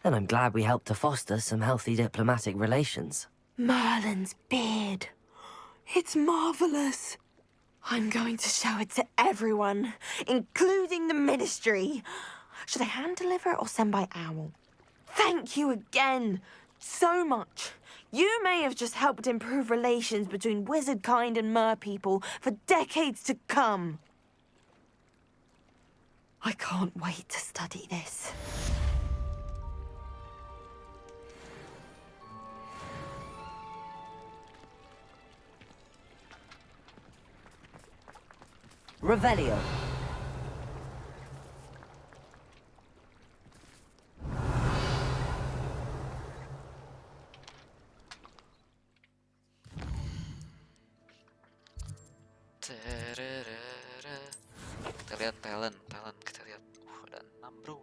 And I'm glad we helped to foster some healthy diplomatic relations. Merlin's beard. It's marvelous. I'm going to show it to everyone, including the Ministry. Should I hand deliver it or send by owl? Thank you again so much. You may have just helped improve relations between wizard kind and mer people for decades to come. I can't wait to study this. Revelio. Kita lihat talent kita lihat. Ada 6 bro.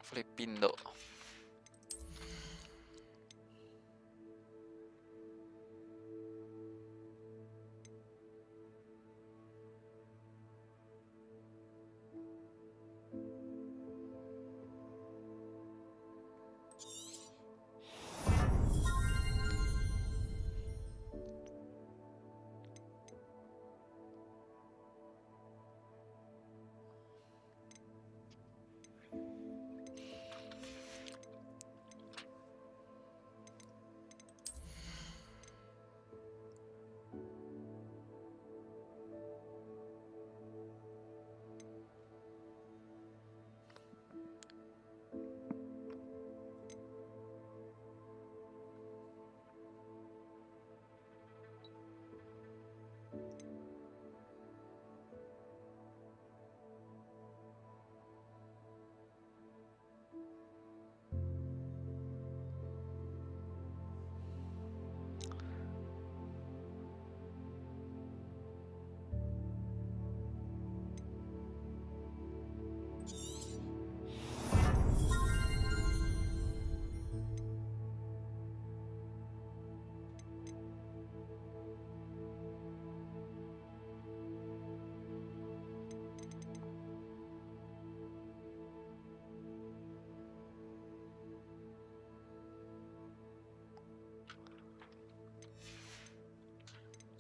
Flipindo.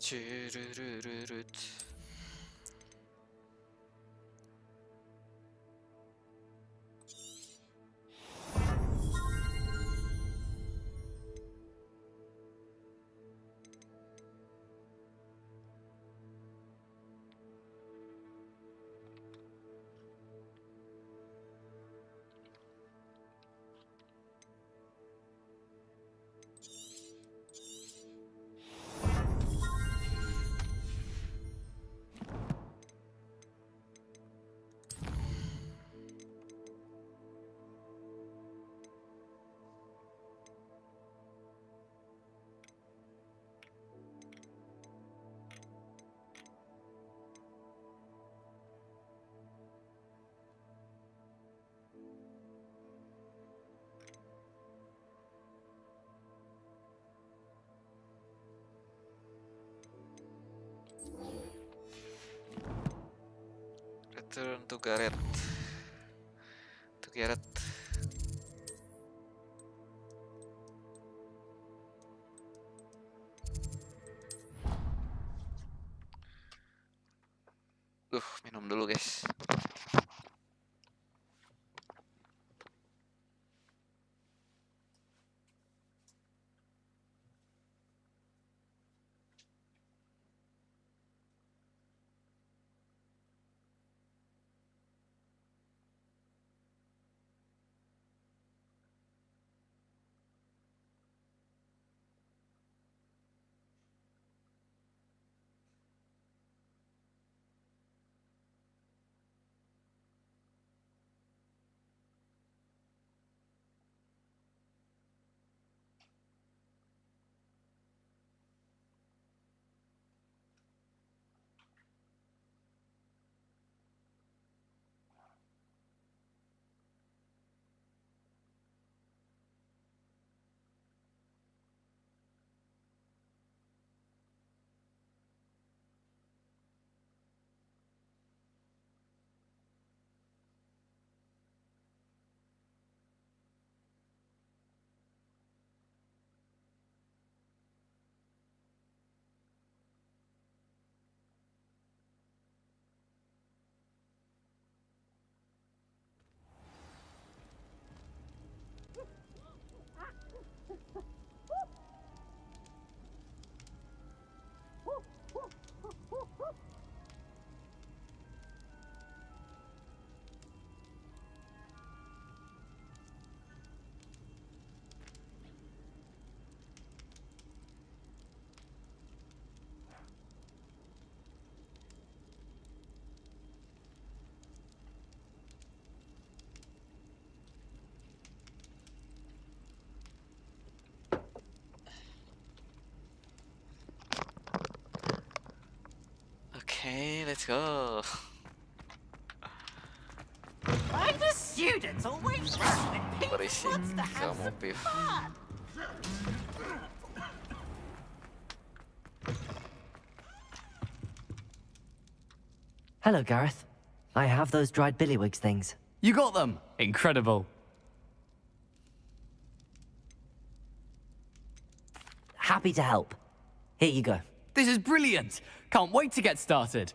Cururururut. Return to Gareth. To Gareth. Minum dulu guys. Okay, let's go. Why do students always run when Pete Berisik wants to have kamu, some Pip. fun? Hello, Gareth. I have those dried billywigs things. You got them? Incredible. Happy to help. Here you go. This is brilliant. Can't wait to get started.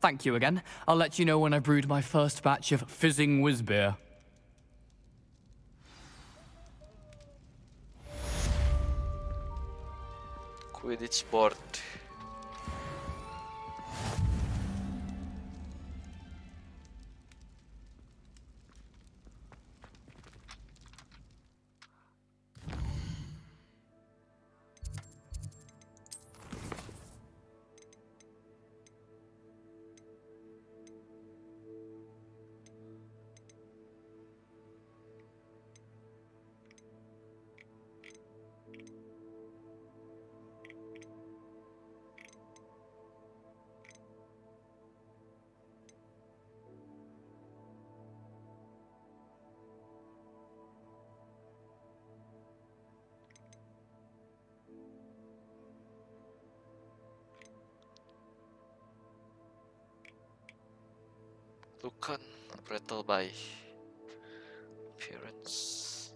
Thank you again. I'll let you know when I brewed my first batch of fizzing whiz beer. Quidditch board. Bukan Brattle by appearance.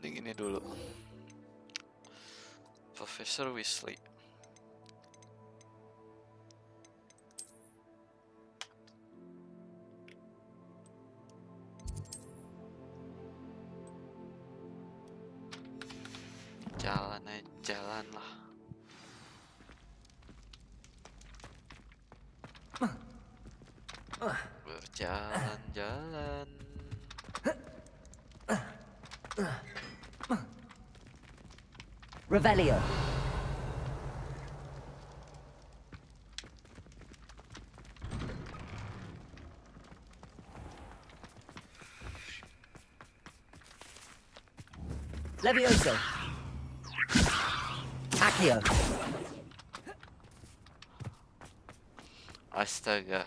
Link ini dulu. Professor Weasley. Jalan lah. Berjalan-jalan. Revelio. Levioso. Accio. Astaga.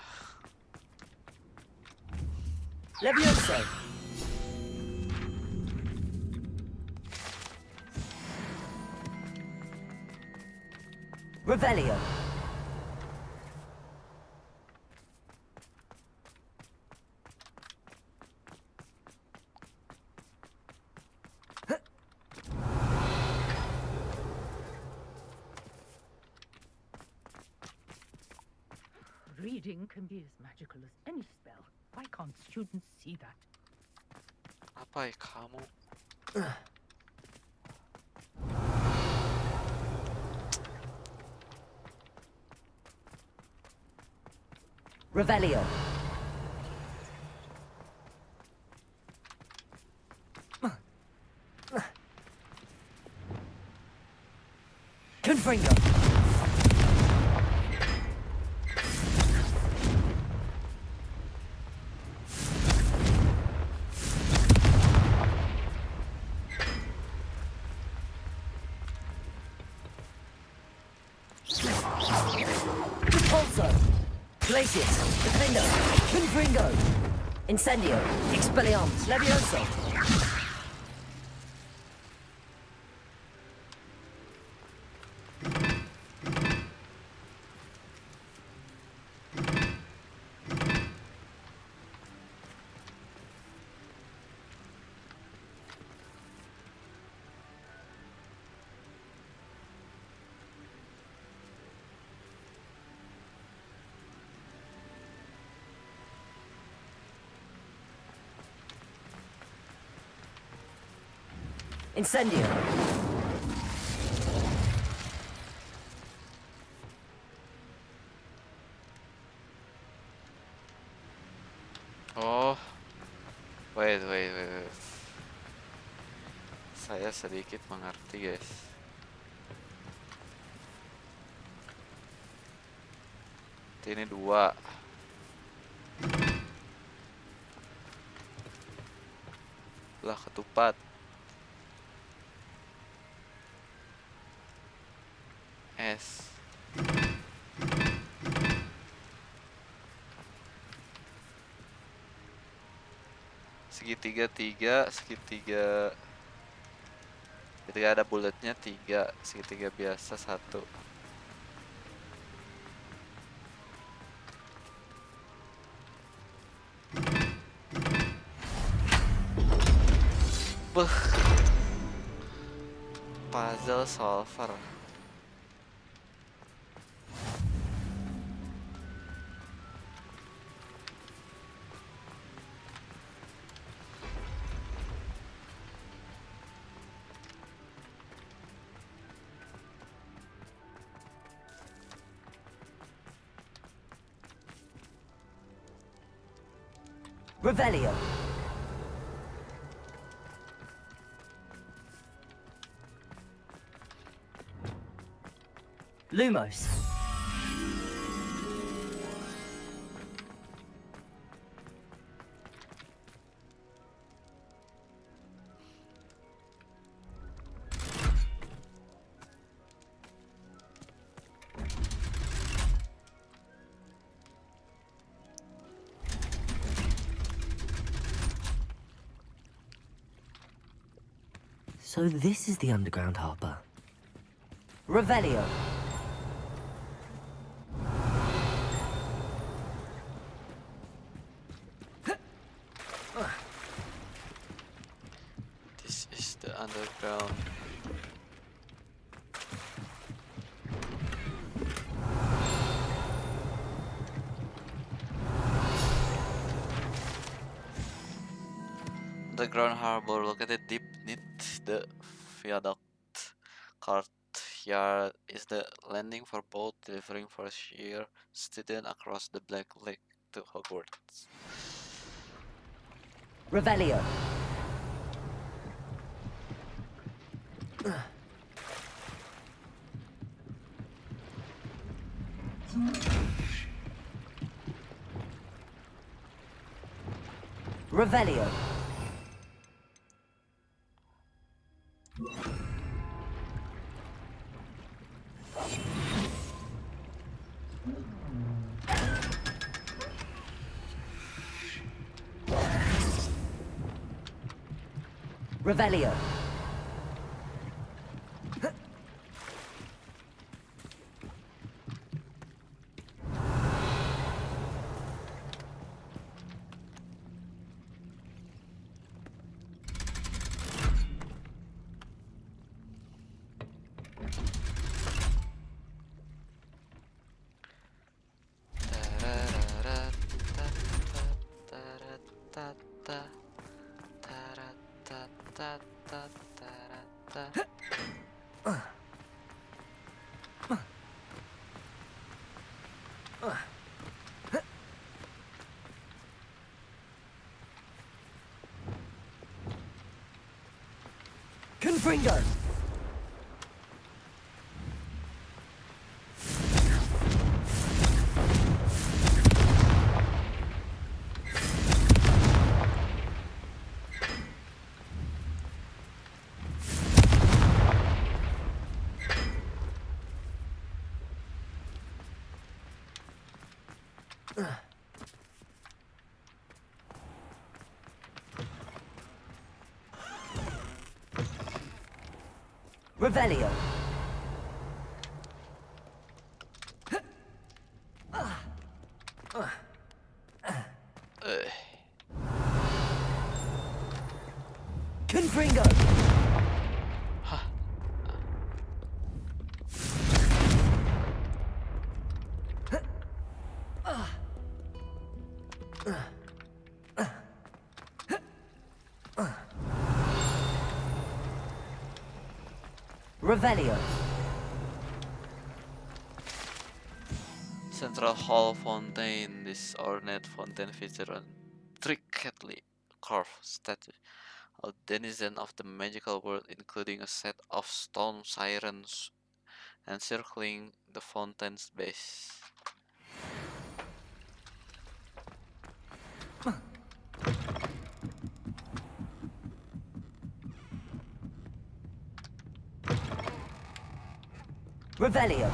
Levioso. Revelio. Reading can be as magical as any spell. Why can't students see that? Apa ya kamu? Revelio. Confringo. Repulso. Glacius. Defendo. Confringo. Incendio. Expelliarmus. Levioso. Incendio. Oh, wait. Saya sedikit mengerti, guys. Ini dua. Lah ketupat. segitiga 3, segitiga ketika ada bulatnya 3, segitiga biasa 1. Beuh. Puzzle solver. Revelio. Lumos. So this is the underground harbor. Revelio. This is the underground. Underground harbor located deep beneath the viaduct. Courtyard is the landing for boat delivering first year students across the Black Lake to Hogwarts. Revelio. Revelio. Revelio. Confringo. Revelio. Confringo. Revelio. Central Hall Fountain. This ornate fountain features a intricately carved statue of denizen of the magical world, including a set of stone sirens encircling the fountain's base. Revelio.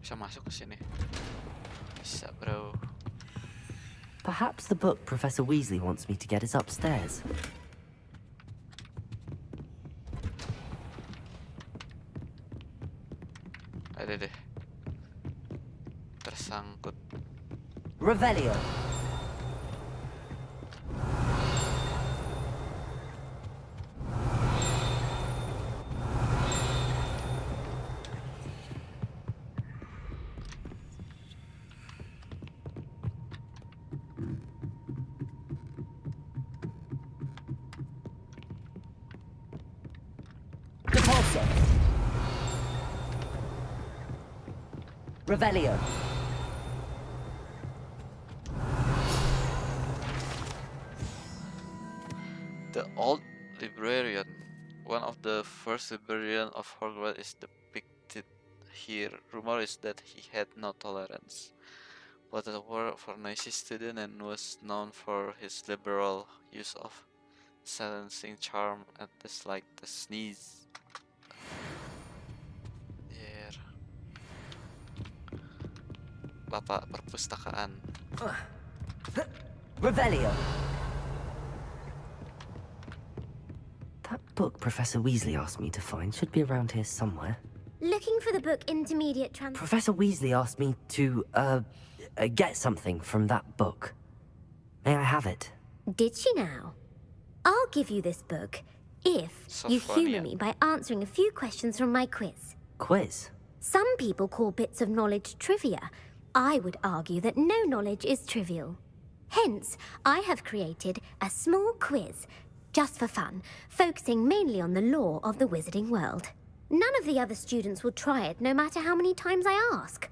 Bisa masuk ke sini. Bisa, bro. Perhaps the book Professor Weasley wants me to get is upstairs. Ada deh. Tersangkut. Revelio. Depulso. Revelio. The old librarian. One of the first librarians of Hogwarts is depicted here. Rumor is that he had no tolerance, but for noisy students and was known for his liberal use of silencing charm and dislike the sneeze. Here. Bapak perpustakaan. Revelio. That book Professor Weasley asked me to find should be around here somewhere. Looking for the book Intermediate Professor Weasley asked me to, get something from that book. May I have it? Did she now? I'll give you this book if you humour me by answering a few questions from my quiz. Quiz? Some people call bits of knowledge trivia. I would argue that no knowledge is trivial. Hence, I have created a small quiz, just for fun, focusing mainly on the lore of the wizarding world. None of the other students will try it, no matter how many times I ask.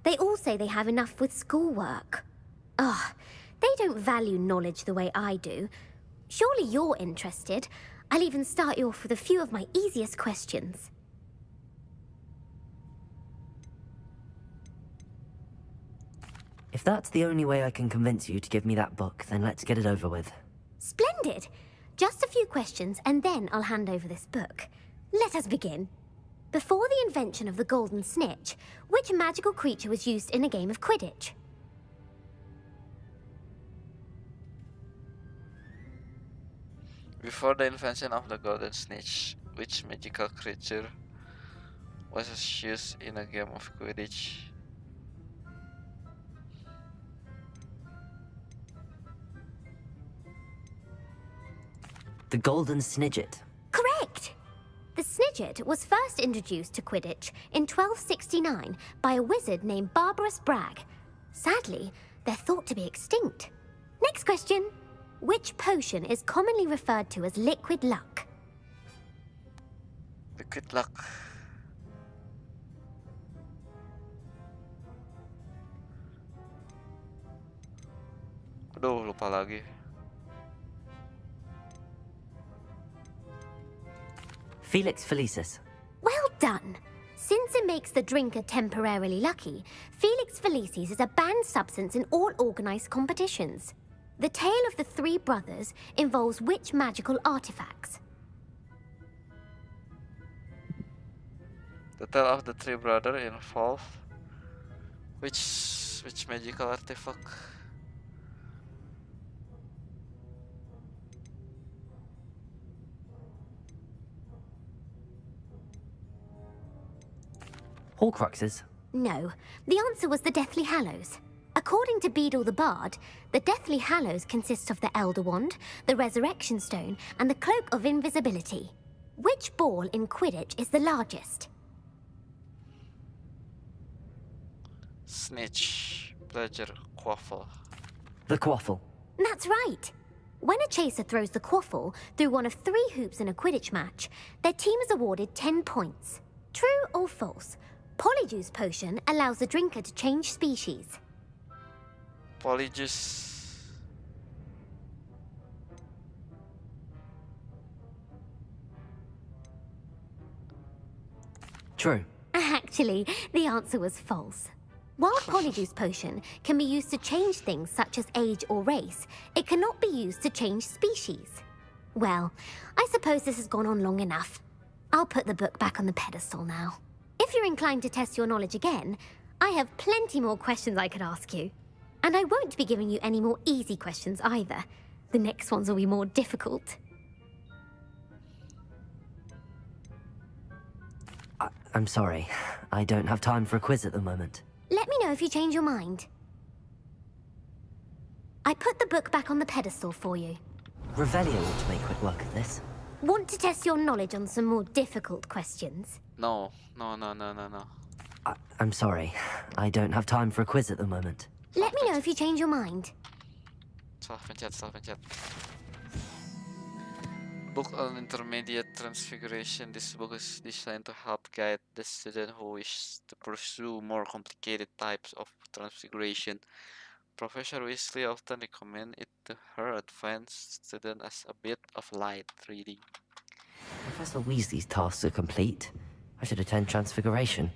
They all say they have enough with schoolwork. Ugh, they don't value knowledge the way I do. Surely you're interested. I'll even start you off with a few of my easiest questions. If that's the only way I can convince you to give me that book, then let's get it over with. Splendid! Just a few questions, and then I'll hand over this book. Let us begin. Before the invention of the golden snitch, which magical creature was used in a game of Quidditch? Before the invention of the golden snitch, which magical creature was used in a game of Quidditch? The Golden Snidget. Correct! The Snidget was first introduced to Quidditch in 1269 by a wizard named Barbarous Bragg. Sadly, they're thought to be extinct. Next question. Which potion is commonly referred to as liquid luck? Liquid luck. Aduh, lupa lagi. Felix Felicis. Well done! Since it makes the drinker temporarily lucky, Felix Felicis is a banned substance in all organised competitions. The tale of the three brothers involves which magical artifacts? The tale of the three brothers involve which magical artifact? Horcruxes? No, the answer was the Deathly Hallows. According to Beedle the Bard, the Deathly Hallows consist of the Elder Wand, the Resurrection Stone, and the Cloak of Invisibility. Which ball in Quidditch is the largest? Snitch, Pleasure, Quaffle. The Quaffle. That's right. When a chaser throws the quaffle through one of 3 hoops in a Quidditch match, their team is awarded 10 points. True or false? Polyjuice potion allows the drinker to change species. Polyjuice. True. Actually, the answer was false. While Polyjuice potion can be used to change things such as age or race, it cannot be used to change species. Well, I suppose this has gone on long enough. I'll put the book back on the pedestal now. If you're inclined to test your knowledge again, I have plenty more questions I could ask you. And I won't be giving you any more easy questions either. The next ones will be more difficult. I'm sorry. I don't have time for a quiz at the moment. Let me know if you change your mind. I put the book back on the pedestal for you. Revelio ought to make quick work of this. Want to test your knowledge on some more difficult questions? No. I'm sorry. I don't have time for a quiz at the moment. Let me know if you change your mind. Salah pencet. Book on Intermediate Transfiguration. This book is designed to help guide the student who wish to pursue more complicated types of transfiguration. Professor Weasley often recommends it to her advanced student as a bit of light reading. Professor Weasley's tasks are complete. I should attend Transfiguration.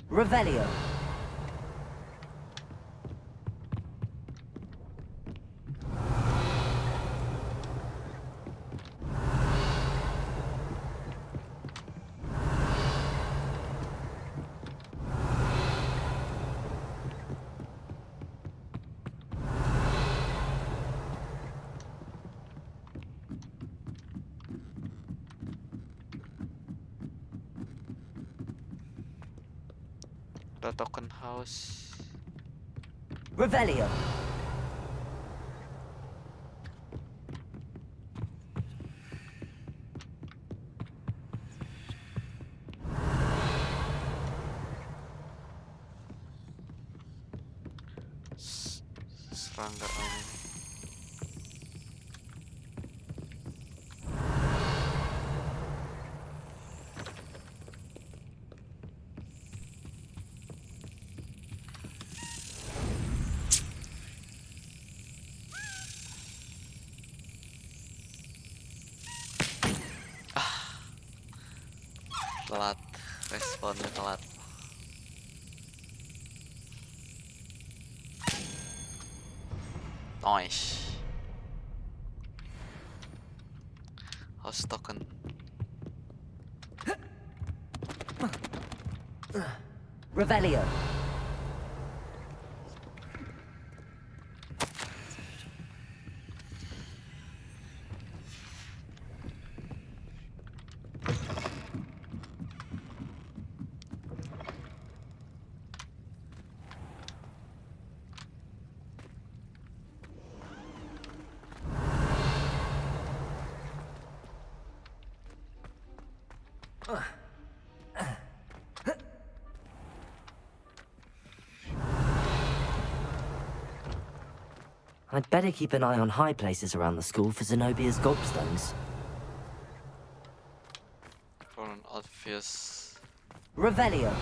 Revelio. The token house. Revelio. Serangga ini. Telat, responnya telat. Nice. House token. Revelio. I'd better keep an eye on high places around the school for Zenobia's gobstones. For an obvious. Revelio.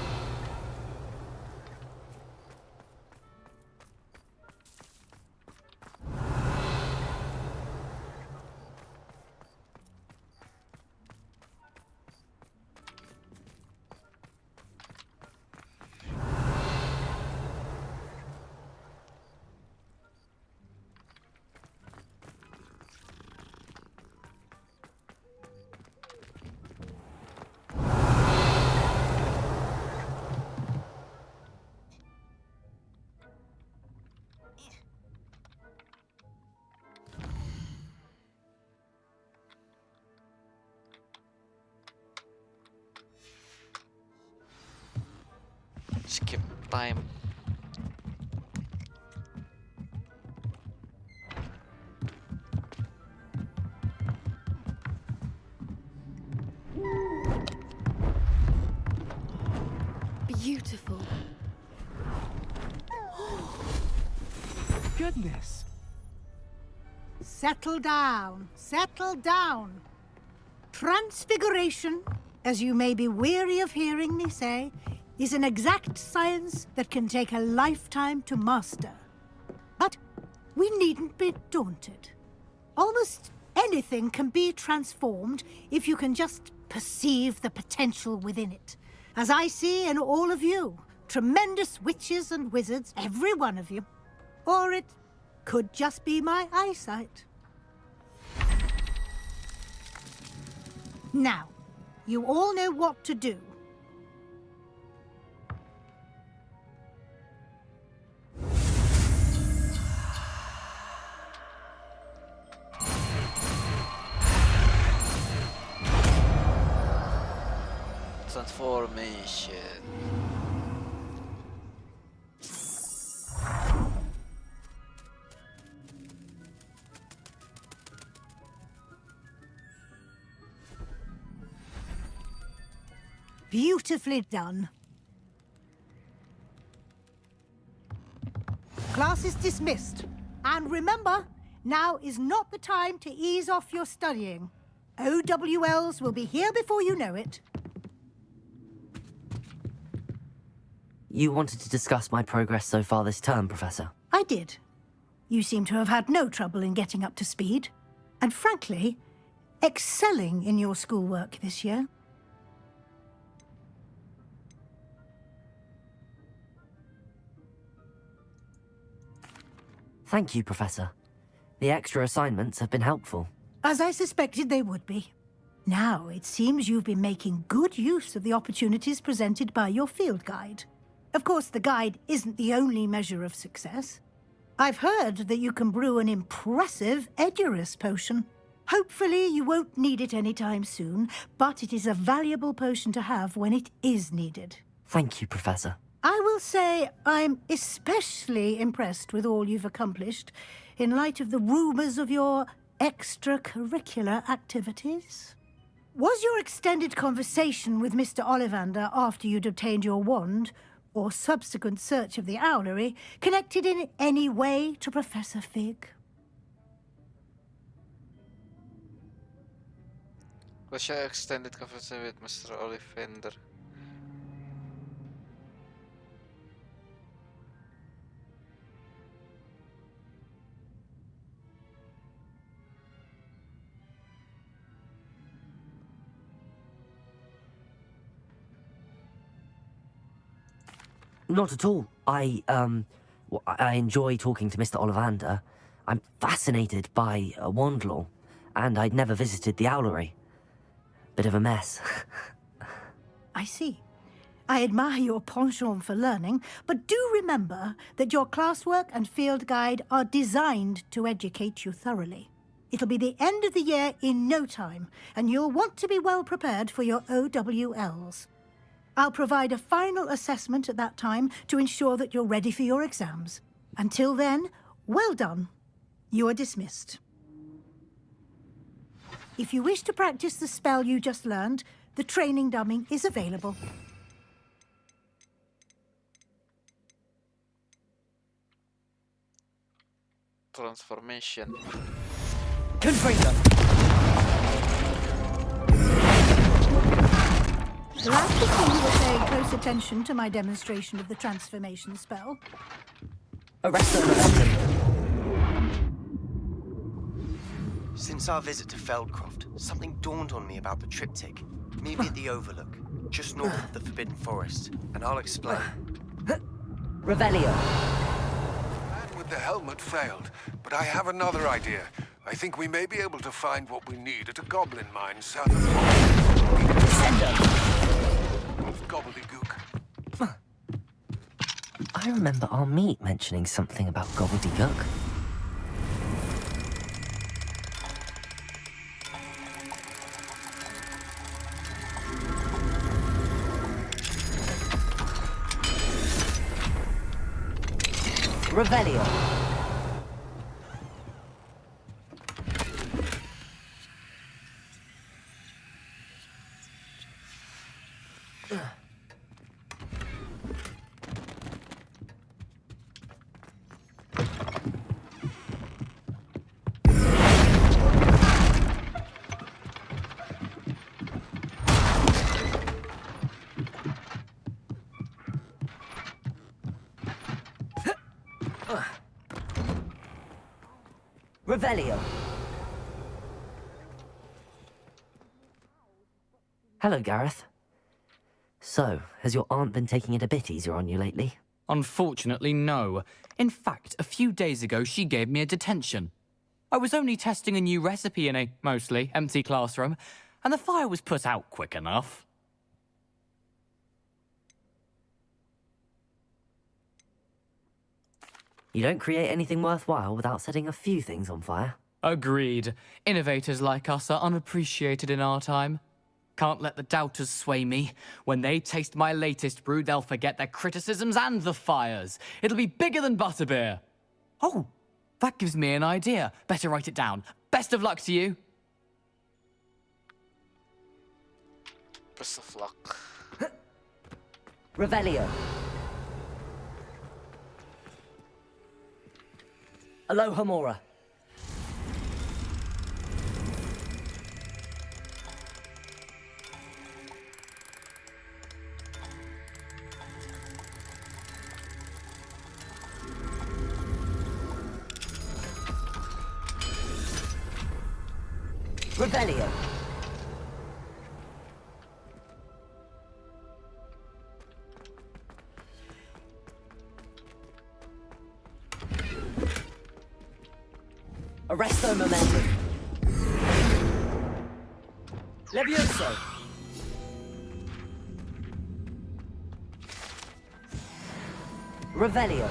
Skip time. Beautiful. Goodness. Settle down. Settle down. Transfiguration, as you may be weary of hearing me say, is an exact science that can take a lifetime to master. But we needn't be daunted. Almost anything can be transformed if you can just perceive the potential within it. As I see in all of you, tremendous witches and wizards, every one of you. Or it could just be my eyesight. Now, you all know what to do. Transformation. Beautifully done. Class is dismissed. And remember, now is not the time to ease off your studying. OWLs will be here before you know it. You wanted to discuss my progress so far this term, Professor? I did. You seem to have had no trouble in getting up to speed. And frankly, excelling in your schoolwork this year. Thank you, Professor. The extra assignments have been helpful. As I suspected they would be. Now, it seems you've been making good use of the opportunities presented by your field guide. Of course, the guide isn't the only measure of success. I've heard that you can brew an impressive Edurus potion. Hopefully, you won't need it anytime soon, but it is a valuable potion to have when it is needed. Thank you, Professor. I will say I'm especially impressed with all you've accomplished in light of the rumors of your extracurricular activities. Was your extended conversation with Mr. Ollivander after you'd obtained your wand, or subsequent search of the owlery, connected in any way to Professor Fig? Was your extended conversation with Mr. Ollivander? Not at all. I enjoy talking to Mr. Ollivander. I'm fascinated by wand law, and I'd never visited the owlery. Bit of a mess. I see. I admire your penchant for learning, but do remember that your classwork and field guide are designed to educate you thoroughly. It'll be the end of the year in no time, and you'll want to be well prepared for your OWLs. I'll provide a final assessment at that time to ensure that you're ready for your exams. Until then, well done. You are dismissed. If you wish to practice the spell you just learned, the training dummy is available. Transformation. Confront them. Glad to see you were paying close attention to my demonstration of the transformation spell. Arrest them. Since our visit to Feldcroft, something dawned on me about the triptych. Maybe at the Overlook, just north of the Forbidden Forest, and I'll explain. Revelio. Man with the helmet failed, but I have another idea. I think we may be able to find what we need at a goblin mine south of Hogwart. Send them. Gobbledygook. I remember our meet mentioning something about gobbledygook. Revelio. Revelio. Hello, Gareth. So, has your aunt been taking it a bit easier on you lately? Unfortunately, no. In fact, a few days ago, she gave me a detention. I was only testing a new recipe in a mostly empty classroom, and the fire was put out quick enough. You don't create anything worthwhile without setting a few things on fire. Agreed. Innovators like us are unappreciated in our time. Can't let the doubters sway me. When they taste my latest brew, they'll forget their criticisms and the fires. It'll be bigger than butterbeer. Oh, that gives me an idea. Better write it down. Best of luck to you. Best of luck. Revelio. Aloha Mora. Revelio. Arresto momentum. Levioso. Revelio.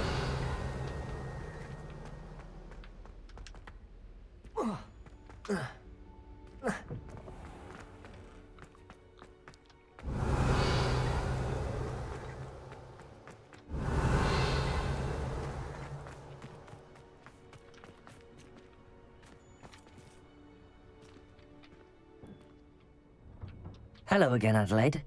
Hello again, Adelaide.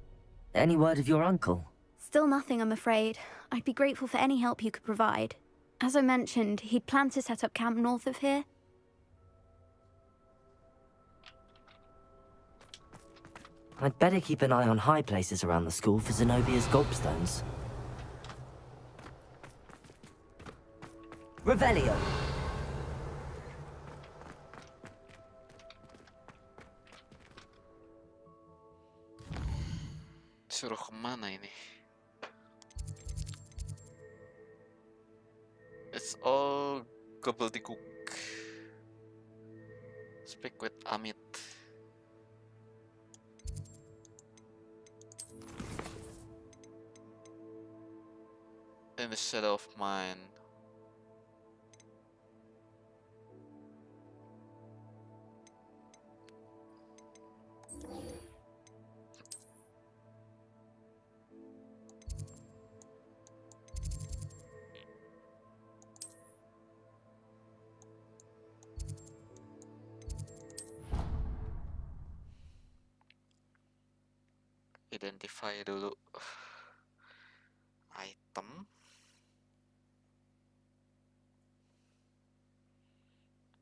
Any word of your uncle? Still nothing, I'm afraid. I'd be grateful for any help you could provide. As I mentioned, he'd planned to set up camp north of here. I'd better keep an eye on high places around the school for Zenobia's gobstones. Revelio. Suruh kemana ini? It's all gobbledygook. Speak with Amit. In the shadow of mine. Identify dulu item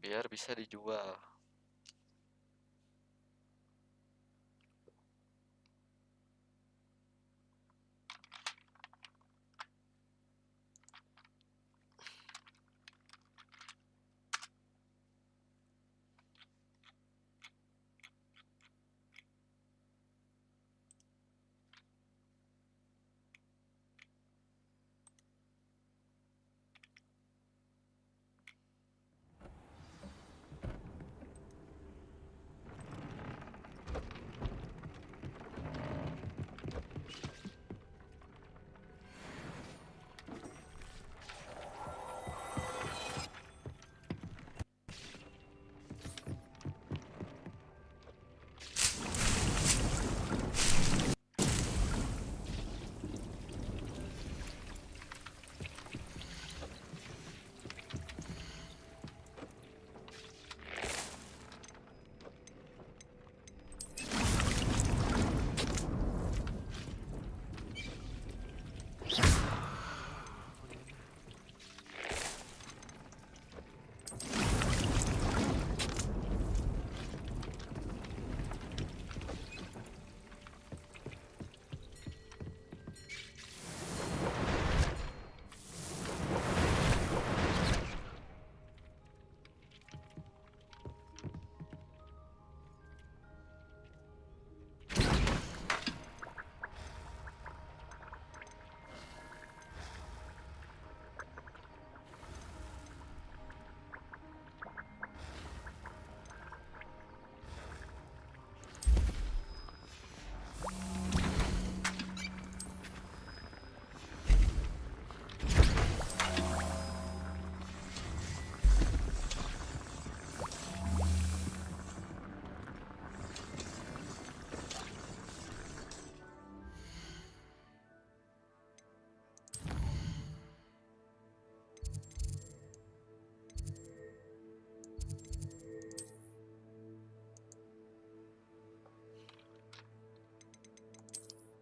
biar bisa dijual.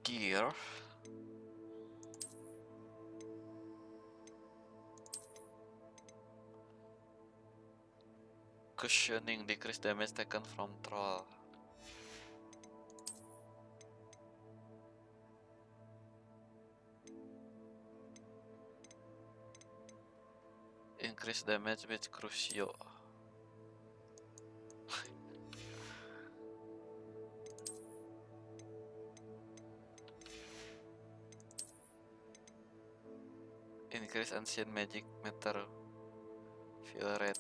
gear. Cushioning decrease damage taken from troll. Increase damage with Crucio. Increase ancient magic meter fill rate.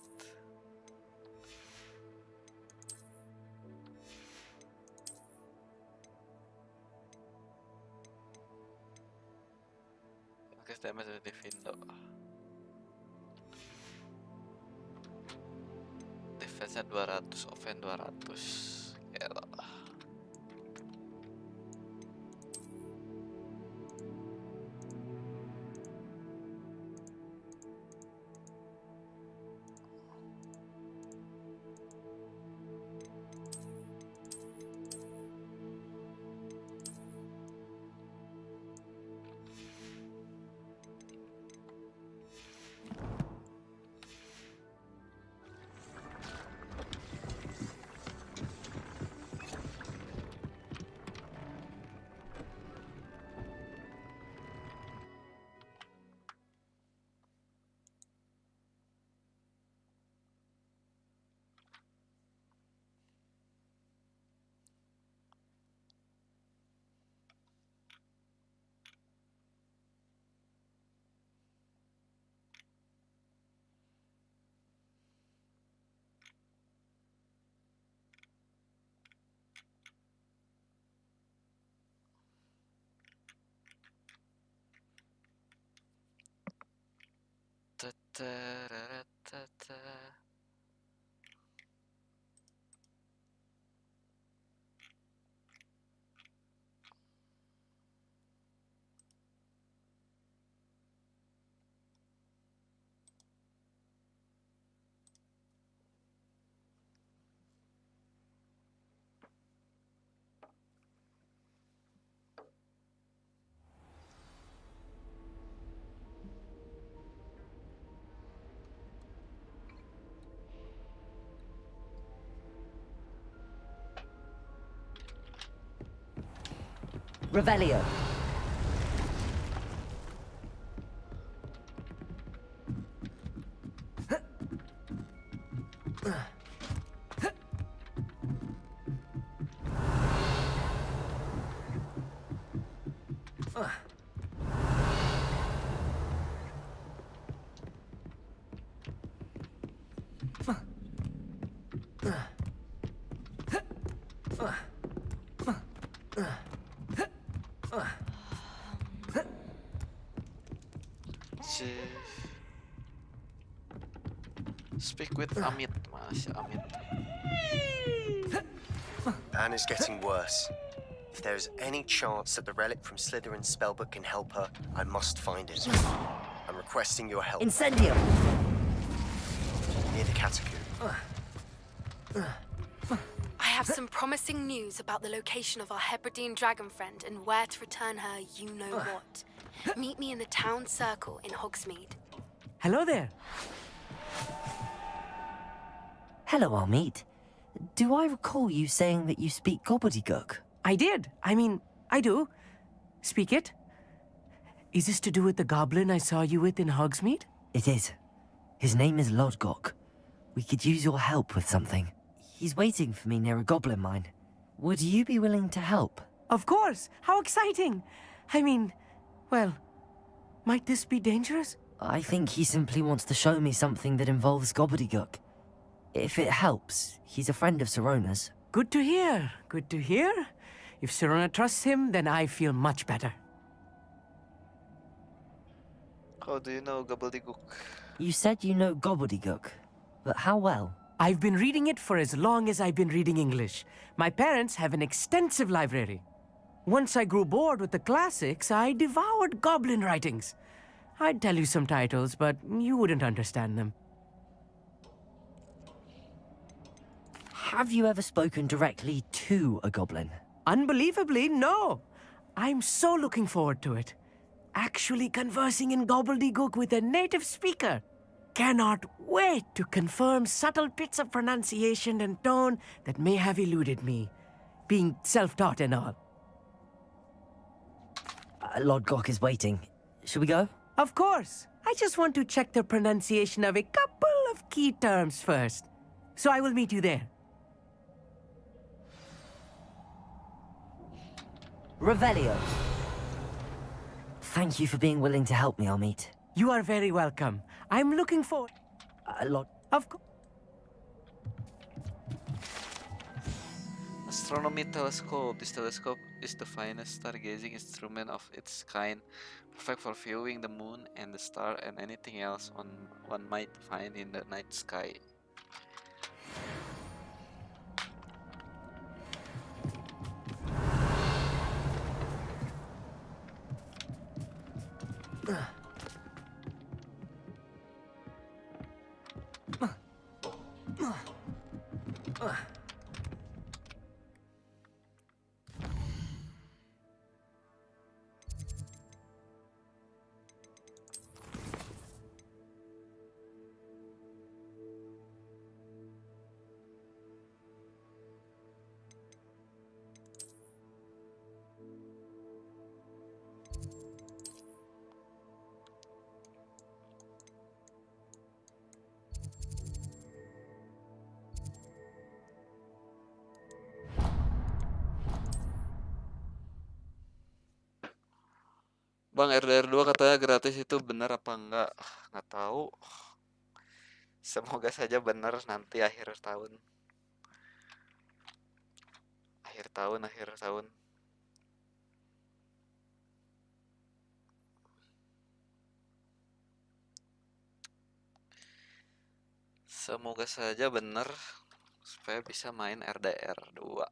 Increase damage with Divindo. Defense-nya 200, offense 200. Gila. Revelio. Speak with Amit, Mas Amit. Anne is getting worse. If there is any chance that the relic from Slytherin's spellbook can help her, I must find it. I'm requesting your help. Incendio! Near the catacomb. I have some promising news about the location of our Hebridean dragon friend and where to return her you-know-what. Meet me in the town circle in Hogsmeade. Hello there. Hello, Amit. Do I recall you saying that you speak gobbledygook? I did. I do. Speak it. Is this to do with the goblin I saw you with in Hogsmeade? It is. His name is Lodgok. We could use your help with something. He's waiting for me near a goblin mine. Would you be willing to help? Of course. How exciting. Well, might this be dangerous? I think he simply wants to show me something that involves gobbledygook. If it helps, he's a friend of Sirona's. Good to hear. Good to hear. If Sirona trusts him, then I feel much better. How do you know gobbledygook? You said you know gobbledygook, but how well? I've been reading it for as long as I've been reading English. My parents have an extensive library. Once I grew bored with the classics, I devoured goblin writings. I'd tell you some titles, but you wouldn't understand them. Have you ever spoken directly to a goblin? Unbelievably, no. I'm so looking forward to it. Actually conversing in gobbledygook with a native speaker. Cannot wait to confirm subtle bits of pronunciation and tone that may have eluded me, being self-taught and all. Lord Gok is waiting. Should we go? Of course. I just want to check the pronunciation of a couple of key terms first. So I will meet you there. Revelio. Thank you for being willing to help me, Amit. You are very welcome. I'm looking forward... Lord... Of course. Astronomy telescope. This telescope is the finest stargazing instrument of its kind, perfect for viewing the moon and the star and anything else one might find in the night sky. Bang, RDR 2 katanya gratis, itu bener apa enggak? Nggak tahu. Semoga saja bener nanti akhir tahun. Akhir tahun. Semoga saja bener supaya bisa main RDR 2.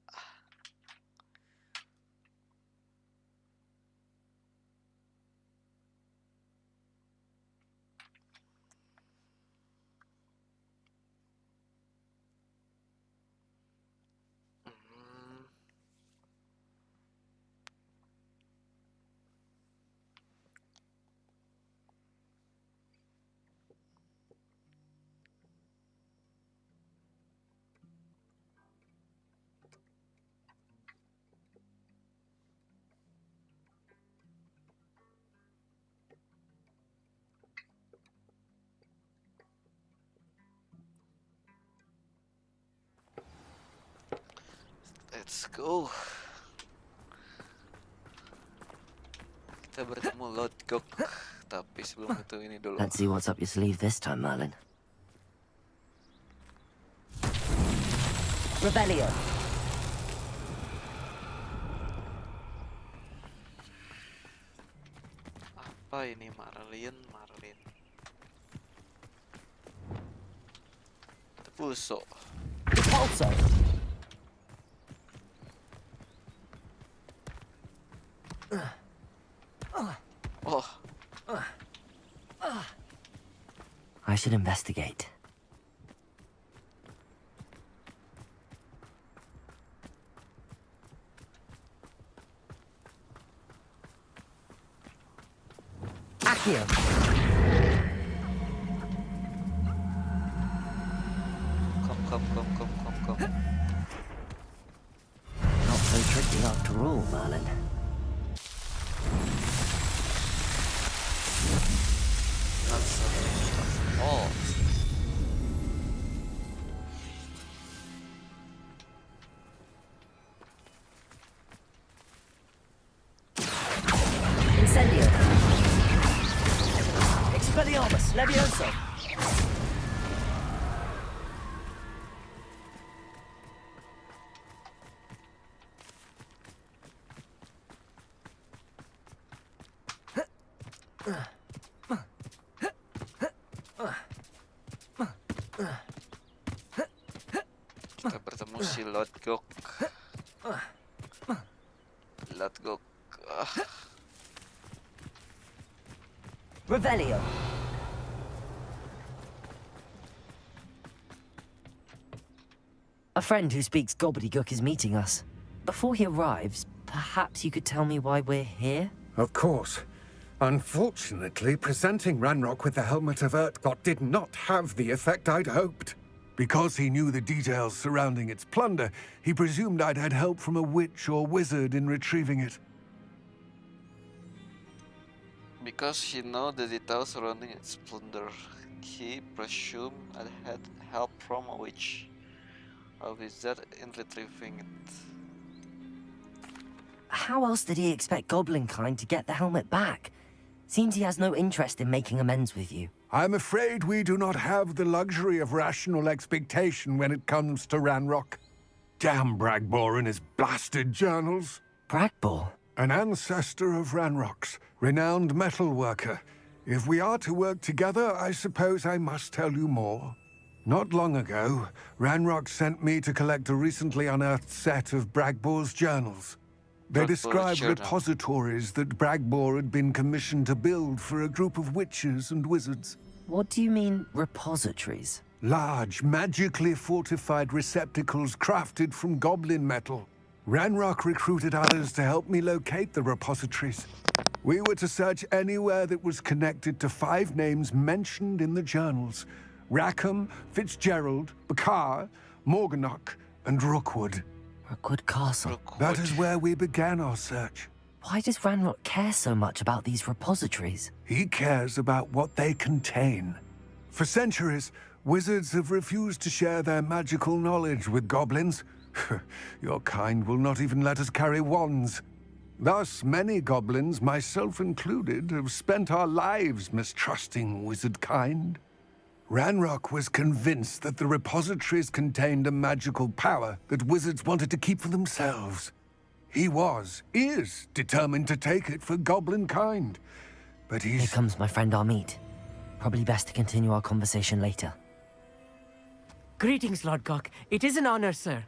Let's go. Kita bertemu Lord Gok. Tapi sebelum itu ini dulu. Let's see what's up your sleeve this time, Merlin. Revelio. Apa ini Marlin? Tepuso. Pulso. I should investigate. Accio. Come. Not so tricky after all, Merlin. Not so tricky after all. Incendio. Expelliarmus Levioso. Kita bertemu si Lord Gok. Revelio. A friend who speaks gobbledygook is meeting us. Before he arrives, Perhaps you could tell me why we're here? Of course. Unfortunately, presenting Ranrock with the Helmet of Urtkot did not have the effect I'd hoped. Because he knew the details surrounding its plunder, he presumed I'd had help from a witch or wizard in retrieving it. Because he knew the details surrounding its plunder, he presumed I had help from a witch or wizard in retrieving it. How else did he expect Goblinkind to get the helmet back? Seems he has no interest in making amends with you. I'm afraid we do not have the luxury of rational expectation when it comes to Ranrock. Damn Bragbor and his blasted journals. Bragbor? An ancestor of Ranrock's, renowned metal worker. If we are to work together, I suppose I must tell you more. Not long ago, Ranrock sent me to collect a recently unearthed set of Bragbor's journals. They describe repositories that Bragbor had been commissioned to build for a group of witches and wizards. What do you mean, repositories? Large, magically fortified receptacles crafted from goblin metal. Ranrock recruited others to help me locate the repositories. We were to search anywhere that was connected to 5 names mentioned in the journals: Rackham, Fitzgerald, Bakar, Morganach, and Rookwood. Rookwood Castle. That is where we began our search. Why does Ranrock care so much about these repositories? He cares about what they contain. For centuries, wizards have refused to share their magical knowledge with goblins. Your kind will not even let us carry wands. Thus, many goblins, myself included, have spent our lives mistrusting wizard kind. Ranrock was convinced that the repositories contained a magical power that wizards wanted to keep for themselves. He is determined to take it for goblin kind. But he's... Here comes my friend Amit. Probably best to continue our conversation later. Greetings, Lord Cock. It is an honor, sir.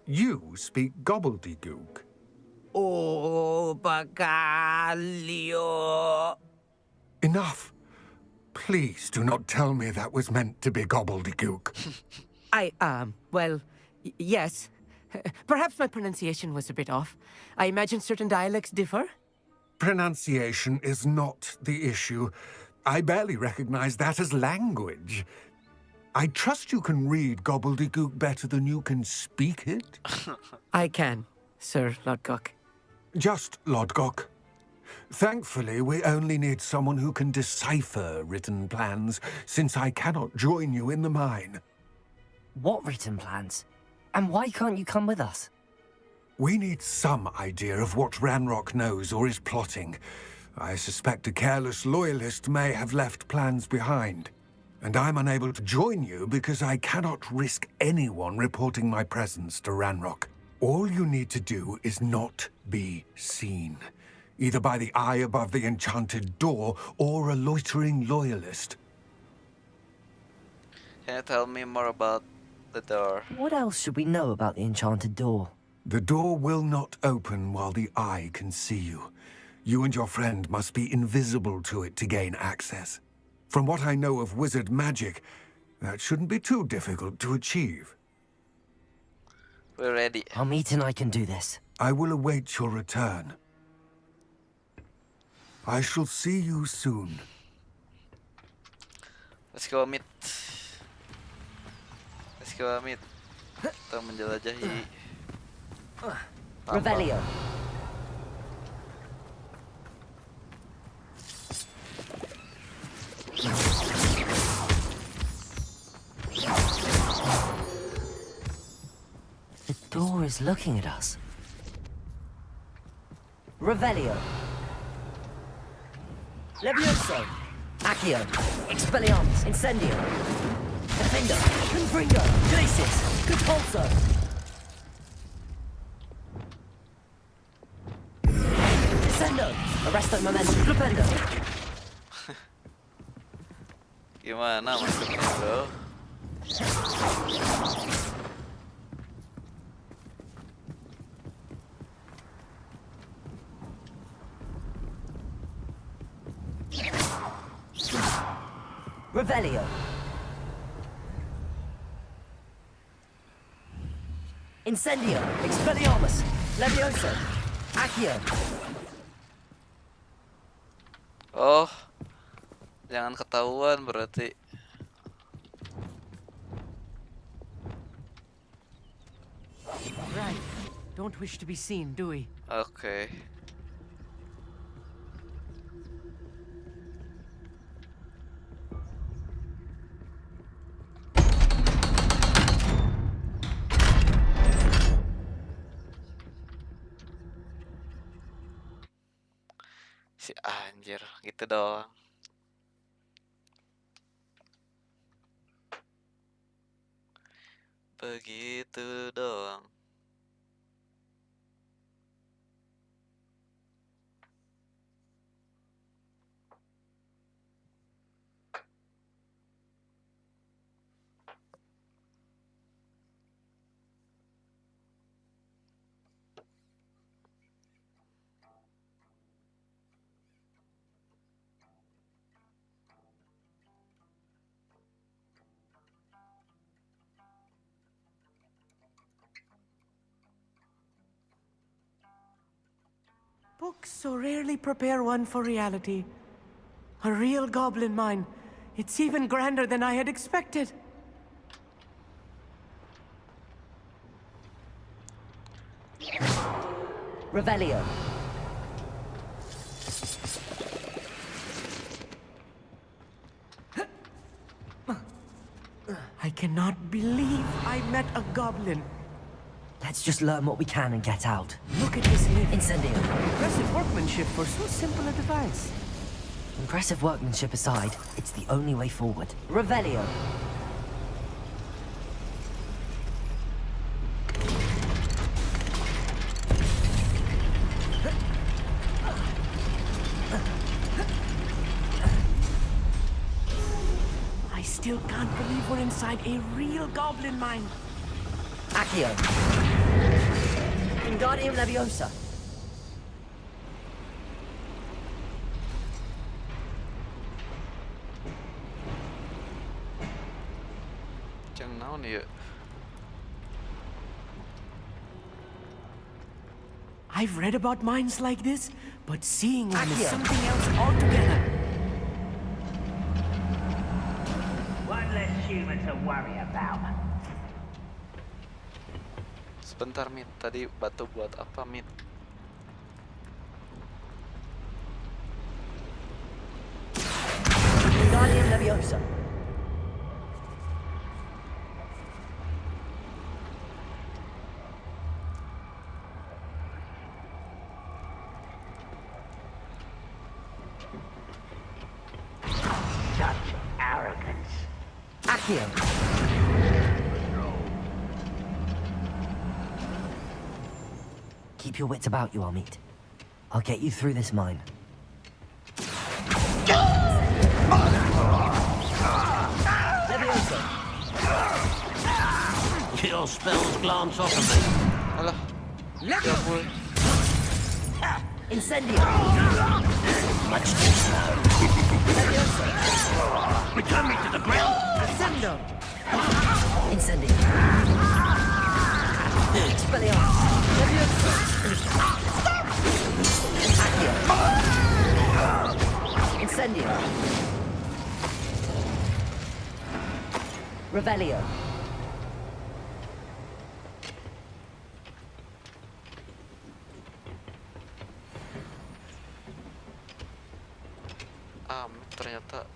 You speak gobbledygook. Oh, Bagalio. Enough. Please do not tell me that was meant to be gobbledygook. Well, yes. Perhaps my pronunciation was a bit off. I imagine certain dialects differ. Pronunciation is not the issue. I barely recognize that as language. I trust you can read gobbledygook better than you can speak it? I can, Sir Lodgok. Just Lodgok. Thankfully, we only need someone who can decipher written plans, since I cannot join you in the mine. What written plans? And why can't you come with us? We need some idea of what Ranrock knows or is plotting. I suspect a careless loyalist may have left plans behind. And I'm unable to join you because I cannot risk anyone reporting my presence to Ranrock. All you need to do is not be seen, either by the eye above the enchanted door or a loitering loyalist. Can you tell me more about the door? What else should we know about the enchanted door? The door will not open while the eye can see you. You and your friend must be invisible to it to gain access. From what I know of wizard magic, that shouldn't be too difficult to achieve. We're ready. Amit and I can do this. I will await your return. I shall see you soon. Let's go, Amit. Let's go, Amit. Kita menjelajahi Revelio. The door is looking at us. Revelio. Levioso. Accio. Expelliarmus. Incendio. Defender. Confringo. Glacis. Compulso. Descendo. Arresto Momentum. Flipendo. Gimana maksudnya, bro? Revelio. Incendio. Expelliarmus. Levioso. Accio! Oh, jangan ketahuan berarti. Right. Don't wish to be seen, do we? Oke. Si anjir, gitu doang. Begitu doang. Books so rarely prepare one for reality. A real goblin mine. It's even grander than I had expected. Revelio. I cannot believe I met a goblin. Let's just learn what we can and get out. Look at this lift. Incendio. Impressive workmanship for so simple a device. Impressive workmanship aside, it's the only way forward. Revelio. I still can't believe we're inside a real goblin mine. Accio. Wingardium Leviosa. Jangan naon ya. I've read about mines like this, but seeing one is something else altogether. One less human to worry about. Sebentar, Mit. Tadi batu buat apa, Mit? Wingardium Leviosa. Such arrogance. Accio. Keep your wits about you, Amit. I'll get you through this mine. Leviosa. Your spells glance off of me. Alah. Ya boy. Incendio. Much too slow. Leviosa. Return me to the ground. Ascendo. Incendio. Expelliarmus. Leviosa. Accio. Incendio. Revelio. Ternyata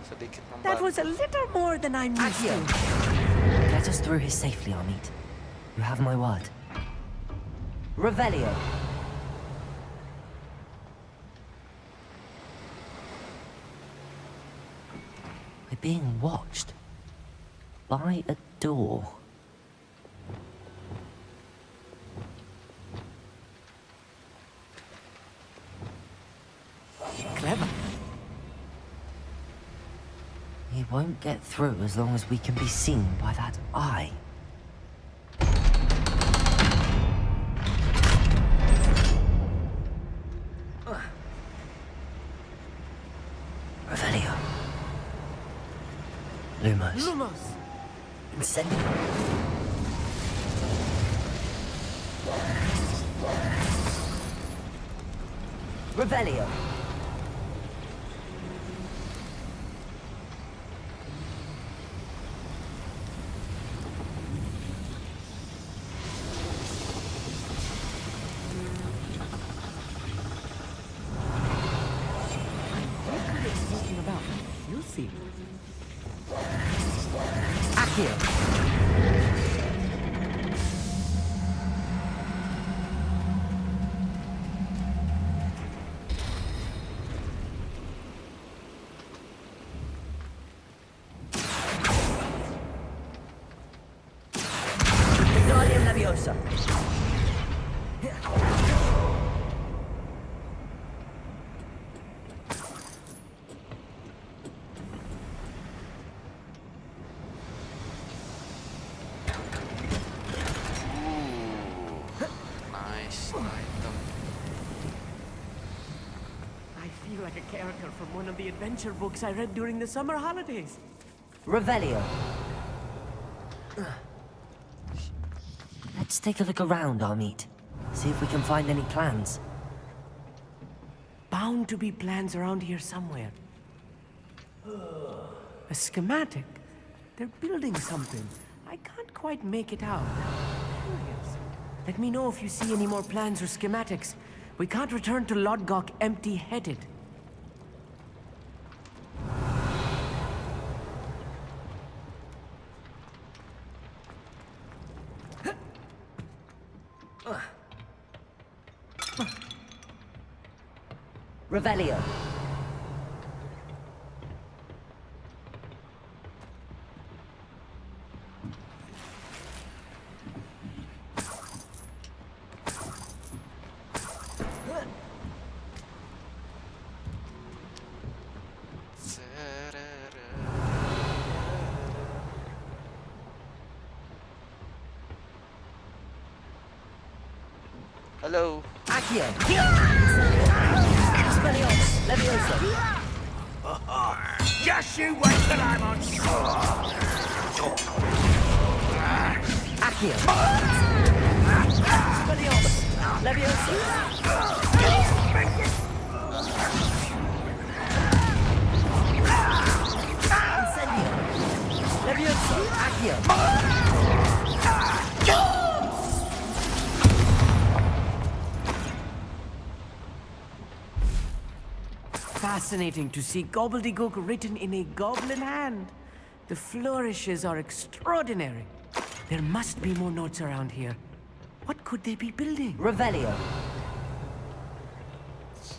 sedikit That membantu. was a little more than I'm used to. Get us through here safely, Amit. You have my word. Revelio. We're being watched by a door. Clever. He won't get through as long as we can be seen by that eye. Revelio. Lumos. Lumos. Incendio. Revelio. Talking about. You'll see. Accio. Wingardium Leviosa. Nice item. I feel like a character from one of the adventure books I read during the summer holidays. Revelio. Let's take a look around, Armeet. See if we can find any plans. Bound to be plans around here somewhere. A schematic. They're building something. I can't quite make it out. Curious. Let me know if you see any more plans or schematics. We can't return to Lodgok empty-headed. Revelio. Hello. Accio. Expelliarmus. Leviosa. Just you wait till I'm on shore. Accio. Expelliarmus. Leviosa. Incendio. Leviosa. Accio. Fascinating to see gobbledygook written in a goblin hand. The flourishes are extraordinary. There must be more notes around here. What could they be building? Revelio.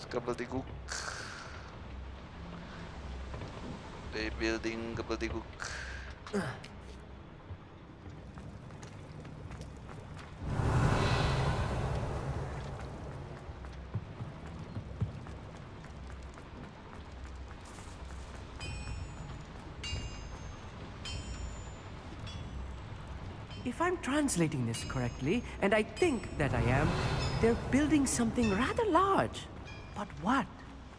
Gobbledygook. They building gobbledygook. If I'm translating this correctly, and I think that I am, they're building something rather large. But what?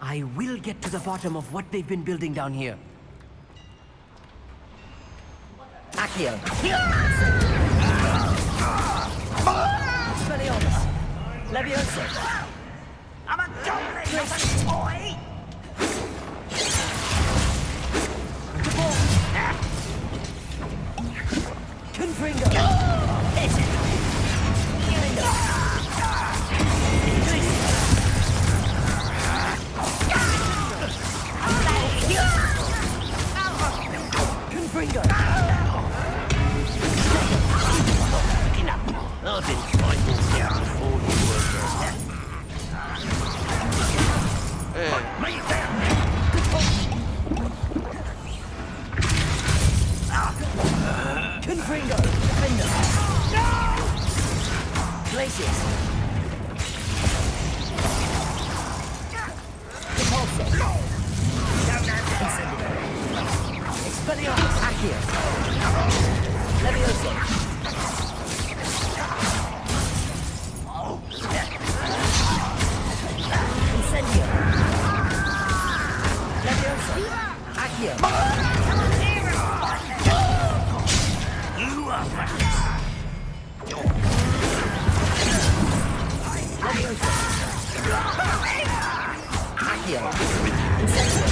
I will get to the bottom of what they've been building down here. Accio. Expelliarmus. Leviosa. I'm a goblin, not a toy! Confringo. Confringo. I've been fighting here before you were there. Me there! Confringo. Defender. No! Glacius. Repulsor. Incendio. Expelliarmus. Accio. Leviosa. Incendio. Leviosa. Accio. You are Leviosa. Accio. Incendio.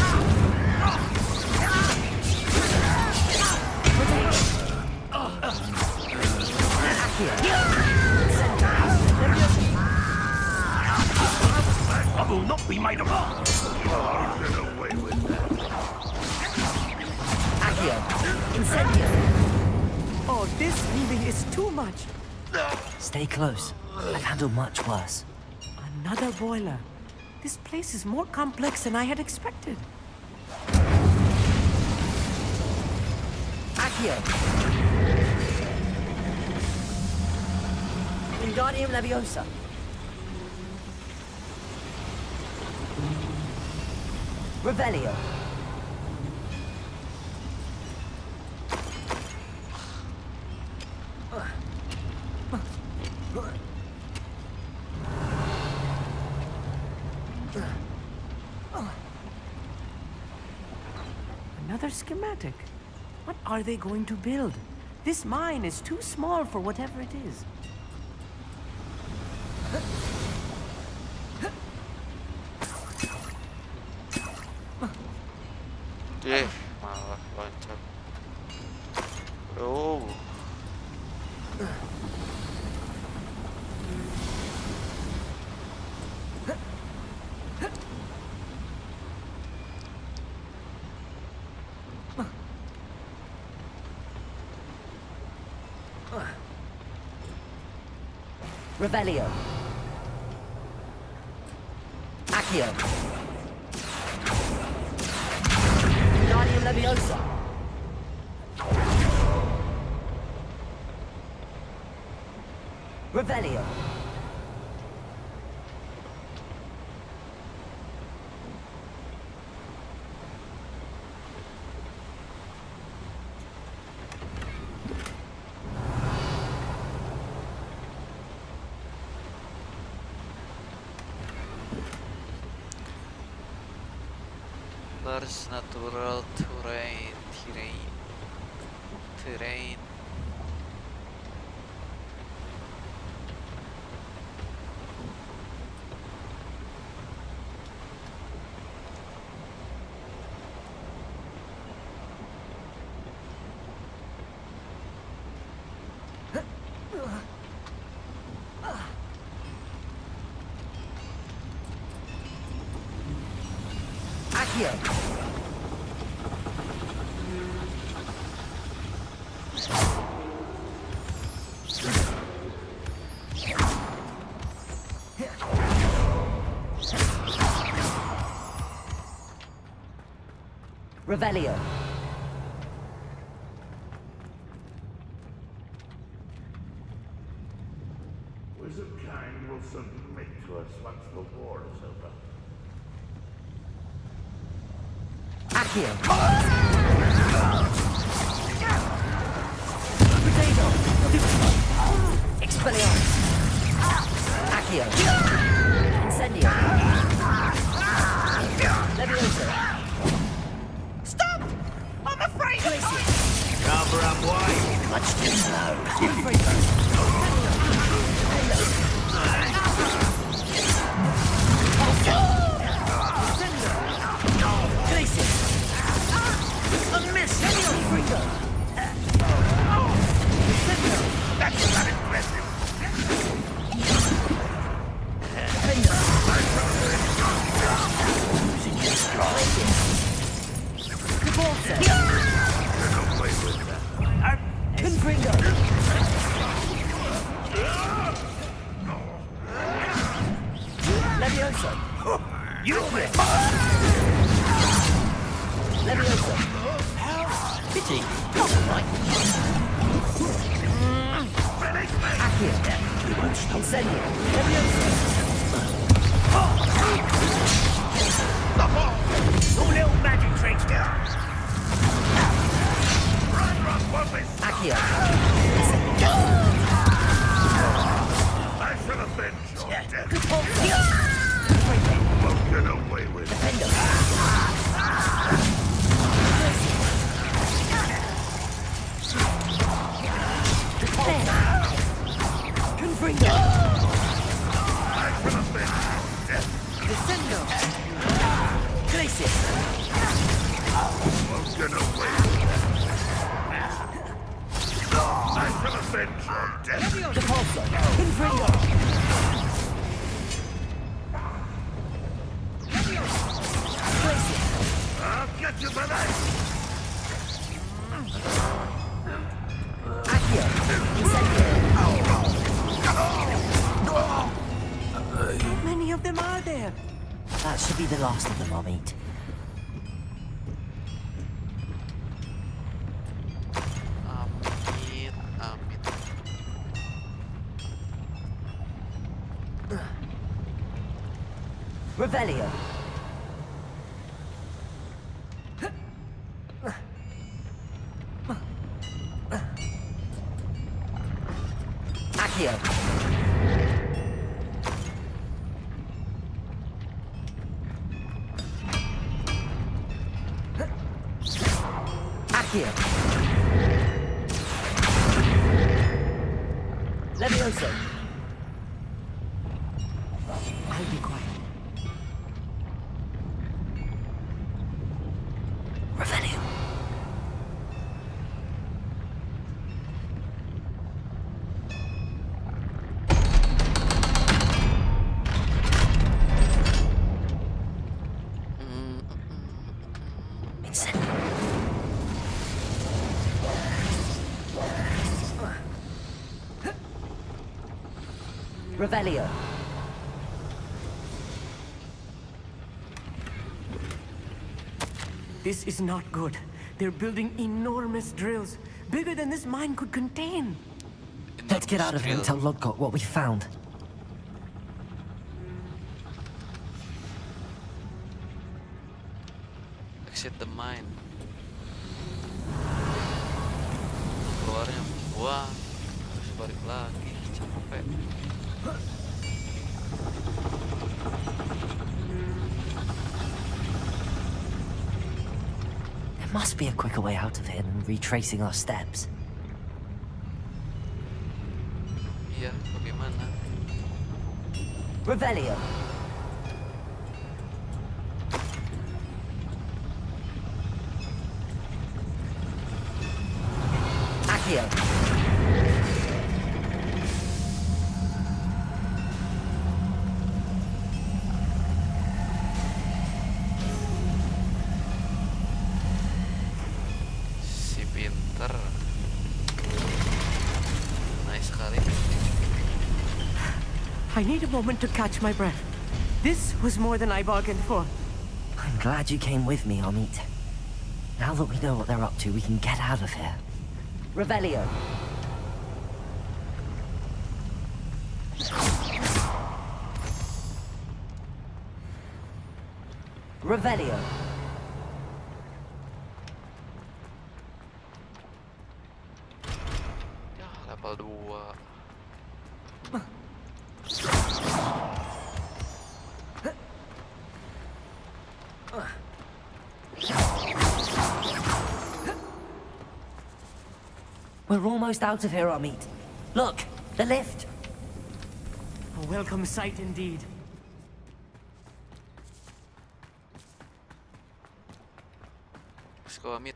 I will not be made of Accio. Incendio. Oh, this healing is too much. Stay close. I've handled much worse. Another boiler. This place is more complex than I had expected. Accio. Wingardium Leviosa. Revelio. Another schematic. What are they going to build? This mine is too small for whatever it is. Malah loncat. Oh. Revelio. Accio. Wingardium Leviosa. Revelio. Large natural terrain. Accio. Revelio. Wizard kind will submit to us once the war is over. Accio. Expelliarmus. Accio. Incendio. Leviosa. Stop! I'm afraid Cover up wide. Much too slow. A miss! That's not impressive. Losing your stride. Confringo. Leviosa. You miss! Leviosa. Pity. Right. Accio. Incendio. Leviosa. No little magic tricks there. Accio. I should have been so dead. Won't get away with Confringo. I should have been so dead. Descendo. many of them are there? That should be the last of them I'll meet. Amit, amit. Revelio. Accio. Accio. Levioso. I'll be quiet. Revelio. Revelio. This is not good. They're building enormous drills, bigger than this mine could contain. Let's get out of here and tell Lodgott what we found. Exit the mine. Keluarnya buang. Terus balik lagi. Capek. There must be a quicker way out of here than retracing our steps. Iya, bagaimana? Revelio. Accio. Si pinter. Nice sekali. I need a moment to catch my breath. This was more than I bargained for. I'm glad you came with me, Amit. Now that we know what they're up to, we can get out of here. Revelio. Revelio. Ya, level 2. We're almost out of here, Amit. Look, the lift. A welcome sight indeed. Let's go, Amit.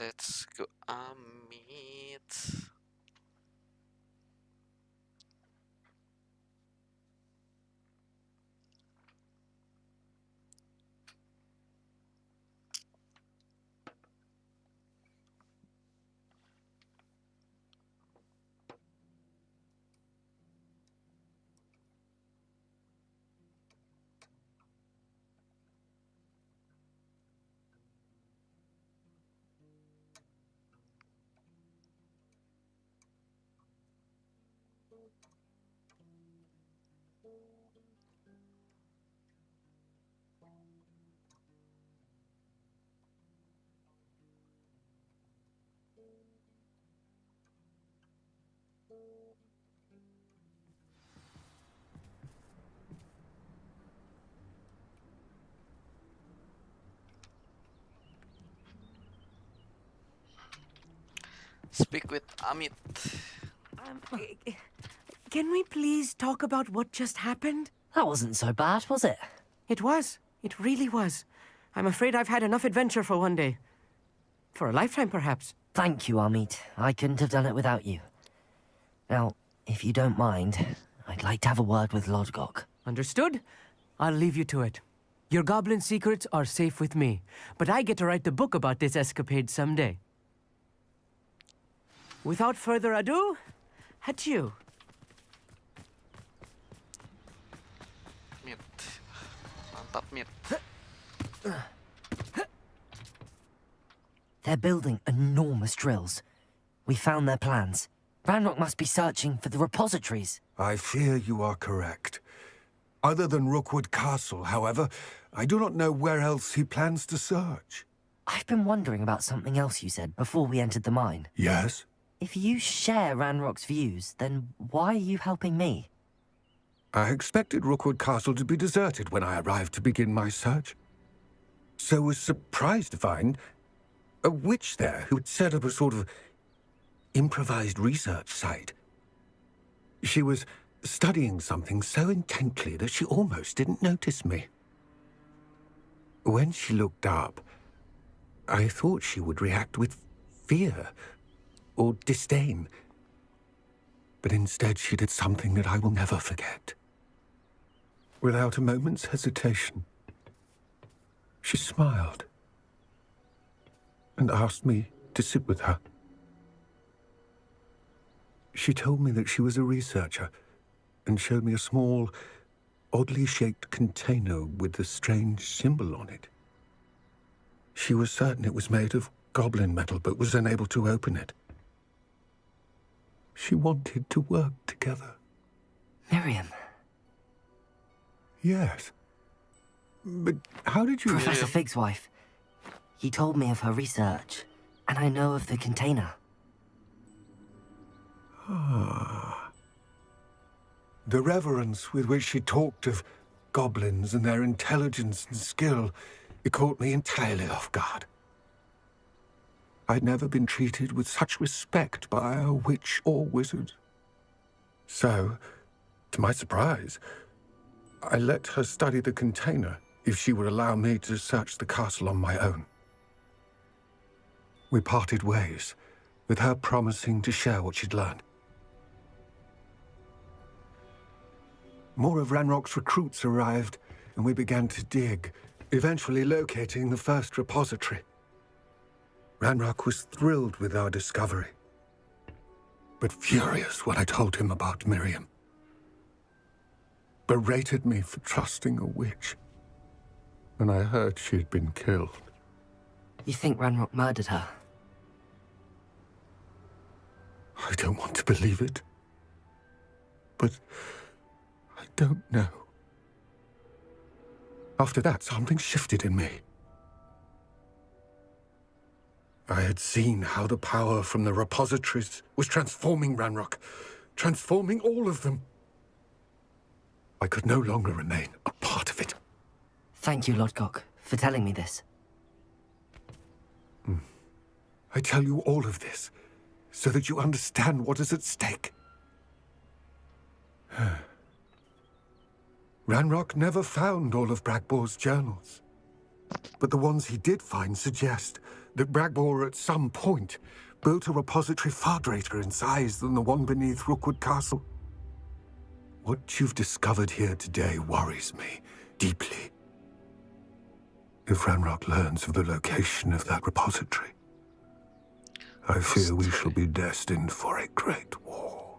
Let's go, Amit. Speak with Amit. Can we please talk about what just happened? That wasn't so bad, was it? It was. It really was. I'm afraid I've had enough adventure for one day. For a lifetime, perhaps. Thank you, Amit. I couldn't have done it without you. Now, if you don't mind, I'd like to have a word with Lodgok. Understood? I'll leave you to it. Your goblin secrets are safe with me, but I get to write the book about this escapade someday. Without further ado, adieu. Mit. Mantap, Mit. They're building enormous drills. We found their plans. Ranrock must be searching for the repositories. I fear you are correct. Other than Rookwood Castle, however, I do not know where else he plans to search. I've been wondering about something else you said before we entered the mine. Yes? If you share Ranrock's views, then why are you helping me? I expected Rookwood Castle to be deserted when I arrived to begin my search. So was surprised to find a witch there who had set up a sort of improvised research site. She was studying something so intently that she almost didn't notice me. When she looked up, I thought she would react with fear or disdain. But instead she did something that I will never forget. Without a moment's hesitation, she smiled and asked me to sit with her. She told me that she was a researcher and showed me a small, oddly shaped container with a strange symbol on it. She was certain it was made of goblin metal, but was unable to open it. She wanted to work together. Miriam. Yes. But how did you... Professor Fig's wife. He told me of her research, and I know of the container. Ah. The reverence with which she talked of goblins and their intelligence and skill, it caught me entirely off guard. I'd never been treated with such respect by a witch or wizard. So, to my surprise, I let her study the container if she would allow me to search the castle on my own. We parted ways, with her promising to share what she'd learned. More of Ranrock's recruits arrived, and we began to dig, eventually locating the first repository. Ranrock was thrilled with our discovery, but furious when I told him about Miriam. Berated me for trusting a witch, and I heard she'd been killed. You think Ranrock murdered her? I don't want to believe it, but I don't know. After that, something shifted in me. I had seen how the power from the repositories was transforming Ranrock, transforming all of them. I could no longer remain a part of it. Thank you, Lodgok, for telling me this. I tell you all of this so that you understand what is at stake. Ranrock never found all of Bragbor's journals, but the ones he did find suggest that Bragbor at some point built a repository far greater in size than the one beneath Rookwood Castle. What you've discovered here today worries me deeply. If Ranrock learns of the location of that repository, I fear we shall be destined for a great war.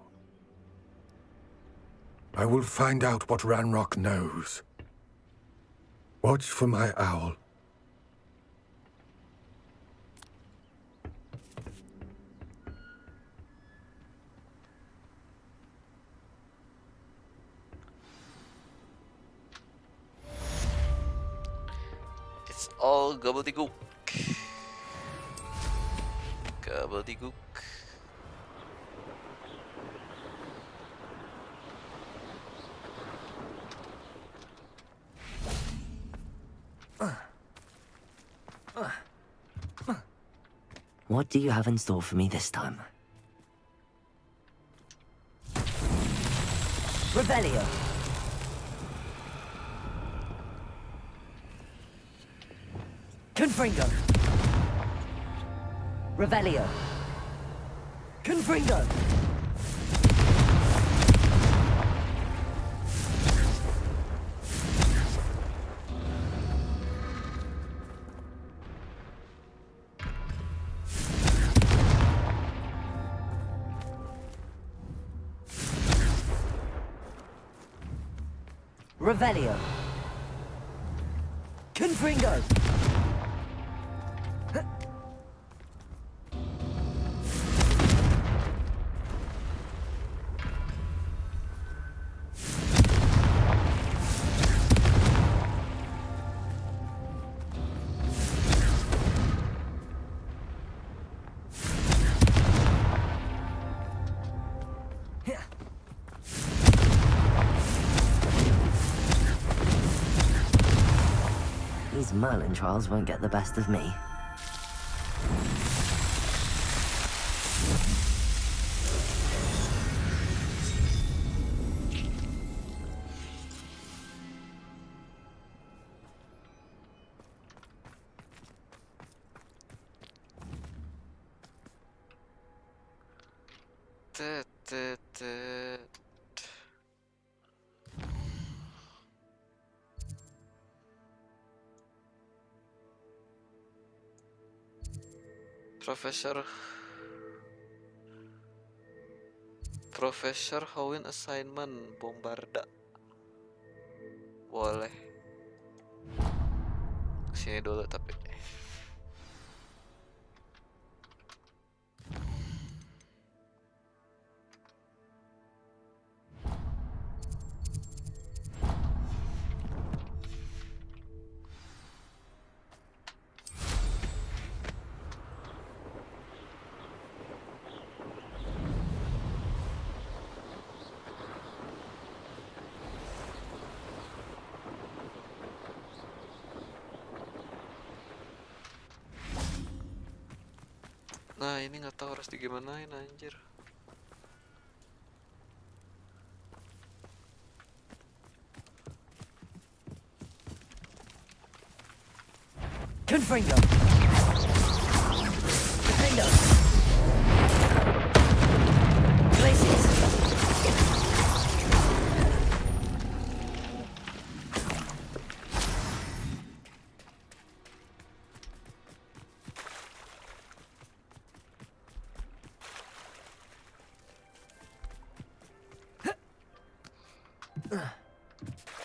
I will find out what Ranrock knows. Watch for my owl. It's all gobbledygook. Gobbledygook. What do you have in store for me this time? Revelio! Confringo. Revelio. Confringo. Revelio. Confringo. These Merlin trials won't get the best of me. Profesor Howin assignment Bombarda. Boleh. Kesini dulu tapi. Nah ini nggak tahu harus digimanain anjir. Confringo. Confringo. Glaciers.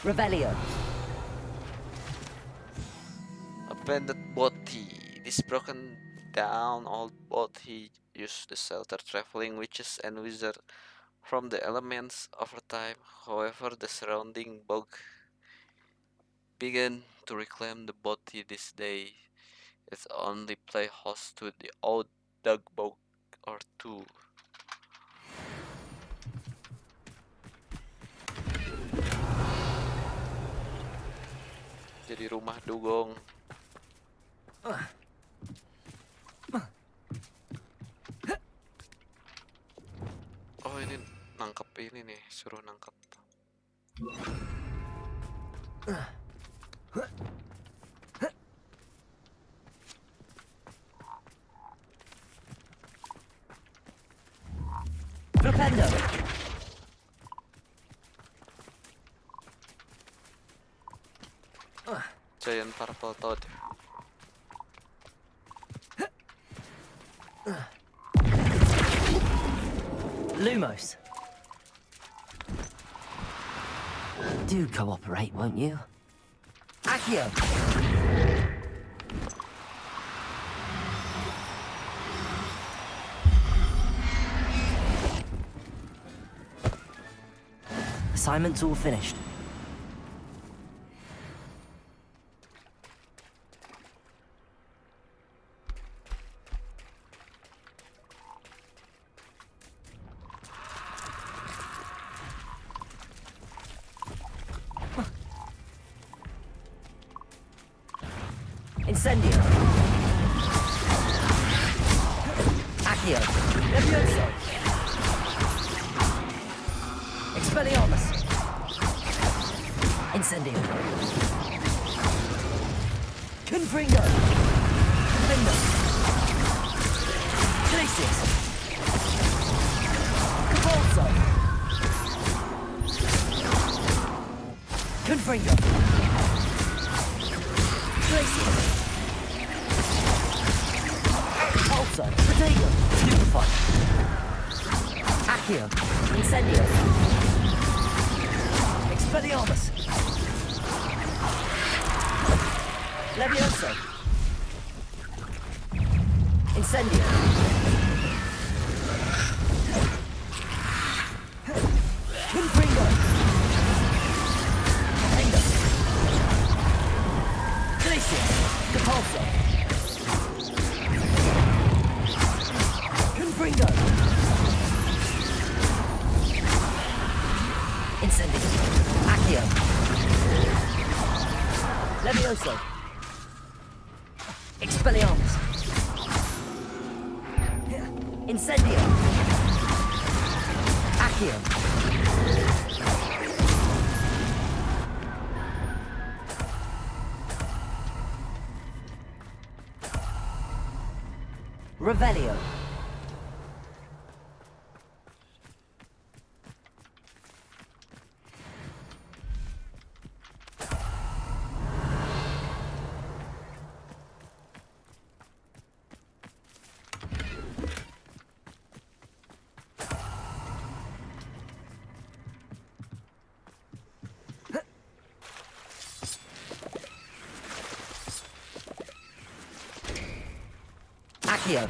Revelio. Abandoned body. This broken down old body used to shelter traveling witches and wizards from the elements over time. However, the surrounding bog began to reclaim the body this day. It's only play host to the old dug bog or two. Jadi rumah dugong. Oh ini nangkep ini nih, suruh nangkep. Propendo. Giant purple toad. Lumos. Do cooperate, won't you? Accio. Assignment's all finished. Incendio. Accio. Levioso. Expelliarmus. Incendio. Confringo! Confringo! Glacius! Cabalso! Confringo! Glacius! Pulso! Protego! Stupefy! Accio! Incendio! Expelliarmus! Levioso! Incendio! Confringo! Protego! Glacius! Capulso! Confringo! Incendio! Accio! Levioso! Expelliarmus! Incendio! Accio! Revelio! Accio!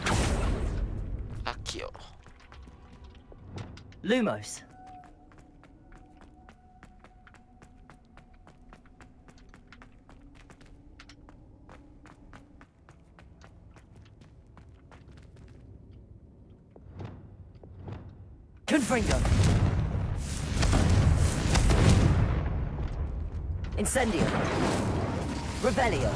Accio. Lumos! Confringo! Incendio! Revelio!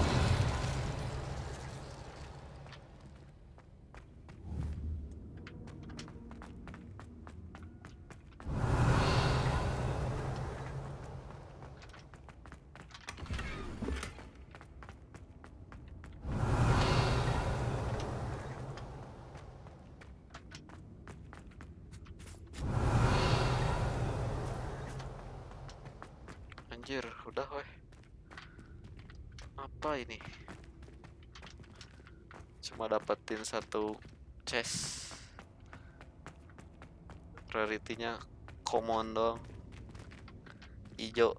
Anjir, udah weh. Apa ini? Cuma dapetin satu chest. Rarity-nya common doang. Ijo.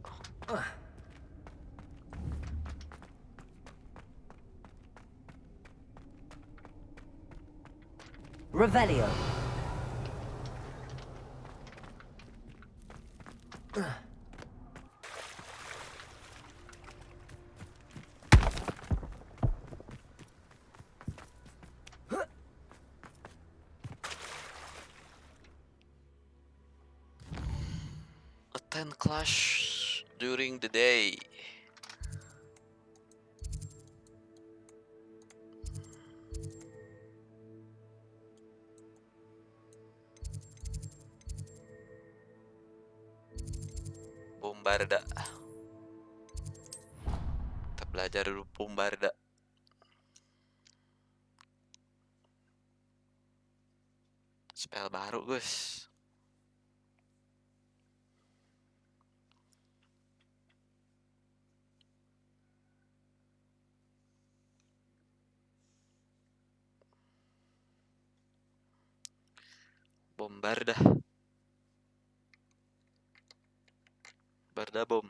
Revelio! Attend clash during the day. Bombarda. Kita belajar dulu Bombarda. Spell baru, guys. Bombarda. Barda bom.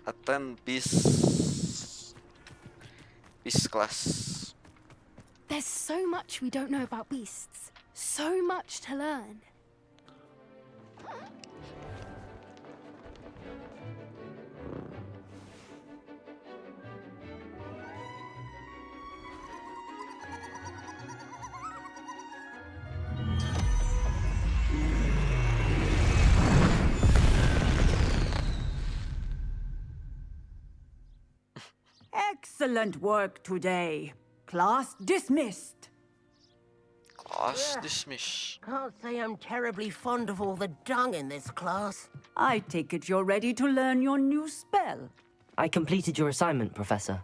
Attend Beast class. There's so much we don't know about beasts. So much to learn. Excellent work today. Class dismissed. Class dismissed. Can't say I'm terribly fond of all the dung in this class. I take it you're ready to learn your new spell. I completed your assignment, Professor.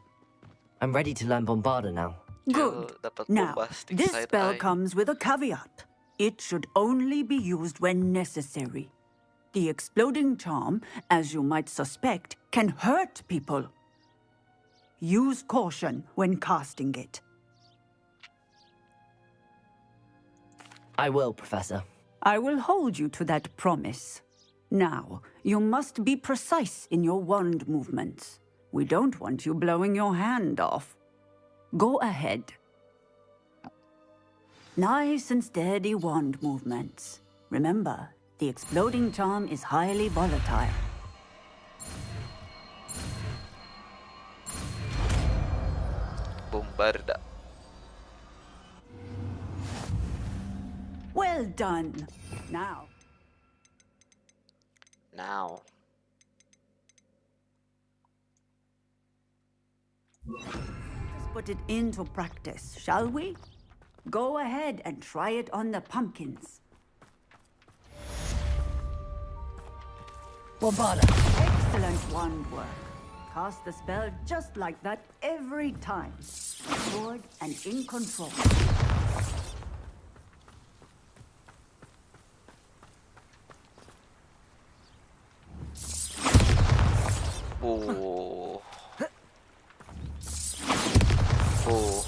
I'm ready to learn Bombarda now. Good. Now, this spell comes with a caveat. It should only be used when necessary. The exploding charm, as you might suspect, can hurt people. Use caution when casting it. I will, Professor. I will hold you to that promise. Now, you must be precise in your wand movements. We don't want you blowing your hand off. Go ahead. Nice and steady wand movements. Remember, the exploding charm is highly volatile. Bombarda. Well done. Now. Now. Let's put it into practice, shall we? Go ahead and try it on the pumpkins. Bombarda. Excellent wand work. Cast the spell just like that every time. Assured and in control. Oh. Oh.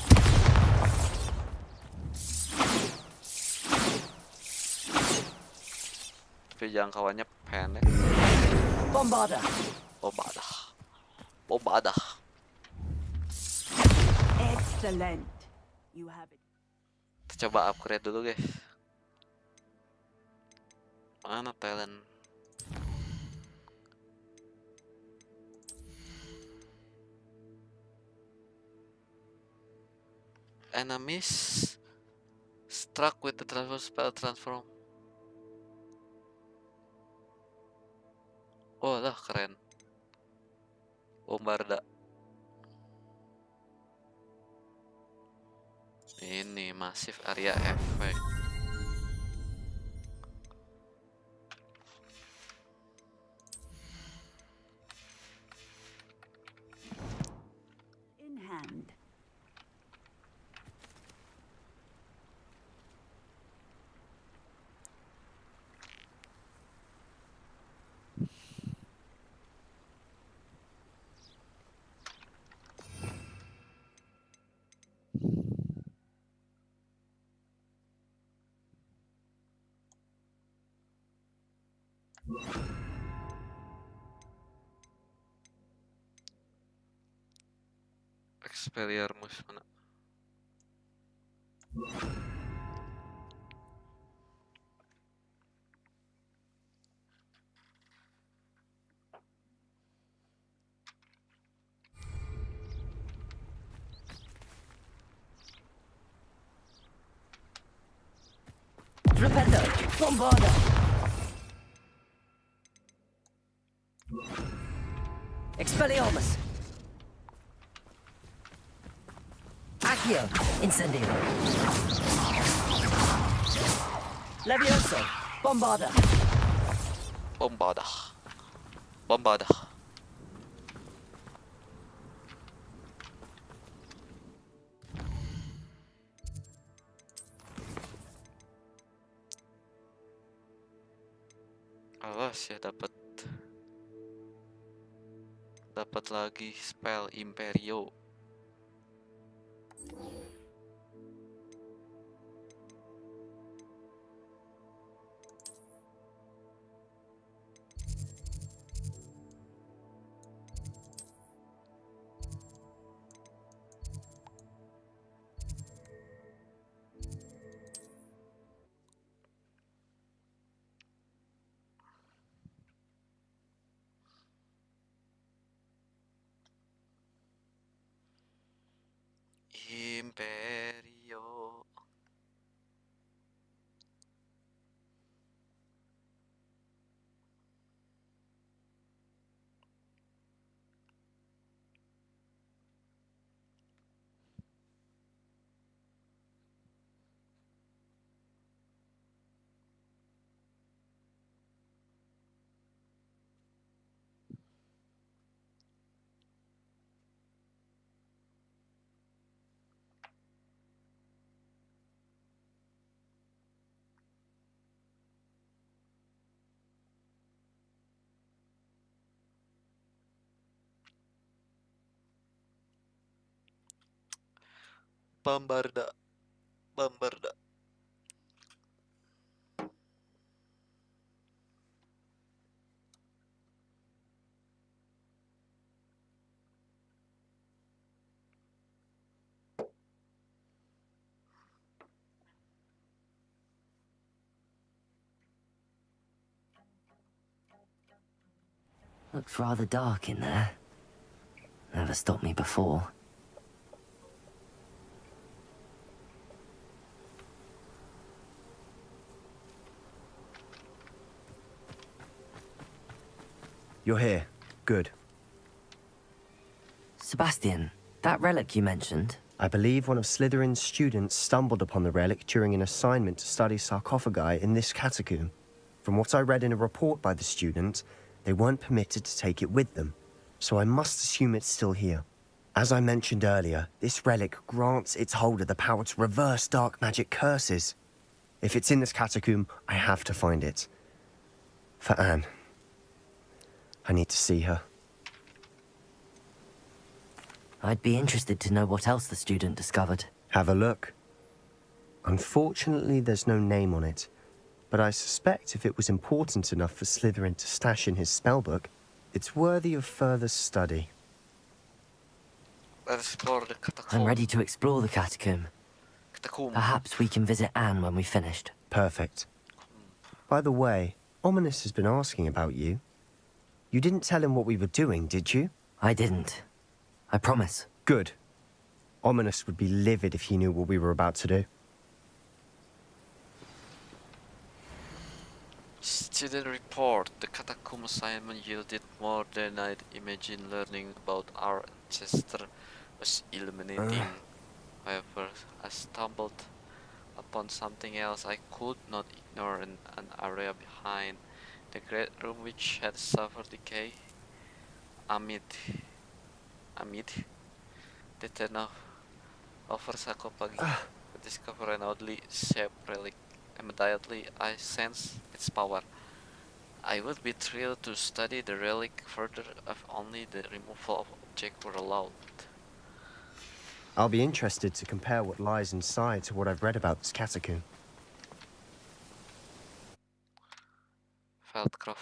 Tapi jangkauannya pendek. Bombarda. Bombarda. Bombarda. Excellent. You have it. Kita coba upgrade dulu, guys. Mana talent? Enemies struck with the transform spell transform. Oh lah, keren. Bombarda. Ini massive area effect. In hand. Expelliar mus mana? Repender. Bombarda. Expelliarmus. Accio. Incendio. Levioso. Bombarda. Bombarda. Bombarda. Awas ya, dapat lagi spell Imperio. Bombarda. Bombarda. Looks rather dark in there. Never stopped me before. You're here. Good. Sebastian, that relic you mentioned. I believe one of Slytherin's students stumbled upon the relic during an assignment to study sarcophagi in this catacomb. From what I read in a report by the student, they weren't permitted to take it with them, so I must assume it's still here. As I mentioned earlier, this relic grants its holder the power to reverse dark magic curses. If it's in this catacomb, I have to find it. For Anne. I need to see her. I'd be interested to know what else the student discovered. Have a look. Unfortunately, there's no name on it, but I suspect if it was important enough for Slytherin to stash in his spellbook, it's worthy of further study. Let's explore the catacomb. I'm ready to explore the catacomb. Perhaps we can visit Anne when we've finished. Perfect. By the way, Ominous has been asking about you. You didn't tell him what we were doing, did you? I didn't. I promise. Good. Ominous would be livid if he knew what we were about to do. Student report. The catacomb assignment yielded more than I'd imagined. Learning about our ancestor was illuminating. However, I stumbled upon something else I could not ignore in an area behind the great room which had suffered decay. Amid the ten over sarcophagi, I discovered an oddly shaped relic. Immediately, I sensed its power. I would be thrilled to study the relic further if only the removal of objects were allowed. I'll be interested to compare what lies inside to what I've read about this catacomb. Feldcroft.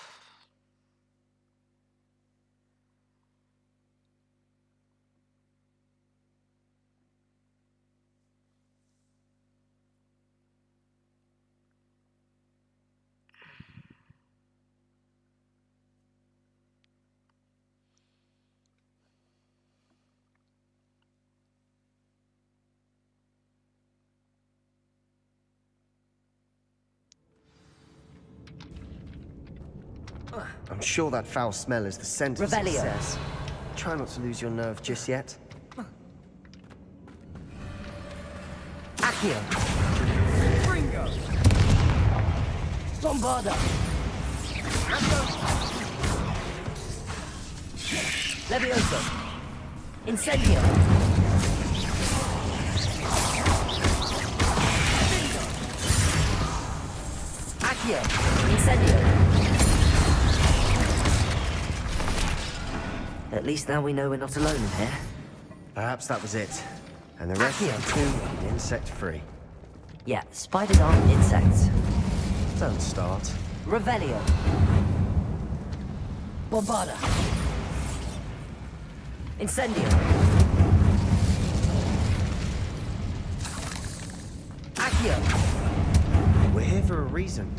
I'm sure that foul smell is the scent of Revelio. success. Try not to lose your nerve just yet. Accio. Bringo. Bombarda. Levioso. Incendio. Accio. Incendio. At least now we know we're not alone in here. Perhaps that was it. And the rest of the tomb will be insect-free. Yeah, spiders aren't insects. Don't start. Revelio. Bombarda. Incendio. Accio. We're here for a reason.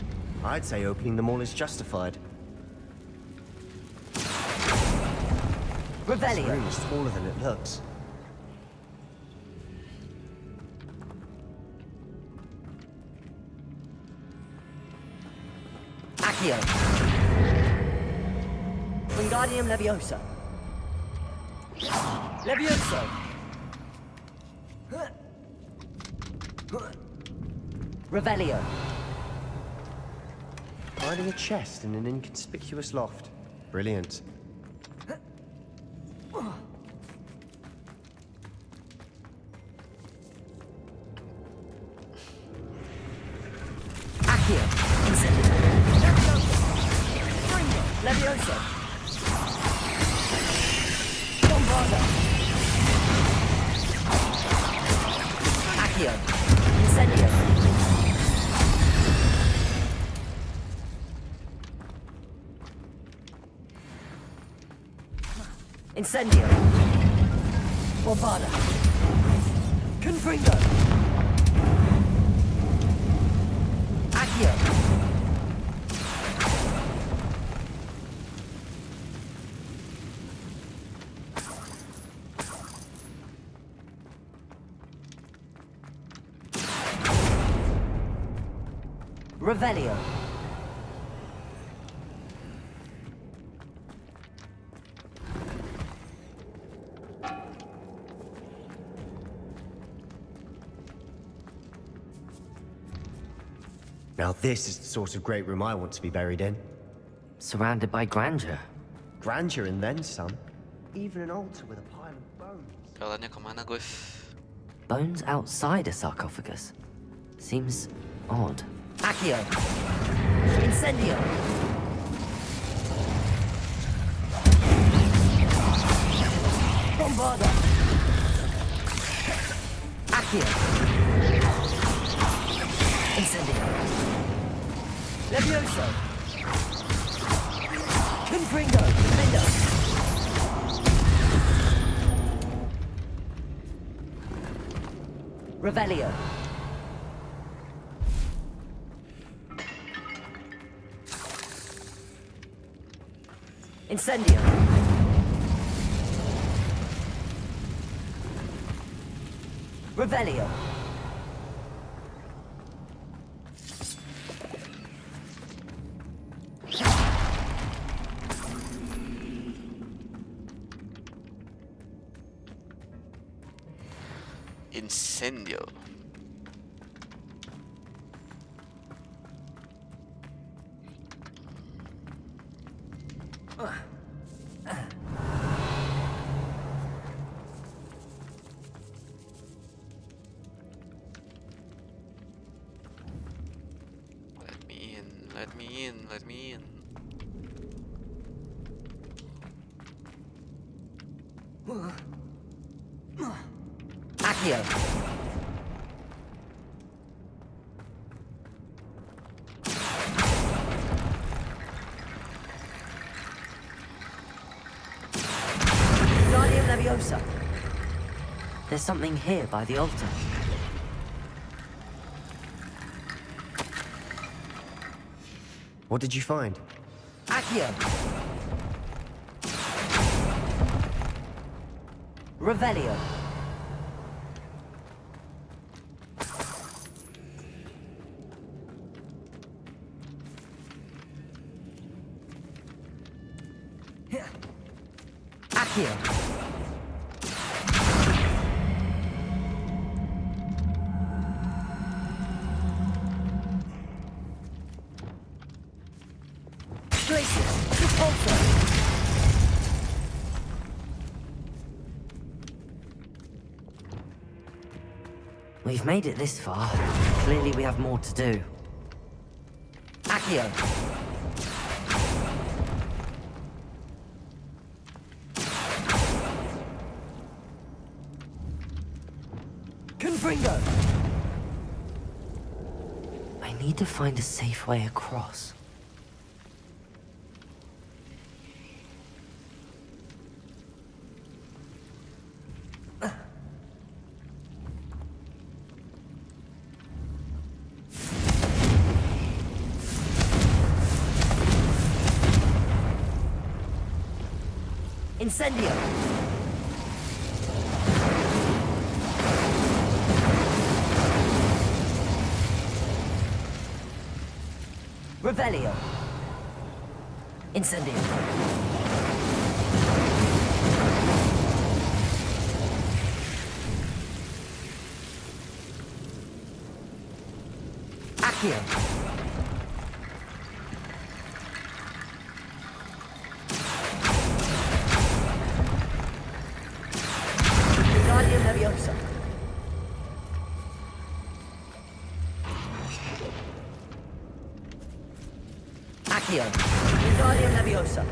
I'd say opening them all is justified. This Revelio. room is taller than it looks. Accio. Wingardium Leviosa. Levioso. Revelio. Finding a chest in an inconspicuous loft. Brilliant. Accio. Incendio. Levioso. Bombarda. Accio. Incendio. Incendio. Bombarda. Confringo. Accio. Revelio. Now this is the sort of great room I want to be buried in. Surrounded by grandeur. Grandeur and then some. Even an altar with a pile of bones. Jalannya kemana, gue? Bones outside a sarcophagus. Seems odd. Accio. Incendio. Bombarda. Accio. Incendio. Levioso. Confringo. Lindo. Revelio. Incendio. Revelio. Incendio. Let me in, let me in, let me in. Accio. Guardian Leviosa. There's something here by the altar. What did you find? Accio. Revelio. Accio. Glacius. Repulsor. We've made it this far. Clearly we have more to do. Accio. Confringo. I need to find a safe way across. Incendio. Revelio. Incendio. Accio. Guardian Leviosa. Accio. Guardian Leviosa.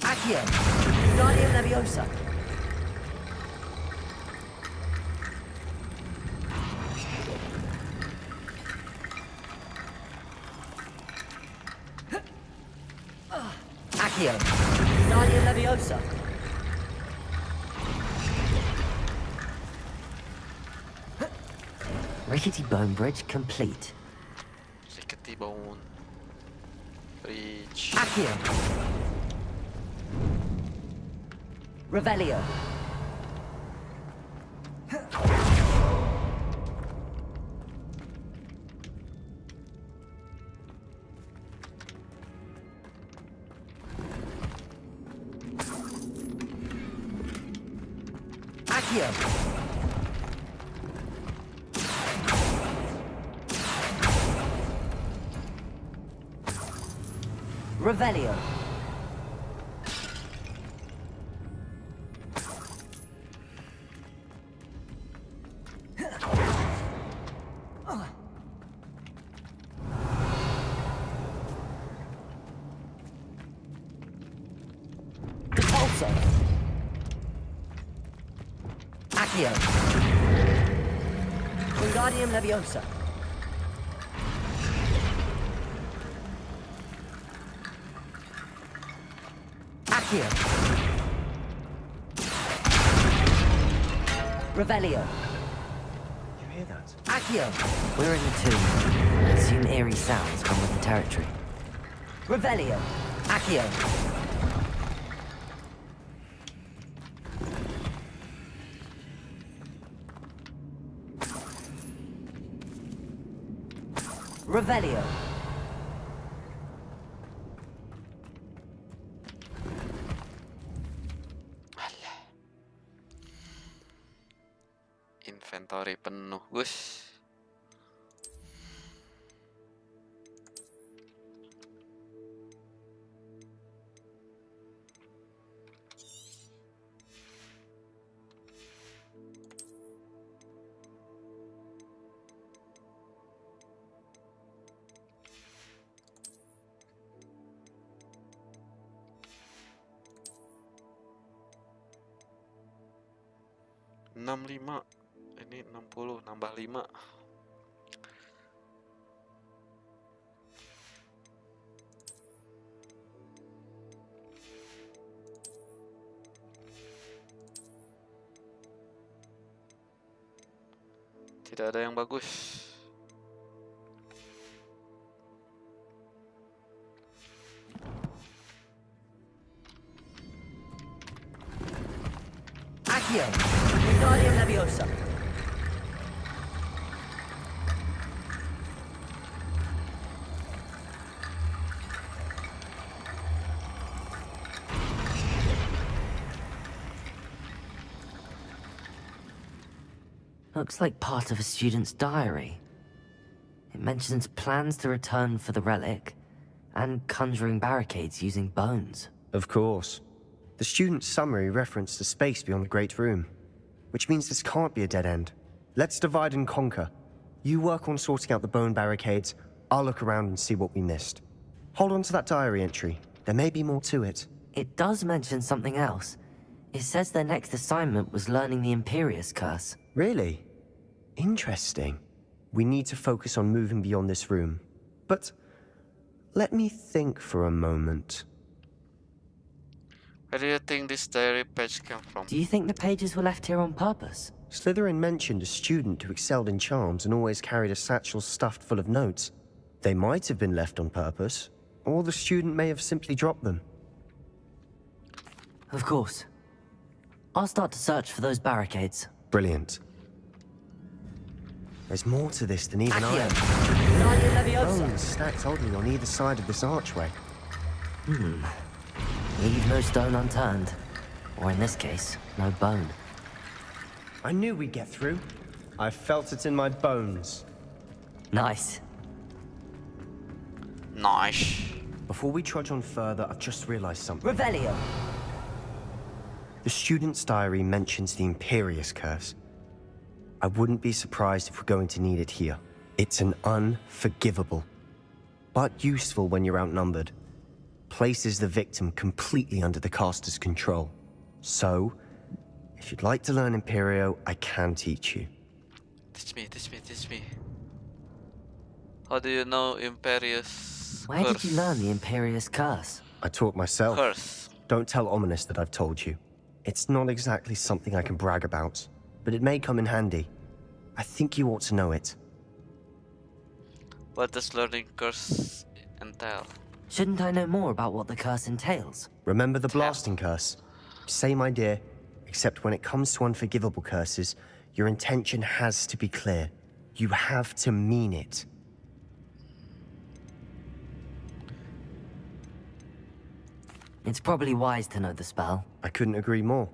Accio! Wingardium Leviosa! Accio! Wingardium Leviosa! Rickety Bone Bridge complete. Rickety Bone Bridge. Accio! Revelio! Accio! Revelio! Repulso! Accio! Wingardium Leviosa! Accio! Revelio! You hear that? Accio! We're in the tomb. I assume eerie sounds come with the territory. Revelio! Accio! Revelio! Inventory penuh, Gus. Lima. Ini 60 nambah 5. Tidak ada yang bagus. Accio! Wingardium Leviosa! Looks like part of a student's diary. It mentions plans to return for the relic, and conjuring barricades using bones. Of course. The student's summary referenced a space beyond the Great Room, which means this can't be a dead end. Let's divide and conquer. You work on sorting out the bone barricades, I'll look around and see what we missed. Hold on to that diary entry. There may be more to it. It does mention something else. It says their next assignment was learning the Imperius Curse. Really? Interesting. We need to focus on moving beyond this room. But let me think for a moment. Where do you think this diary page came from? Do you think the pages were left here on purpose? Slytherin mentioned a student who excelled in charms and always carried a satchel stuffed full of notes. They might have been left on purpose, or the student may have simply dropped them. Of course. I'll start to search for those barricades. Brilliant. There's more to this than even I am. Bones stacked oddly on either side of this archway. Leave no stone unturned. Or in this case, no bone. I knew we'd get through. I felt it in my bones. Nice. Nice. Before we trudge on further, I've just realized something. Revelio! The student's diary mentions the Imperious Curse. I wouldn't be surprised if we're going to need it here. It's an unforgivable, but useful when you're outnumbered. Places the victim completely under the caster's control. So, if you'd like to learn Imperio, I can teach you. Teach me. How do you know Imperious Where Curse? did you learn the Imperious Curse? I taught myself. Curse. Don't tell Ominous that I've told you. It's not exactly something I can brag about, but it may come in handy. I think you ought to know it. What does learning Curse entail? Shouldn't I know more about what the curse entails? Remember the blasting curse? Same idea, except when it comes to unforgivable curses, your intention has to be clear. You have to mean it. It's probably wise to know the spell. I couldn't agree more.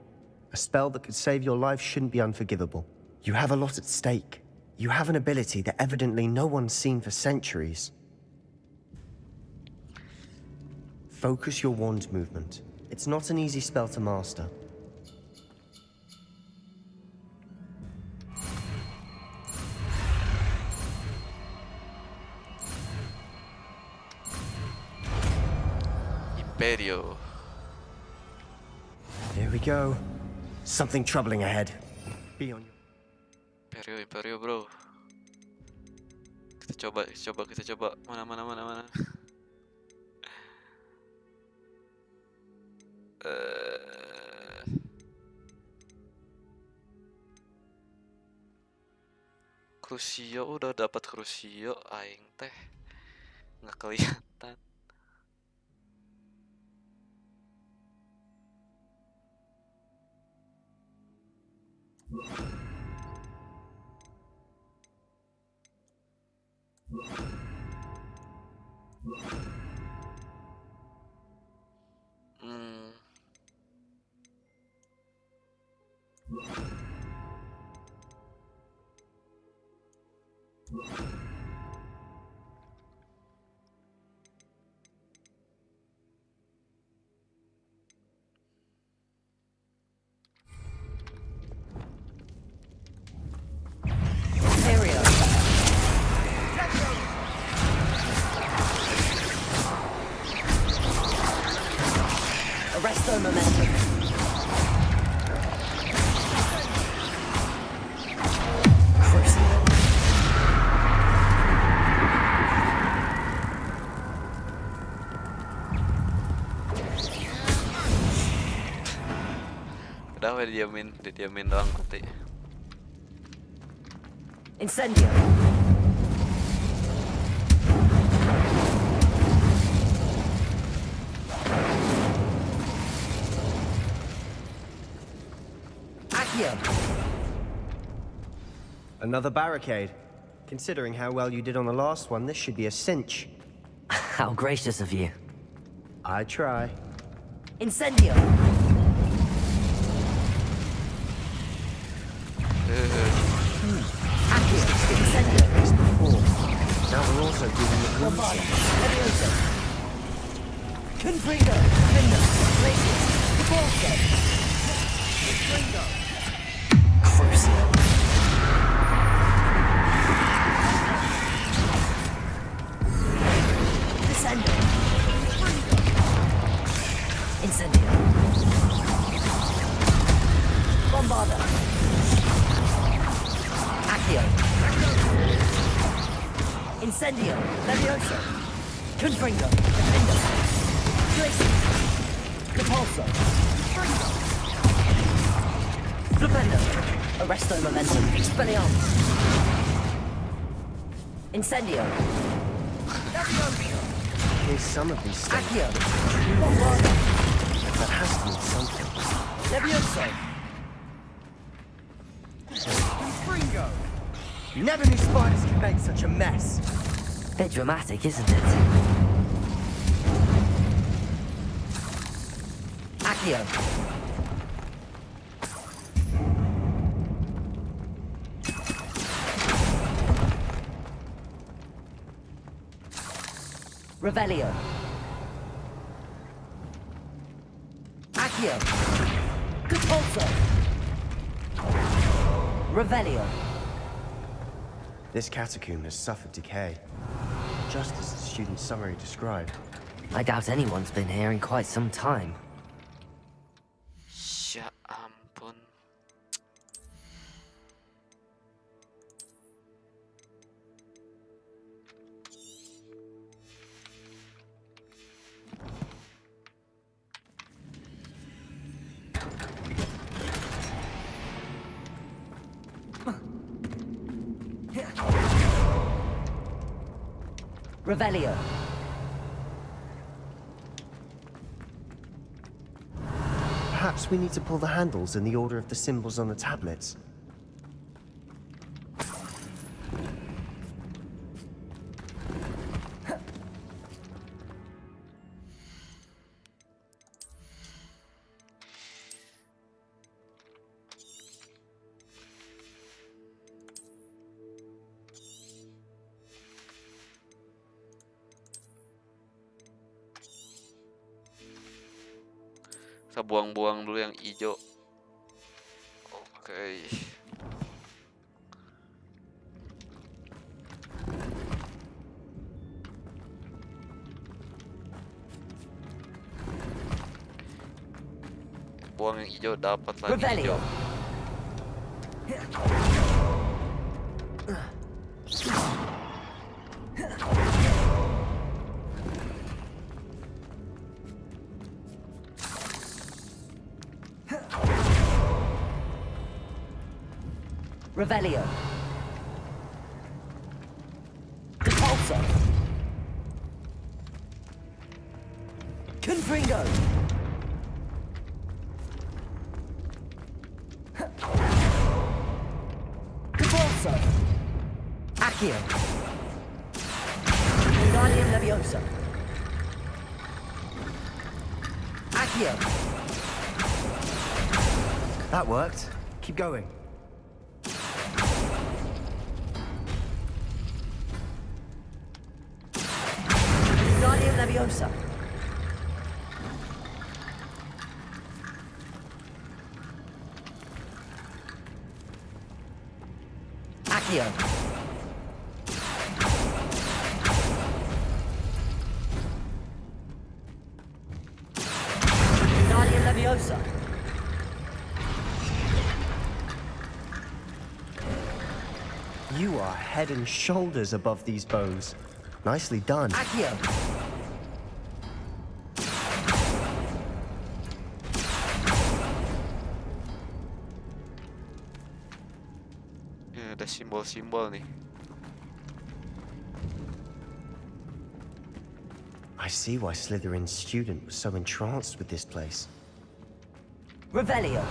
A spell that could save your life shouldn't be unforgivable. You have a lot at stake. You have an ability that evidently no one's seen for centuries. Focus your wand movement. It's not an easy spell to master. Imperio. Here we go. Something troubling ahead. Be on your... Imperio bro. Kita coba. Mana. Crucio udah dapat Crucio, aing teh nggak kelihatan. Arresto momentum. Udah didiamin doang mati. Incendio. Another barricade. Considering how well you did on the last one, this should be a cinch. How gracious of you. I try. Incendio. Now we're also doing the room. Confringo. Finder. Places. Deporto. Confringo. Crucio. Descendo. Incendio. Bombarda. Accio. Incendio. Levioso. Confringo. Defendo. Glacier. Repulso. Flipendo. Arresto momentum. Expelliarmus. Incendio. Here's some of these stakes. Accio. Bombarda. That has to mean something. Levioso. Confringo. Never knew spiders could make such a mess. Bit dramatic, isn't it? Accio. Revelio. Accio. Good Repulsor! Revelio! This catacomb has suffered decay, just as the student's summary described. I doubt anyone's been here in quite some time. Ya ampun. Revelio. Perhaps we need to pull the handles in the order of the symbols on the tablets. Kita buang-buang dulu yang hijau. Oke. Buang yang hijau, dapat lagi hijau. Revelio. Repulsor. Confringo. Repulsor. Accio. Wingardium Leviosa. Accio. That worked. Keep going. Leviosa. Accio. Wingardium Leviosa. You are head and shoulders above these bones. Nicely done. Accio. Ada simbol-simbol nih. I see why Slytherin's student was so entranced with this place. Revelio.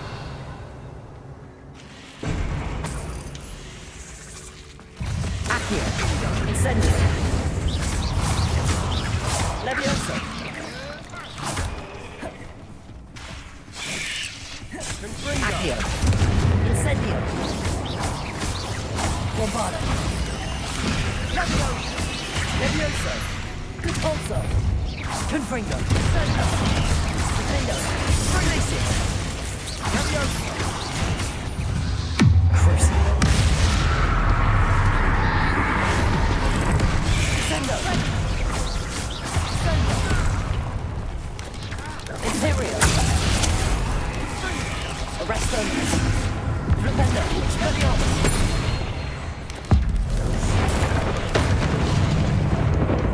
Accio. Incendio. Leviosa. Accio. Incendio. Bombarda. Leviosa. Repulsor. Confringo. Defendo. Release. Leviosa. Crucible. Defendo. Imperio. Arresto. Defendo. Expelliarmus.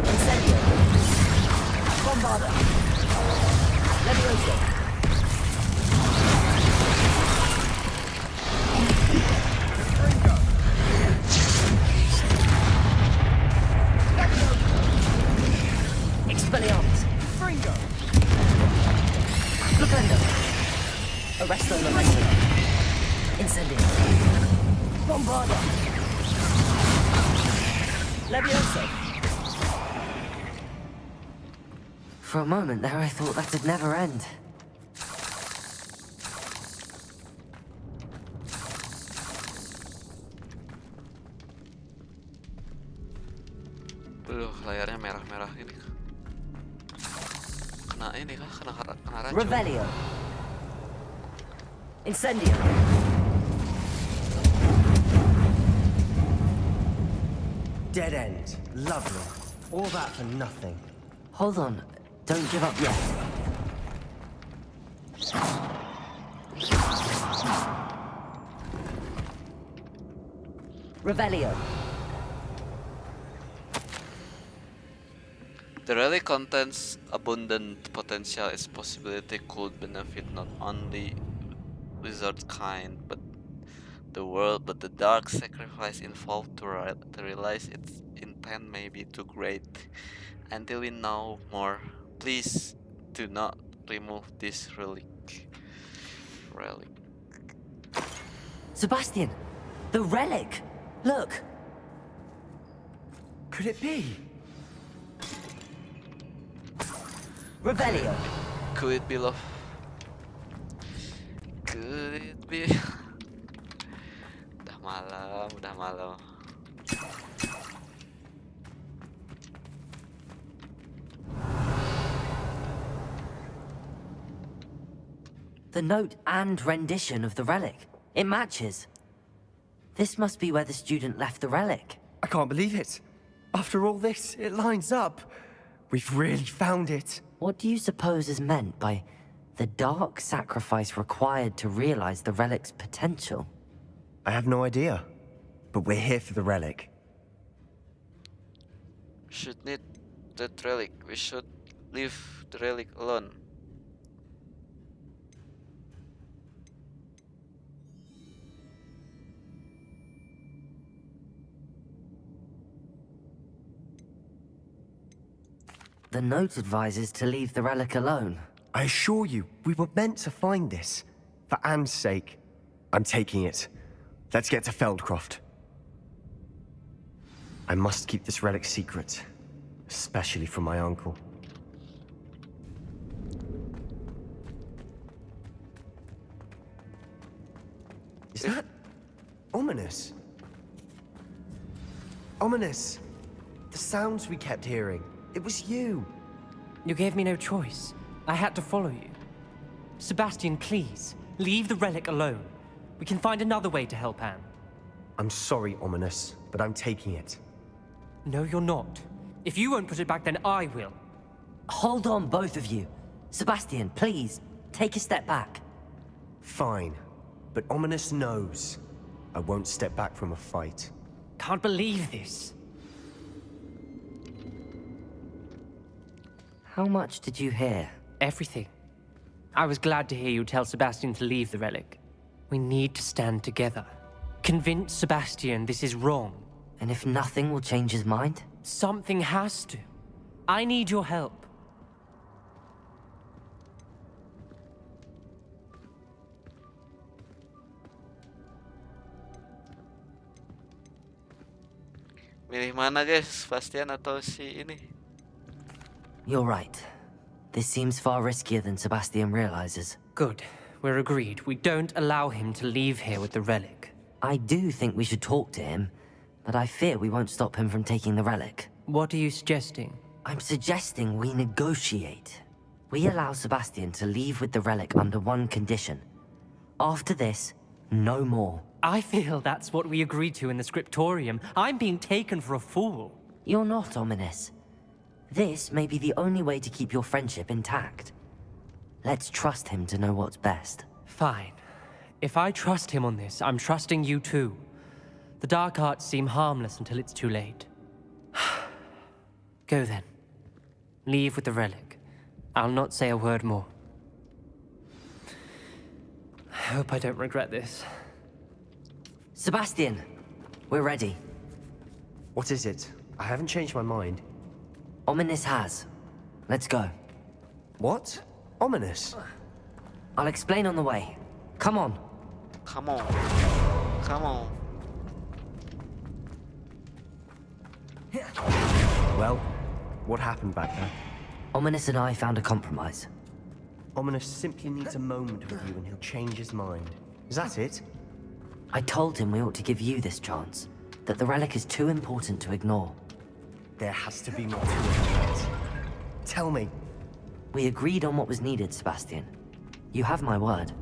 Incendio. Bombarda. Leviosa. Expelliarmus. Fringo. Defendo. Arresto. Incendio. Bombarda. Leviosa. For a moment there, I thought that'd never end. Layarnya merah-merah ini. Kena ini kah? Kena racun. Revelio. Incendio! Dead end. Lovely. All that for nothing. Hold on. Don't give up yet. Revelio. The relic contains abundant potential. Its possibility could benefit not only wizard kind, but the world. But the dark sacrifice involved to realize its intent may be too great. Until we know more, please do not remove this relic. Sebastian! The relic! Look! Could it be? Revelio! Could it be love? Could it be? Udah malam. The note and rendition of the relic. It matches. This must be where the student left the relic. I can't believe it. After all this, it lines up. We've really found it. What do you suppose is meant by the dark sacrifice required to realize the relic's potential? I have no idea. But we're here for the relic. Should need that relic. We should leave the relic alone. The note advises to leave the relic alone. I assure you, we were meant to find this. For Anne's sake. I'm taking it. Let's get to Feldcroft. I must keep this relic secret. Especially from my uncle. Is that ominous? Ominous! The sounds we kept hearing. It was you. You gave me no choice. I had to follow you. Sebastian, please, leave the relic alone. We can find another way to help Anne. I'm sorry, Ominous, but I'm taking it. No, you're not. If you won't put it back, then I will. Hold on, both of you. Sebastian, please, take a step back. Fine, but Ominous knows. I won't step back from a fight. Can't believe this. How much did you hear? Everything. I was glad to hear you tell Sebastian to leave the relic. We need to stand together. Convince Sebastian this is wrong. And if nothing will change his mind? Something has to. I need your help. Milih mana guys, Sebastian atau si ini? You're right. This seems far riskier than Sebastian realizes. Good. We're agreed. We don't allow him to leave here with the relic. I do think we should talk to him, but I fear we won't stop him from taking the relic. What are you suggesting? I'm suggesting we negotiate. We allow Sebastian to leave with the relic under one condition. After this, no more. I feel that's what we agreed to in the scriptorium. I'm being taken for a fool. You're not, Ominous. This may be the only way to keep your friendship intact. Let's trust him to know what's best. Fine. If I trust him on this, I'm trusting you too. The dark arts seem harmless until it's too late. Go then. Leave with the relic. I'll not say a word more. I hope I don't regret this. Sebastian, we're ready. What is it? I haven't changed my mind. Ominous has. Let's go. What? Ominous? I'll explain on the way. Come on. Come on. Come on. Well, what happened back there? Ominous and I found a compromise. Ominous simply needs a moment with you and he'll change his mind. Is that it? I told him we ought to give you this chance. That the relic is too important to ignore. There has to be more to it than that. Tell me. We agreed on what was needed, Sebastian. You have my word.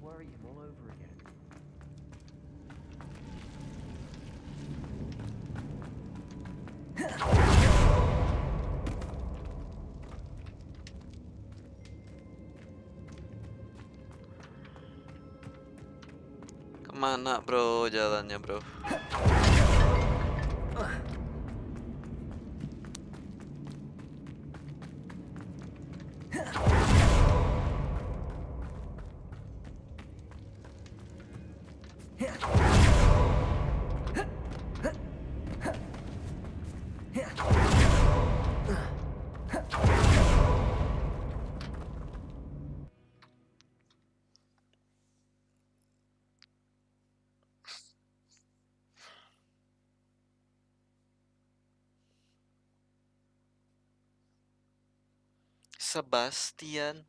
worry him all over again. Kemana bro jalannya bro? Sebastian.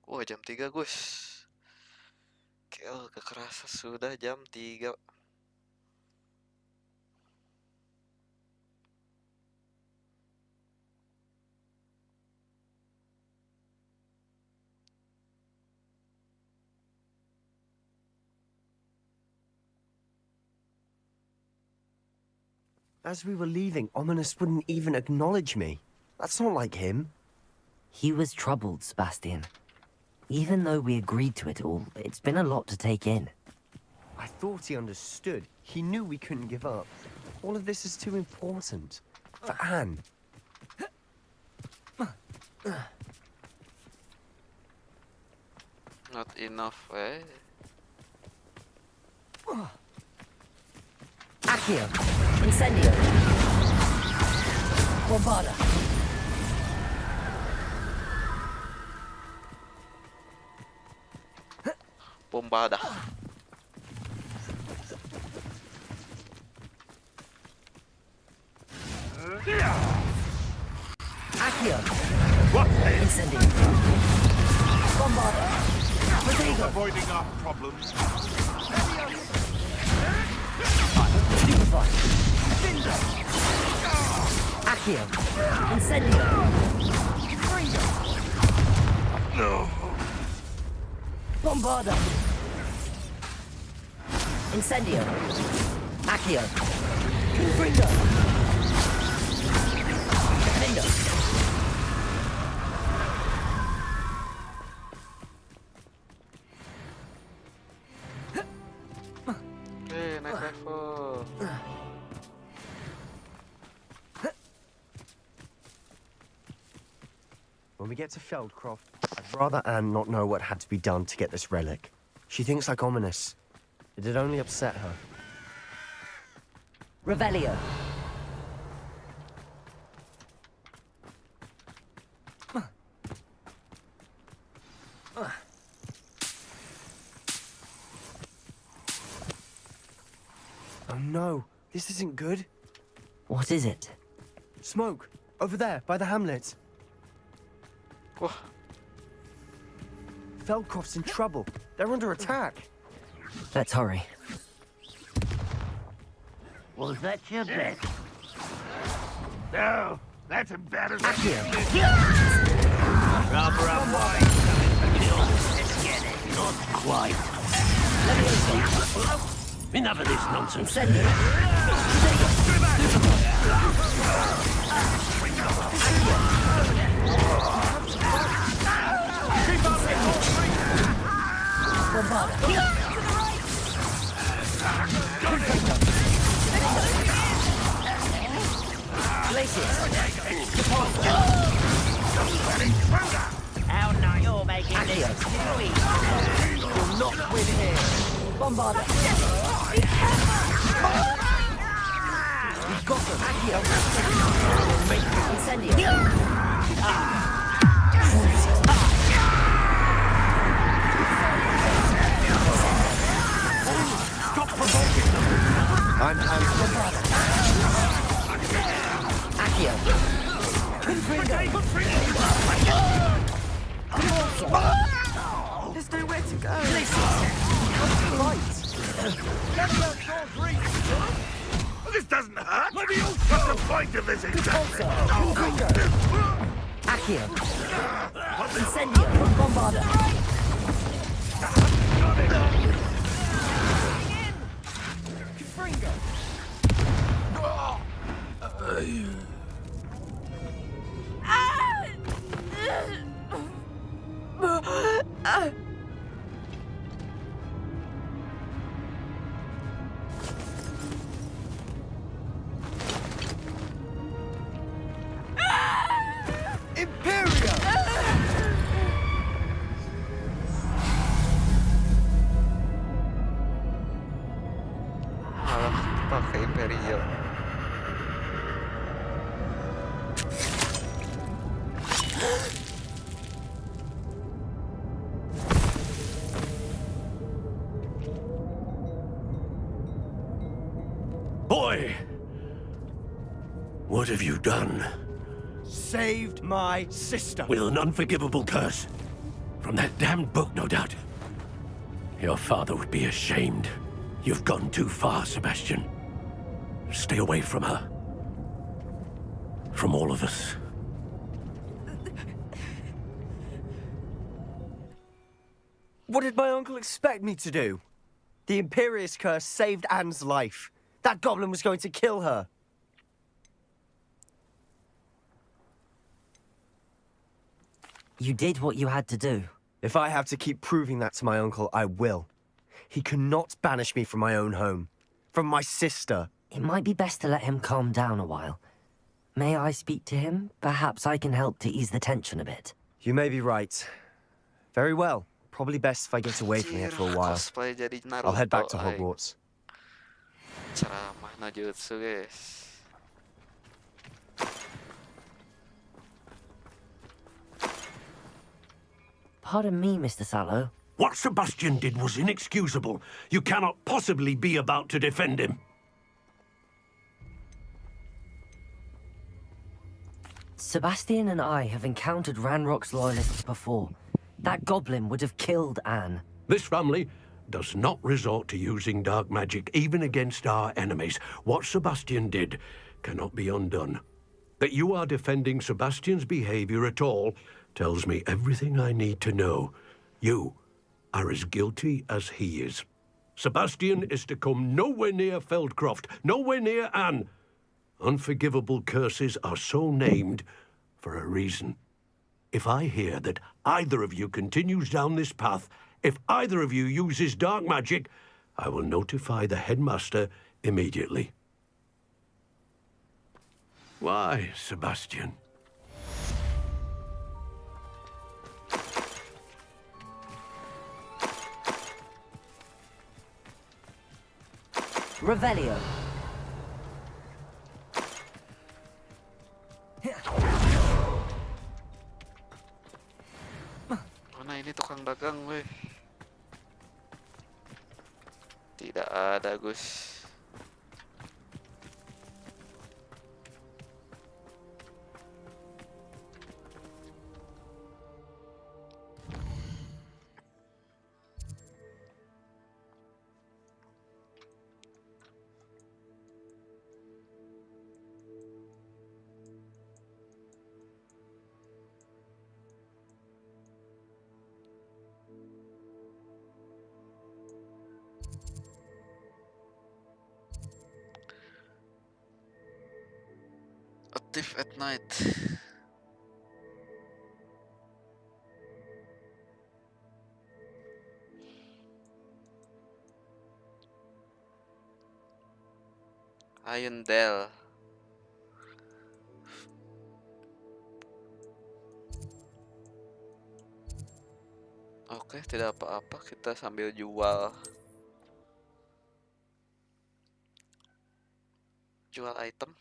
Wah, jam 3, Gus. Kel, kekerasa sudah jam 3. As we were leaving, Ominous wouldn't even acknowledge me. That's not like him. He was troubled, Sebastian. Even though we agreed to it all, it's been a lot to take in. I thought he understood. He knew we couldn't give up. All of this is too important. For Anne. Not enough, eh? Accio! Incendio! Bombarda! Bombarda. Accio! What? Incendio! Bombarda! Protego! Avoiding our problems. Stupefy! Accio! Incendio! No. Bombarda! Incendio! Accio! Confringo! Defendo! Hey, naik level. When we get to Feldcroft, I'd rather Anne not know what had to be done to get this relic. She thinks like Ominous. It'd only upset her. Revelio! Oh no, this isn't good. What is it? Smoke, over there, by the hamlet. Feldcroft's in trouble. They're under attack. Let's hurry. Was that your bet? No, that's embarrassing. Rubber up white. Let's get it. Not quite. Enough of this nonsense. How now you're making this silly. You'll not win here. Bombarda! We've got them. Accio! Incendio! Stop provoking them! I'm Accio. There's nowhere to go. This doesn't hurt. What's the point of this exactly? Accio. Incendio from Bombarda. Malah pakai Imperial. Boy! What have you done? Saved my sister. With an unforgivable curse. From that damned book, no doubt. Your father would be ashamed. You've gone too far, Sebastian. Stay away from her. From all of us. What did my uncle expect me to do? The Imperius curse saved Anne's life. That goblin was going to kill her. You did what you had to do. If I have to keep proving that to my uncle, I will. He cannot banish me from my own home. From my sister. It might be best to let him calm down a while. May I speak to him? Perhaps I can help to ease the tension a bit. You may be right. Very well. Probably best if I get away from here for a while. Cosplay jadi Naruto, I'll head back to ay. Hogwarts. Ceramah no jutsu, guys. Pardon me, Mr. Sallow. What Sebastian did was inexcusable. You cannot possibly be about to defend him. Sebastian and I have encountered Ranrock's loyalists before. That goblin would have killed Anne. This family does not resort to using dark magic, even against our enemies. What Sebastian did cannot be undone. That you are defending Sebastian's behavior at all tells me everything I need to know. You are as guilty as he is. Sebastian is to come nowhere near Feldcroft, nowhere near Anne. Unforgivable curses are so named for a reason. If I hear that either of you continues down this path, if either of you uses dark magic, I will notify the headmaster immediately. Why, Sebastian? Revelio. Mana ini tukang dagang, weh? Tidak ada, Gus. A thief at night. Ayundel. Oke, tidak apa-apa, kita sambil jual item.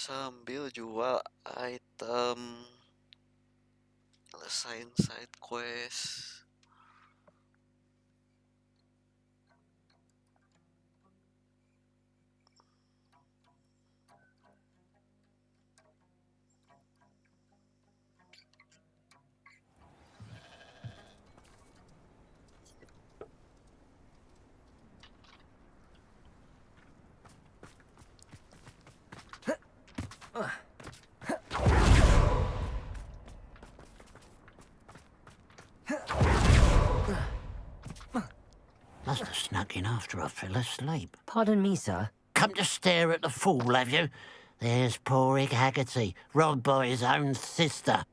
Sambil jual item, selesain side quest. Must have snuck in after I fell asleep. Pardon me, sir. Come to stare at the fool, have you? There's poor Ig Haggerty, robbed by his own sister.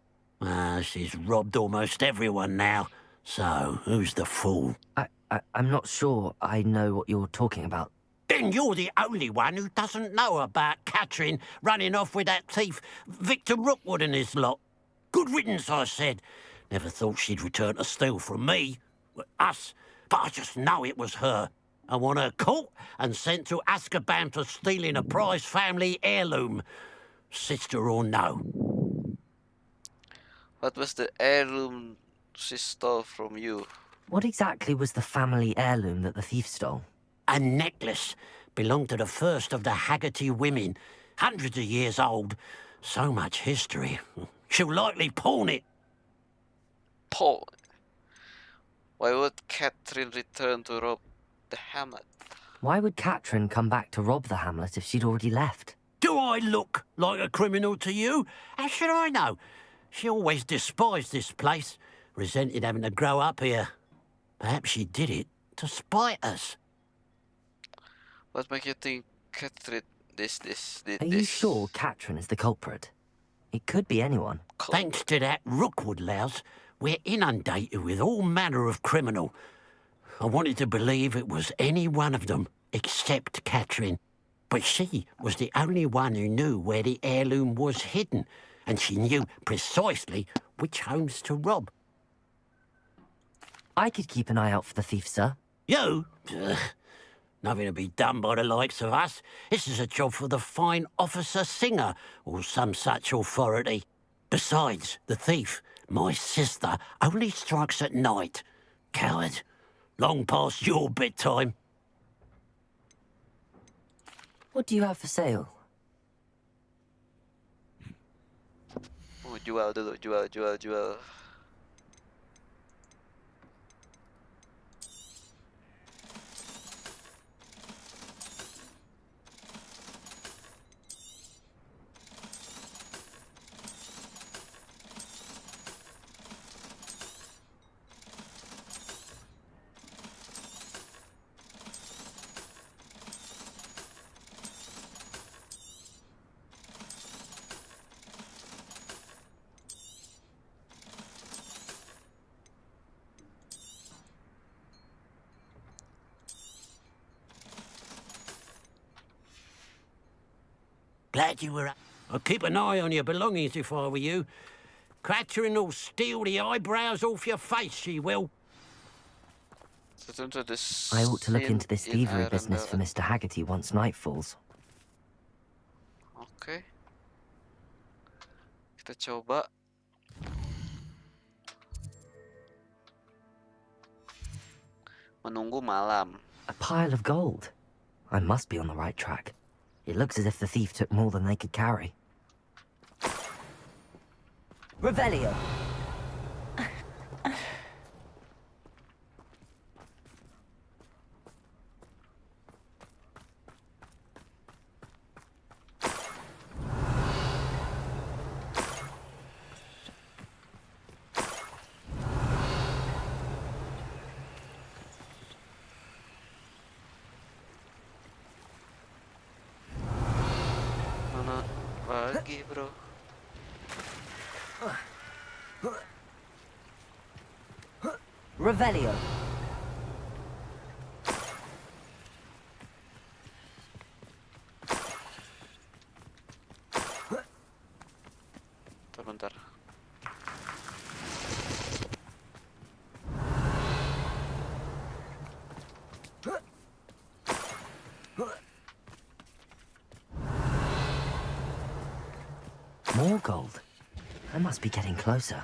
She's robbed almost everyone now. So, who's the fool? I'm not sure I know what you're talking about. Then you're the only one who doesn't know about Catherine running off with that thief, Victor Rookwood and his lot. Good riddance, I said. Never thought she'd return to steal from me. Us. But I just know it was her. I want her caught and sent to Azkaban for stealing a prized family heirloom. Sister or no. What was the heirloom she stole from you? What exactly was the family heirloom that the thief stole? A necklace. Belonged to the first of the Haggerty women. Hundreds of years old. So much history. She'll likely pawn it. Pawn? Why would Catherine return to rob the hamlet? Why would Catherine come back to rob the hamlet if she'd already left? Do I look like a criminal to you? How should I know? She always despised this place, resented having to grow up here. Perhaps she did it to spite us. What makes you think Catherine did this? Are you sure Catherine is the culprit? It could be anyone. Thanks to that Rookwood louse, we're inundated with all manner of criminal. I wanted to believe it was any one of them, except Catherine. But she was the only one who knew where the heirloom was hidden, and she knew precisely which homes to rob. I could keep an eye out for the thief, sir. You? Ugh. Nothing to be done by the likes of us. This is a job for the fine officer Singer, or some such authority. Besides, the thief, my sister, only strikes at night. Coward. Long past your bedtime. What do you have for sale? Oh, jual dulu, jual. Glad you were up. I'd keep an eye on your belongings if I were you. Catherine will steal the eyebrows off your face, she will. I ought to look into this thievery business for Mr. Haggerty once night falls. Oke. Kita coba. Menunggu malam. A pile of gold. I must be on the right track. It looks as if the thief took more than they could carry. Revelio. Mana lagi, bro? Revelio. Bentar. More gold. I must be getting closer.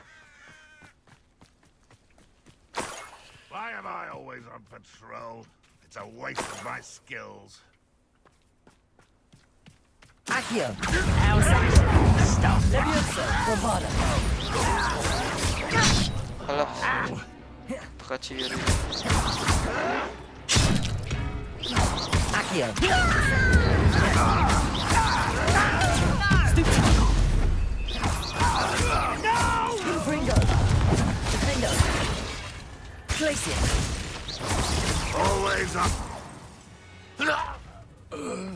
Why am I always on patrol? It's a waste of my skills. Accio! Alah, buka ciri. Accio! Ringo! Defendo! Glacier! Always up.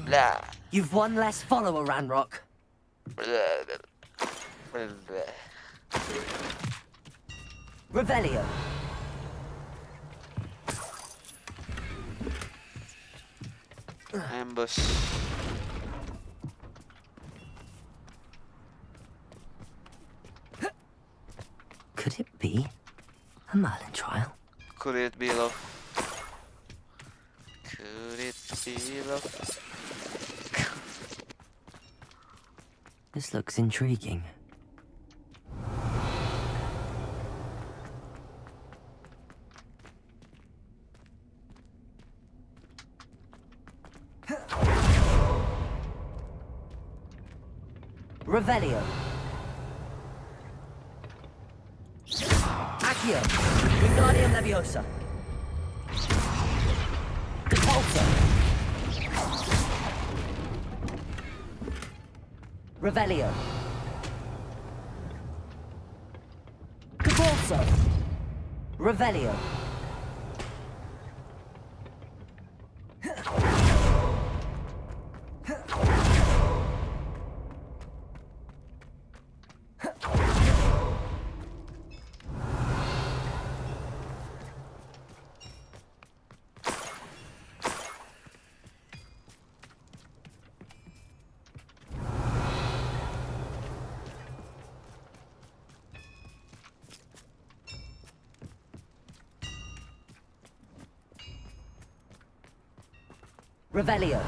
Blah. You've one less follower, Ranrock. Revelio. Ambush. Could it be a Merlin trial? Could it be love? Could it be love? This looks intriguing. Revelio. Accio. Wingardium Leviosa. Repulsor. Revelio. Repulsor. Revelio. Revelio.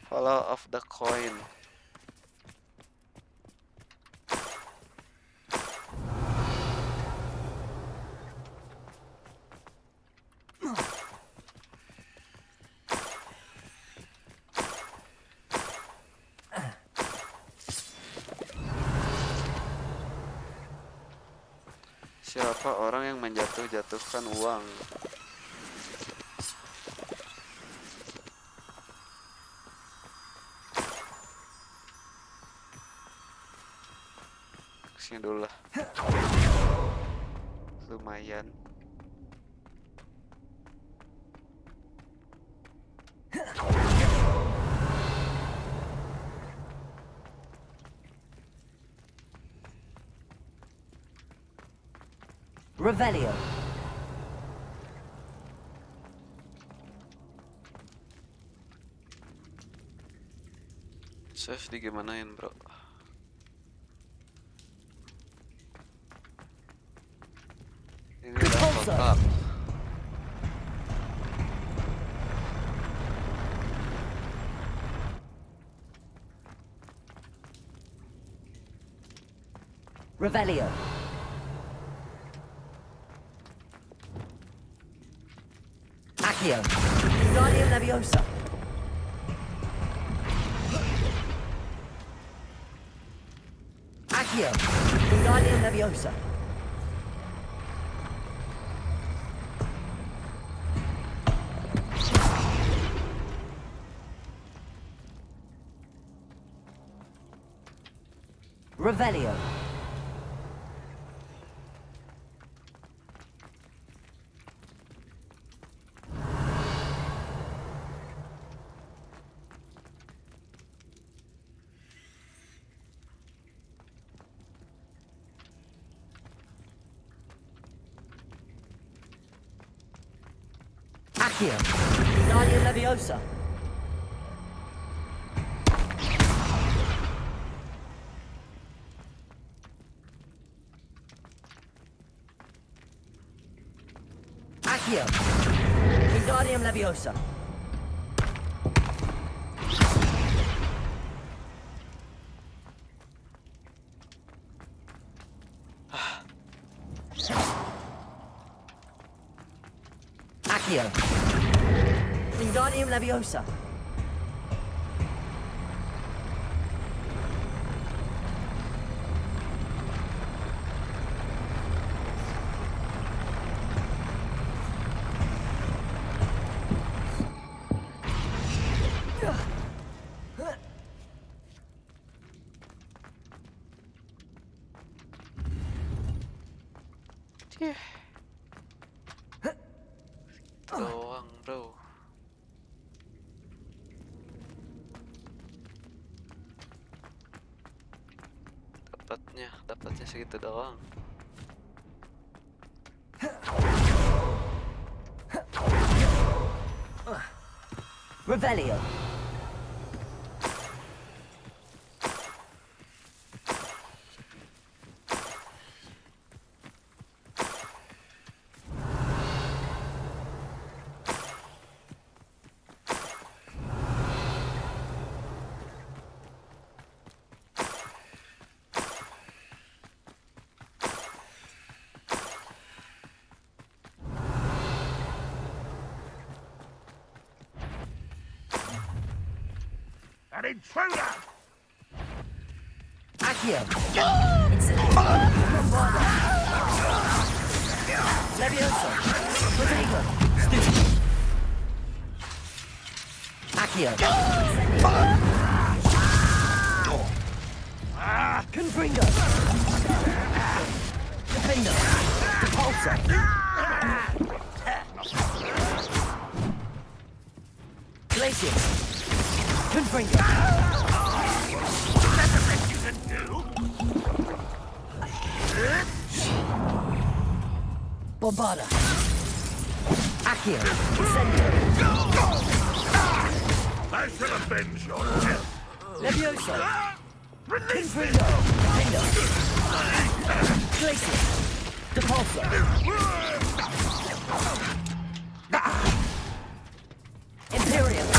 Follow of the coin. Siapa orang yang menjatuh-jatuhkan uang? Kesini dulu lah. Lumayan. Revelio. Save di gimanain, bro? Ini udah kotak. Revelio. Accio. Wingardium Leviosa. Accio. Wingardium Leviosa. Revelio. Accio. Wingardium Leviosa. Accio. Wingardium Leviosa. Accio. Wingardium Leviosa. Doang, bro. Dapatnya segitu doang. Revelio. An intruder! Accio. Leviosa. Rodrigo. Stupid. Accio. Confringo. Defender. Repulsor. Glacius. Confringo. That's the best you can do! Bombarda. Accio. Incendio. I shall avenge your death! Leviosa. Release Confringo. Defender. Glacius. Depulsor. Imperium.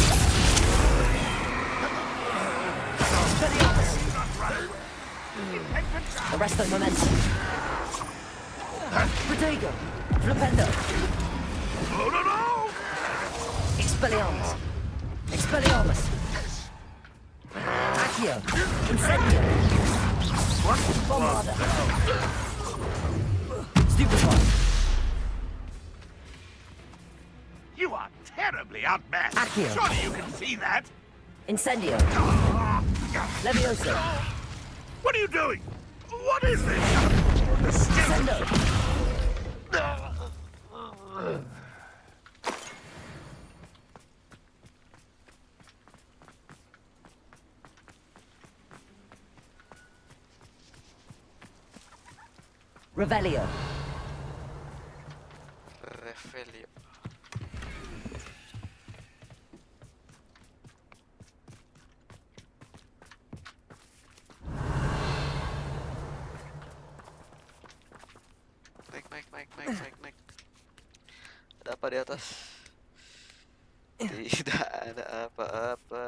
Arresto Momentum. Protego. Flipendo. No, no, no! Expelliarmus. Expelliarmus. Accio. Incendio. Bombarda. Stupefy. You are terribly outmatched! Accio. Surely you can see that! Incendio. Leviosa. What are you doing? What is this? Sendo. Revelio. Revelio. Naik. Ada apa di atas? Tidak ada apa-apa.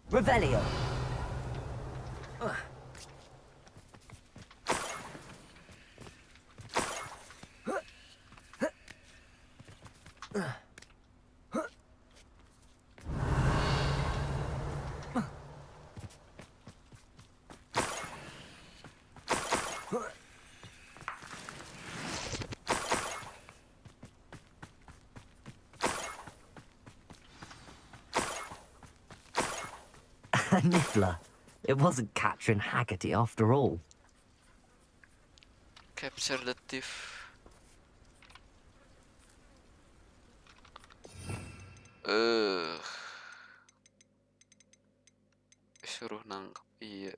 Revelio. Niffler. It wasn't Catherine Haggerty after all. Capture the thief. Suruh nangkep, iya.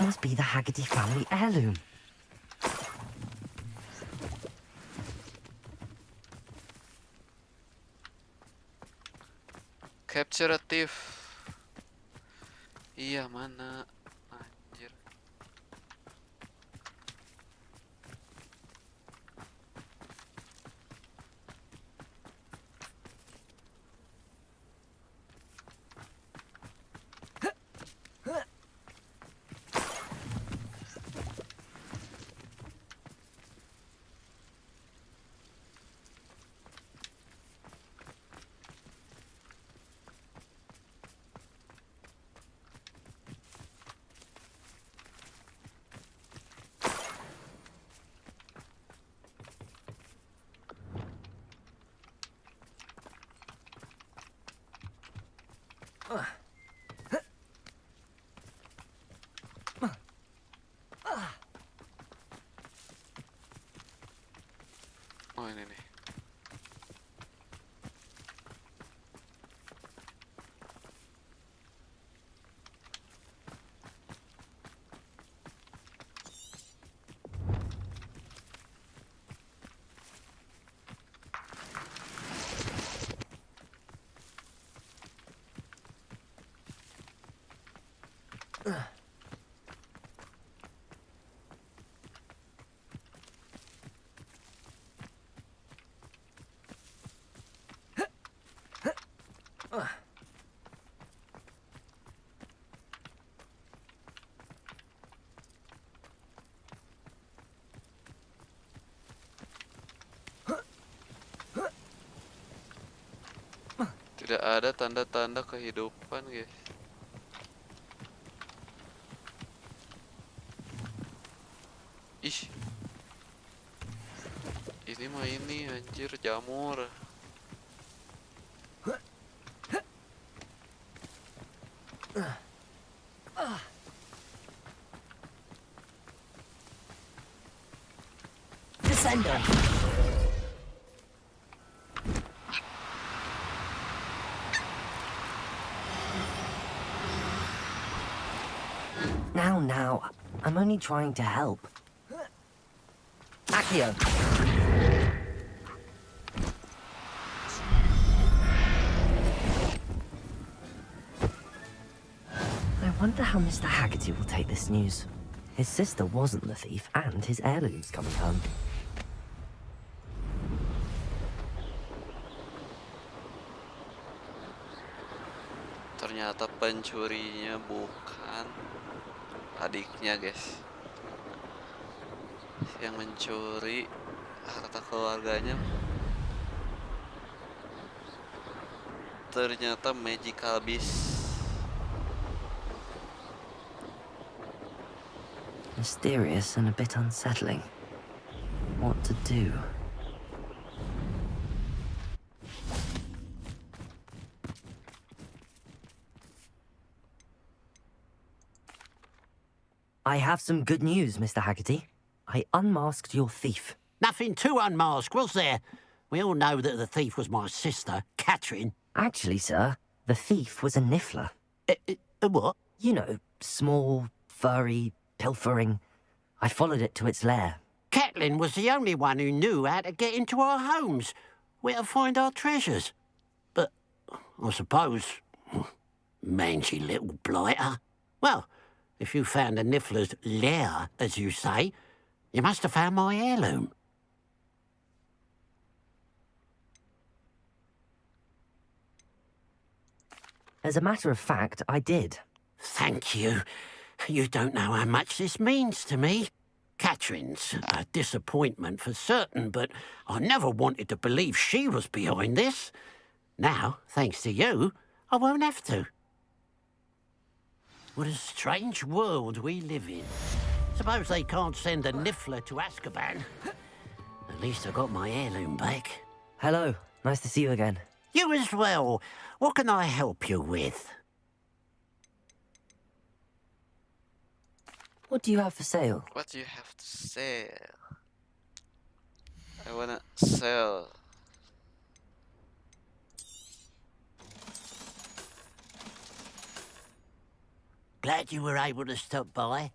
must be the Haggerty family heirloom. Capture a thief. Iya, mana? Anjir. Oh, ini nih. Tidak ada tanda-tanda kehidupan, guys. Ih. Ini mah ini anjir jamur. Descender. Now, I'm only trying to help. Accio. I wonder how Mr. Haggerty will take this news. His sister wasn't the thief, and his heirloom's coming home. Ternyata pencurinya bukan adiknya, guys. Yang mencuri harta keluarganya ternyata magical beast. Mysterious and a bit unsettling. What to do? I have some good news, Mr. Haggerty. I unmasked your thief. Nothing to unmask, was there? We all know that the thief was my sister, Catherine. Actually, sir, the thief was a niffler. A what? You know, small, furry, pilfering. I followed it to its lair. Catelyn was the only one who knew how to get into our homes, where to find our treasures. But, I suppose, mangy little blighter. Well, if you found the niffler's lair, as you say, you must have found my heirloom. As a matter of fact, I did. Thank you. You don't know how much this means to me. Catherine's a disappointment for certain, but I never wanted to believe she was behind this. Now, thanks to you, I won't have to. What a strange world we live in. Suppose they can't send a niffler to Azkaban. At least I got my heirloom back. Hello. Nice to see you again. You as well. What can I help you with? What do you have for sale? What do you have to sell? I wanna sell. Glad you were able to stop by.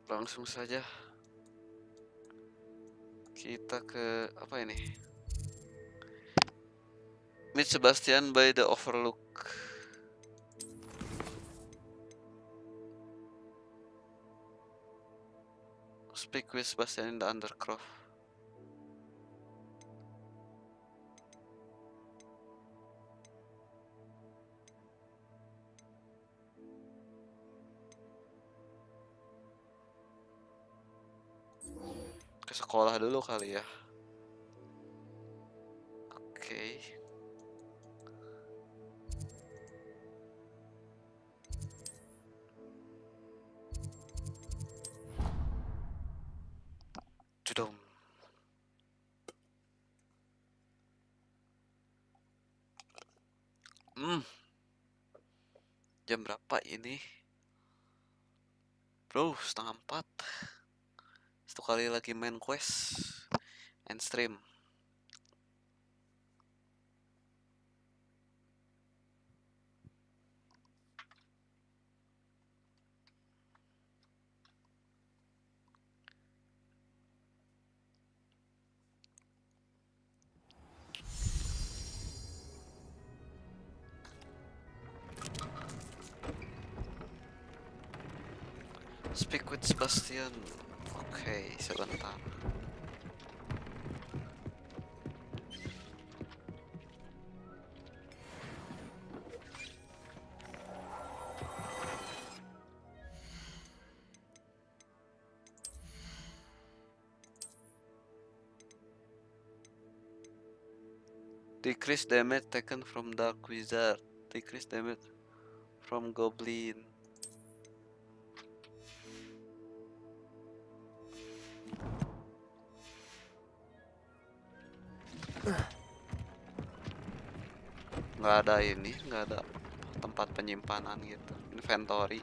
Langsung saja kita ke apa ini? Meet Sebastian by the Overlook. Speak with Sebastian in the Undercroft. Ke sekolah dulu kali ya. Oke. Cudong. Jam berapa ini? Bro, 3:30. Satu kali lagi main quest and stream. Speak with Sebastian. Oke, sebentar. Decrease damage taken from Dark Wizard. Decrease damage from Goblin. Nggak ada ini, nggak ada tempat penyimpanan gitu, inventory.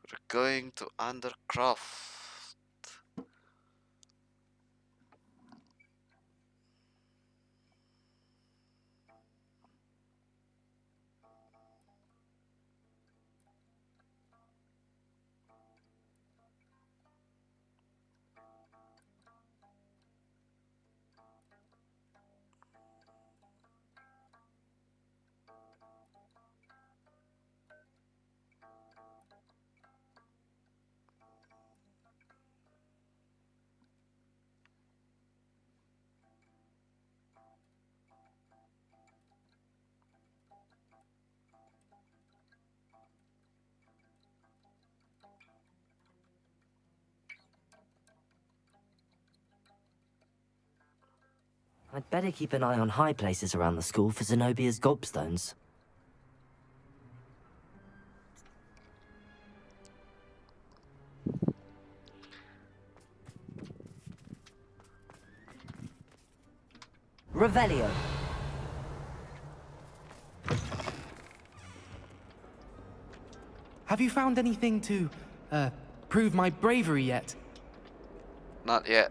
We're going to Undercroft. I'd better keep an eye on high places around the school for Zenobia's gobstones. Revelio. Have you found anything to, prove my bravery yet? Not yet.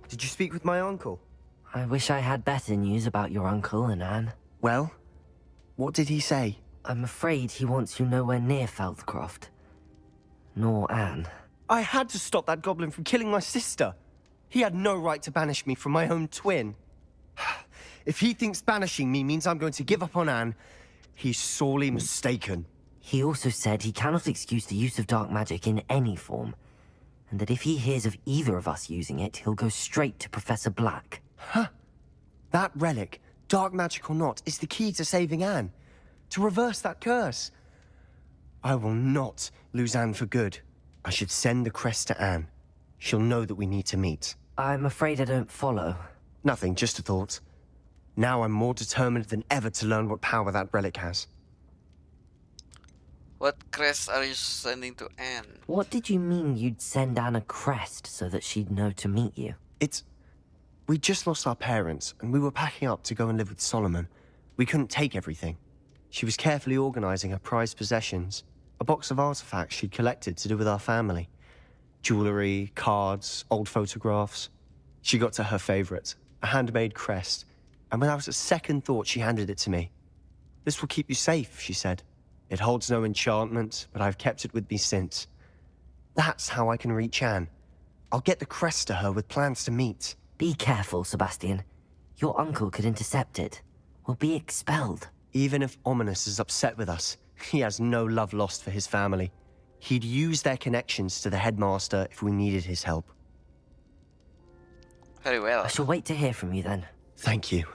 Did you speak with my uncle? I wish I had better news about your uncle and Anne. Well, What did he say? I'm afraid he wants you nowhere near Feldcroft. Nor Anne. I had to stop that goblin from killing my sister. He had no right to banish me from my own twin. If he thinks banishing me means I'm going to give up on Anne, he's sorely mistaken. He also said he cannot excuse the use of dark magic in any form, and that if he hears of either of us using it, he'll go straight to Professor Black. Huh? That relic, dark magic or not, is the key to saving Anne. To reverse that curse. I will not lose Anne for good. I should send the crest to Anne. She'll know that we need to meet. I'm afraid I don't follow. Nothing, just a thought. Now I'm more determined than ever to learn what power that relic has. What crest are you sending to Anne? What did you mean you'd send Anne a crest so that she'd know to meet you? We just lost our parents, and we were packing up to go and live with Solomon. We couldn't take everything. She was carefully organizing her prized possessions, a box of artifacts she'd collected to do with our family. Jewelry, cards, old photographs. She got to her favorite, a handmade crest, and without a second thought she handed it to me. This will keep you safe, she said. It holds no enchantment, but I've kept it with me since. That's how I can reach Anne. I'll get the crest to her with plans to meet. Be careful, Sebastian. Your uncle could intercept it. We'll be expelled. Even if Ominous is upset with us, he has no love lost for his family. He'd use their connections to the headmaster if we needed his help. Very well. I shall wait to hear from you then. Thank you.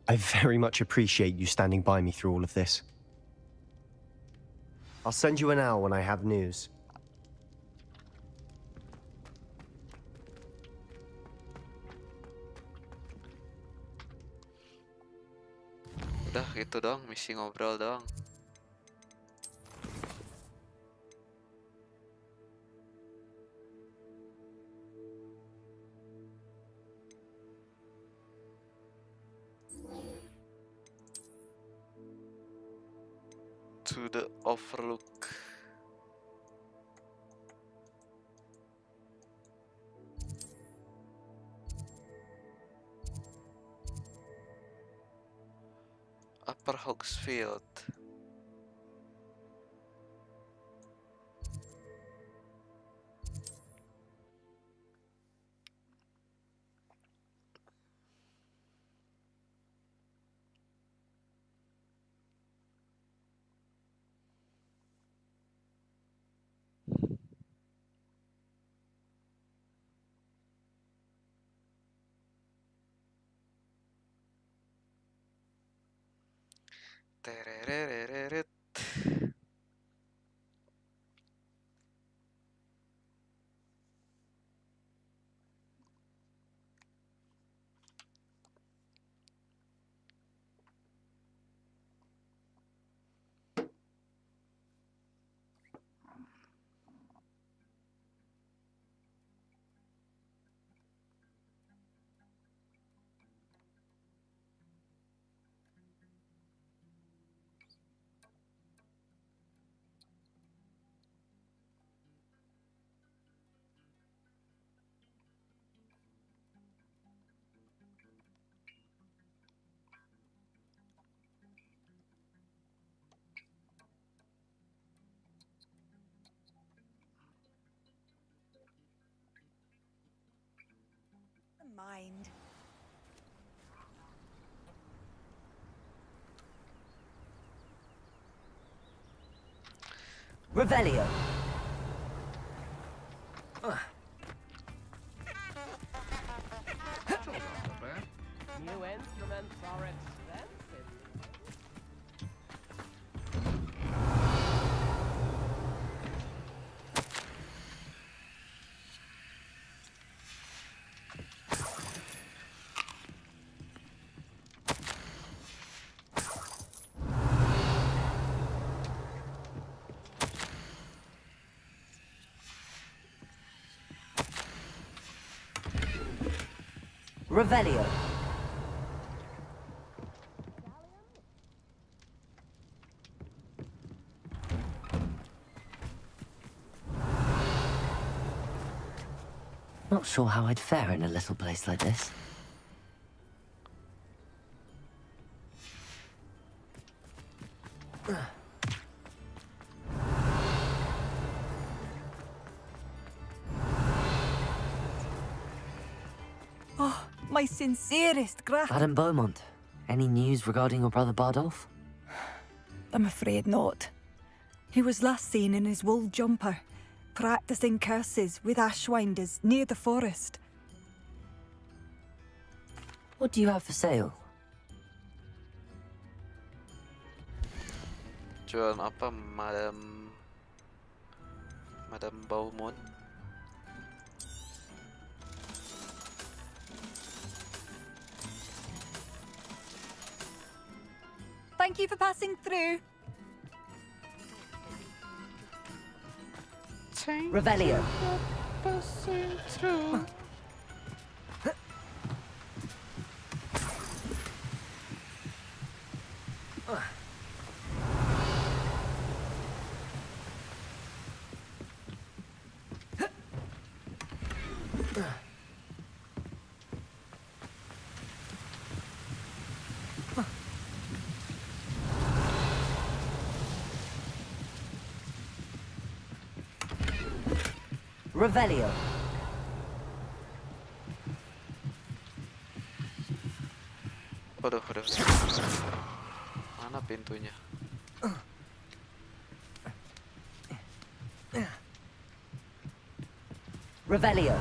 I very much appreciate you standing by me through all of this. I'll send you an owl when I have news. Udah gitu dong, misi ngobrol doang. To the Overlook. Upper Hogsfield. Terereret. Mind. Revelio. New instruments are expensive. Revelio. Not sure how I'd fare in a little place like this. My sincerest gratitude. Madame Beaumont, any news regarding your brother Bardolph? I'm afraid not. He was last seen in his wool jumper, practicing curses with ashwinders near the forest. What do you have for sale? Jualan apa, Madame Beaumont? Thank you for passing through. Revelio. Passing through. Revelio. Waduh. Mana pintunya? Revelio.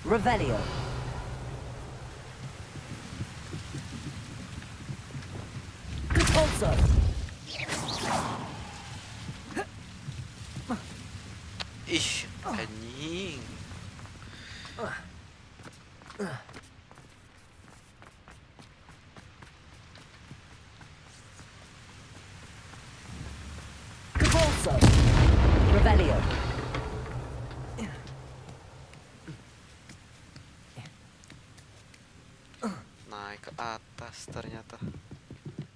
Revelio. Repulso. Ih, anjing. Repulso. Revelio. Naik ke atas ternyata.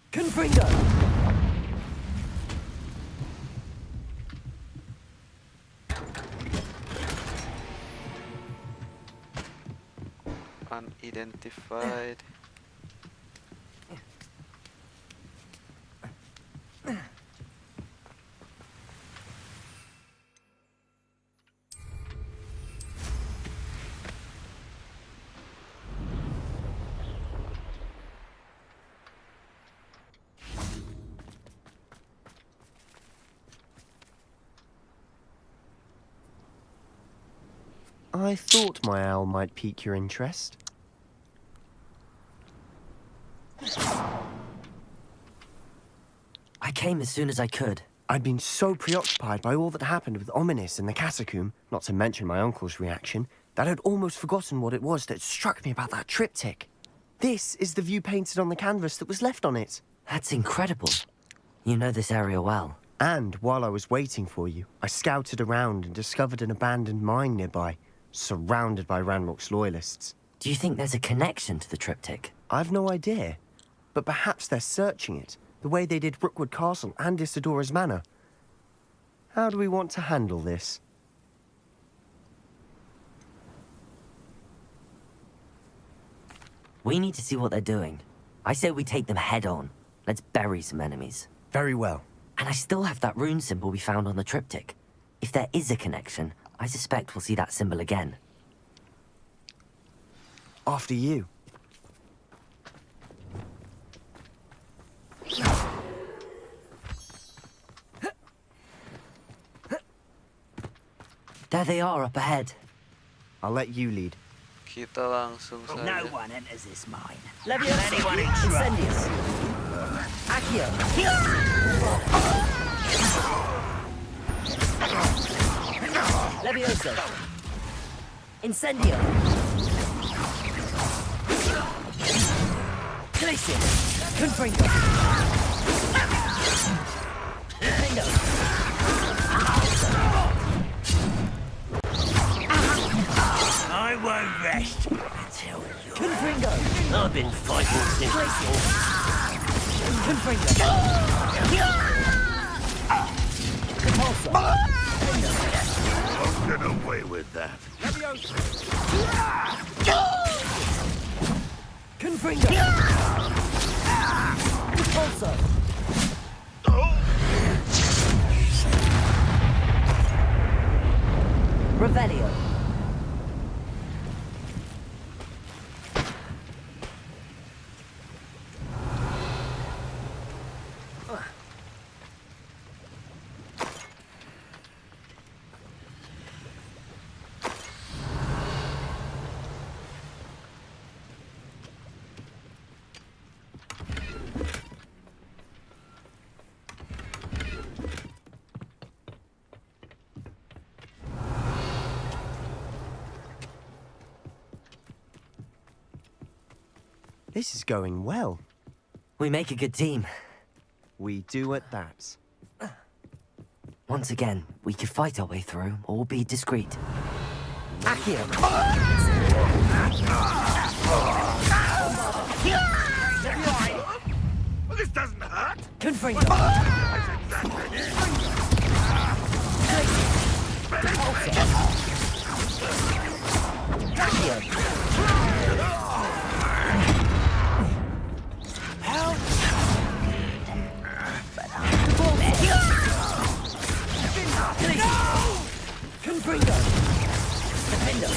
Confringo. Unidentified. I thought my owl might pique your interest. I came as soon as I could. I'd been so preoccupied by all that happened with Ominis in the catacomb, not to mention my uncle's reaction, that I'd almost forgotten what it was that struck me about that triptych. This is the view painted on the canvas that was left on it. That's incredible. You know this area well. And while I was waiting for you, I scouted around and discovered an abandoned mine nearby, surrounded by Ranrock's loyalists. Do you think there's a connection to the triptych? I've no idea, but perhaps they're searching it, the way they did Rookwood Castle and Isidora's Manor. How do we want to handle this? We need to see what they're doing. I say we take them head on. Let's bury some enemies. Very well. And I still have that rune symbol we found on the triptych. If there is a connection, I suspect we'll see that symbol again. After you. There they are up ahead. I'll let you lead. Kita langsung saja. No one enters this mine. Leviosa. Anyone Incendius. Accio. Leviosa. Incendio. Glacier. Confringo. I won't rest until you're... I've been fighting since Won't get away with that. Revelio. This is going well. We make a good team. We do at that. Once again, we could fight our way through or be discreet. Accio! Well, this doesn't hurt. Confringo! Confringo! Defendo!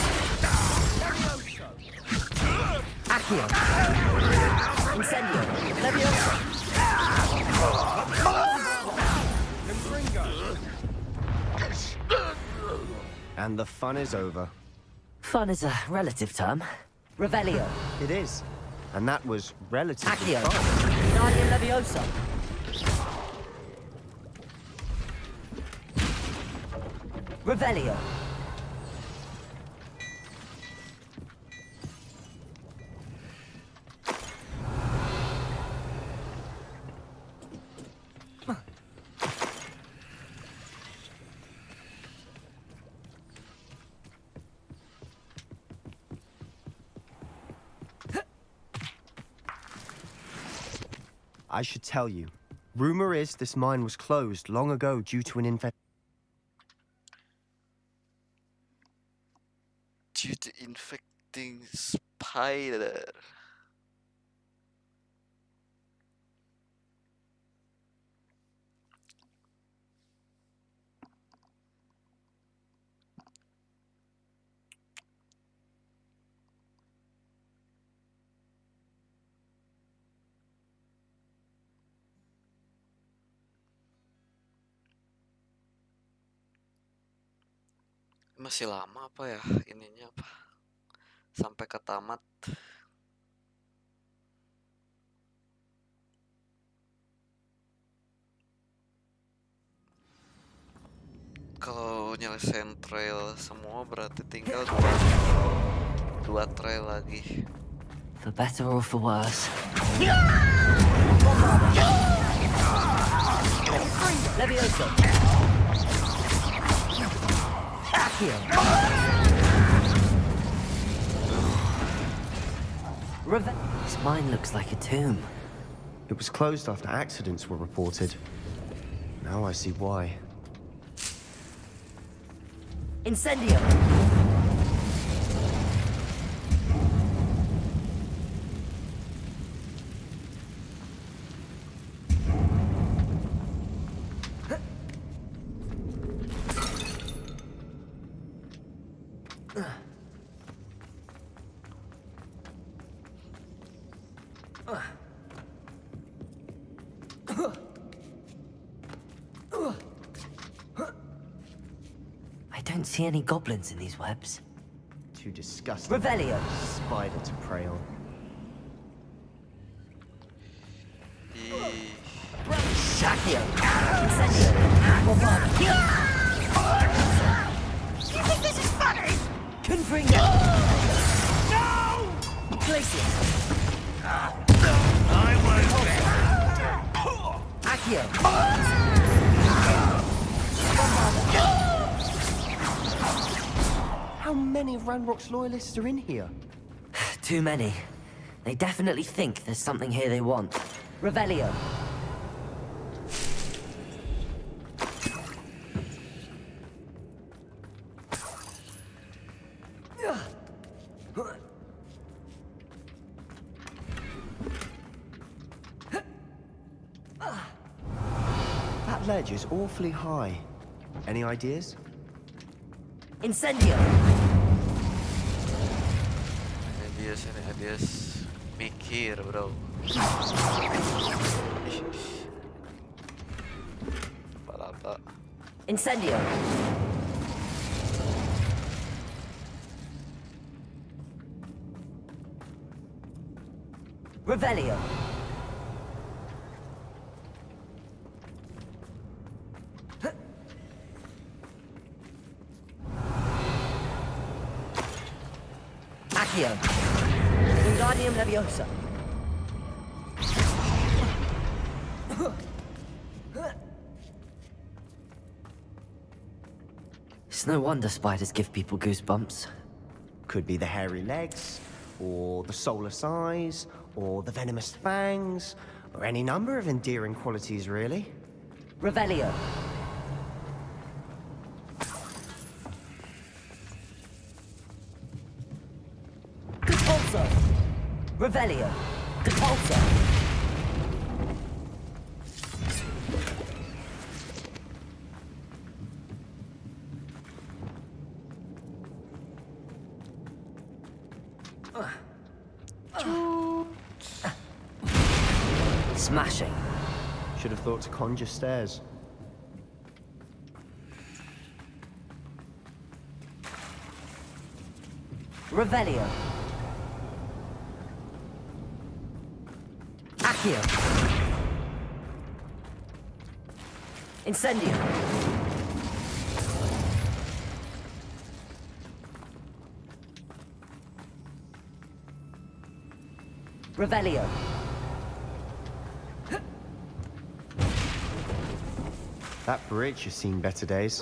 Accio! Incendio! Leviosa! And the fun is over. Fun is a relative term. Revelio. It is. And that was relatively Accio. fun. Guardian Leviosa. Revelio. I should tell you. Rumor is this mine was closed long ago due to an infection. Due to infecting spider. Masih lama apa ya ininya apa? Sampai ke tamat. Kalau nyelesain trail semua berarti tinggal dua trail lagi. For better or for worse. Leviosa. Accio. This mine looks like a tomb. It was closed after accidents were reported. Now I see why. Incendio. I don't see any goblins in these webs. Too disgusting. Revelio. Spider to prey on. Accio. Incendio. You think this is funny? Confringo. No! Glacier. I won't. Accio. How many of Ranrock's loyalists are in here? Too many. They definitely think there's something here they want. Revelio. That ledge is awfully high. Any ideas? Incendio. Ideas. Mikir, bro. Apa-apa. Incendio. Revelio. Accio. Wingardium Leviosa. It's no wonder spiders give people goosebumps. Could be the hairy legs, or the soulless eyes, or the venomous fangs, or any number of endearing qualities, really. Revelio. Depulso. Revelio. Depulso. Smashing. Should have thought to conjure stairs. Revelio. Accio. Incendio. Revelio. That bridge has seen better days.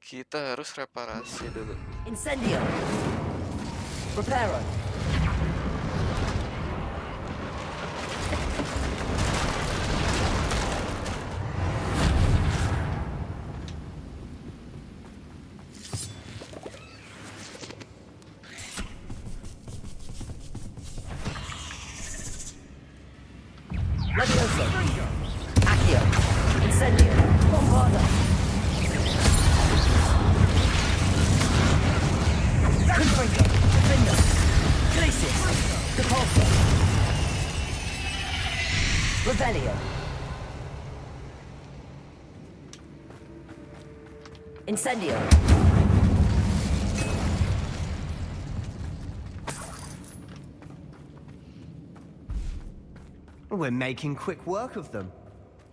Kita harus reparasi dulu. Incendio. Reparo. Levioso. Accio. Incendio. Bombarda. Confringo. Defender. Glacius. Depulso. Revelio. Incendio. We're making quick work of them.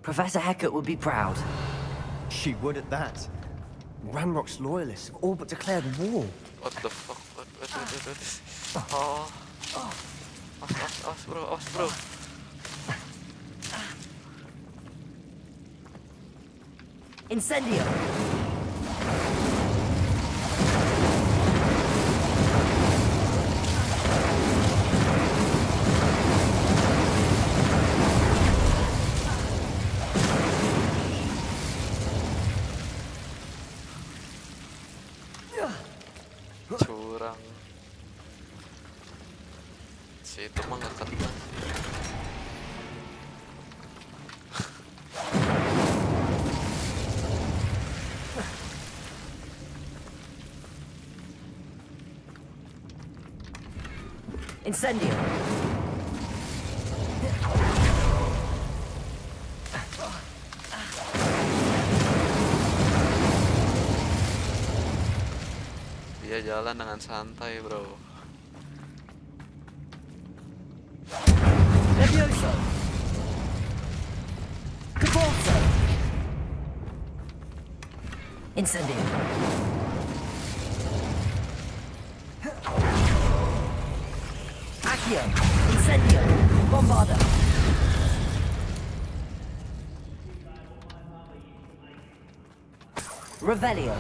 Professor Hecat would be proud. She would at that. Ranrock's loyalists have all but declared war. What the fuck? What is... Oh. Awas bro. Incendio. Curang. Si itu mah nggak kena. Incendio. Dia jalan dengan santai, bro. Levioso. Incendio. Accio. Incendio. Bombarda. Revelio.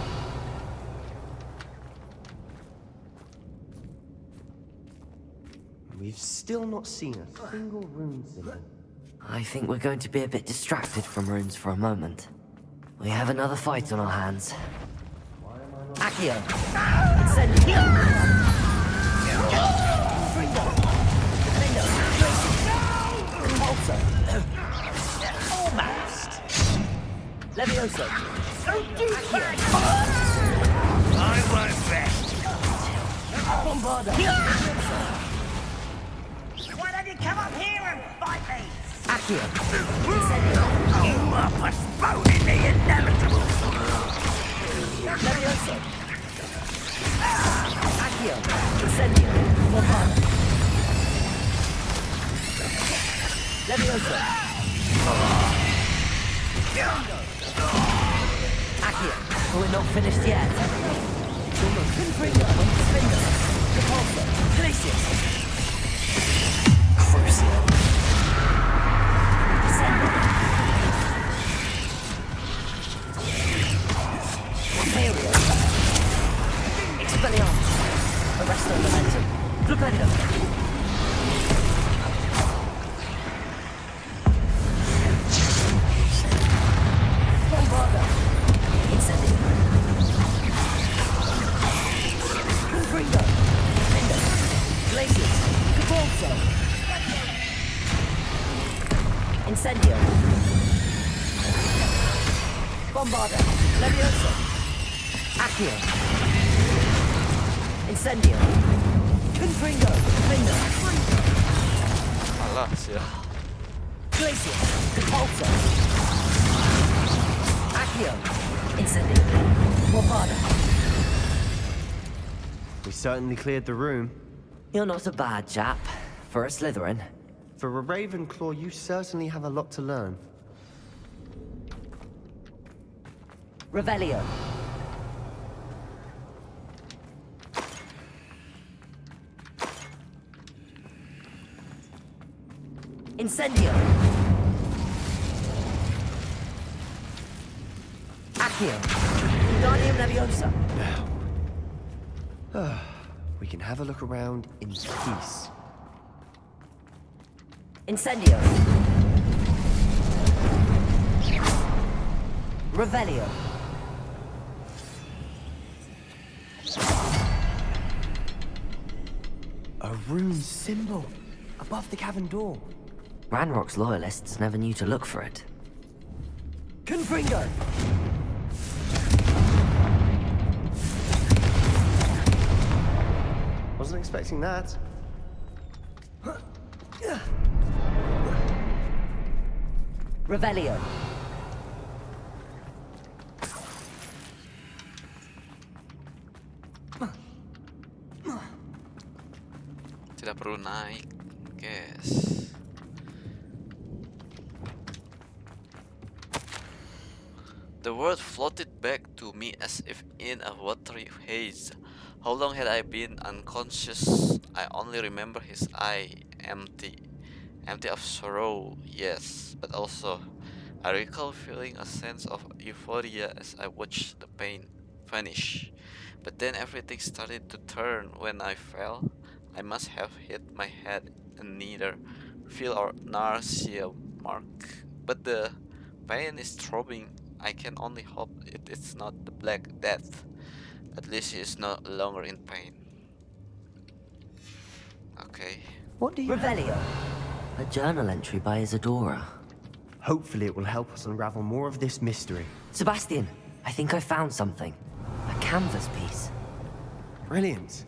We've still not seen a single rune symbol. I think we're going to be a bit distracted from runes for a moment. We have another fight on our hands. Accio. Incendio. Fringo. Defendo. Compulso. Almost. Levioso. Accio. I won't rest. Bombarda. Why don't you come up here and fight me? Accio. You are postponing the inevitable. Levioso. Accio. Incendio. Bombarda. Levioso. Accio. We're not finished yet. Confringo. Defendo. Repulso. Glacius. Crucio. Descendo. Imperio. Expelliarmus. Arresto Momentum. Flipendo. Bombarda. Incendio. Confringo. Defendo. Glacius. Capulso. Incendio. Bombarda. Levioso. Accio. Incendio. Confringo. Defendo. Alah, sial. Glacius. Compulso. Accio. Incendio. Bombarda. We certainly cleared the room. You're not a bad chap. For a Slytherin. For a Ravenclaw, you certainly have a lot to learn. Revelio. Incendio. Accio. Wingardium Leviosa. Now, we can have a look around in peace. Incendio. Revelio. A rune symbol above the cavern door. Ranrock's loyalists never knew to look for it. Confringo! Wasn't expecting that. Revelio. Tidak perlu naik, guys. The word floated back to me as if in a watery haze. How long had I been unconscious? I only remember his eye empty. Empty of sorrow, yes, but also I recall feeling a sense of euphoria as I watched the pain vanish. But then everything started to turn when I fell. I must have hit my head and neither feel or nausea mark. But the pain is throbbing. I can only hope it is not the Black Death. At least he is no longer in pain. Okay. What do you... Revelio. A journal entry by Isadora. Hopefully it will help us unravel more of this mystery. Sebastian, I think I found something. A canvas piece. Brilliant.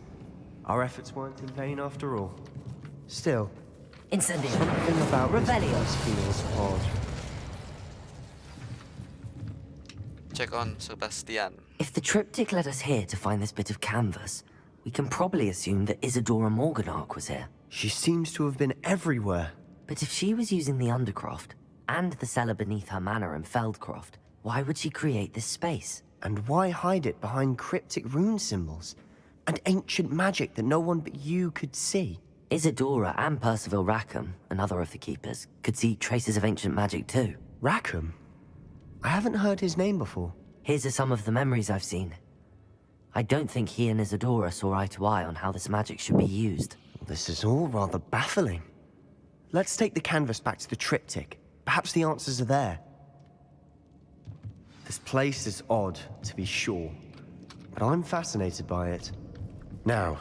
Our efforts weren't in vain after all. Still, Incendio. something about Revelio. this place feels odd. Check on Sebastian. If the triptych led us here to find this bit of canvas, we can probably assume that Isadora Morganach was here. She seems to have been everywhere. But if she was using the Undercroft, and the cellar beneath her manor in Feldcroft, why would she create this space? And why hide it behind cryptic rune symbols and ancient magic that no one but you could see? Isadora and Percival Rackham, another of the Keepers, could see traces of ancient magic too. Rackham? I haven't heard his name before. His are some of the memories I've seen. I don't think he and Isadora saw eye to eye on how this magic should be used. This is all rather baffling. Let's take the canvas back to the triptych. Perhaps the answers are there. This place is odd, to be sure, but I'm fascinated by it. Now.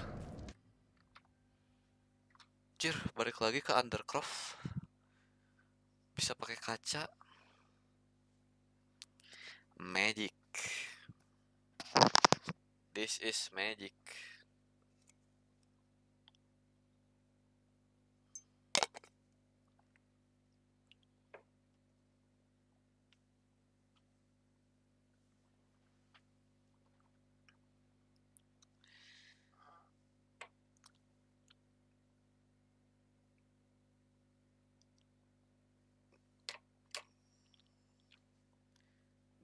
Anjir, balik lagi ke Undercroft. Bisa pakai kaca. Magic. This is magic.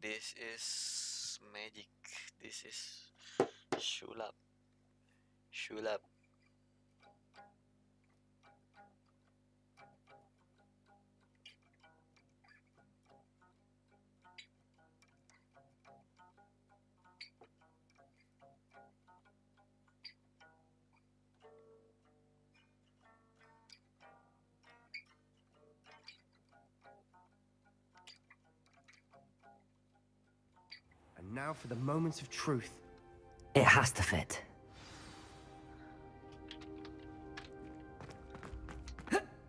This is magic. This is Shulab. Shulab. And now for the moments of truth. It has to fit.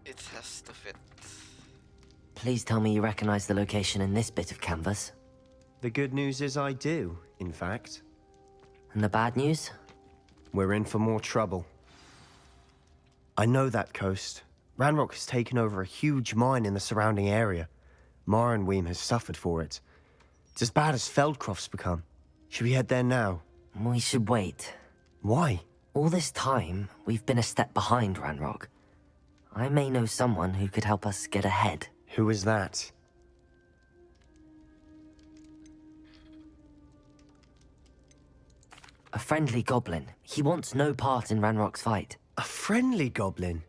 It has to fit. Please tell me you recognize the location in this bit of canvas. The good news is I do, in fact. And the bad news? We're in for more trouble. I know that coast. Ranrock has taken over a huge mine in the surrounding area. Marenweem has suffered for it. It's as bad as Feldcroft's become. Should we head there now? We should wait. Why? All this time, we've been a step behind Ranrock. I may know someone who could help us get ahead. Who is that? A friendly goblin. He wants no part in Ranrock's fight. A friendly goblin?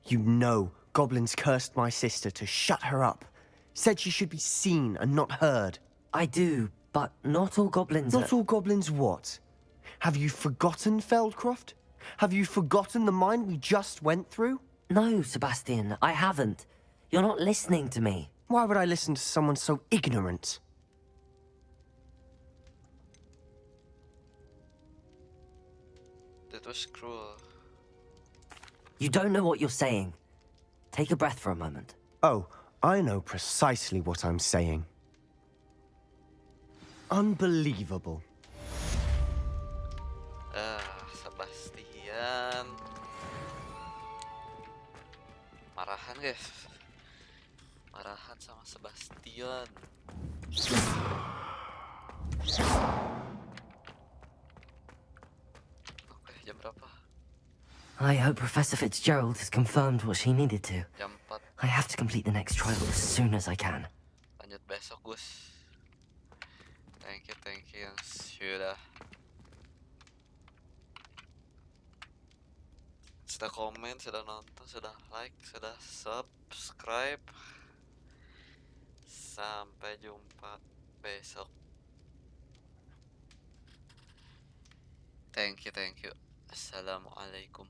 You know, goblins cursed my sister to shut her up. Said she should be seen and not heard. I do, but not all goblins Not all goblins what? Have you forgotten Feldcroft? Have you forgotten the mine we just went through? No, Sebastian, I haven't. You're not listening to me. Why would I listen to someone so ignorant? That was cruel. You don't know what you're saying. Take a breath for a moment. Oh, I know precisely what I'm saying. Unbelievable. Sebastian. Marahan guys. Marahan sama Sebastian. Oke, jam berapa? I hope Professor Fitzgerald has confirmed what she needed to. Jam 4. I have to complete the next trial as soon as I can. Lanjut besok, Gus. Thank you yang sudah komen, sudah nonton, sudah like, sudah subscribe. Sampai jumpa besok. Thank you. Assalamualaikum.